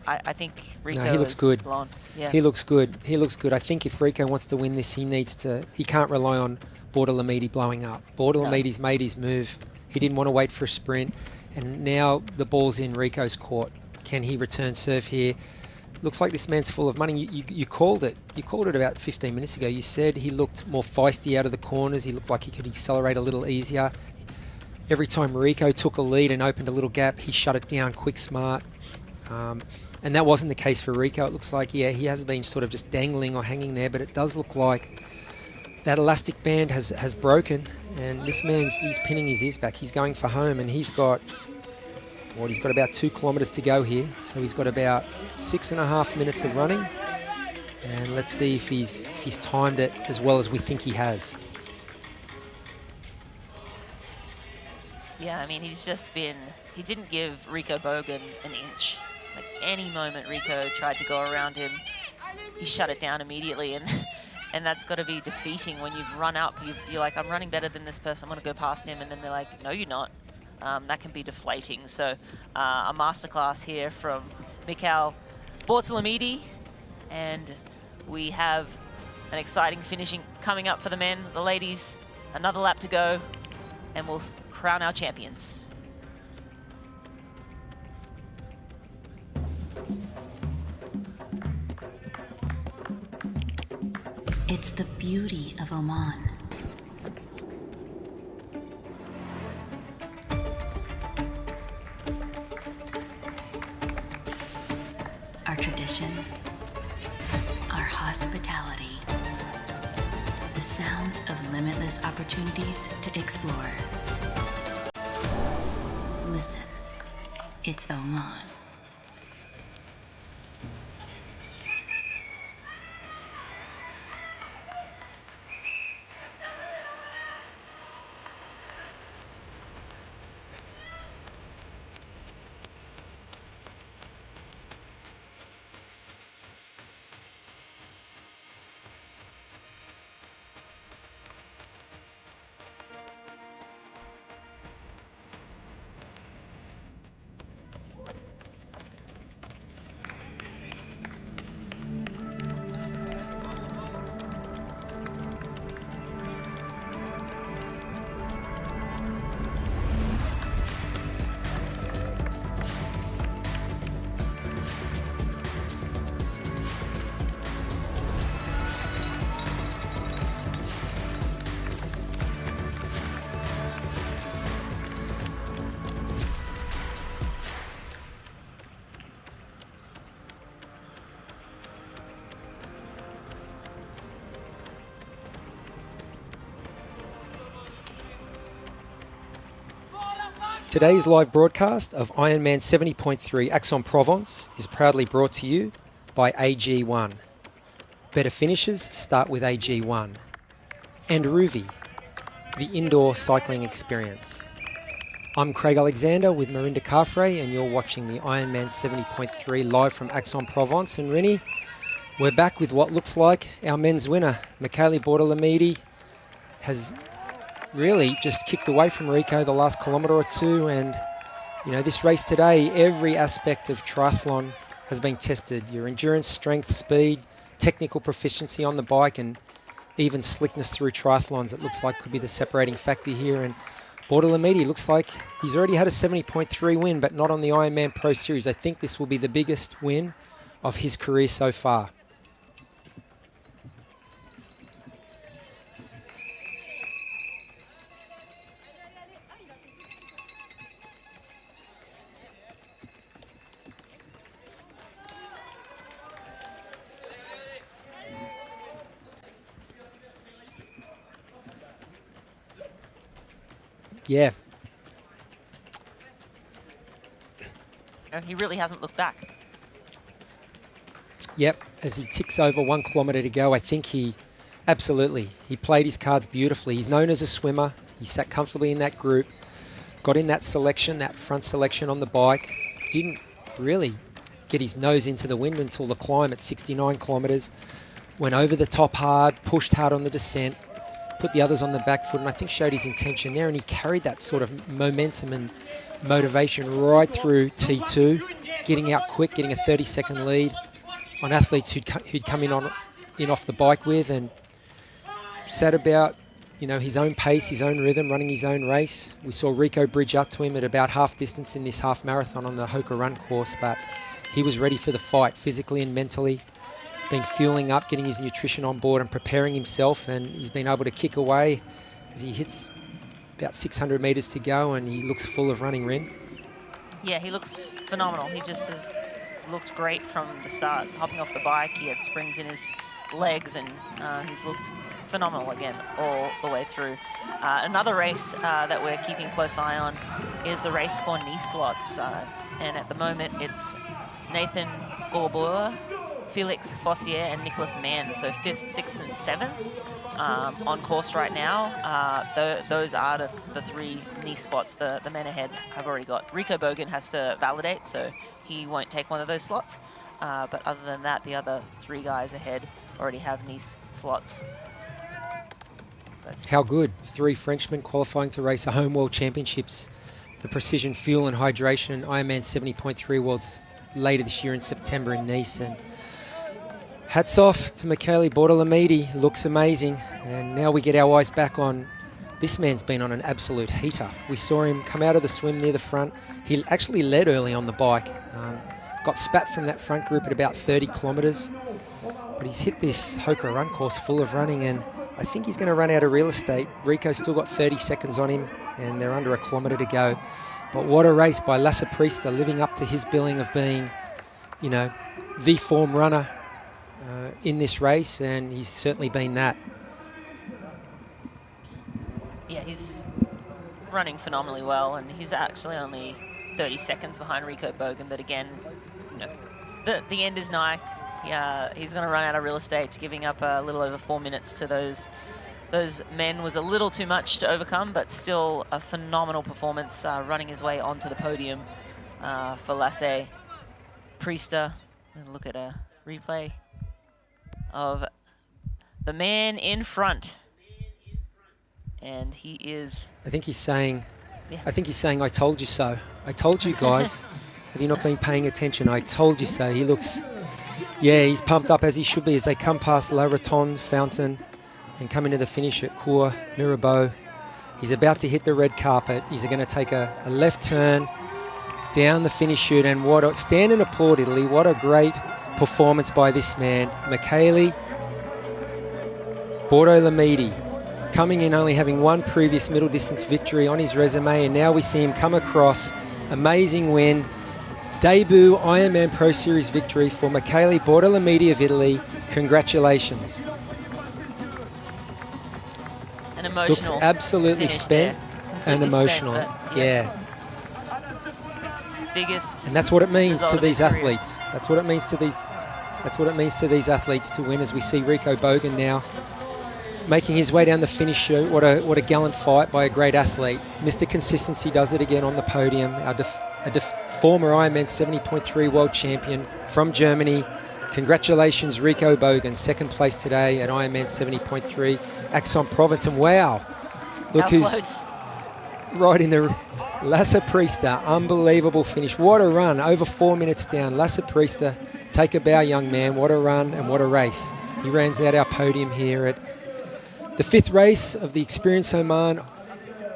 I think Rico he looks good. Blown. Yeah. He looks good. He looks good. I think if Rico wants to win this, he can't rely on Bortolamidi blowing up. Bortolamidi's made his move. He didn't want to wait for a sprint. And now the ball's in Rico's court. Can he return serve here? Looks like this man's full of money. You called it. You called it about 15 minutes ago. You said he looked more feisty out of the corners. He looked like he could accelerate a little easier. Every time Rico took a lead and opened a little gap, he shut it down quick, smart. And that wasn't the case for Rico. It looks like, he hasn't been sort of just dangling or hanging there, but it does look like that elastic band has broken, and this he's pinning his ears back. He's going for home, and he's got about 2 kilometres to go here. So he's got about 6.5 minutes of running, and let's see if he's timed it as well as we think he has. Yeah, I mean, he didn't give Rico Bogan an inch. Like, any moment Rico tried to go around him, he shut it down immediately, and that's got to be defeating when you've run up. You're like, I'm running better than this person, I'm going to go past him, and then they're like, no, you're not. That can be deflating. So a masterclass here from Michele Bortolamidi, and we have an exciting finishing coming up for the men. The ladies, another lap to go, and we'll crown our champions. It's the beauty of Oman. Our tradition, our hospitality, the sounds of limitless opportunities to explore. Listen, it's Oman. Today's live broadcast of IRONMAN 70.3 Aix-en-Provence is proudly brought to you by AG1. Better finishes start with AG1. And Ruvi, the indoor cycling experience. I'm Craig Alexander with Marinda Carfrey, and you're watching the IRONMAN 70.3 live from Aix-en-Provence. And Rennie, we're back with what looks like our men's winner. Michele Bortolamidi has really just kicked away from Rico the last kilometre or two, and you know, this race today, every aspect of triathlon has been tested. Your endurance, strength, speed, technical proficiency on the bike, and even slickness through triathlons, it looks like could be the separating factor here. And Bortolamidi looks like he's already had a 70.3 win, but not on the Ironman Pro Series. I think this will be the biggest win of his career so far. Yeah. He really hasn't looked back. Yep, as he ticks over 1 kilometre to go, I think he played his cards beautifully. He's known as a swimmer. He sat comfortably in that group, got in that selection, that front selection on the bike, didn't really get his nose into the wind until the climb at 69 kilometres, went over the top hard, pushed hard on the descent, put the others on the back foot, and I think showed his intention there, and he carried that sort of momentum and motivation right through T2, getting out quick, getting a 30-second lead on athletes who'd come in off the bike with, and sat about, you know, his own pace, his own rhythm, running his own race. We saw Rico bridge up to him at about half distance in this half marathon on the Hoka Run course, but he was ready for the fight physically and mentally. Been fueling up, getting his nutrition on board and preparing himself, and he's been able to kick away as he hits about 600 metres to go, and he looks full of running, Ren. Yeah, he looks phenomenal. He just has looked great from the start. Hopping off the bike, he had springs in his legs, and he's looked phenomenal again all the way through. Another race that we're keeping a close eye on is the race for Nice slots, and at the moment it's Nathan Gorboa, Felix Fossier and Nicholas Mann, so 5th, 6th and 7th on course right now. Those are the 3 Nice spots the men ahead have already got. Rico Bogan has to validate, so he won't take one of those slots. But other than that, the other 3 guys ahead already have Nice slots. How good. 3 Frenchmen qualifying to race a home World Championships, the Precision Fuel and Hydration Ironman 70.3 Worlds later this year in September in Nice. And hats off to Michele Bortolamidi, looks amazing. And now we get our eyes back on, this man's been on an absolute heater. We saw him come out of the swim near the front. He actually led early on the bike, got spat from that front group at about 30 kilometres. But he's hit this Hoka Run course full of running, and I think he's going to run out of real estate. Rico's still got 30 seconds on him, and they're under 1 kilometre to go. But what a race by Lasse Priester, living up to his billing of being, you know, the form runner in this race, and he's certainly been that. Yeah, he's running phenomenally well, and he's actually only 30 seconds behind Rico Bogan, but again, you know, the end is nigh. Yeah, he's going to run out of real estate. Giving up a little over 4 minutes to those men was a little too much to overcome, but still a phenomenal performance, running his way onto the podium for Lasse Priester. And look at a replay of the man in front, and he is. I think he's saying, yeah. I told you so. I told you guys. Have you not been paying attention? I told you so. He looks, yeah, he's pumped up as he should be as they come past La Rotonde Fountain and come into the finish at Cours Mirabeau. He's about to hit the red carpet. He's going to take a left turn down the finish chute, and stand and applaud Italy. What a great performance by this man, Michele Bortolamidi, coming in only having 1 previous middle distance victory on his resume, and now we see him come across. Amazing win. Debut Ironman Pro Series victory for Michele Bortolamidi of Italy. Congratulations. An emotional. Looks absolutely spent and emotional. Spent, yeah. biggest. And that's what it means result to of his these career. athletes. That's what it means to these. That's what it means to these athletes to win. As we see Rico Bogan now making his way down the finish chute. What a gallant fight by a great athlete. Mr. Consistency does it again on the podium. A former Ironman 70.3 world champion from Germany. Congratulations, Rico Bogan, second place today at Ironman 70.3, Aix-en-Provence. And wow, look who's right in the Lasse Priester. Unbelievable finish. What a run, over 4 minutes down. Lasse Priester, take a bow, young man. What a run and what a race. He rounds out our podium here at the 5th race of the Experience Oman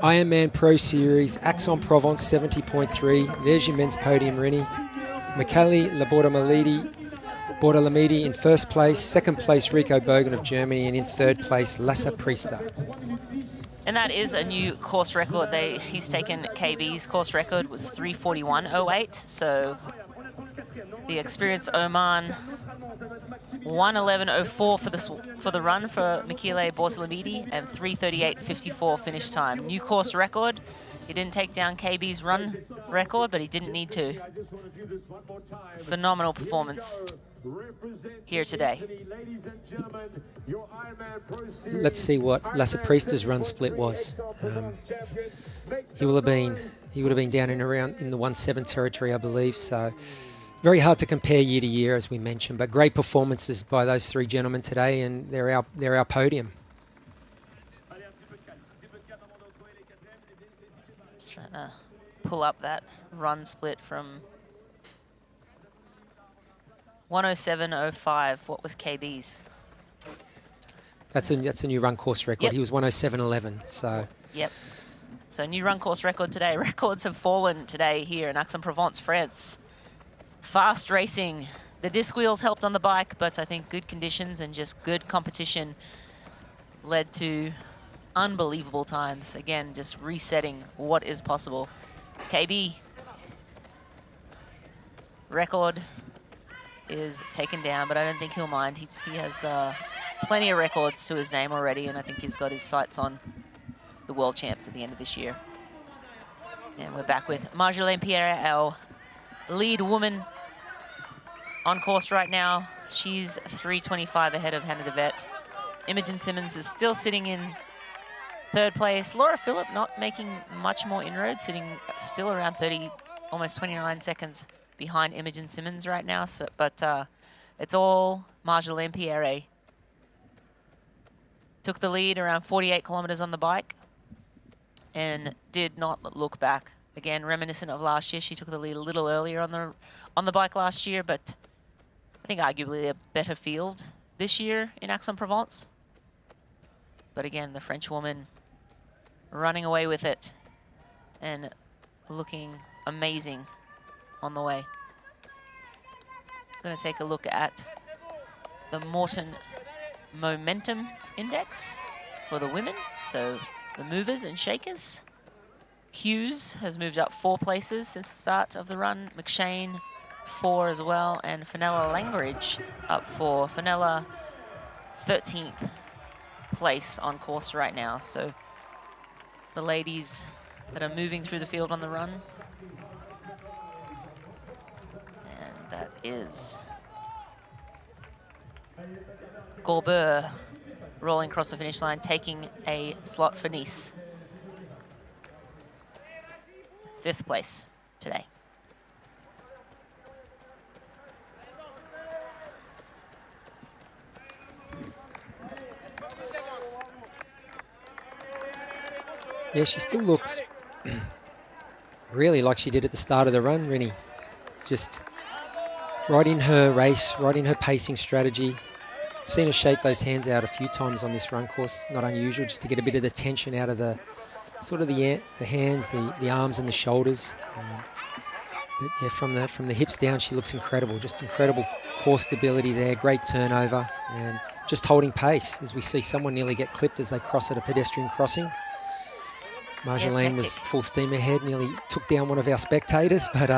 Ironman Pro Series, Aix-en-Provence 70.3. There's your men's podium, Rennie. Michele Bordalamidi in first place, second place Rico Bogan of Germany, and in third place Lasse Priester. And that is a new course record. He's taken KB's course record was 3:41.08. So the Experience Oman 1:11.04 for the run for Michele Bordalamidi and 3:38.54 finish time. New course record. He didn't take down KB's run record, but he didn't need to. Phenomenal performance here today. Let's see what Lasse Priester's run split was. He would have been down in the 1:7 territory, I believe. So very hard to compare year to year, as we mentioned, but great performances by those three gentlemen today, and they're our podium. Just trying to pull up that run split from 1:07.05. What was KB's? That's a new run course record. Yep. He was 1:07.11. So. Yep. So new run course record today. Records have fallen today here in Aix-en-Provence, France. Fast racing. The disc wheels helped on the bike, but I think good conditions and just good competition led to unbelievable times. Again, just resetting what is possible. KB record is taken down, but I don't think he'll mind. He has plenty of records to his name already, and I think he's got his sights on the world champs at the end of this year. And we're back with Marjolaine Pierre, our lead woman on course right now. She's 3:25 ahead of Hannah DeVette. Imogen Simmons is still sitting in third place. Laura Phillip not making much more inroads, sitting still around 30, almost 29 seconds behind Imogen Simmons right now. So, but it's all Marjolaine Pierre. Took the lead around 48 kilometers on the bike and did not look back. Again, reminiscent of last year. She took the lead a little earlier on the bike last year, but I think arguably a better field this year in Aix-en-Provence. But again, the French woman running away with it and looking amazing on the way. I'm going to take a look at the Morton Momentum Index for the women. So the movers and shakers. Hughes has moved up 4 places since the start of the run. McShane 4 as well, and Fenella Langridge up 4. Fenella 13th place on course right now. So the ladies that are moving through the field on the run. And that is Gorbeur rolling across the finish line, taking a slot for Nice. 5th place today. Yeah, she still looks really like she did at the start of the run, Rennie. Just right in her race, right in her pacing strategy. I've seen her shake those hands out a few times on this run course. Not unusual, just to get a bit of the tension out of the sort of the hands, the arms and the shoulders. But yeah, from the hips down, she looks incredible. Just incredible core stability there, great turnover, and just holding pace as we see someone nearly get clipped as they cross at a pedestrian crossing. Marjolaine was full steam ahead, nearly took down one of our spectators, but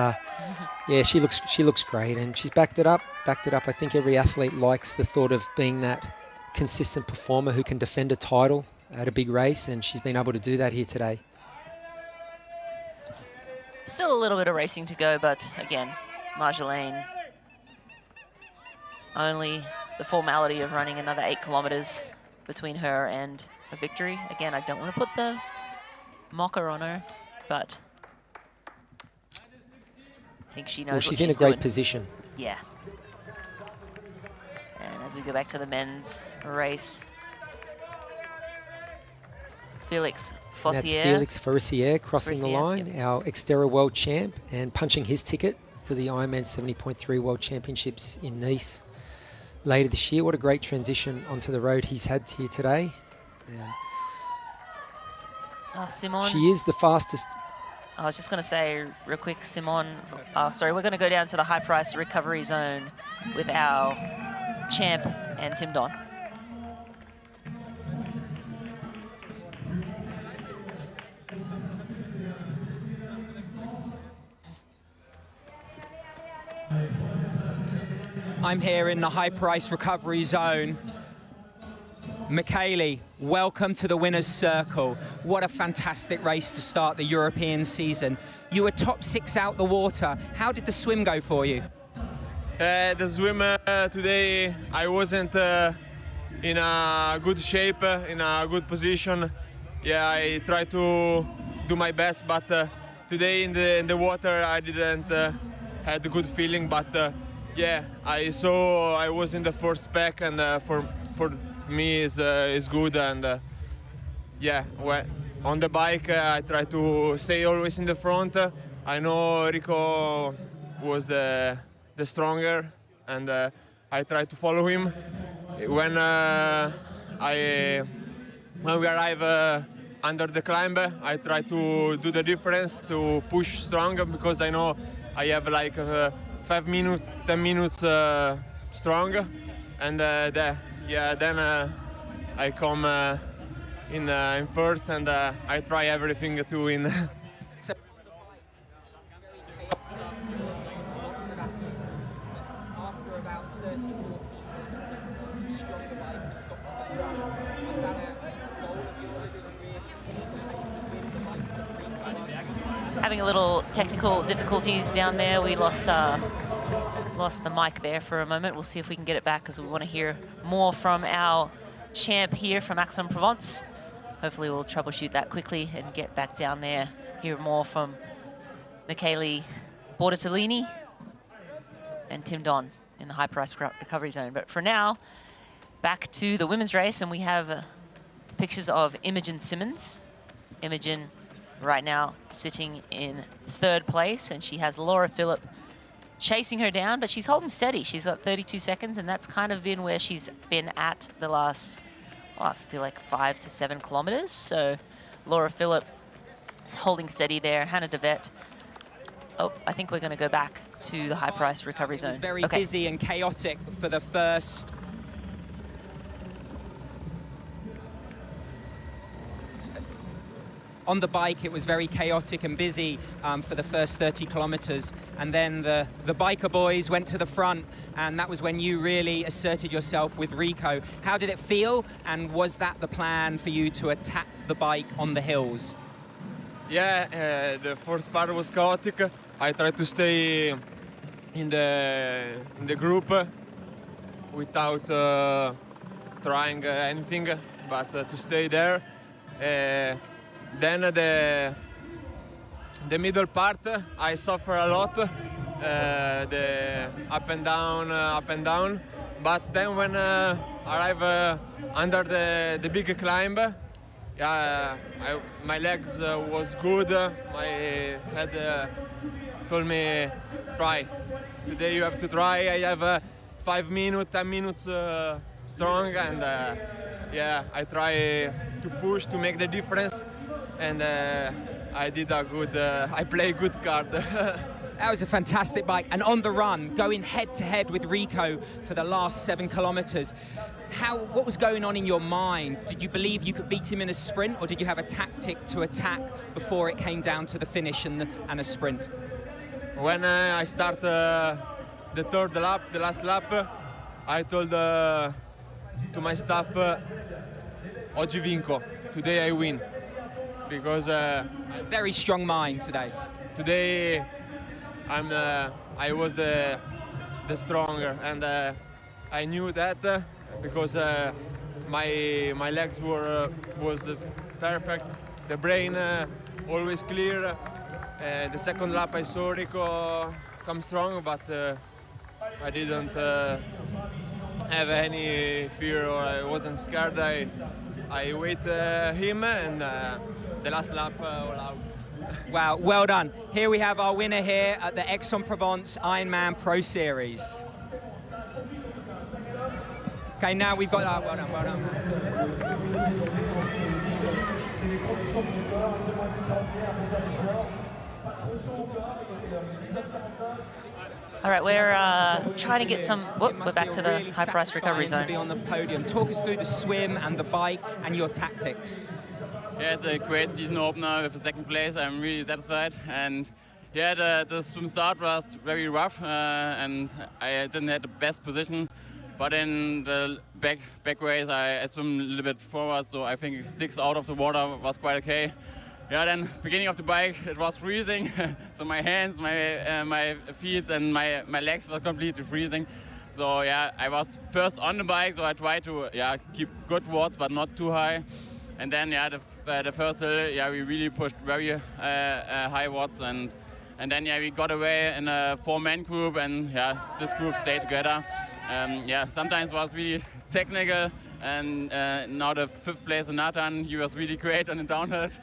yeah, she looks great, and she's backed it up. I think every athlete likes the thought of being that consistent performer who can defend a title at a big race, and she's been able to do that here today. Still a little bit of racing to go, but again, Marjolaine, only the formality of running another 8 kilometers between her and a victory. Again, I don't want to put the mocker on her, but I think she knows well, what she's in a great doing. position. Yeah. And as we go back to the men's race, Felix And that's Fossier. Felix Fossier crossing the Fossier, line, our Xterra world champ, and punching his ticket for the Ironman 70.3 World Championships in Nice later this year. What a great transition onto the road he's had here today. And Simone. she is the fastest. I was just going to say real quick, Simone, sorry, we're going to go down to the high price recovery zone with our champ and Tim Don. I'm here in the high price recovery zone. Michele, welcome to the winner's circle. What a fantastic race to start the European season. You were top 6 out the water. How did the swim go for you? The swim today, I wasn't in a good shape, in a good position. Yeah, I tried to do my best, but today in the water I didn't had a good feeling. But yeah, I saw I was in the first pack, and for me is good. And yeah, on the bike I try to stay always in the front. I know Rico was the stronger, and I try to follow him. When we arrive under the climb, I try to do the difference, to push stronger, because I know I have like 5 minutes, 10 minutes strong, and then I come in first, and I try everything to win. Having a little technical difficulties down there. We lost the mic there for a moment. We'll see if we can get it back, because we want to hear more from our champ here from Aix-en-Provence. Hopefully we'll troubleshoot that quickly and get back down there, hear more from Michele Bortolini and Tim Don in the high price recovery zone. But for now, back to the women's race, and we have pictures of Imogen Simmons. Imogen right now sitting in 3rd place, and she has Laura Phillip chasing her down, but she's holding steady. She's got 32 seconds, and that's kind of been where she's been at the last, well, I feel like 5 to 7 kilometers. So Laura Phillip is holding steady there. Hannah DeVette. Oh, I think we're going to go back to the high price recovery zone. It was very busy and chaotic for the first. On the bike, it was very chaotic and busy for the first 30 kilometers. And then the biker boys went to the front, and that was when you really asserted yourself with Rico. How did it feel? And was that the plan for you to attack the bike on the hills? Yeah, the first part was chaotic. I tried to stay in the group without trying anything, but to stay there. Then the middle part, I suffer a lot, the up and down. But then when I arrive under the big climb, yeah, my legs was good. My head told me, try. Today you have to try. I have 5 minutes, 10 minutes strong, and yeah, I try to push to make the difference. And I did a good, I play a good card. That was a fantastic bike. And on the run, going head-to-head with Rico for the last 7 kilometers. What was going on in your mind? Did you believe you could beat him in a sprint, or did you have a tactic to attack before it came down to the finish and a sprint? When I start the 3rd lap, the last lap, I told to my staff, oggi vinco, today I win. Because very strong mind today. today I was the stronger, and I knew that because my legs was perfect, the brain always clear. The second lap I saw Rico come strong, but I didn't have any fear, or I wasn't scared. I wait him, and the last lap all out. Wow, well done. Here we have our winner here at the Aix-en-Provence Ironman Pro Series. Okay, now we've got that. Well done, well done. All right, we're trying to get some. Whoop, we're back to the high price recovery zone. To be on the podium. Talk us through the swim and the bike and your tactics. Yeah, it's a great season opener with the second place. I'm really satisfied. And yeah, the swim start was very rough, and I didn't have the best position. But in the back race, I swim a little bit forward, so I think 6 out of the water was quite okay. Yeah, then beginning of the bike, it was freezing. So my hands, my feet and my legs were completely freezing. So yeah, I was first on the bike, so I tried to keep good watts, but not too high. And then the first hill, we really pushed very high watts, and then we got away in a 4-man group, and this group stayed together. Sometimes it was really technical, and now the 5th place in Nathan, he was really great on the downhills.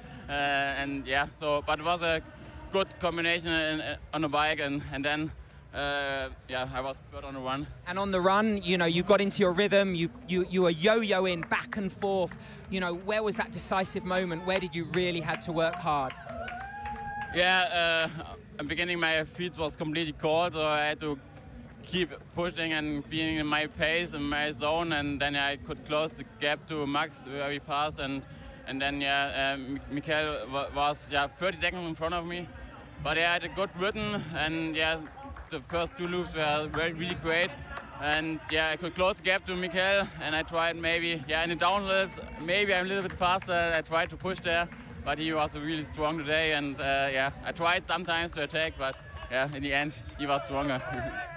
But it was a good combination on the bike, and then I was third on the run. And on the run, you got into your rhythm, you were yo-yoing back and forth. Where was that decisive moment? Where did you really had to work hard? At the beginning my feet was completely cold, so I had to keep pushing and being in my pace, in my zone, and then I could close the gap to Max very fast, and then Michael was 30 seconds in front of me, but I had a good rhythm, and the first 2 loops were really great, and I could close the gap to Michael, and I tried maybe in the downhills maybe I'm a little bit faster. I tried to push there, but he was really strong today, and I tried sometimes to attack, but in the end he was stronger.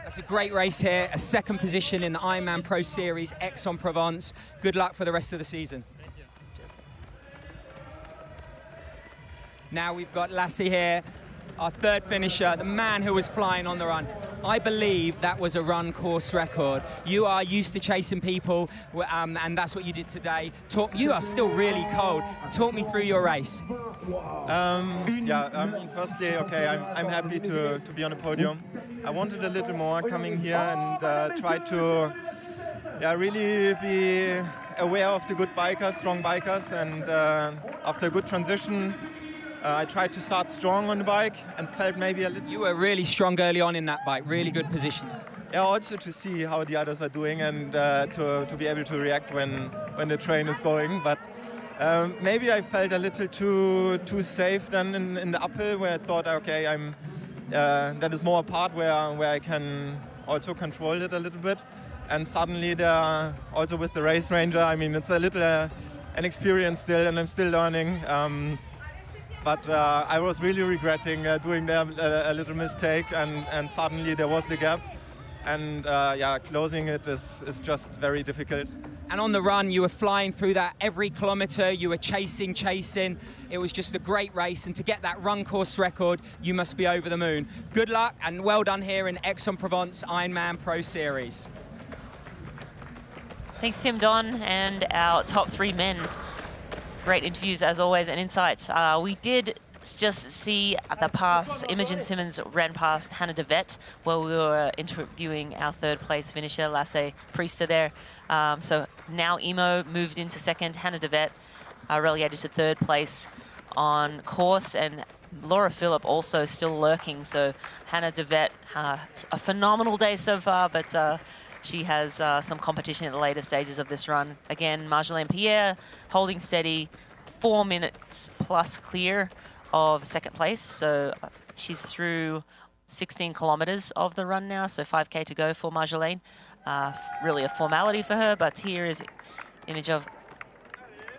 That's a great race here, a 2nd position in the Ironman Pro Series, Aix-en-Provence. Good luck for the rest of the season. Thank you. Cheers. Now we've got Lasse here, our 3rd finisher, the man who was flying on the run. I believe that was a run course record. You are used to chasing people, and that's what you did today. You are still really cold. Talk me through your race. Firstly, I'm happy to be on the podium. I wanted a little more coming here, and try to really be aware of the good bikers, strong bikers, and after a good transition, I tried to start strong on the bike and felt maybe a little... You were really strong early on in that bike, really good position. Yeah, also to see how the others are doing, and to be able to react when the train is going. But maybe I felt a little too safe than in the uphill, where I thought, that is more a part where I can also control it a little bit. And suddenly also with the race ranger, it's a little an experience still, and I'm still learning. But I was really regretting doing a little mistake, and suddenly there was the gap, and closing it is just very difficult. And on the run, you were flying through that every kilometer. You were chasing. It was just a great race, and to get that run course record, you must be over the moon. Good luck, and well done here in Aix-en-Provence Ironman Pro Series. Thanks, Tim Don, and our top 3 men. Great interviews as always, and insights. We did just see the pass. Imogen Simmons ran past Hannah de Vet while we were interviewing our 3rd place finisher, Lasse Priester there. So now Imo moved into 2nd. Hannah de Vet relegated to 3rd place on course, and Laura Phillip also still lurking. So Hannah de Vet, a phenomenal day so far, but she has some competition at the later stages of this run. Again, Marjolaine Pierre holding steady, 4 minutes plus clear of 2nd place. So she's through 16 kilometers of the run now, so 5K to go for Marjolaine. Really a formality for her, but here is image of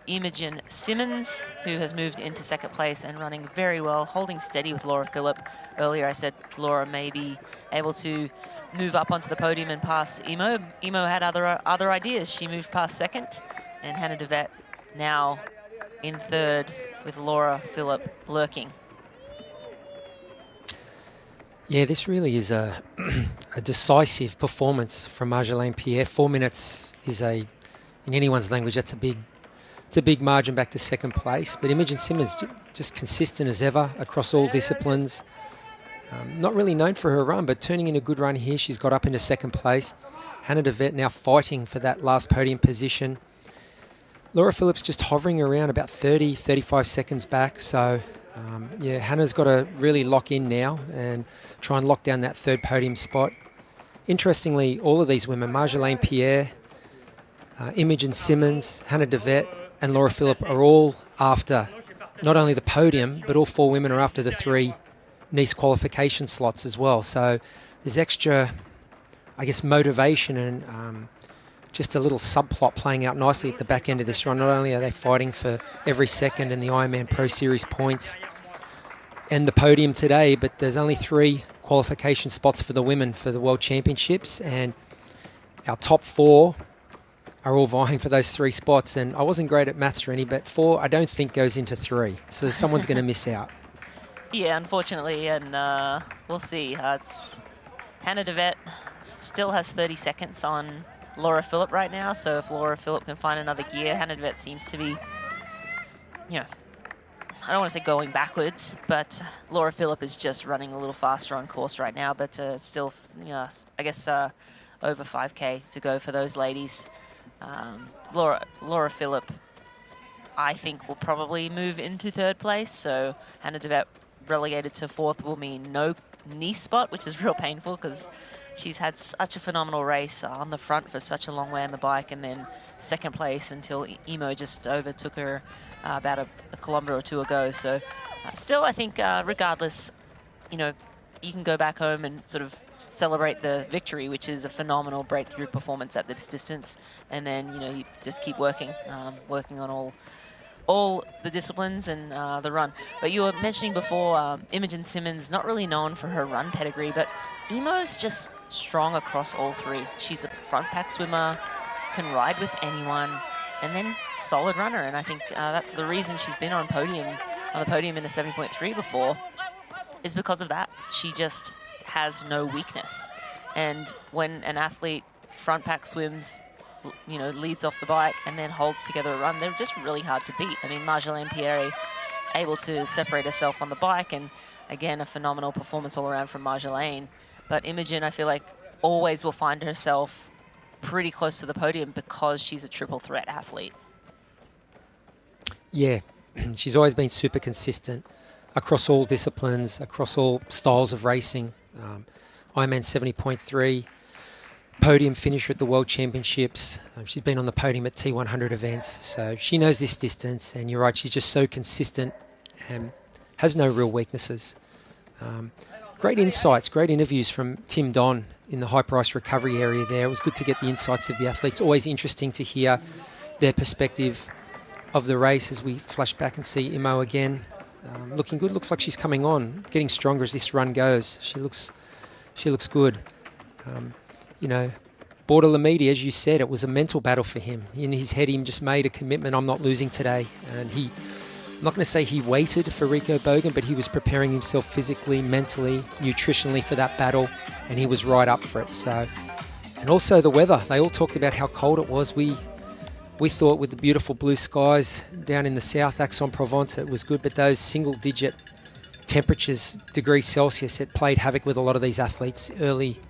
Imogen Simmons, who has moved into second place and running very well, holding steady with Laura Phillip. Earlier I said Laura may be able to move up onto the podium and pass Imo. Imo had other ideas. She moved past second, and Hannah DeVette now in third with Laura Phillip lurking. Yeah, this really is a decisive performance from Marjolaine Pierre. 4 minutes is in anyone's language, that's a big margin back to second place. But Imogen Simmons, just consistent as ever across all disciplines. Not really known for her run, but turning in a good run here. She's got up into second place. Hannah DeVette now fighting for that last podium position. Laura Phillips just hovering around about 30, 35 seconds back. So, yeah, Hannah's got to really lock in now and try and lock down that third podium spot. Interestingly, all of these women, Marjolaine Pierre, Imogen Simmons, Hannah DeVette, and Laura Phillip are all after not only the podium, but all 4 women are after the 3 Nice qualification slots as well. So there's extra, I guess, motivation and just a little subplot playing out nicely at the back end of this run. Not only are they fighting for every second in the Ironman Pro Series points and the podium today, but there's only 3 qualification spots for the women for the World Championships, and our top 4 are all vying for those 3 spots. And I wasn't great at maths, Rennie, but 4 I don't think goes into 3. So someone's going to miss out. Yeah, unfortunately, and we'll see. It's Hannah DeVette still has 30 seconds on Laura Phillip right now, so if Laura Phillip can find another gear, Hannah DeVette seems to be, you know, I don't want to say going backwards, but Laura Phillip is just running a little faster on course right now, but still, you know, I guess over 5K to go for those ladies. Laura Phillip, I think, will probably move into third place, so Hannah DeVette relegated to 4th will mean no knee spot, which is real painful because she's had such a phenomenal race on the front for such a long way on the bike, and then second place until Imo just overtook her about a kilometre or 2 ago. So still, I think regardless, you know, you can go back home and sort of celebrate the victory, which is a phenomenal breakthrough performance at this distance, and then, you know, you just keep working on all the disciplines and the run. But you were mentioning before Imogen Simmons, not really known for her run pedigree, but Imo's just strong across all 3. She's a front pack swimmer, can ride with anyone, and then solid runner. And I think that the reason she's been on the podium in a 70.3 before is because of that. She just has no weakness. And when an athlete front pack swims, you know, leads off the bike and then holds together a run, they're just really hard to beat. I mean, Marjolaine Pierre able to separate herself on the bike, and again, a phenomenal performance all around from Marjolaine. But Imogen, I feel like, always will find herself pretty close to the podium because she's a triple threat athlete. Yeah, she's always been super consistent across all disciplines, across all styles of racing. Ironman 70.3, podium finisher at the World Championships. She's been on the podium at T100 events, so she knows this distance, and you're right, she's just so consistent and has no real weaknesses. Great insights, great interviews from Tim Don in the high price recovery area there. It was good to get the insights of the athletes. Always interesting to hear their perspective of the race as we flash back and see Imo again. Looking good, looks like she's coming on, getting stronger as this run goes. She looks good. You know, Border Lamidi, as you said, it was a mental battle for him. In his head, he just made a commitment, I'm not losing today. And I'm not going to say he waited for Rico Bogan, but he was preparing himself physically, mentally, nutritionally for that battle, and he was right up for it. So, and also the weather. They all talked about how cold it was. We thought with the beautiful blue skies down in the south, Aix-en-Provence, it was good, but those single-digit temperatures, degrees Celsius, it played havoc with a lot of these athletes early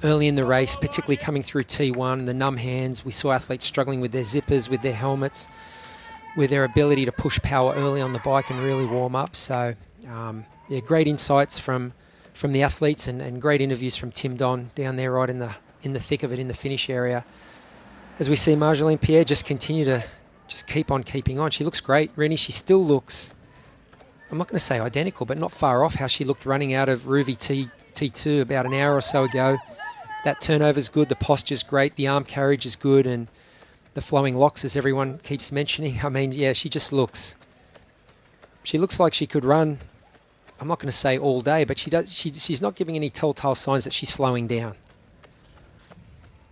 in the race, particularly coming through T1, the numb hands. We saw athletes struggling with their zippers, with their helmets, with their ability to push power early on the bike and really warm up. So, yeah, great insights from the athletes and great interviews from Tim Don down there right in the thick of it in the finish area. As we see Marjolaine Pierre just continue to just keep on keeping on. She looks great. Rennie, she still looks, I'm not going to say identical, but not far off how she looked running out of Ruby T2 about an hour or so ago. That turnover's good, the posture's great, the arm carriage is good, and the flowing locks, as everyone keeps mentioning. I mean, yeah, she looks like she could run, I'm not going to say all day, but she's not giving any telltale signs that she's slowing down.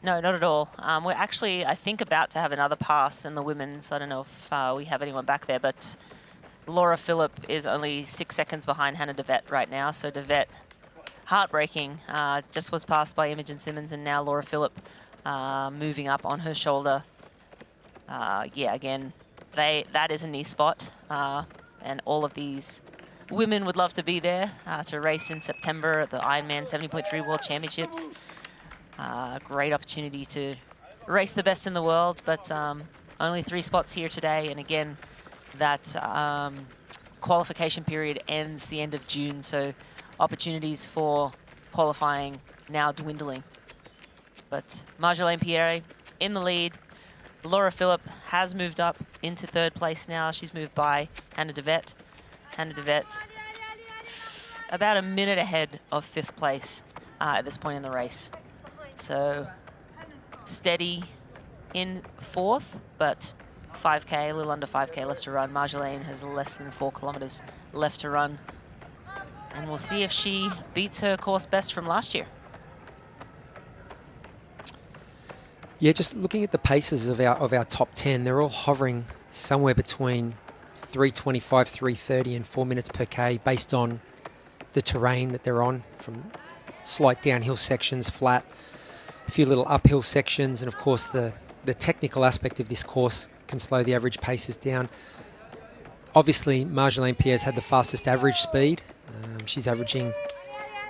No, not at all. We're actually, I think, about to have another pass in the women's. I don't know if we have anyone back there, but Laura Phillip is only 6 seconds behind Hannah DeVette right now. So DeVette, heartbreaking, just was passed by Imogen Simmons, and now Laura Phillip moving up on her shoulder. Yeah, again, that is a knee spot, and all of these women would love to be there to race in September at the Ironman 70.3 World Championships. Great opportunity to race the best in the world, but only 3 spots here today. And again, that qualification period ends the end of June, so opportunities for qualifying now dwindling. But Marjolaine Pierre in the lead. Laura Phillip has moved up into 3rd place now. She's moved by Hannah DeVette. Hannah DeVette about a minute ahead of 5th place at this point in the race. So steady in 4th, but 5K, a little under 5K left to run. Marjolaine has less than 4 kilometers left to run. And we'll see if she beats her course best from last year. Yeah, just looking at the paces of our top 10, they're all hovering somewhere between 3:25, 3:30 and 4 minutes per K based on the terrain that they're on, from slight downhill sections, flat, a few little uphill sections, and of course the technical aspect of this course can slow the average paces down. Obviously, Marjolaine Pierre's had the fastest average speed. She's averaging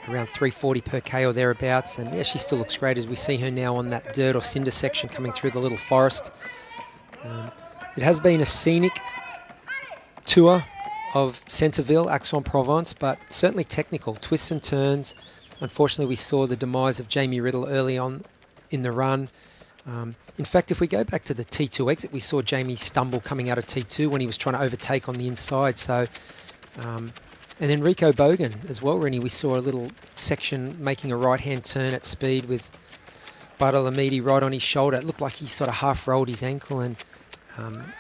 around 3:40 per K or thereabouts, and yeah, she still looks great as we see her now on that dirt or cinder section coming through the little forest. It has been a scenic tour of Centerville, Aix-en-Provence, but certainly technical, twists and turns. Unfortunately, we saw the demise of Jamie Riddle early on in the run. In fact, if we go back to the T2 exit, we saw Jamie stumble coming out of T2 when he was trying to overtake on the inside. So, and then Rico Bogan as well, Rennie. We saw a little section making a right-hand turn at speed with Bartolomidi right on his shoulder. It looked like he sort of half rolled his ankle. And,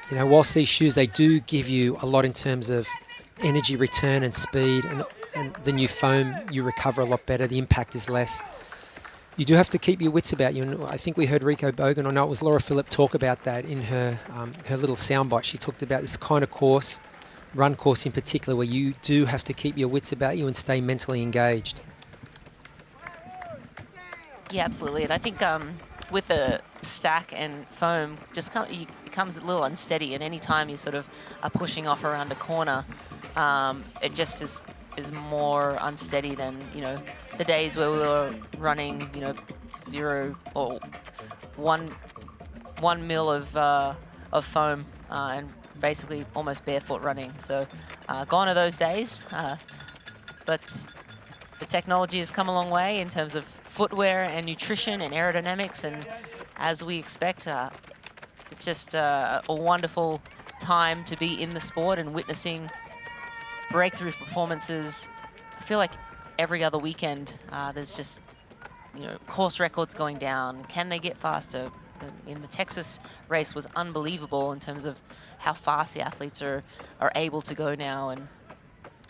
you know, whilst these shoes, they do give you a lot in terms of energy return and speed, and the new foam, you recover a lot better. The impact is less. You do have to keep your wits about you, and I think we heard Rico Bogan, or no, it was Laura Phillip, talk about that in her little soundbite. She talked about this kind of course, run course in particular, where you do have to keep your wits about you and stay mentally engaged. Yeah, absolutely. And I think with the stack and foam, just it becomes a little unsteady, and any time you sort of are pushing off around a corner, it just is more unsteady than, you know, the days where we were running, you know, 0 or 1 mil of foam and basically almost barefoot running. So gone are those days, but the technology has come a long way in terms of footwear and nutrition and aerodynamics, and as we expect, it's just a wonderful time to be in the sport and witnessing breakthrough performances. I feel like every other weekend there's just, you know, course records going down. Can they get faster? In the Texas race was unbelievable in terms of how fast the athletes are able to go now. And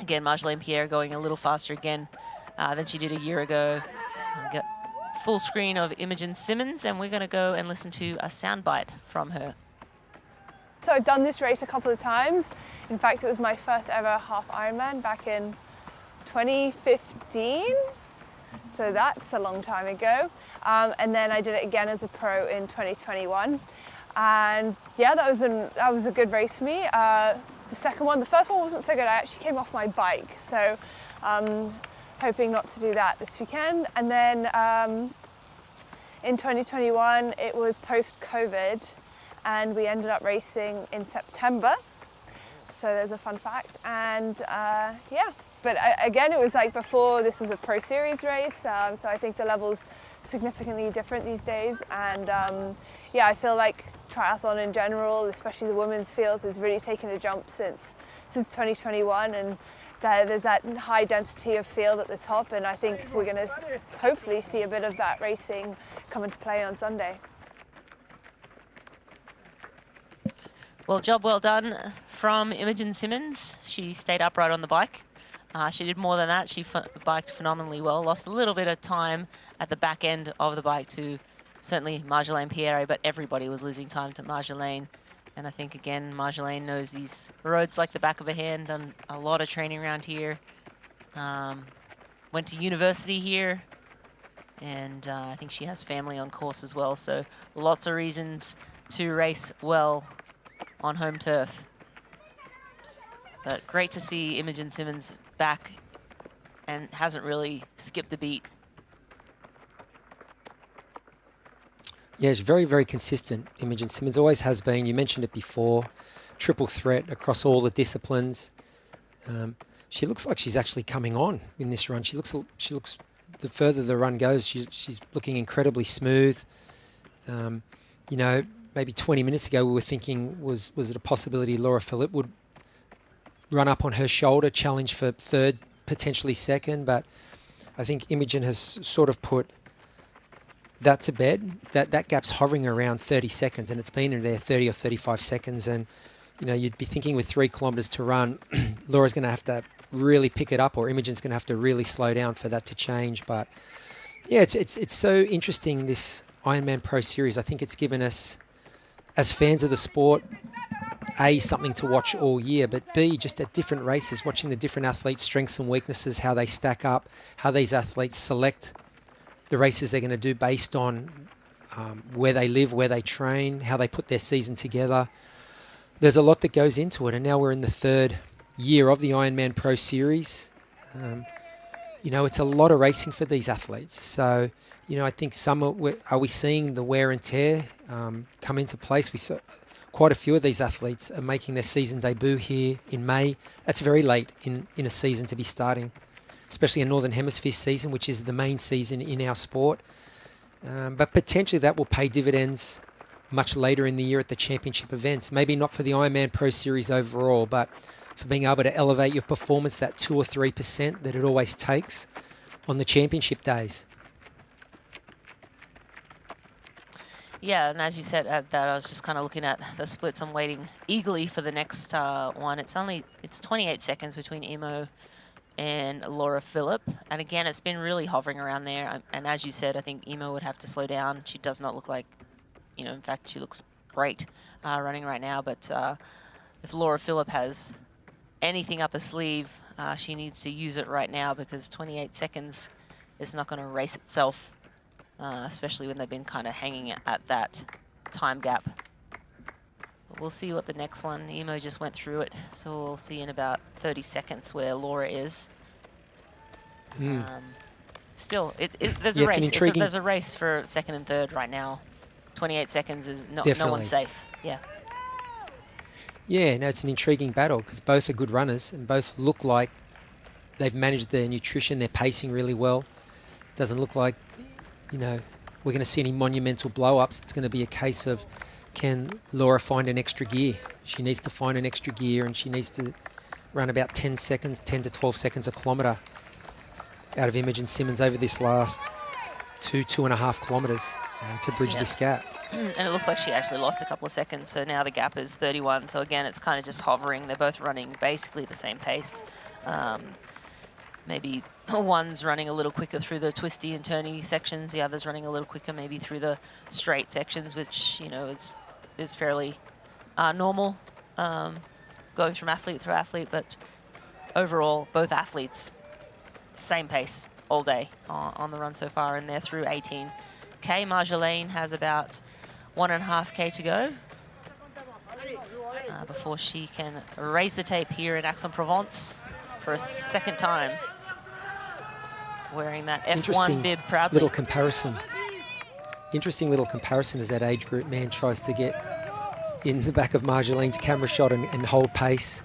again, Marjolaine Pierre going a little faster again than she did a year ago. Got full screen of Imogen Simmons, and we're going to go and listen to a soundbite from her. So I've done this race a couple of times. In fact, it was my first ever half Ironman back in 2015. So that's a long time ago. And then I did it again as a pro in 2021. And yeah, that was a good race for me. The first one wasn't so good. I actually came off my bike. So hoping not to do that this weekend. And then in 2021, it was post-COVID, and we ended up racing in September. So there's a fun fact. And yeah, but again, it was like before this was a Pro Series race. So I think the level's significantly different these days. And yeah, I feel like triathlon in general, especially the women's field, has really taken a jump since 2021. And there's that high density of field at the top. And I think we're going to hopefully see a bit of that racing come into play on Sunday. Well, job well done from Imogen Simmons. She stayed upright on the bike. She did more than that. She biked phenomenally well. Lost a little bit of time at the back end of the bike to certainly Marjolaine Pierre, but everybody was losing time to Marjolaine. And I think, again, Marjolaine knows these roads like the back of her hand, done a lot of training around here. Went to university here, and I think she has family on course as well. So lots of reasons to race well on home turf. But great to see Imogen Simmons back and hasn't really skipped a beat. Yeah, it's very, very consistent. Imogen Simmons always has been. You mentioned it before. Triple threat across all the disciplines. She looks like she's actually coming on in this run. She looks. The further the run goes, she's looking incredibly smooth. You know, maybe 20 minutes ago we were thinking, was it a possibility Laura Philippe would run up on her shoulder, challenge for third, potentially second? But I think Imogen has sort of put that to bed. That gap's hovering around 30 seconds, and it's been in there 30 or 35 seconds. And you know, you'd be thinking with 3 kilometres to run, Laura's going to have to really pick it up, or Imogen's going to have to really slow down for that to change. But yeah, it's so interesting, this Ironman Pro Series. I think it's given us, as fans of the sport, A, something to watch all year, but B, just at different races, watching the different athletes' strengths and weaknesses, how they stack up, how these athletes select the races they're going to do based on where they live, where they train, how they put their season together. There's a lot that goes into it, and now we're in the 3rd year of the Ironman Pro Series. You know, it's a lot of racing for these athletes. So, you know, I think are we seeing the wear and tear come into place? We saw quite a few of these athletes are making their season debut here in May. That's very late in a season to be starting, especially a Northern Hemisphere season, which is the main season in our sport. But potentially that will pay dividends much later in the year at the championship events. Maybe not for the Ironman Pro Series overall, but for being able to elevate your performance that 2 or 3% that it always takes on the championship days. Yeah, and as you said that, I was just kind of looking at the splits. I'm waiting eagerly for the next one. It's 28 seconds between Imo and Laura Philippe. And again, it's been really hovering around there. And as you said, I think Imo would have to slow down. She does not look like, you know, in fact, she looks great running right now. But if Laura Philippe has anything up her sleeve, she needs to use it right now, because 28 seconds is not going to race itself, especially when they've been kind of hanging at that time gap. But we'll see what the next one, Imo just went through it, so we'll see in about 30 seconds where Laura is. Still, there's a race. There's a race for 2nd and 3rd right now. 28 seconds is no one's safe. Yeah. Yeah, no, it's an intriguing battle because both are good runners and both look like they've managed their nutrition, their pacing really well. Doesn't look like, you know, we're going to see any monumental blow-ups. It's going to be a case of, can Laura find an extra gear? She needs to find an extra gear, and she needs to run about 10 to 12 seconds a kilometre out of Imogen Simmons over this last 2.5 kilometres to bridge this gap. And it looks like she actually lost a couple of seconds, so now the gap is 31. So again, it's kind of just hovering. They're both running basically the same pace. Maybe one's running a little quicker through the twisty and turny sections, the other's running a little quicker maybe through the straight sections, which, you know, is fairly normal going from athlete through athlete. But overall, both athletes, same pace all day on the run so far, and they're through 18K. Marjolaine has about 1.5K to go before she can raise the tape here in Aix-en-Provence for a 2nd time, wearing that F1 bib proudly. Little comparison. Interesting little comparison as that age group man tries to get in the back of Marjolaine's camera shot and hold pace,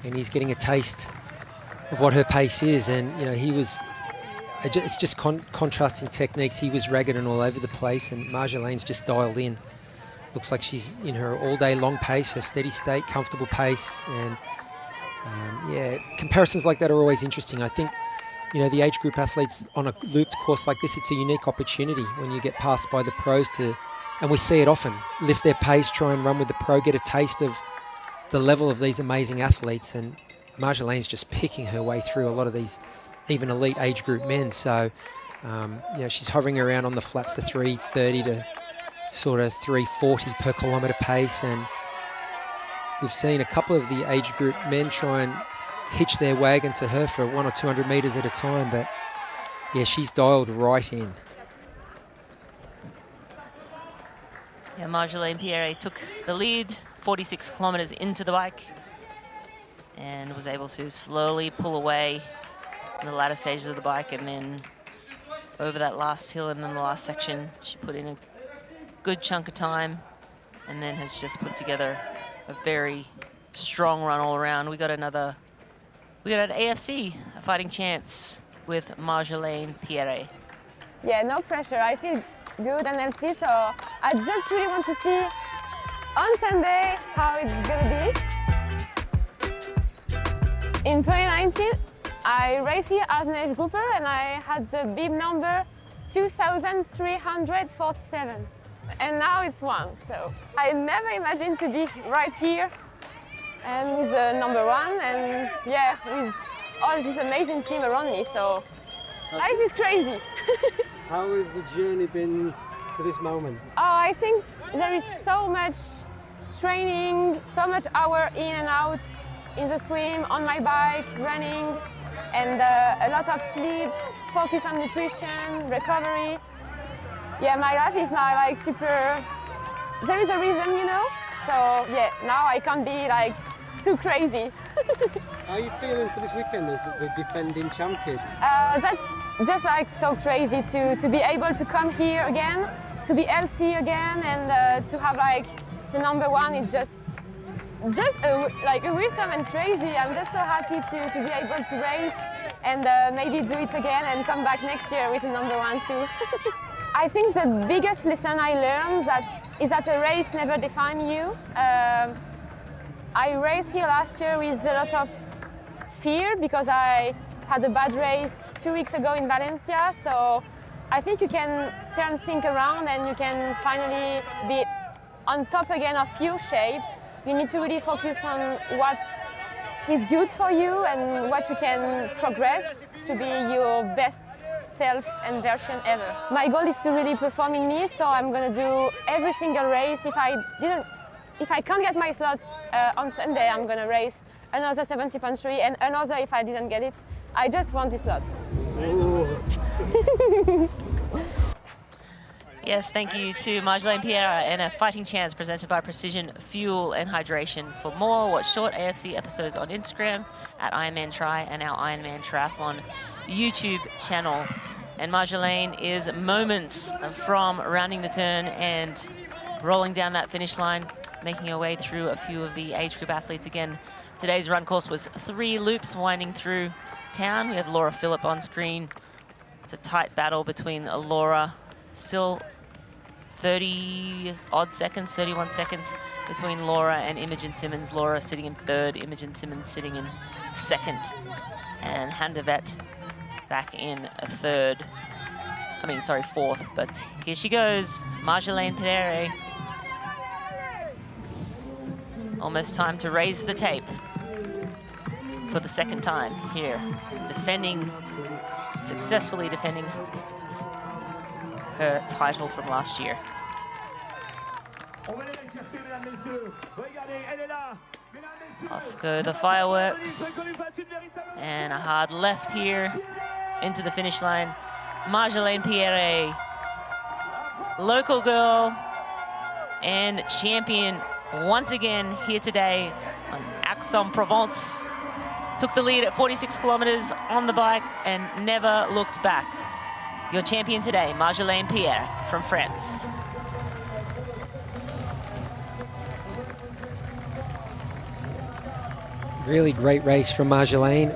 and he's getting a taste of what her pace is. And you know, it's just contrasting techniques. He was ragged and all over the place, and Marjolaine's just dialed in. Looks like she's in her all-day long pace, her steady state, comfortable pace. And yeah, comparisons like that are always interesting. I think, you know, the age group athletes on a looped course like this, it's a unique opportunity when you get passed by the pros to And we see it often, lift their pace, try and run with the pro, get a taste of the level of these amazing athletes. And Marjolaine's just picking her way through a lot of these even elite age group men. So, you know, she's hovering around on the flats, the 3:30 to sort of 3:40 per kilometre pace. And we've seen a couple of the age group men try and hitch their wagon to her for 100 or 200 metres at a time. But yeah, she's dialed right in. Yeah, Marjolaine Pierre took the lead 46 kilometres into the bike and was able to slowly pull away in the latter stages of the bike, and then over that last hill and then the last section she put in a good chunk of time and then has just put together a very strong run all around. We got an AFC, a fighting chance with Marjolaine Pierre. Yeah, no pressure. I feel good and healthy, so I just really want to see on Sunday how it's gonna be. In 2019, I raced here as an age grouper and I had the bib number 2,347. And now it's 1, so I never imagined to be right here and with the number 1, and yeah, with all this amazing team around me, so life is crazy. How has the journey been to this moment? Oh, I think there is so much training, so much hour in and out in the swim, on my bike, running, and a lot of sleep, focus on nutrition, recovery. Yeah, my life is now like super, there is a rhythm, you know? So yeah, now I can't be like too crazy. How are you feeling for this weekend as the defending champion? That's just like so crazy to be able to come here again, to be healthy again, and to have like the number 1. It's just like a rhythm and crazy. I'm just so happy to be able to race and maybe do it again and come back next year with the number 1 too. I think the biggest lesson I learned is that a race never defines you. I raced here last year with a lot of fear because I had a bad race 2 weeks ago in Valencia. So I think you can turn things around and you can finally be on top again of your shape. You need to really focus on what is good for you and what you can progress to be your best self and version ever. My goal is to really perform in me, so I'm gonna do every single race. If I can't get my slots on Sunday, I'm gonna race another 70.3 and another if I didn't get it. I just want this slot. Yes, thank you to Marjolaine Pierre and a fighting chance presented by Precision Fuel and Hydration. For more, watch short AFC episodes on Instagram at Ironman Try and our Ironman Triathlon YouTube channel. And Marjolaine is moments from rounding the turn and rolling down that finish line, making her way through a few of the age group athletes again. Today's run course was 3 loops winding through town. We have Laura Phillip on screen. It's a tight battle between Laura, still 30-odd seconds, 31 seconds between Laura and Imogen Simmons. Laura sitting in 3rd, Imogen Simmons sitting in 2nd, and Handevet back in 4th, but here she goes, Marjolaine Pierre. Almost time to raise the tape for the 2nd time here, successfully defending her title from last year. Off go the fireworks, and a hard left here into the finish line. Marjolaine Pierre, local girl and champion once again here today on Aix-en-Provence. Took the lead at 46 kilometers on the bike and never looked back. Your champion today, Marjolaine Pierre from France. Really great race from Marjolaine.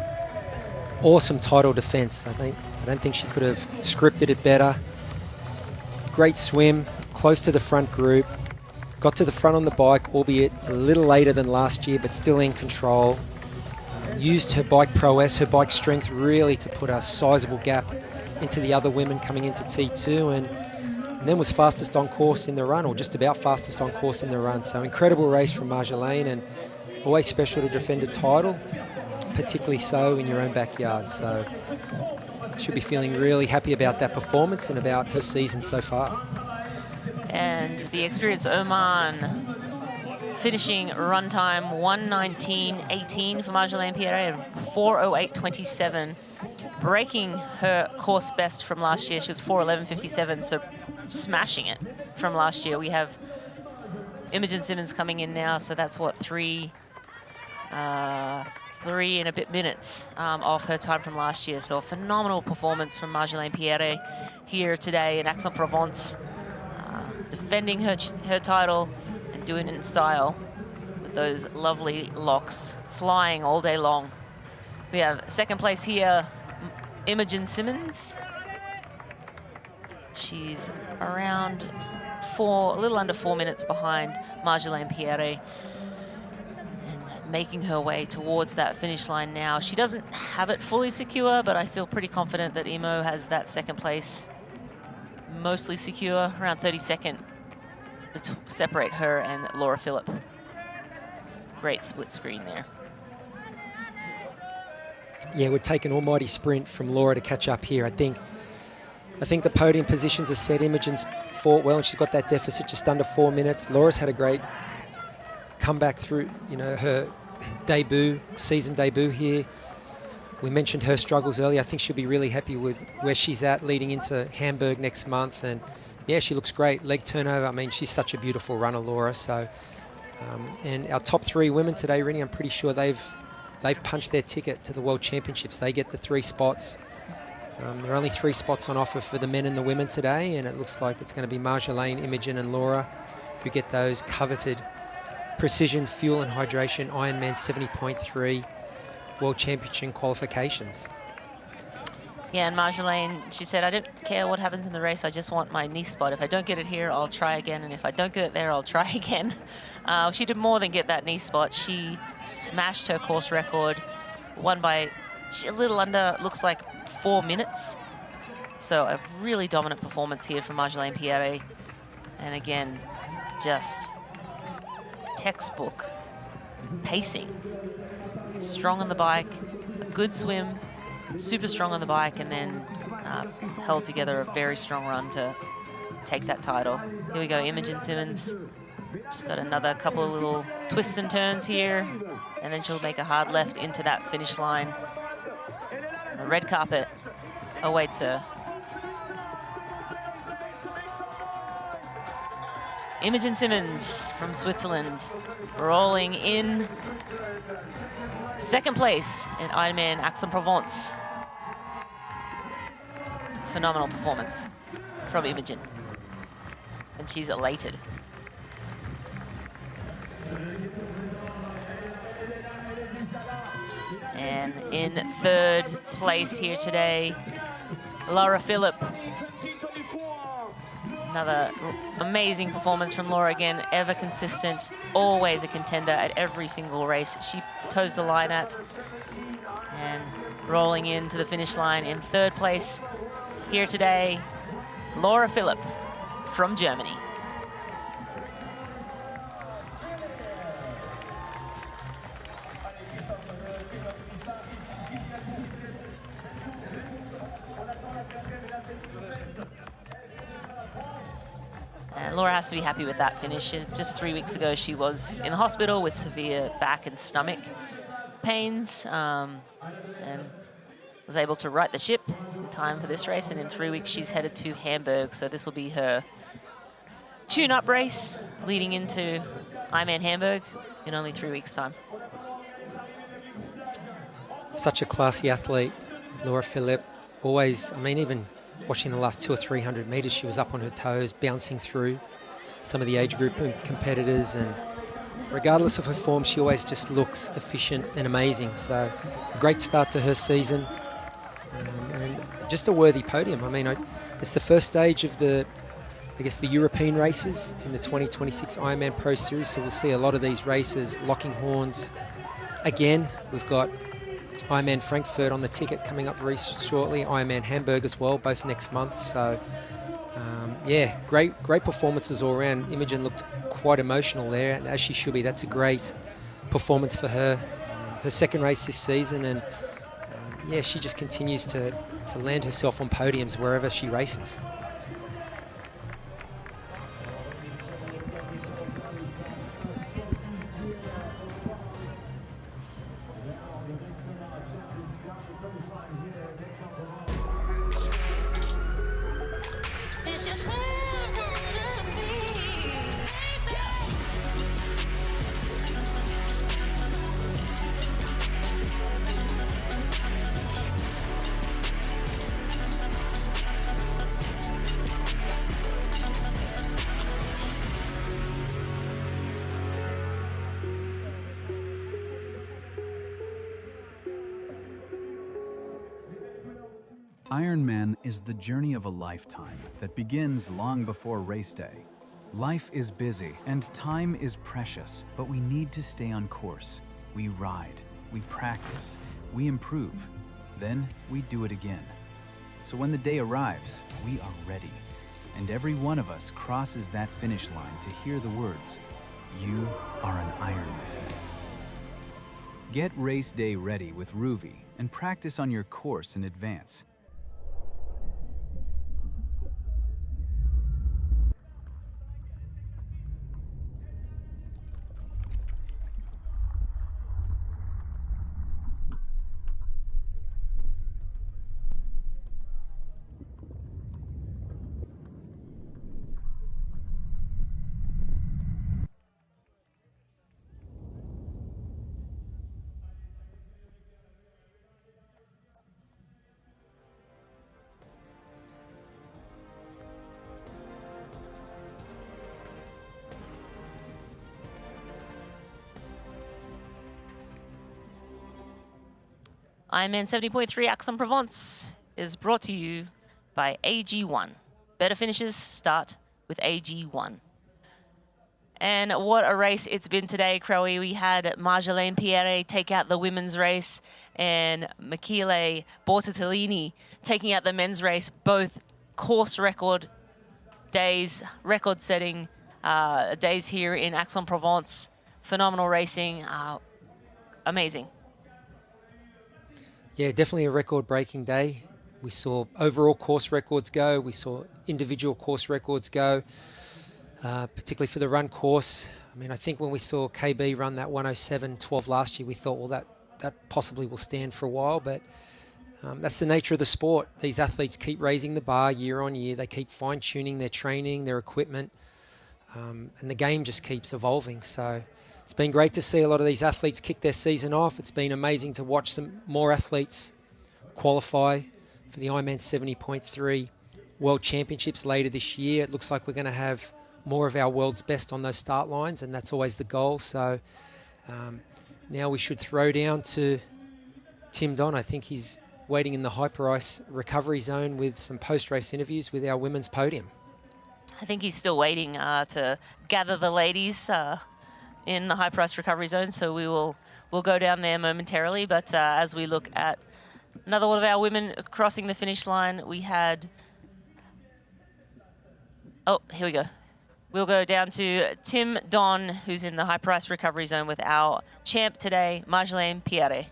Awesome title defense, I don't think she could have scripted it better. Great swim, close to the front group. Got to the front on the bike, albeit a little later than last year, but still in control. Used her bike prowess, her bike strength really to put a sizable gap into the other women coming into T2. And and then was fastest on course in the run, or just about fastest on course in the run. So incredible race from Marjolaine, and always special to defend a title, particularly so in your own backyard. So she'll be feeling really happy about that performance and about her season so far. And the experienced Oman finishing run time 1:19.18 for Marjolaine Pierre, 4:08.27, breaking her course best from last year. She was 4:11.57, so smashing it from last year. We have Imogen Simmons coming in now, so that's what, three and a bit minutes off her time from last year. So a phenomenal performance from Marjolaine Pierre here today in Aix-en-Provence, defending her title and doing it in style with those lovely locks, flying all day long. We have second place here, Imogen Simmons. She's around a little under 4 minutes behind Marjolaine Pierre, and making her way towards that finish line now. She doesn't have it fully secure, but I feel pretty confident that Imo has that second place mostly secure, around 32nd to separate her and Laura Philipp. Great split screen there. Yeah, it would take an almighty sprint from Laura to catch up here. I think the podium positions are set. Imogen's fought well, and she's got that deficit just under 4 minutes. Laura's had a great comeback through, you know, her season debut here. We mentioned her struggles earlier. I think she'll be really happy with where she's at leading into Hamburg next month. And yeah, she looks great. Leg turnover. I mean, she's such a beautiful runner, Laura. So, and our top three women today, Rini, I'm pretty sure they've punched their ticket to the World Championships. They get the 3 spots. There are only 3 spots on offer for the men and the women today, and it looks like it's going to be Marjolaine, Imogen and Laura who get those coveted Precision Fuel and Hydration Ironman 70.3 World Championship qualifications. Yeah, and Marjolaine, she said, I don't care what happens in the race, I just want my nice spot. If I don't get it here, I'll try again, and if I don't get it there, I'll try again. She did more than get that nice spot. She smashed her course record, won by a little under, looks like 4 minutes. So a really dominant performance here from Marjolaine Pierre. And again, just textbook pacing. Strong on the bike, a good swim, super strong on the bike, and then held together a very strong run to take that title. Here we go, Imogen Simmons. She's got another couple of little twists and turns here, and then she'll make a hard left into that finish line. The red carpet awaits her. Imogen Simmons from Switzerland, rolling in second place in Ironman Aix-en-Provence. Phenomenal performance from Imogen, and she's elated. And in third place here today, Laura Philipp. Another amazing performance from Laura again, ever consistent, always a contender at every single race she toes the line at. And rolling into the finish line in third place here today, Laura Philipp from Germany. And Laura has to be happy with that finish. Just 3 weeks ago, she was in the hospital with severe back and stomach pains, and was able to right the ship in time for this race. And in 3 weeks, she's headed to Hamburg. So this will be her tune-up race leading into Ironman Hamburg in only 3 weeks' time. Such a classy athlete, Laura Philipp. Always, I mean, even watching the last 200 or 300 meters, she was up on her toes, bouncing through some of the age group competitors, and regardless of her form, she always just looks efficient and amazing. So a great start to her season, and just a worthy podium. I mean, it's the first stage of the European races in the 2026 Ironman Pro Series, so we'll see a lot of these races locking horns again. We've got Ironman Frankfurt on the ticket coming up very shortly, Ironman Hamburg as well, both next month. So Yeah, great performances all around. Imogen looked quite emotional there, and as she should be. That's a great performance for her. Her second race this season, and yeah, she just continues to land herself on podiums wherever she races. Ironman is the journey of a lifetime that begins long before race day. Life is busy and time is precious, but we need to stay on course. We ride, we practice, we improve, then we do it again. So when the day arrives, we are ready, and every one of us crosses that finish line to hear the words, "You are an Ironman." Get race day ready with Ruvi and practice on your course in advance. IRONMAN 70.3 Aix-en-Provence is brought to you by AG1. Better finishes start with AG1. And what a race it's been today, Crowe. We had Marjolaine Pierre take out the women's race and Michele Bortolini taking out the men's race, both course record days, record-setting days here in Aix-en-Provence. Phenomenal racing, amazing. Yeah, definitely a record-breaking day. We saw overall course records go. We saw individual course records go, particularly for the run course. I mean, I think when we saw KB run that 107.12 last year, we thought, well, that possibly will stand for a while. But that's the nature of the sport. These athletes keep raising the bar year on year. They keep fine-tuning their training, their equipment, and the game just keeps evolving. So it's been great to see a lot of these athletes kick their season off. It's been amazing to watch some more athletes qualify for the Ironman 70.3 World Championships later this year. It looks like we're going to have more of our world's best on those start lines, and that's always the goal. So now we should throw down to Tim Don. I think he's waiting in the hyper-ice recovery zone with some post-race interviews with our women's podium. I think he's still waiting to gather the ladies in the hyper-ice recovery zone, so we'll go down there momentarily. But as we look at another one of our women crossing the finish line, we had... Oh, here we go. We'll go down to Tim Don, who's in the hyper-ice recovery zone with our champ today, Marjolaine Pierre.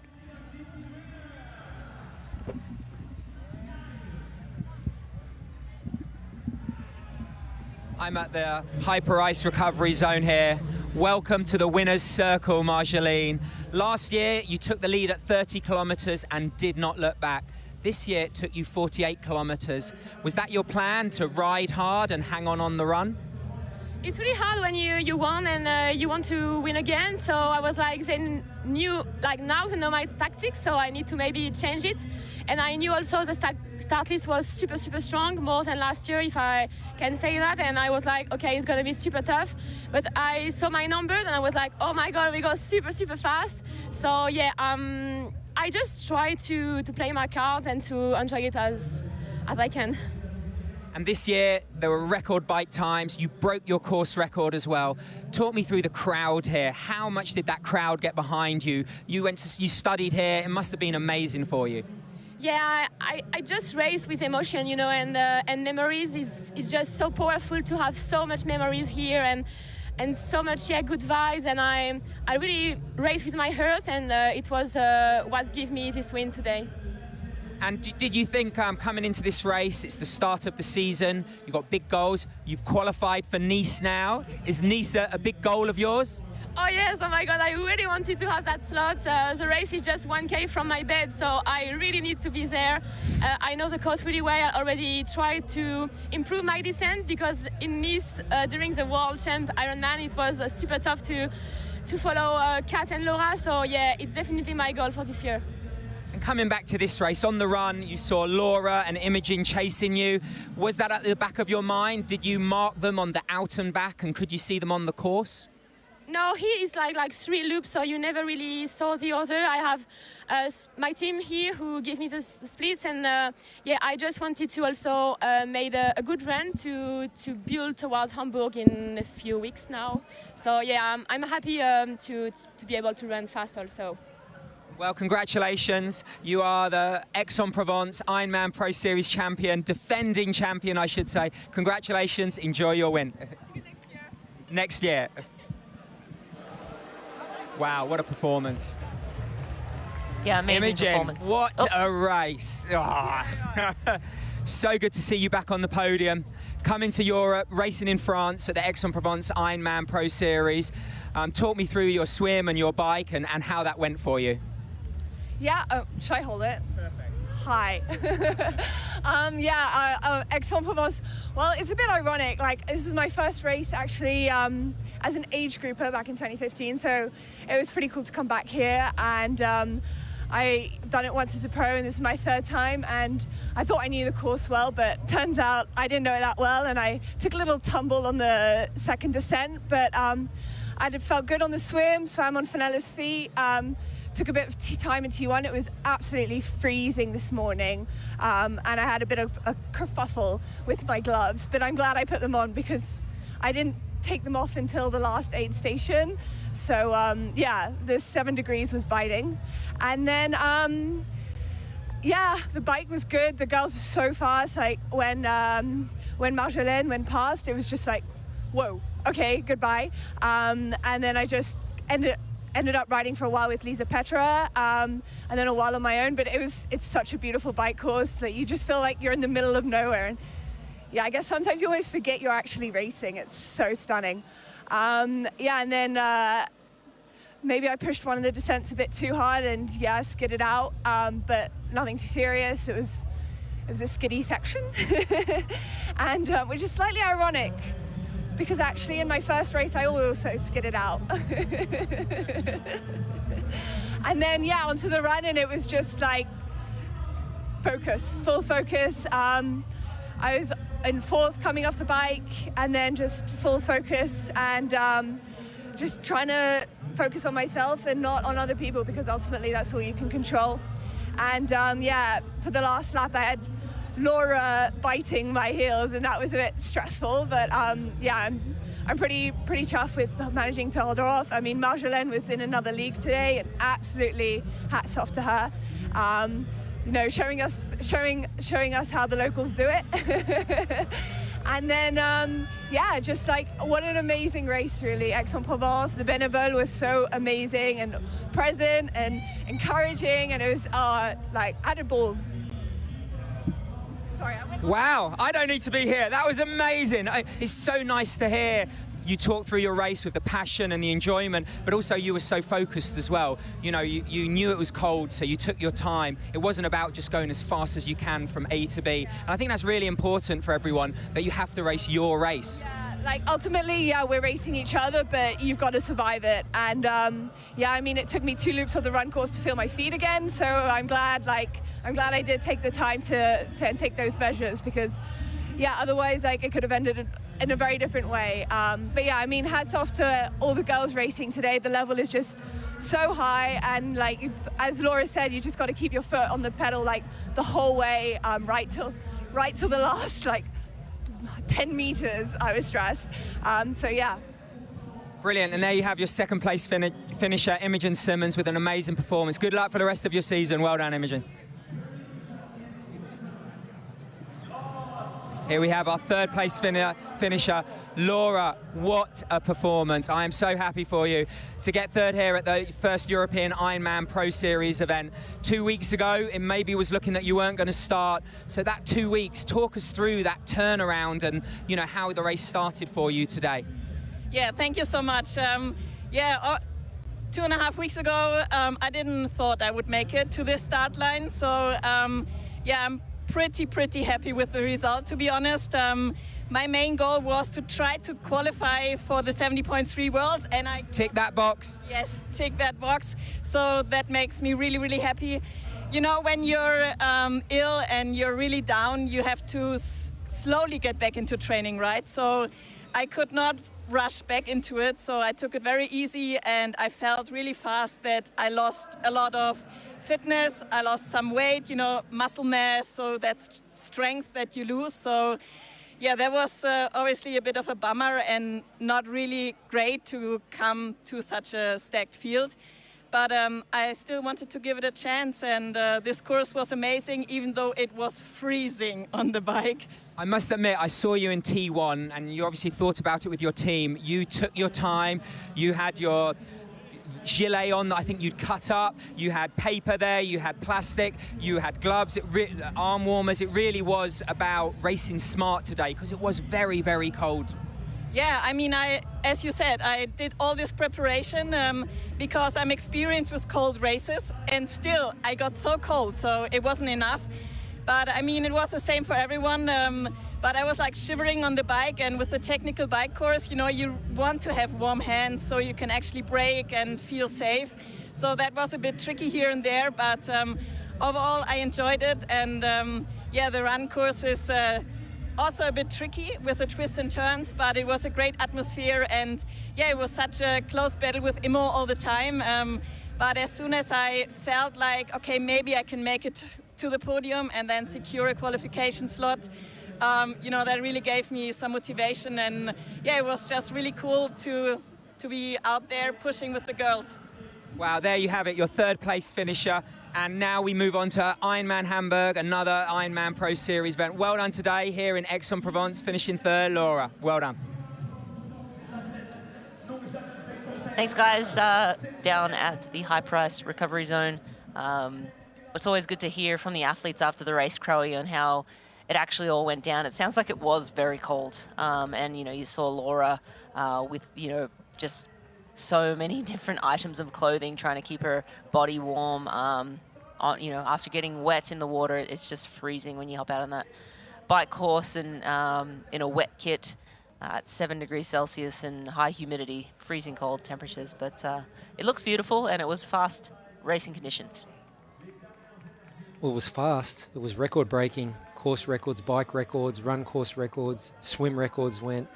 I'm at the hyper ice recovery zone here. Welcome to the winner's circle, Marjolaine. Last year, you took the lead at 30 kilometers and did not look back. This year, it took you 48 kilometers. Was that your plan, to ride hard and hang on the run? It's really hard when you won and you want to win again. So I was like, they knew, like now they know my tactics, so I need to maybe change it. And I knew also the start list was super, super strong, more than last year, if I can say that. And I was like, okay, it's gonna be super tough. But I saw my numbers and I was like, oh my God, we go super, super fast. So yeah, I just try to play my cards and to enjoy it as I can. And this year, there were record bike times. You broke your course record as well. Talk me through the crowd here. How much did that crowd get behind you? You studied here. It must have been amazing for you. Yeah, I just race with emotion, you know, and memories is just so powerful to have so much memories here and so much good vibes, and I really race with my heart, and it was what gave me this win today. And did you think coming into this race, it's the start of the season, you've got big goals, you've qualified for Nice now. Is Nice a big goal of yours? Oh yes, oh my God, I really wanted to have that slot. The race is just 1K from my bed, so I really need to be there. I know the course really well. I already tried to improve my descent because in Nice, during the World Champ Ironman, it was super tough to follow Kat and Laura, so yeah, it's definitely my goal for this year. And coming back to this race, on the run, you saw Laura and Imogen chasing you. Was that at the back of your mind? Did you mark them on the out and back, and could you see them on the course? No, here is like 3 loops, so you never really saw the other. I have my team here who give me the splits, and yeah, I just wanted to also make a good run to build towards Hamburg in a few weeks now. So yeah, I'm happy to be able to run fast also. Well, congratulations. You are the Aix-en-Provence Ironman Pro Series champion, defending champion, I should say. Congratulations, enjoy your win. Next year. Wow, what a performance. Yeah, amazing Imogen, performance. what a race. Oh. So good to see you back on the podium. Coming to Europe, racing in France at the Aix-en-Provence Ironman Pro Series. Talk me through your swim and your bike and how that went for you. Yeah, should I hold it? Perfect. Hi. Aix-en-Provence. Well, it's a bit ironic. Like, this was my first race actually as an age grouper back in 2015, so it was pretty cool to come back here. And I've done it once as a pro, and this is my 3rd time. And I thought I knew the course well, but turns out I didn't know it that well, and I took a little tumble on the 2nd descent. But I felt good on the swim, swam on Fenella's feet. Took a bit of time in T1. It was absolutely freezing this morning, and I had a bit of a kerfuffle with my gloves, but I'm glad I put them on because I didn't take them off until the last aid station. So yeah, the 7 degrees was biting. And then yeah, the bike was good. The girls were so fast. Like when Marjolaine went past, it was just like, whoa, okay, goodbye. And then I just ended up riding for a while with Lisa Petra, and then a while on my own. But it's such a beautiful bike course that you just feel like you're in the middle of nowhere. And yeah, I guess sometimes you always forget you're actually racing. It's so stunning. Yeah, and then maybe I pushed one of the descents a bit too hard and yeah, skidded out, but nothing too serious. It was a skiddy section, and which is slightly ironic, because actually in my first race I also skidded out. And then yeah, onto the run, and it was just like focus, full focus. I was in 4th coming off the bike, and then just full focus, and just trying to focus on myself and not on other people, because ultimately that's all you can control. And yeah, for the last lap I had Laura biting my heels, and that was a bit stressful, but yeah, I'm pretty chuffed with managing to hold her off. I mean, Marjolaine was in another league today, and absolutely hats off to her. You know, showing us how the locals do it. And then yeah, just like what an amazing race, really. Aix-en-Provence, the Bénévole was so amazing and present and encouraging, and it was like I had a ball. Sorry, wow, I don't need to be here. That was amazing. It's so nice to hear you talk through your race with the passion and the enjoyment, but also you were so focused as well. You know, you knew it was cold, so you took your time. It wasn't about just going as fast as you can from A to B. And I think that's really important for everyone, that you have to race your race. Yeah, like ultimately, yeah, we're racing each other, but you've got to survive it. And yeah, I mean, it took me 2 loops of the run course to feel my feet again, so I'm glad I did take the time to take those measures, because yeah, otherwise like it could have ended in a very different way. But yeah, I mean, hats off to all the girls racing today. The level is just so high, and like as Laura said, you just got to keep your foot on the pedal like the whole way, right till the last like 10 meters. I was stressed. So yeah. Brilliant, and there you have your 2nd place finisher, Imogen Simmons, with an amazing performance. Good luck for the rest of your season. Well done, Imogen. Here we have our third place finisher, Laura. What a performance. I am so happy for you to get third here at the first European Ironman Pro Series event. 2 weeks ago, it maybe was looking that you weren't going to start. So that 2 weeks, talk us through that turnaround and, you know, how the race started for you today. Yeah, thank you so much. 2.5 weeks ago, I didn't thought I would make it to this start line. So yeah, I'm pretty happy with the result, to be honest. My main goal was to try to qualify for the 70.3 Worlds, and I tick that box. Yes, tick that box. So that makes me really happy. You know, when you're ill and you're really down, you have to slowly get back into training, right? So I could not rush back into it, so I took it very easy, and I felt really fast that I lost a lot of fitness, I lost some weight, you know, muscle mass, so that's strength that you lose. So yeah, that was obviously a bit of a bummer and not really great to come to such a stacked field. But I still wanted to give it a chance, and this course was amazing, even though it was freezing on the bike. I must admit, I saw you in T1, and you obviously thought about it with your team. You took your time, you had your gilet on that I think you'd cut up, you had paper there, you had plastic, you had gloves, arm warmers. It really was about racing smart today, because it was very cold. Yeah, I mean, as you said, I did all this preparation because I'm experienced with cold races, and still I got so cold, so it wasn't enough. But I mean, it was the same for everyone. But I was like shivering on the bike, and with the technical bike course, you know, you want to have warm hands so you can actually brake and feel safe. So that was a bit tricky here and there, but overall I enjoyed it. And yeah, the run course is also a bit tricky with the twists and turns, but it was a great atmosphere, and yeah, it was such a close battle with Immo all the time. But as soon as I felt like, okay, maybe I can make it to the podium and then secure a qualification slot, you know, that really gave me some motivation, and yeah, it was just really cool to be out there pushing with the girls. Wow, there you have it, your third place finisher. And now we move on to Ironman Hamburg, another Ironman Pro Series event. Well done today here in Aix-en-Provence, finishing third. Laura, well done. Thanks, guys. Down at the high price recovery zone. It's always good to hear from the athletes after the race, Crowe, on how it actually all went down. It sounds like it was very cold. And, you know, you saw Laura with, you know, just so many different items of clothing trying to keep her body warm. You know, after getting wet in the water, it's just freezing when you hop out on that bike course and in a wet kit at 7 degrees Celsius and high humidity, freezing cold temperatures. But it looks beautiful, and it was fast racing conditions. Well, it was fast. It was record-breaking. Course records, bike records, run course records, swim records went.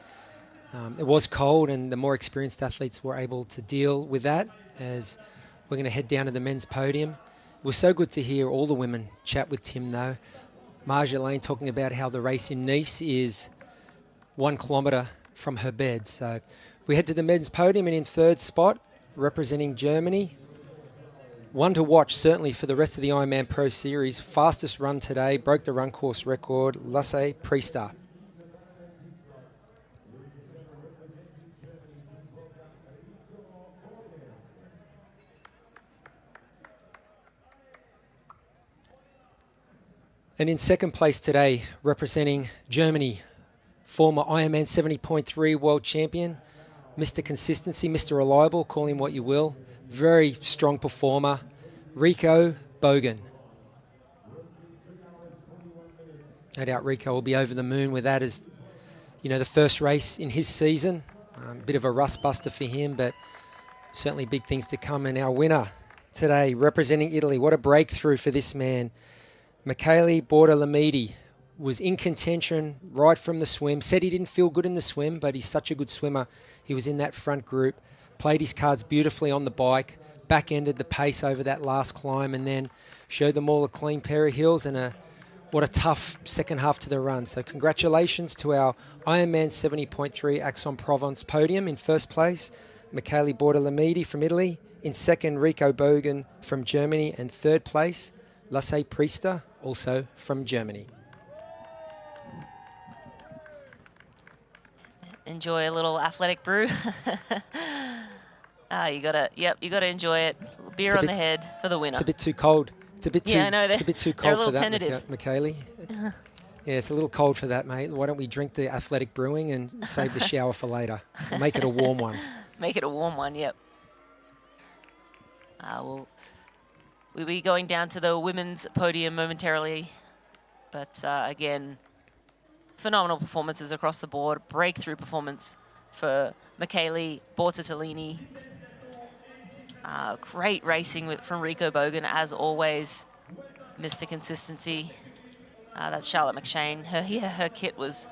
It was cold, and the more experienced athletes were able to deal with that as we're going to head down to the men's podium. It was so good to hear all the women chat with Tim, though. Marjolaine talking about how the race in Nice is 1 kilometre from her bed. So we head to the men's podium, and in third spot, representing Germany, one to watch certainly for the rest of the Ironman Pro Series. Fastest run today, broke the run course record, Lasse Priester. And in second place today, representing Germany, former Ironman 70.3 world champion, Mr. Consistency, Mr. Reliable, call him what you will. Very strong performer, Rico Bogan. No doubt Rico will be over the moon with that as, you know, the first race in his season. Bit of a rust buster for him, but certainly big things to come. And our winner today, representing Italy, what a breakthrough for this man. Michele Bordalamidi was in contention right from the swim. Said he didn't feel good in the swim, but he's such a good swimmer. He was in that front group, played his cards beautifully on the bike, back-ended the pace over that last climb, and then showed them all a clean pair of heels and what a tough second half to the run. So congratulations to our Ironman 70.3 Aix-en-Provence podium. In first place, Michele Bordalamidi from Italy. In second, Rico Bogan from Germany. And third place, Lasse Priester, also from Germany. enjoy a little athletic brew. You gotta enjoy it. Beer on the head for the winner. It's a bit too cold. It's a bit too. Yeah, I know, it's a bit too cold for that, tentative. Michaeli. Yeah, it's a little cold for that, mate. Why don't we drink the athletic brewing and save the shower for later? Or make it a warm one. Make it a warm one. Yep. We'll be going down to the women's podium momentarily, but again, phenomenal performances across the board. Breakthrough performance for Michele Bortolini. Great racing from Rico Bogan, as always. Mr. Consistency. That's Charlotte McShane. Her kit was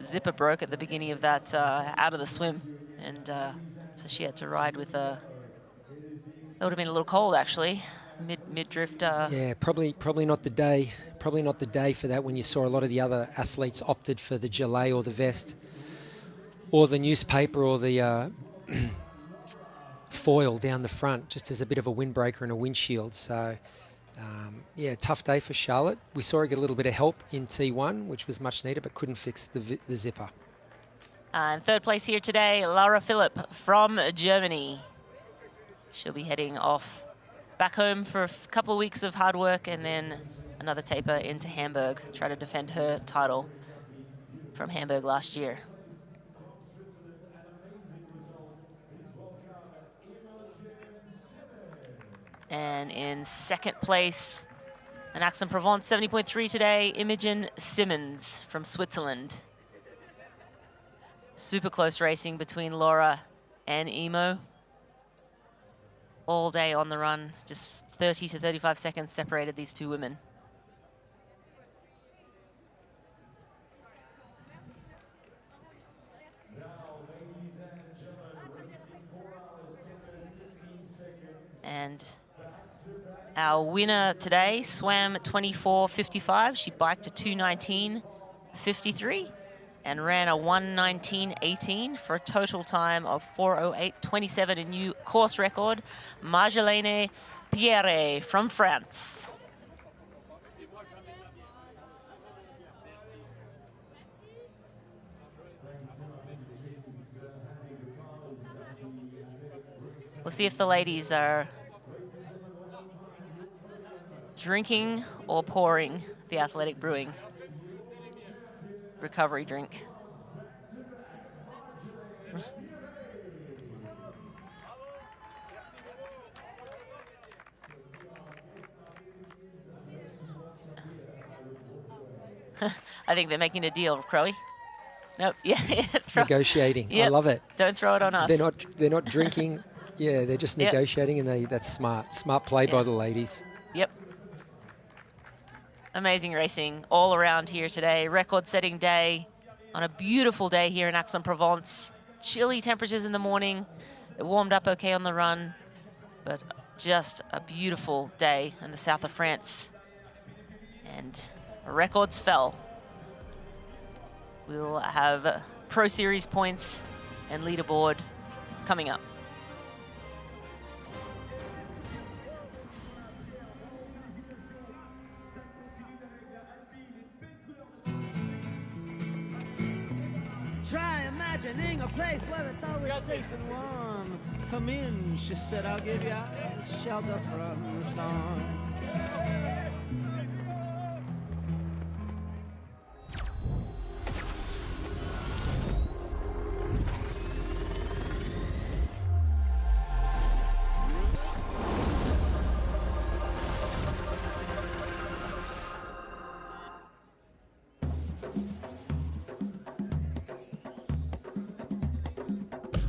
zipper broke at the beginning of that out of the swim, and so she had to ride with that would have been a little cold actually, mid drift. Yeah, probably not the day. Probably not the day for that when you saw a lot of the other athletes opted for the gilet or the vest or the newspaper or the foil down the front, just as a bit of a windbreaker and a windshield. So, yeah, tough day for Charlotte. We saw her get a little bit of help in T1, which was much needed, but couldn't fix the zipper. In third place here today, Laura Philipp from Germany. She'll be heading off back home for a couple of weeks of hard work and then another taper into Hamburg, try to defend her title from Hamburg last year. And in second place, an Aix-en-Provence 70.3 today, Imogen Simmons from Switzerland. Super close racing between Laura and Imo. All day on the run, just 30 to 35 seconds separated these two women. And our winner today swam 24:55. She biked a 2:19:53 and ran a 1:19:18 for a total time of 4:08:27, a new course record. Marjolaine Pierre from France. We'll see if the ladies are drinking or pouring the athletic brewing recovery drink. I think they're making a deal, Crowe. Nope. Yeah. Negotiating. Yep. I love it. Don't throw it on us. They're not drinking. Yeah, they're just negotiating, and that's smart. Smart play by the ladies. Yep. Amazing racing all around here today. Record-setting day on a beautiful day here in Aix-en-Provence. Chilly temperatures in the morning. It warmed up okay on the run, but just a beautiful day in the south of France. And records fell. We'll have Pro Series points and leaderboard coming up. Try imagining a place where it's always safe and warm. Come in, she said, I'll give you shelter from the storm.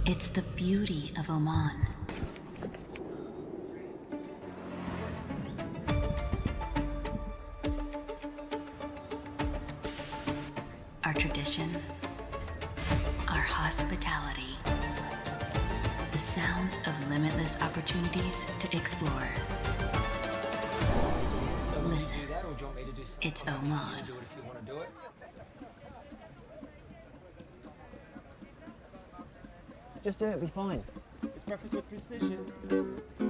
It's the beauty of Oman. Our tradition, our hospitality, the sounds of limitless opportunities to explore. Listen, it's Oman. Just do it, be fine. It's breakfast with precision.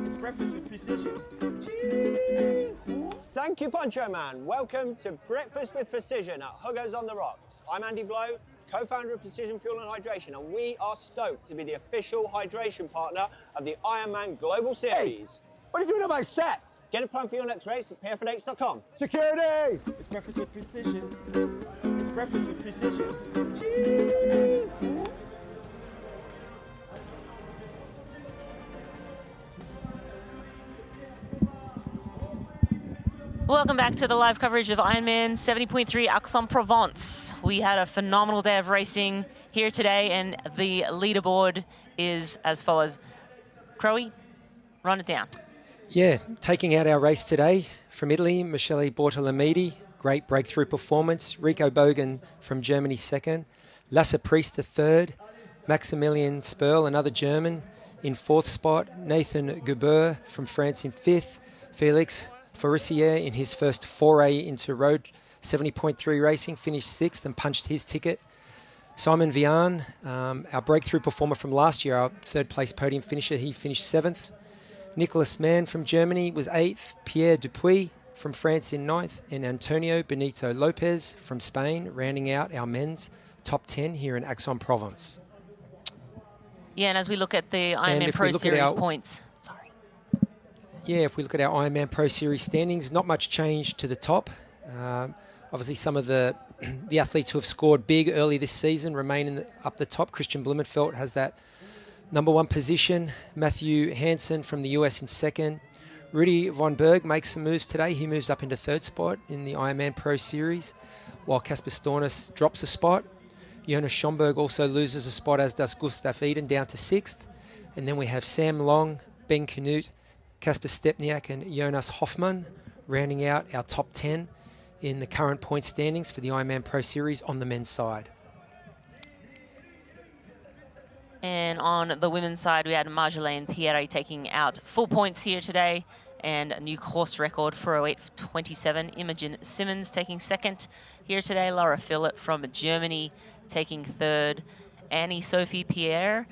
It's breakfast with precision. Thank you, Poncho Man. Welcome to Breakfast with Precision at Hugo's on the Rocks. I'm Andy Blow, co-founder of Precision Fuel and Hydration, and we are stoked to be the official hydration partner of the Ironman Global Series. Hey, what are you doing to my set? Get a plan for your next race at pfnh.com. Security! It's breakfast with precision. It's breakfast with precision. Gee. Welcome back to the live coverage of Ironman 70.3 Aix-en-Provence. We had a phenomenal day of racing here today, and the leaderboard is as follows. Crowe, run it down. Yeah, taking out our race today from Italy, Michele Bortolamidi, great breakthrough performance. Rico Bogen from Germany, second. Lasse Priester, third. Maximilian Sperl, another German, in fourth spot. Nathan Guber from France in fifth. Felix Forissier, in his first foray into road 70.3 racing, finished sixth and punched his ticket. Simon Vian, our breakthrough performer from last year, our third place podium finisher, he finished seventh. Nicolas Mann from Germany was eighth. Pierre Dupuis from France in ninth. And Antonio Benito Lopez from Spain, rounding out our men's top 10 here in Aix-en-Provence. Yeah, and as we look at the Ironman Pro Series points. Yeah, if we look at our Ironman Pro Series standings, not much change to the top. Obviously, some of the athletes who have scored big early this season remain up the top. Christian Blumenfeld has that number one position. Matthew Hansen from the US in second. Rudy Von Berg makes some moves today. He moves up into third spot in the Ironman Pro Series, while Casper Stornes drops a spot. Jonas Schomburg also loses a spot, as does Gustav Eden, down to sixth. And then we have Sam Long, Ben Canute, Kasper Stepniak and Jonas Hoffmann rounding out our top 10 in the current point standings for the Ironman Pro Series on the men's side. And on the women's side, we had Marjolaine Pierre taking out full points here today, and a new course record for 4:08:27. Imogen Simmons taking second here today. Laura Phillip from Germany taking third. Annie-Sophie Pierre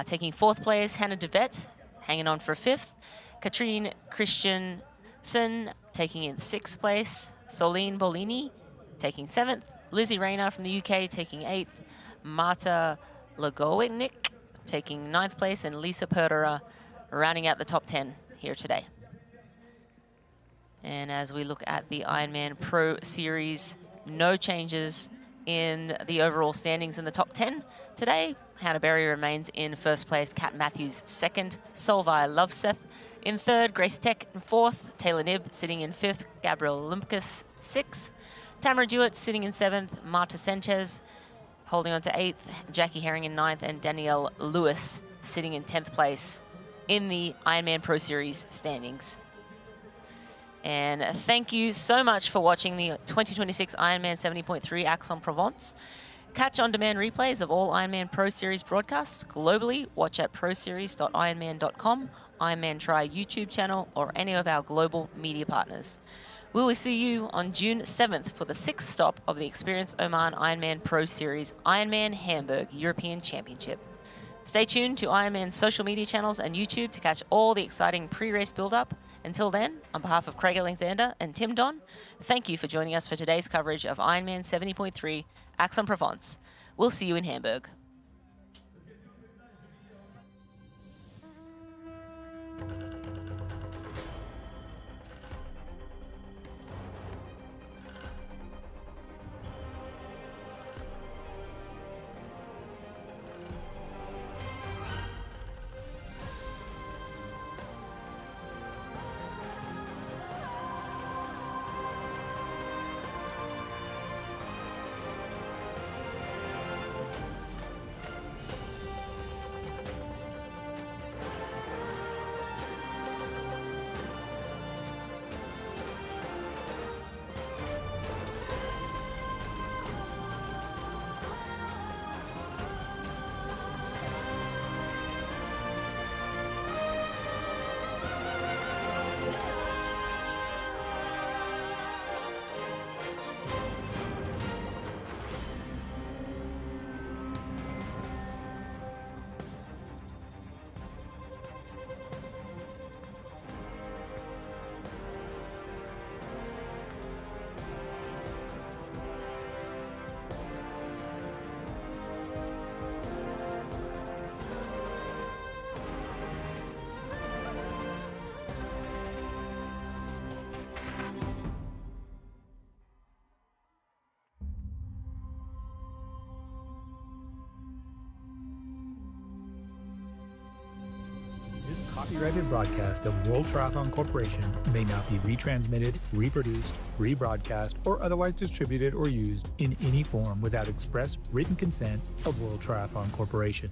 taking fourth place. Hannah DeVette hanging on for fifth. Katrine Christiansen taking in sixth place. Soline Bolini taking seventh. Lizzie Rayner from the UK taking eighth. Marta Lagownik taking ninth place, and Lisa Perderer rounding out the top 10 here today. And as we look at the Ironman Pro Series, no changes in the overall standings in the top 10 today. Hannah Berry remains in first place. Kat Matthews second. Solveig Loveseth in third. Grace Tech in fourth. Taylor Nibb sitting in fifth. Gabrielle Lumpkus sixth. Tamara Jewett sitting in seventh. Marta Sanchez holding on to eighth. Jackie Herring in ninth. And Danielle Lewis sitting in 10th place in the Ironman Pro Series standings. And thank you so much for watching the 2026 Ironman 70.3 Aix-en-Provence. Catch on-demand replays of all Ironman Pro Series broadcasts globally. Watch at proseries.ironman.com, Ironman Try YouTube channel, or any of our global media partners. We will see you on June 7th for the 6th stop of the Experience Oman Ironman Pro Series Ironman Hamburg European Championship. Stay tuned to Ironman's social media channels and YouTube to catch all the exciting pre-race build-up. Until then, on behalf of Craig Alexander and Tim Don, thank you for joining us for today's coverage of Ironman 70.3 Aix-en-Provence. We'll see you in Hamburg. copyrighted broadcast of World Triathlon Corporation may not be retransmitted, reproduced, rebroadcast, or otherwise distributed or used in any form without express written consent of World Triathlon Corporation.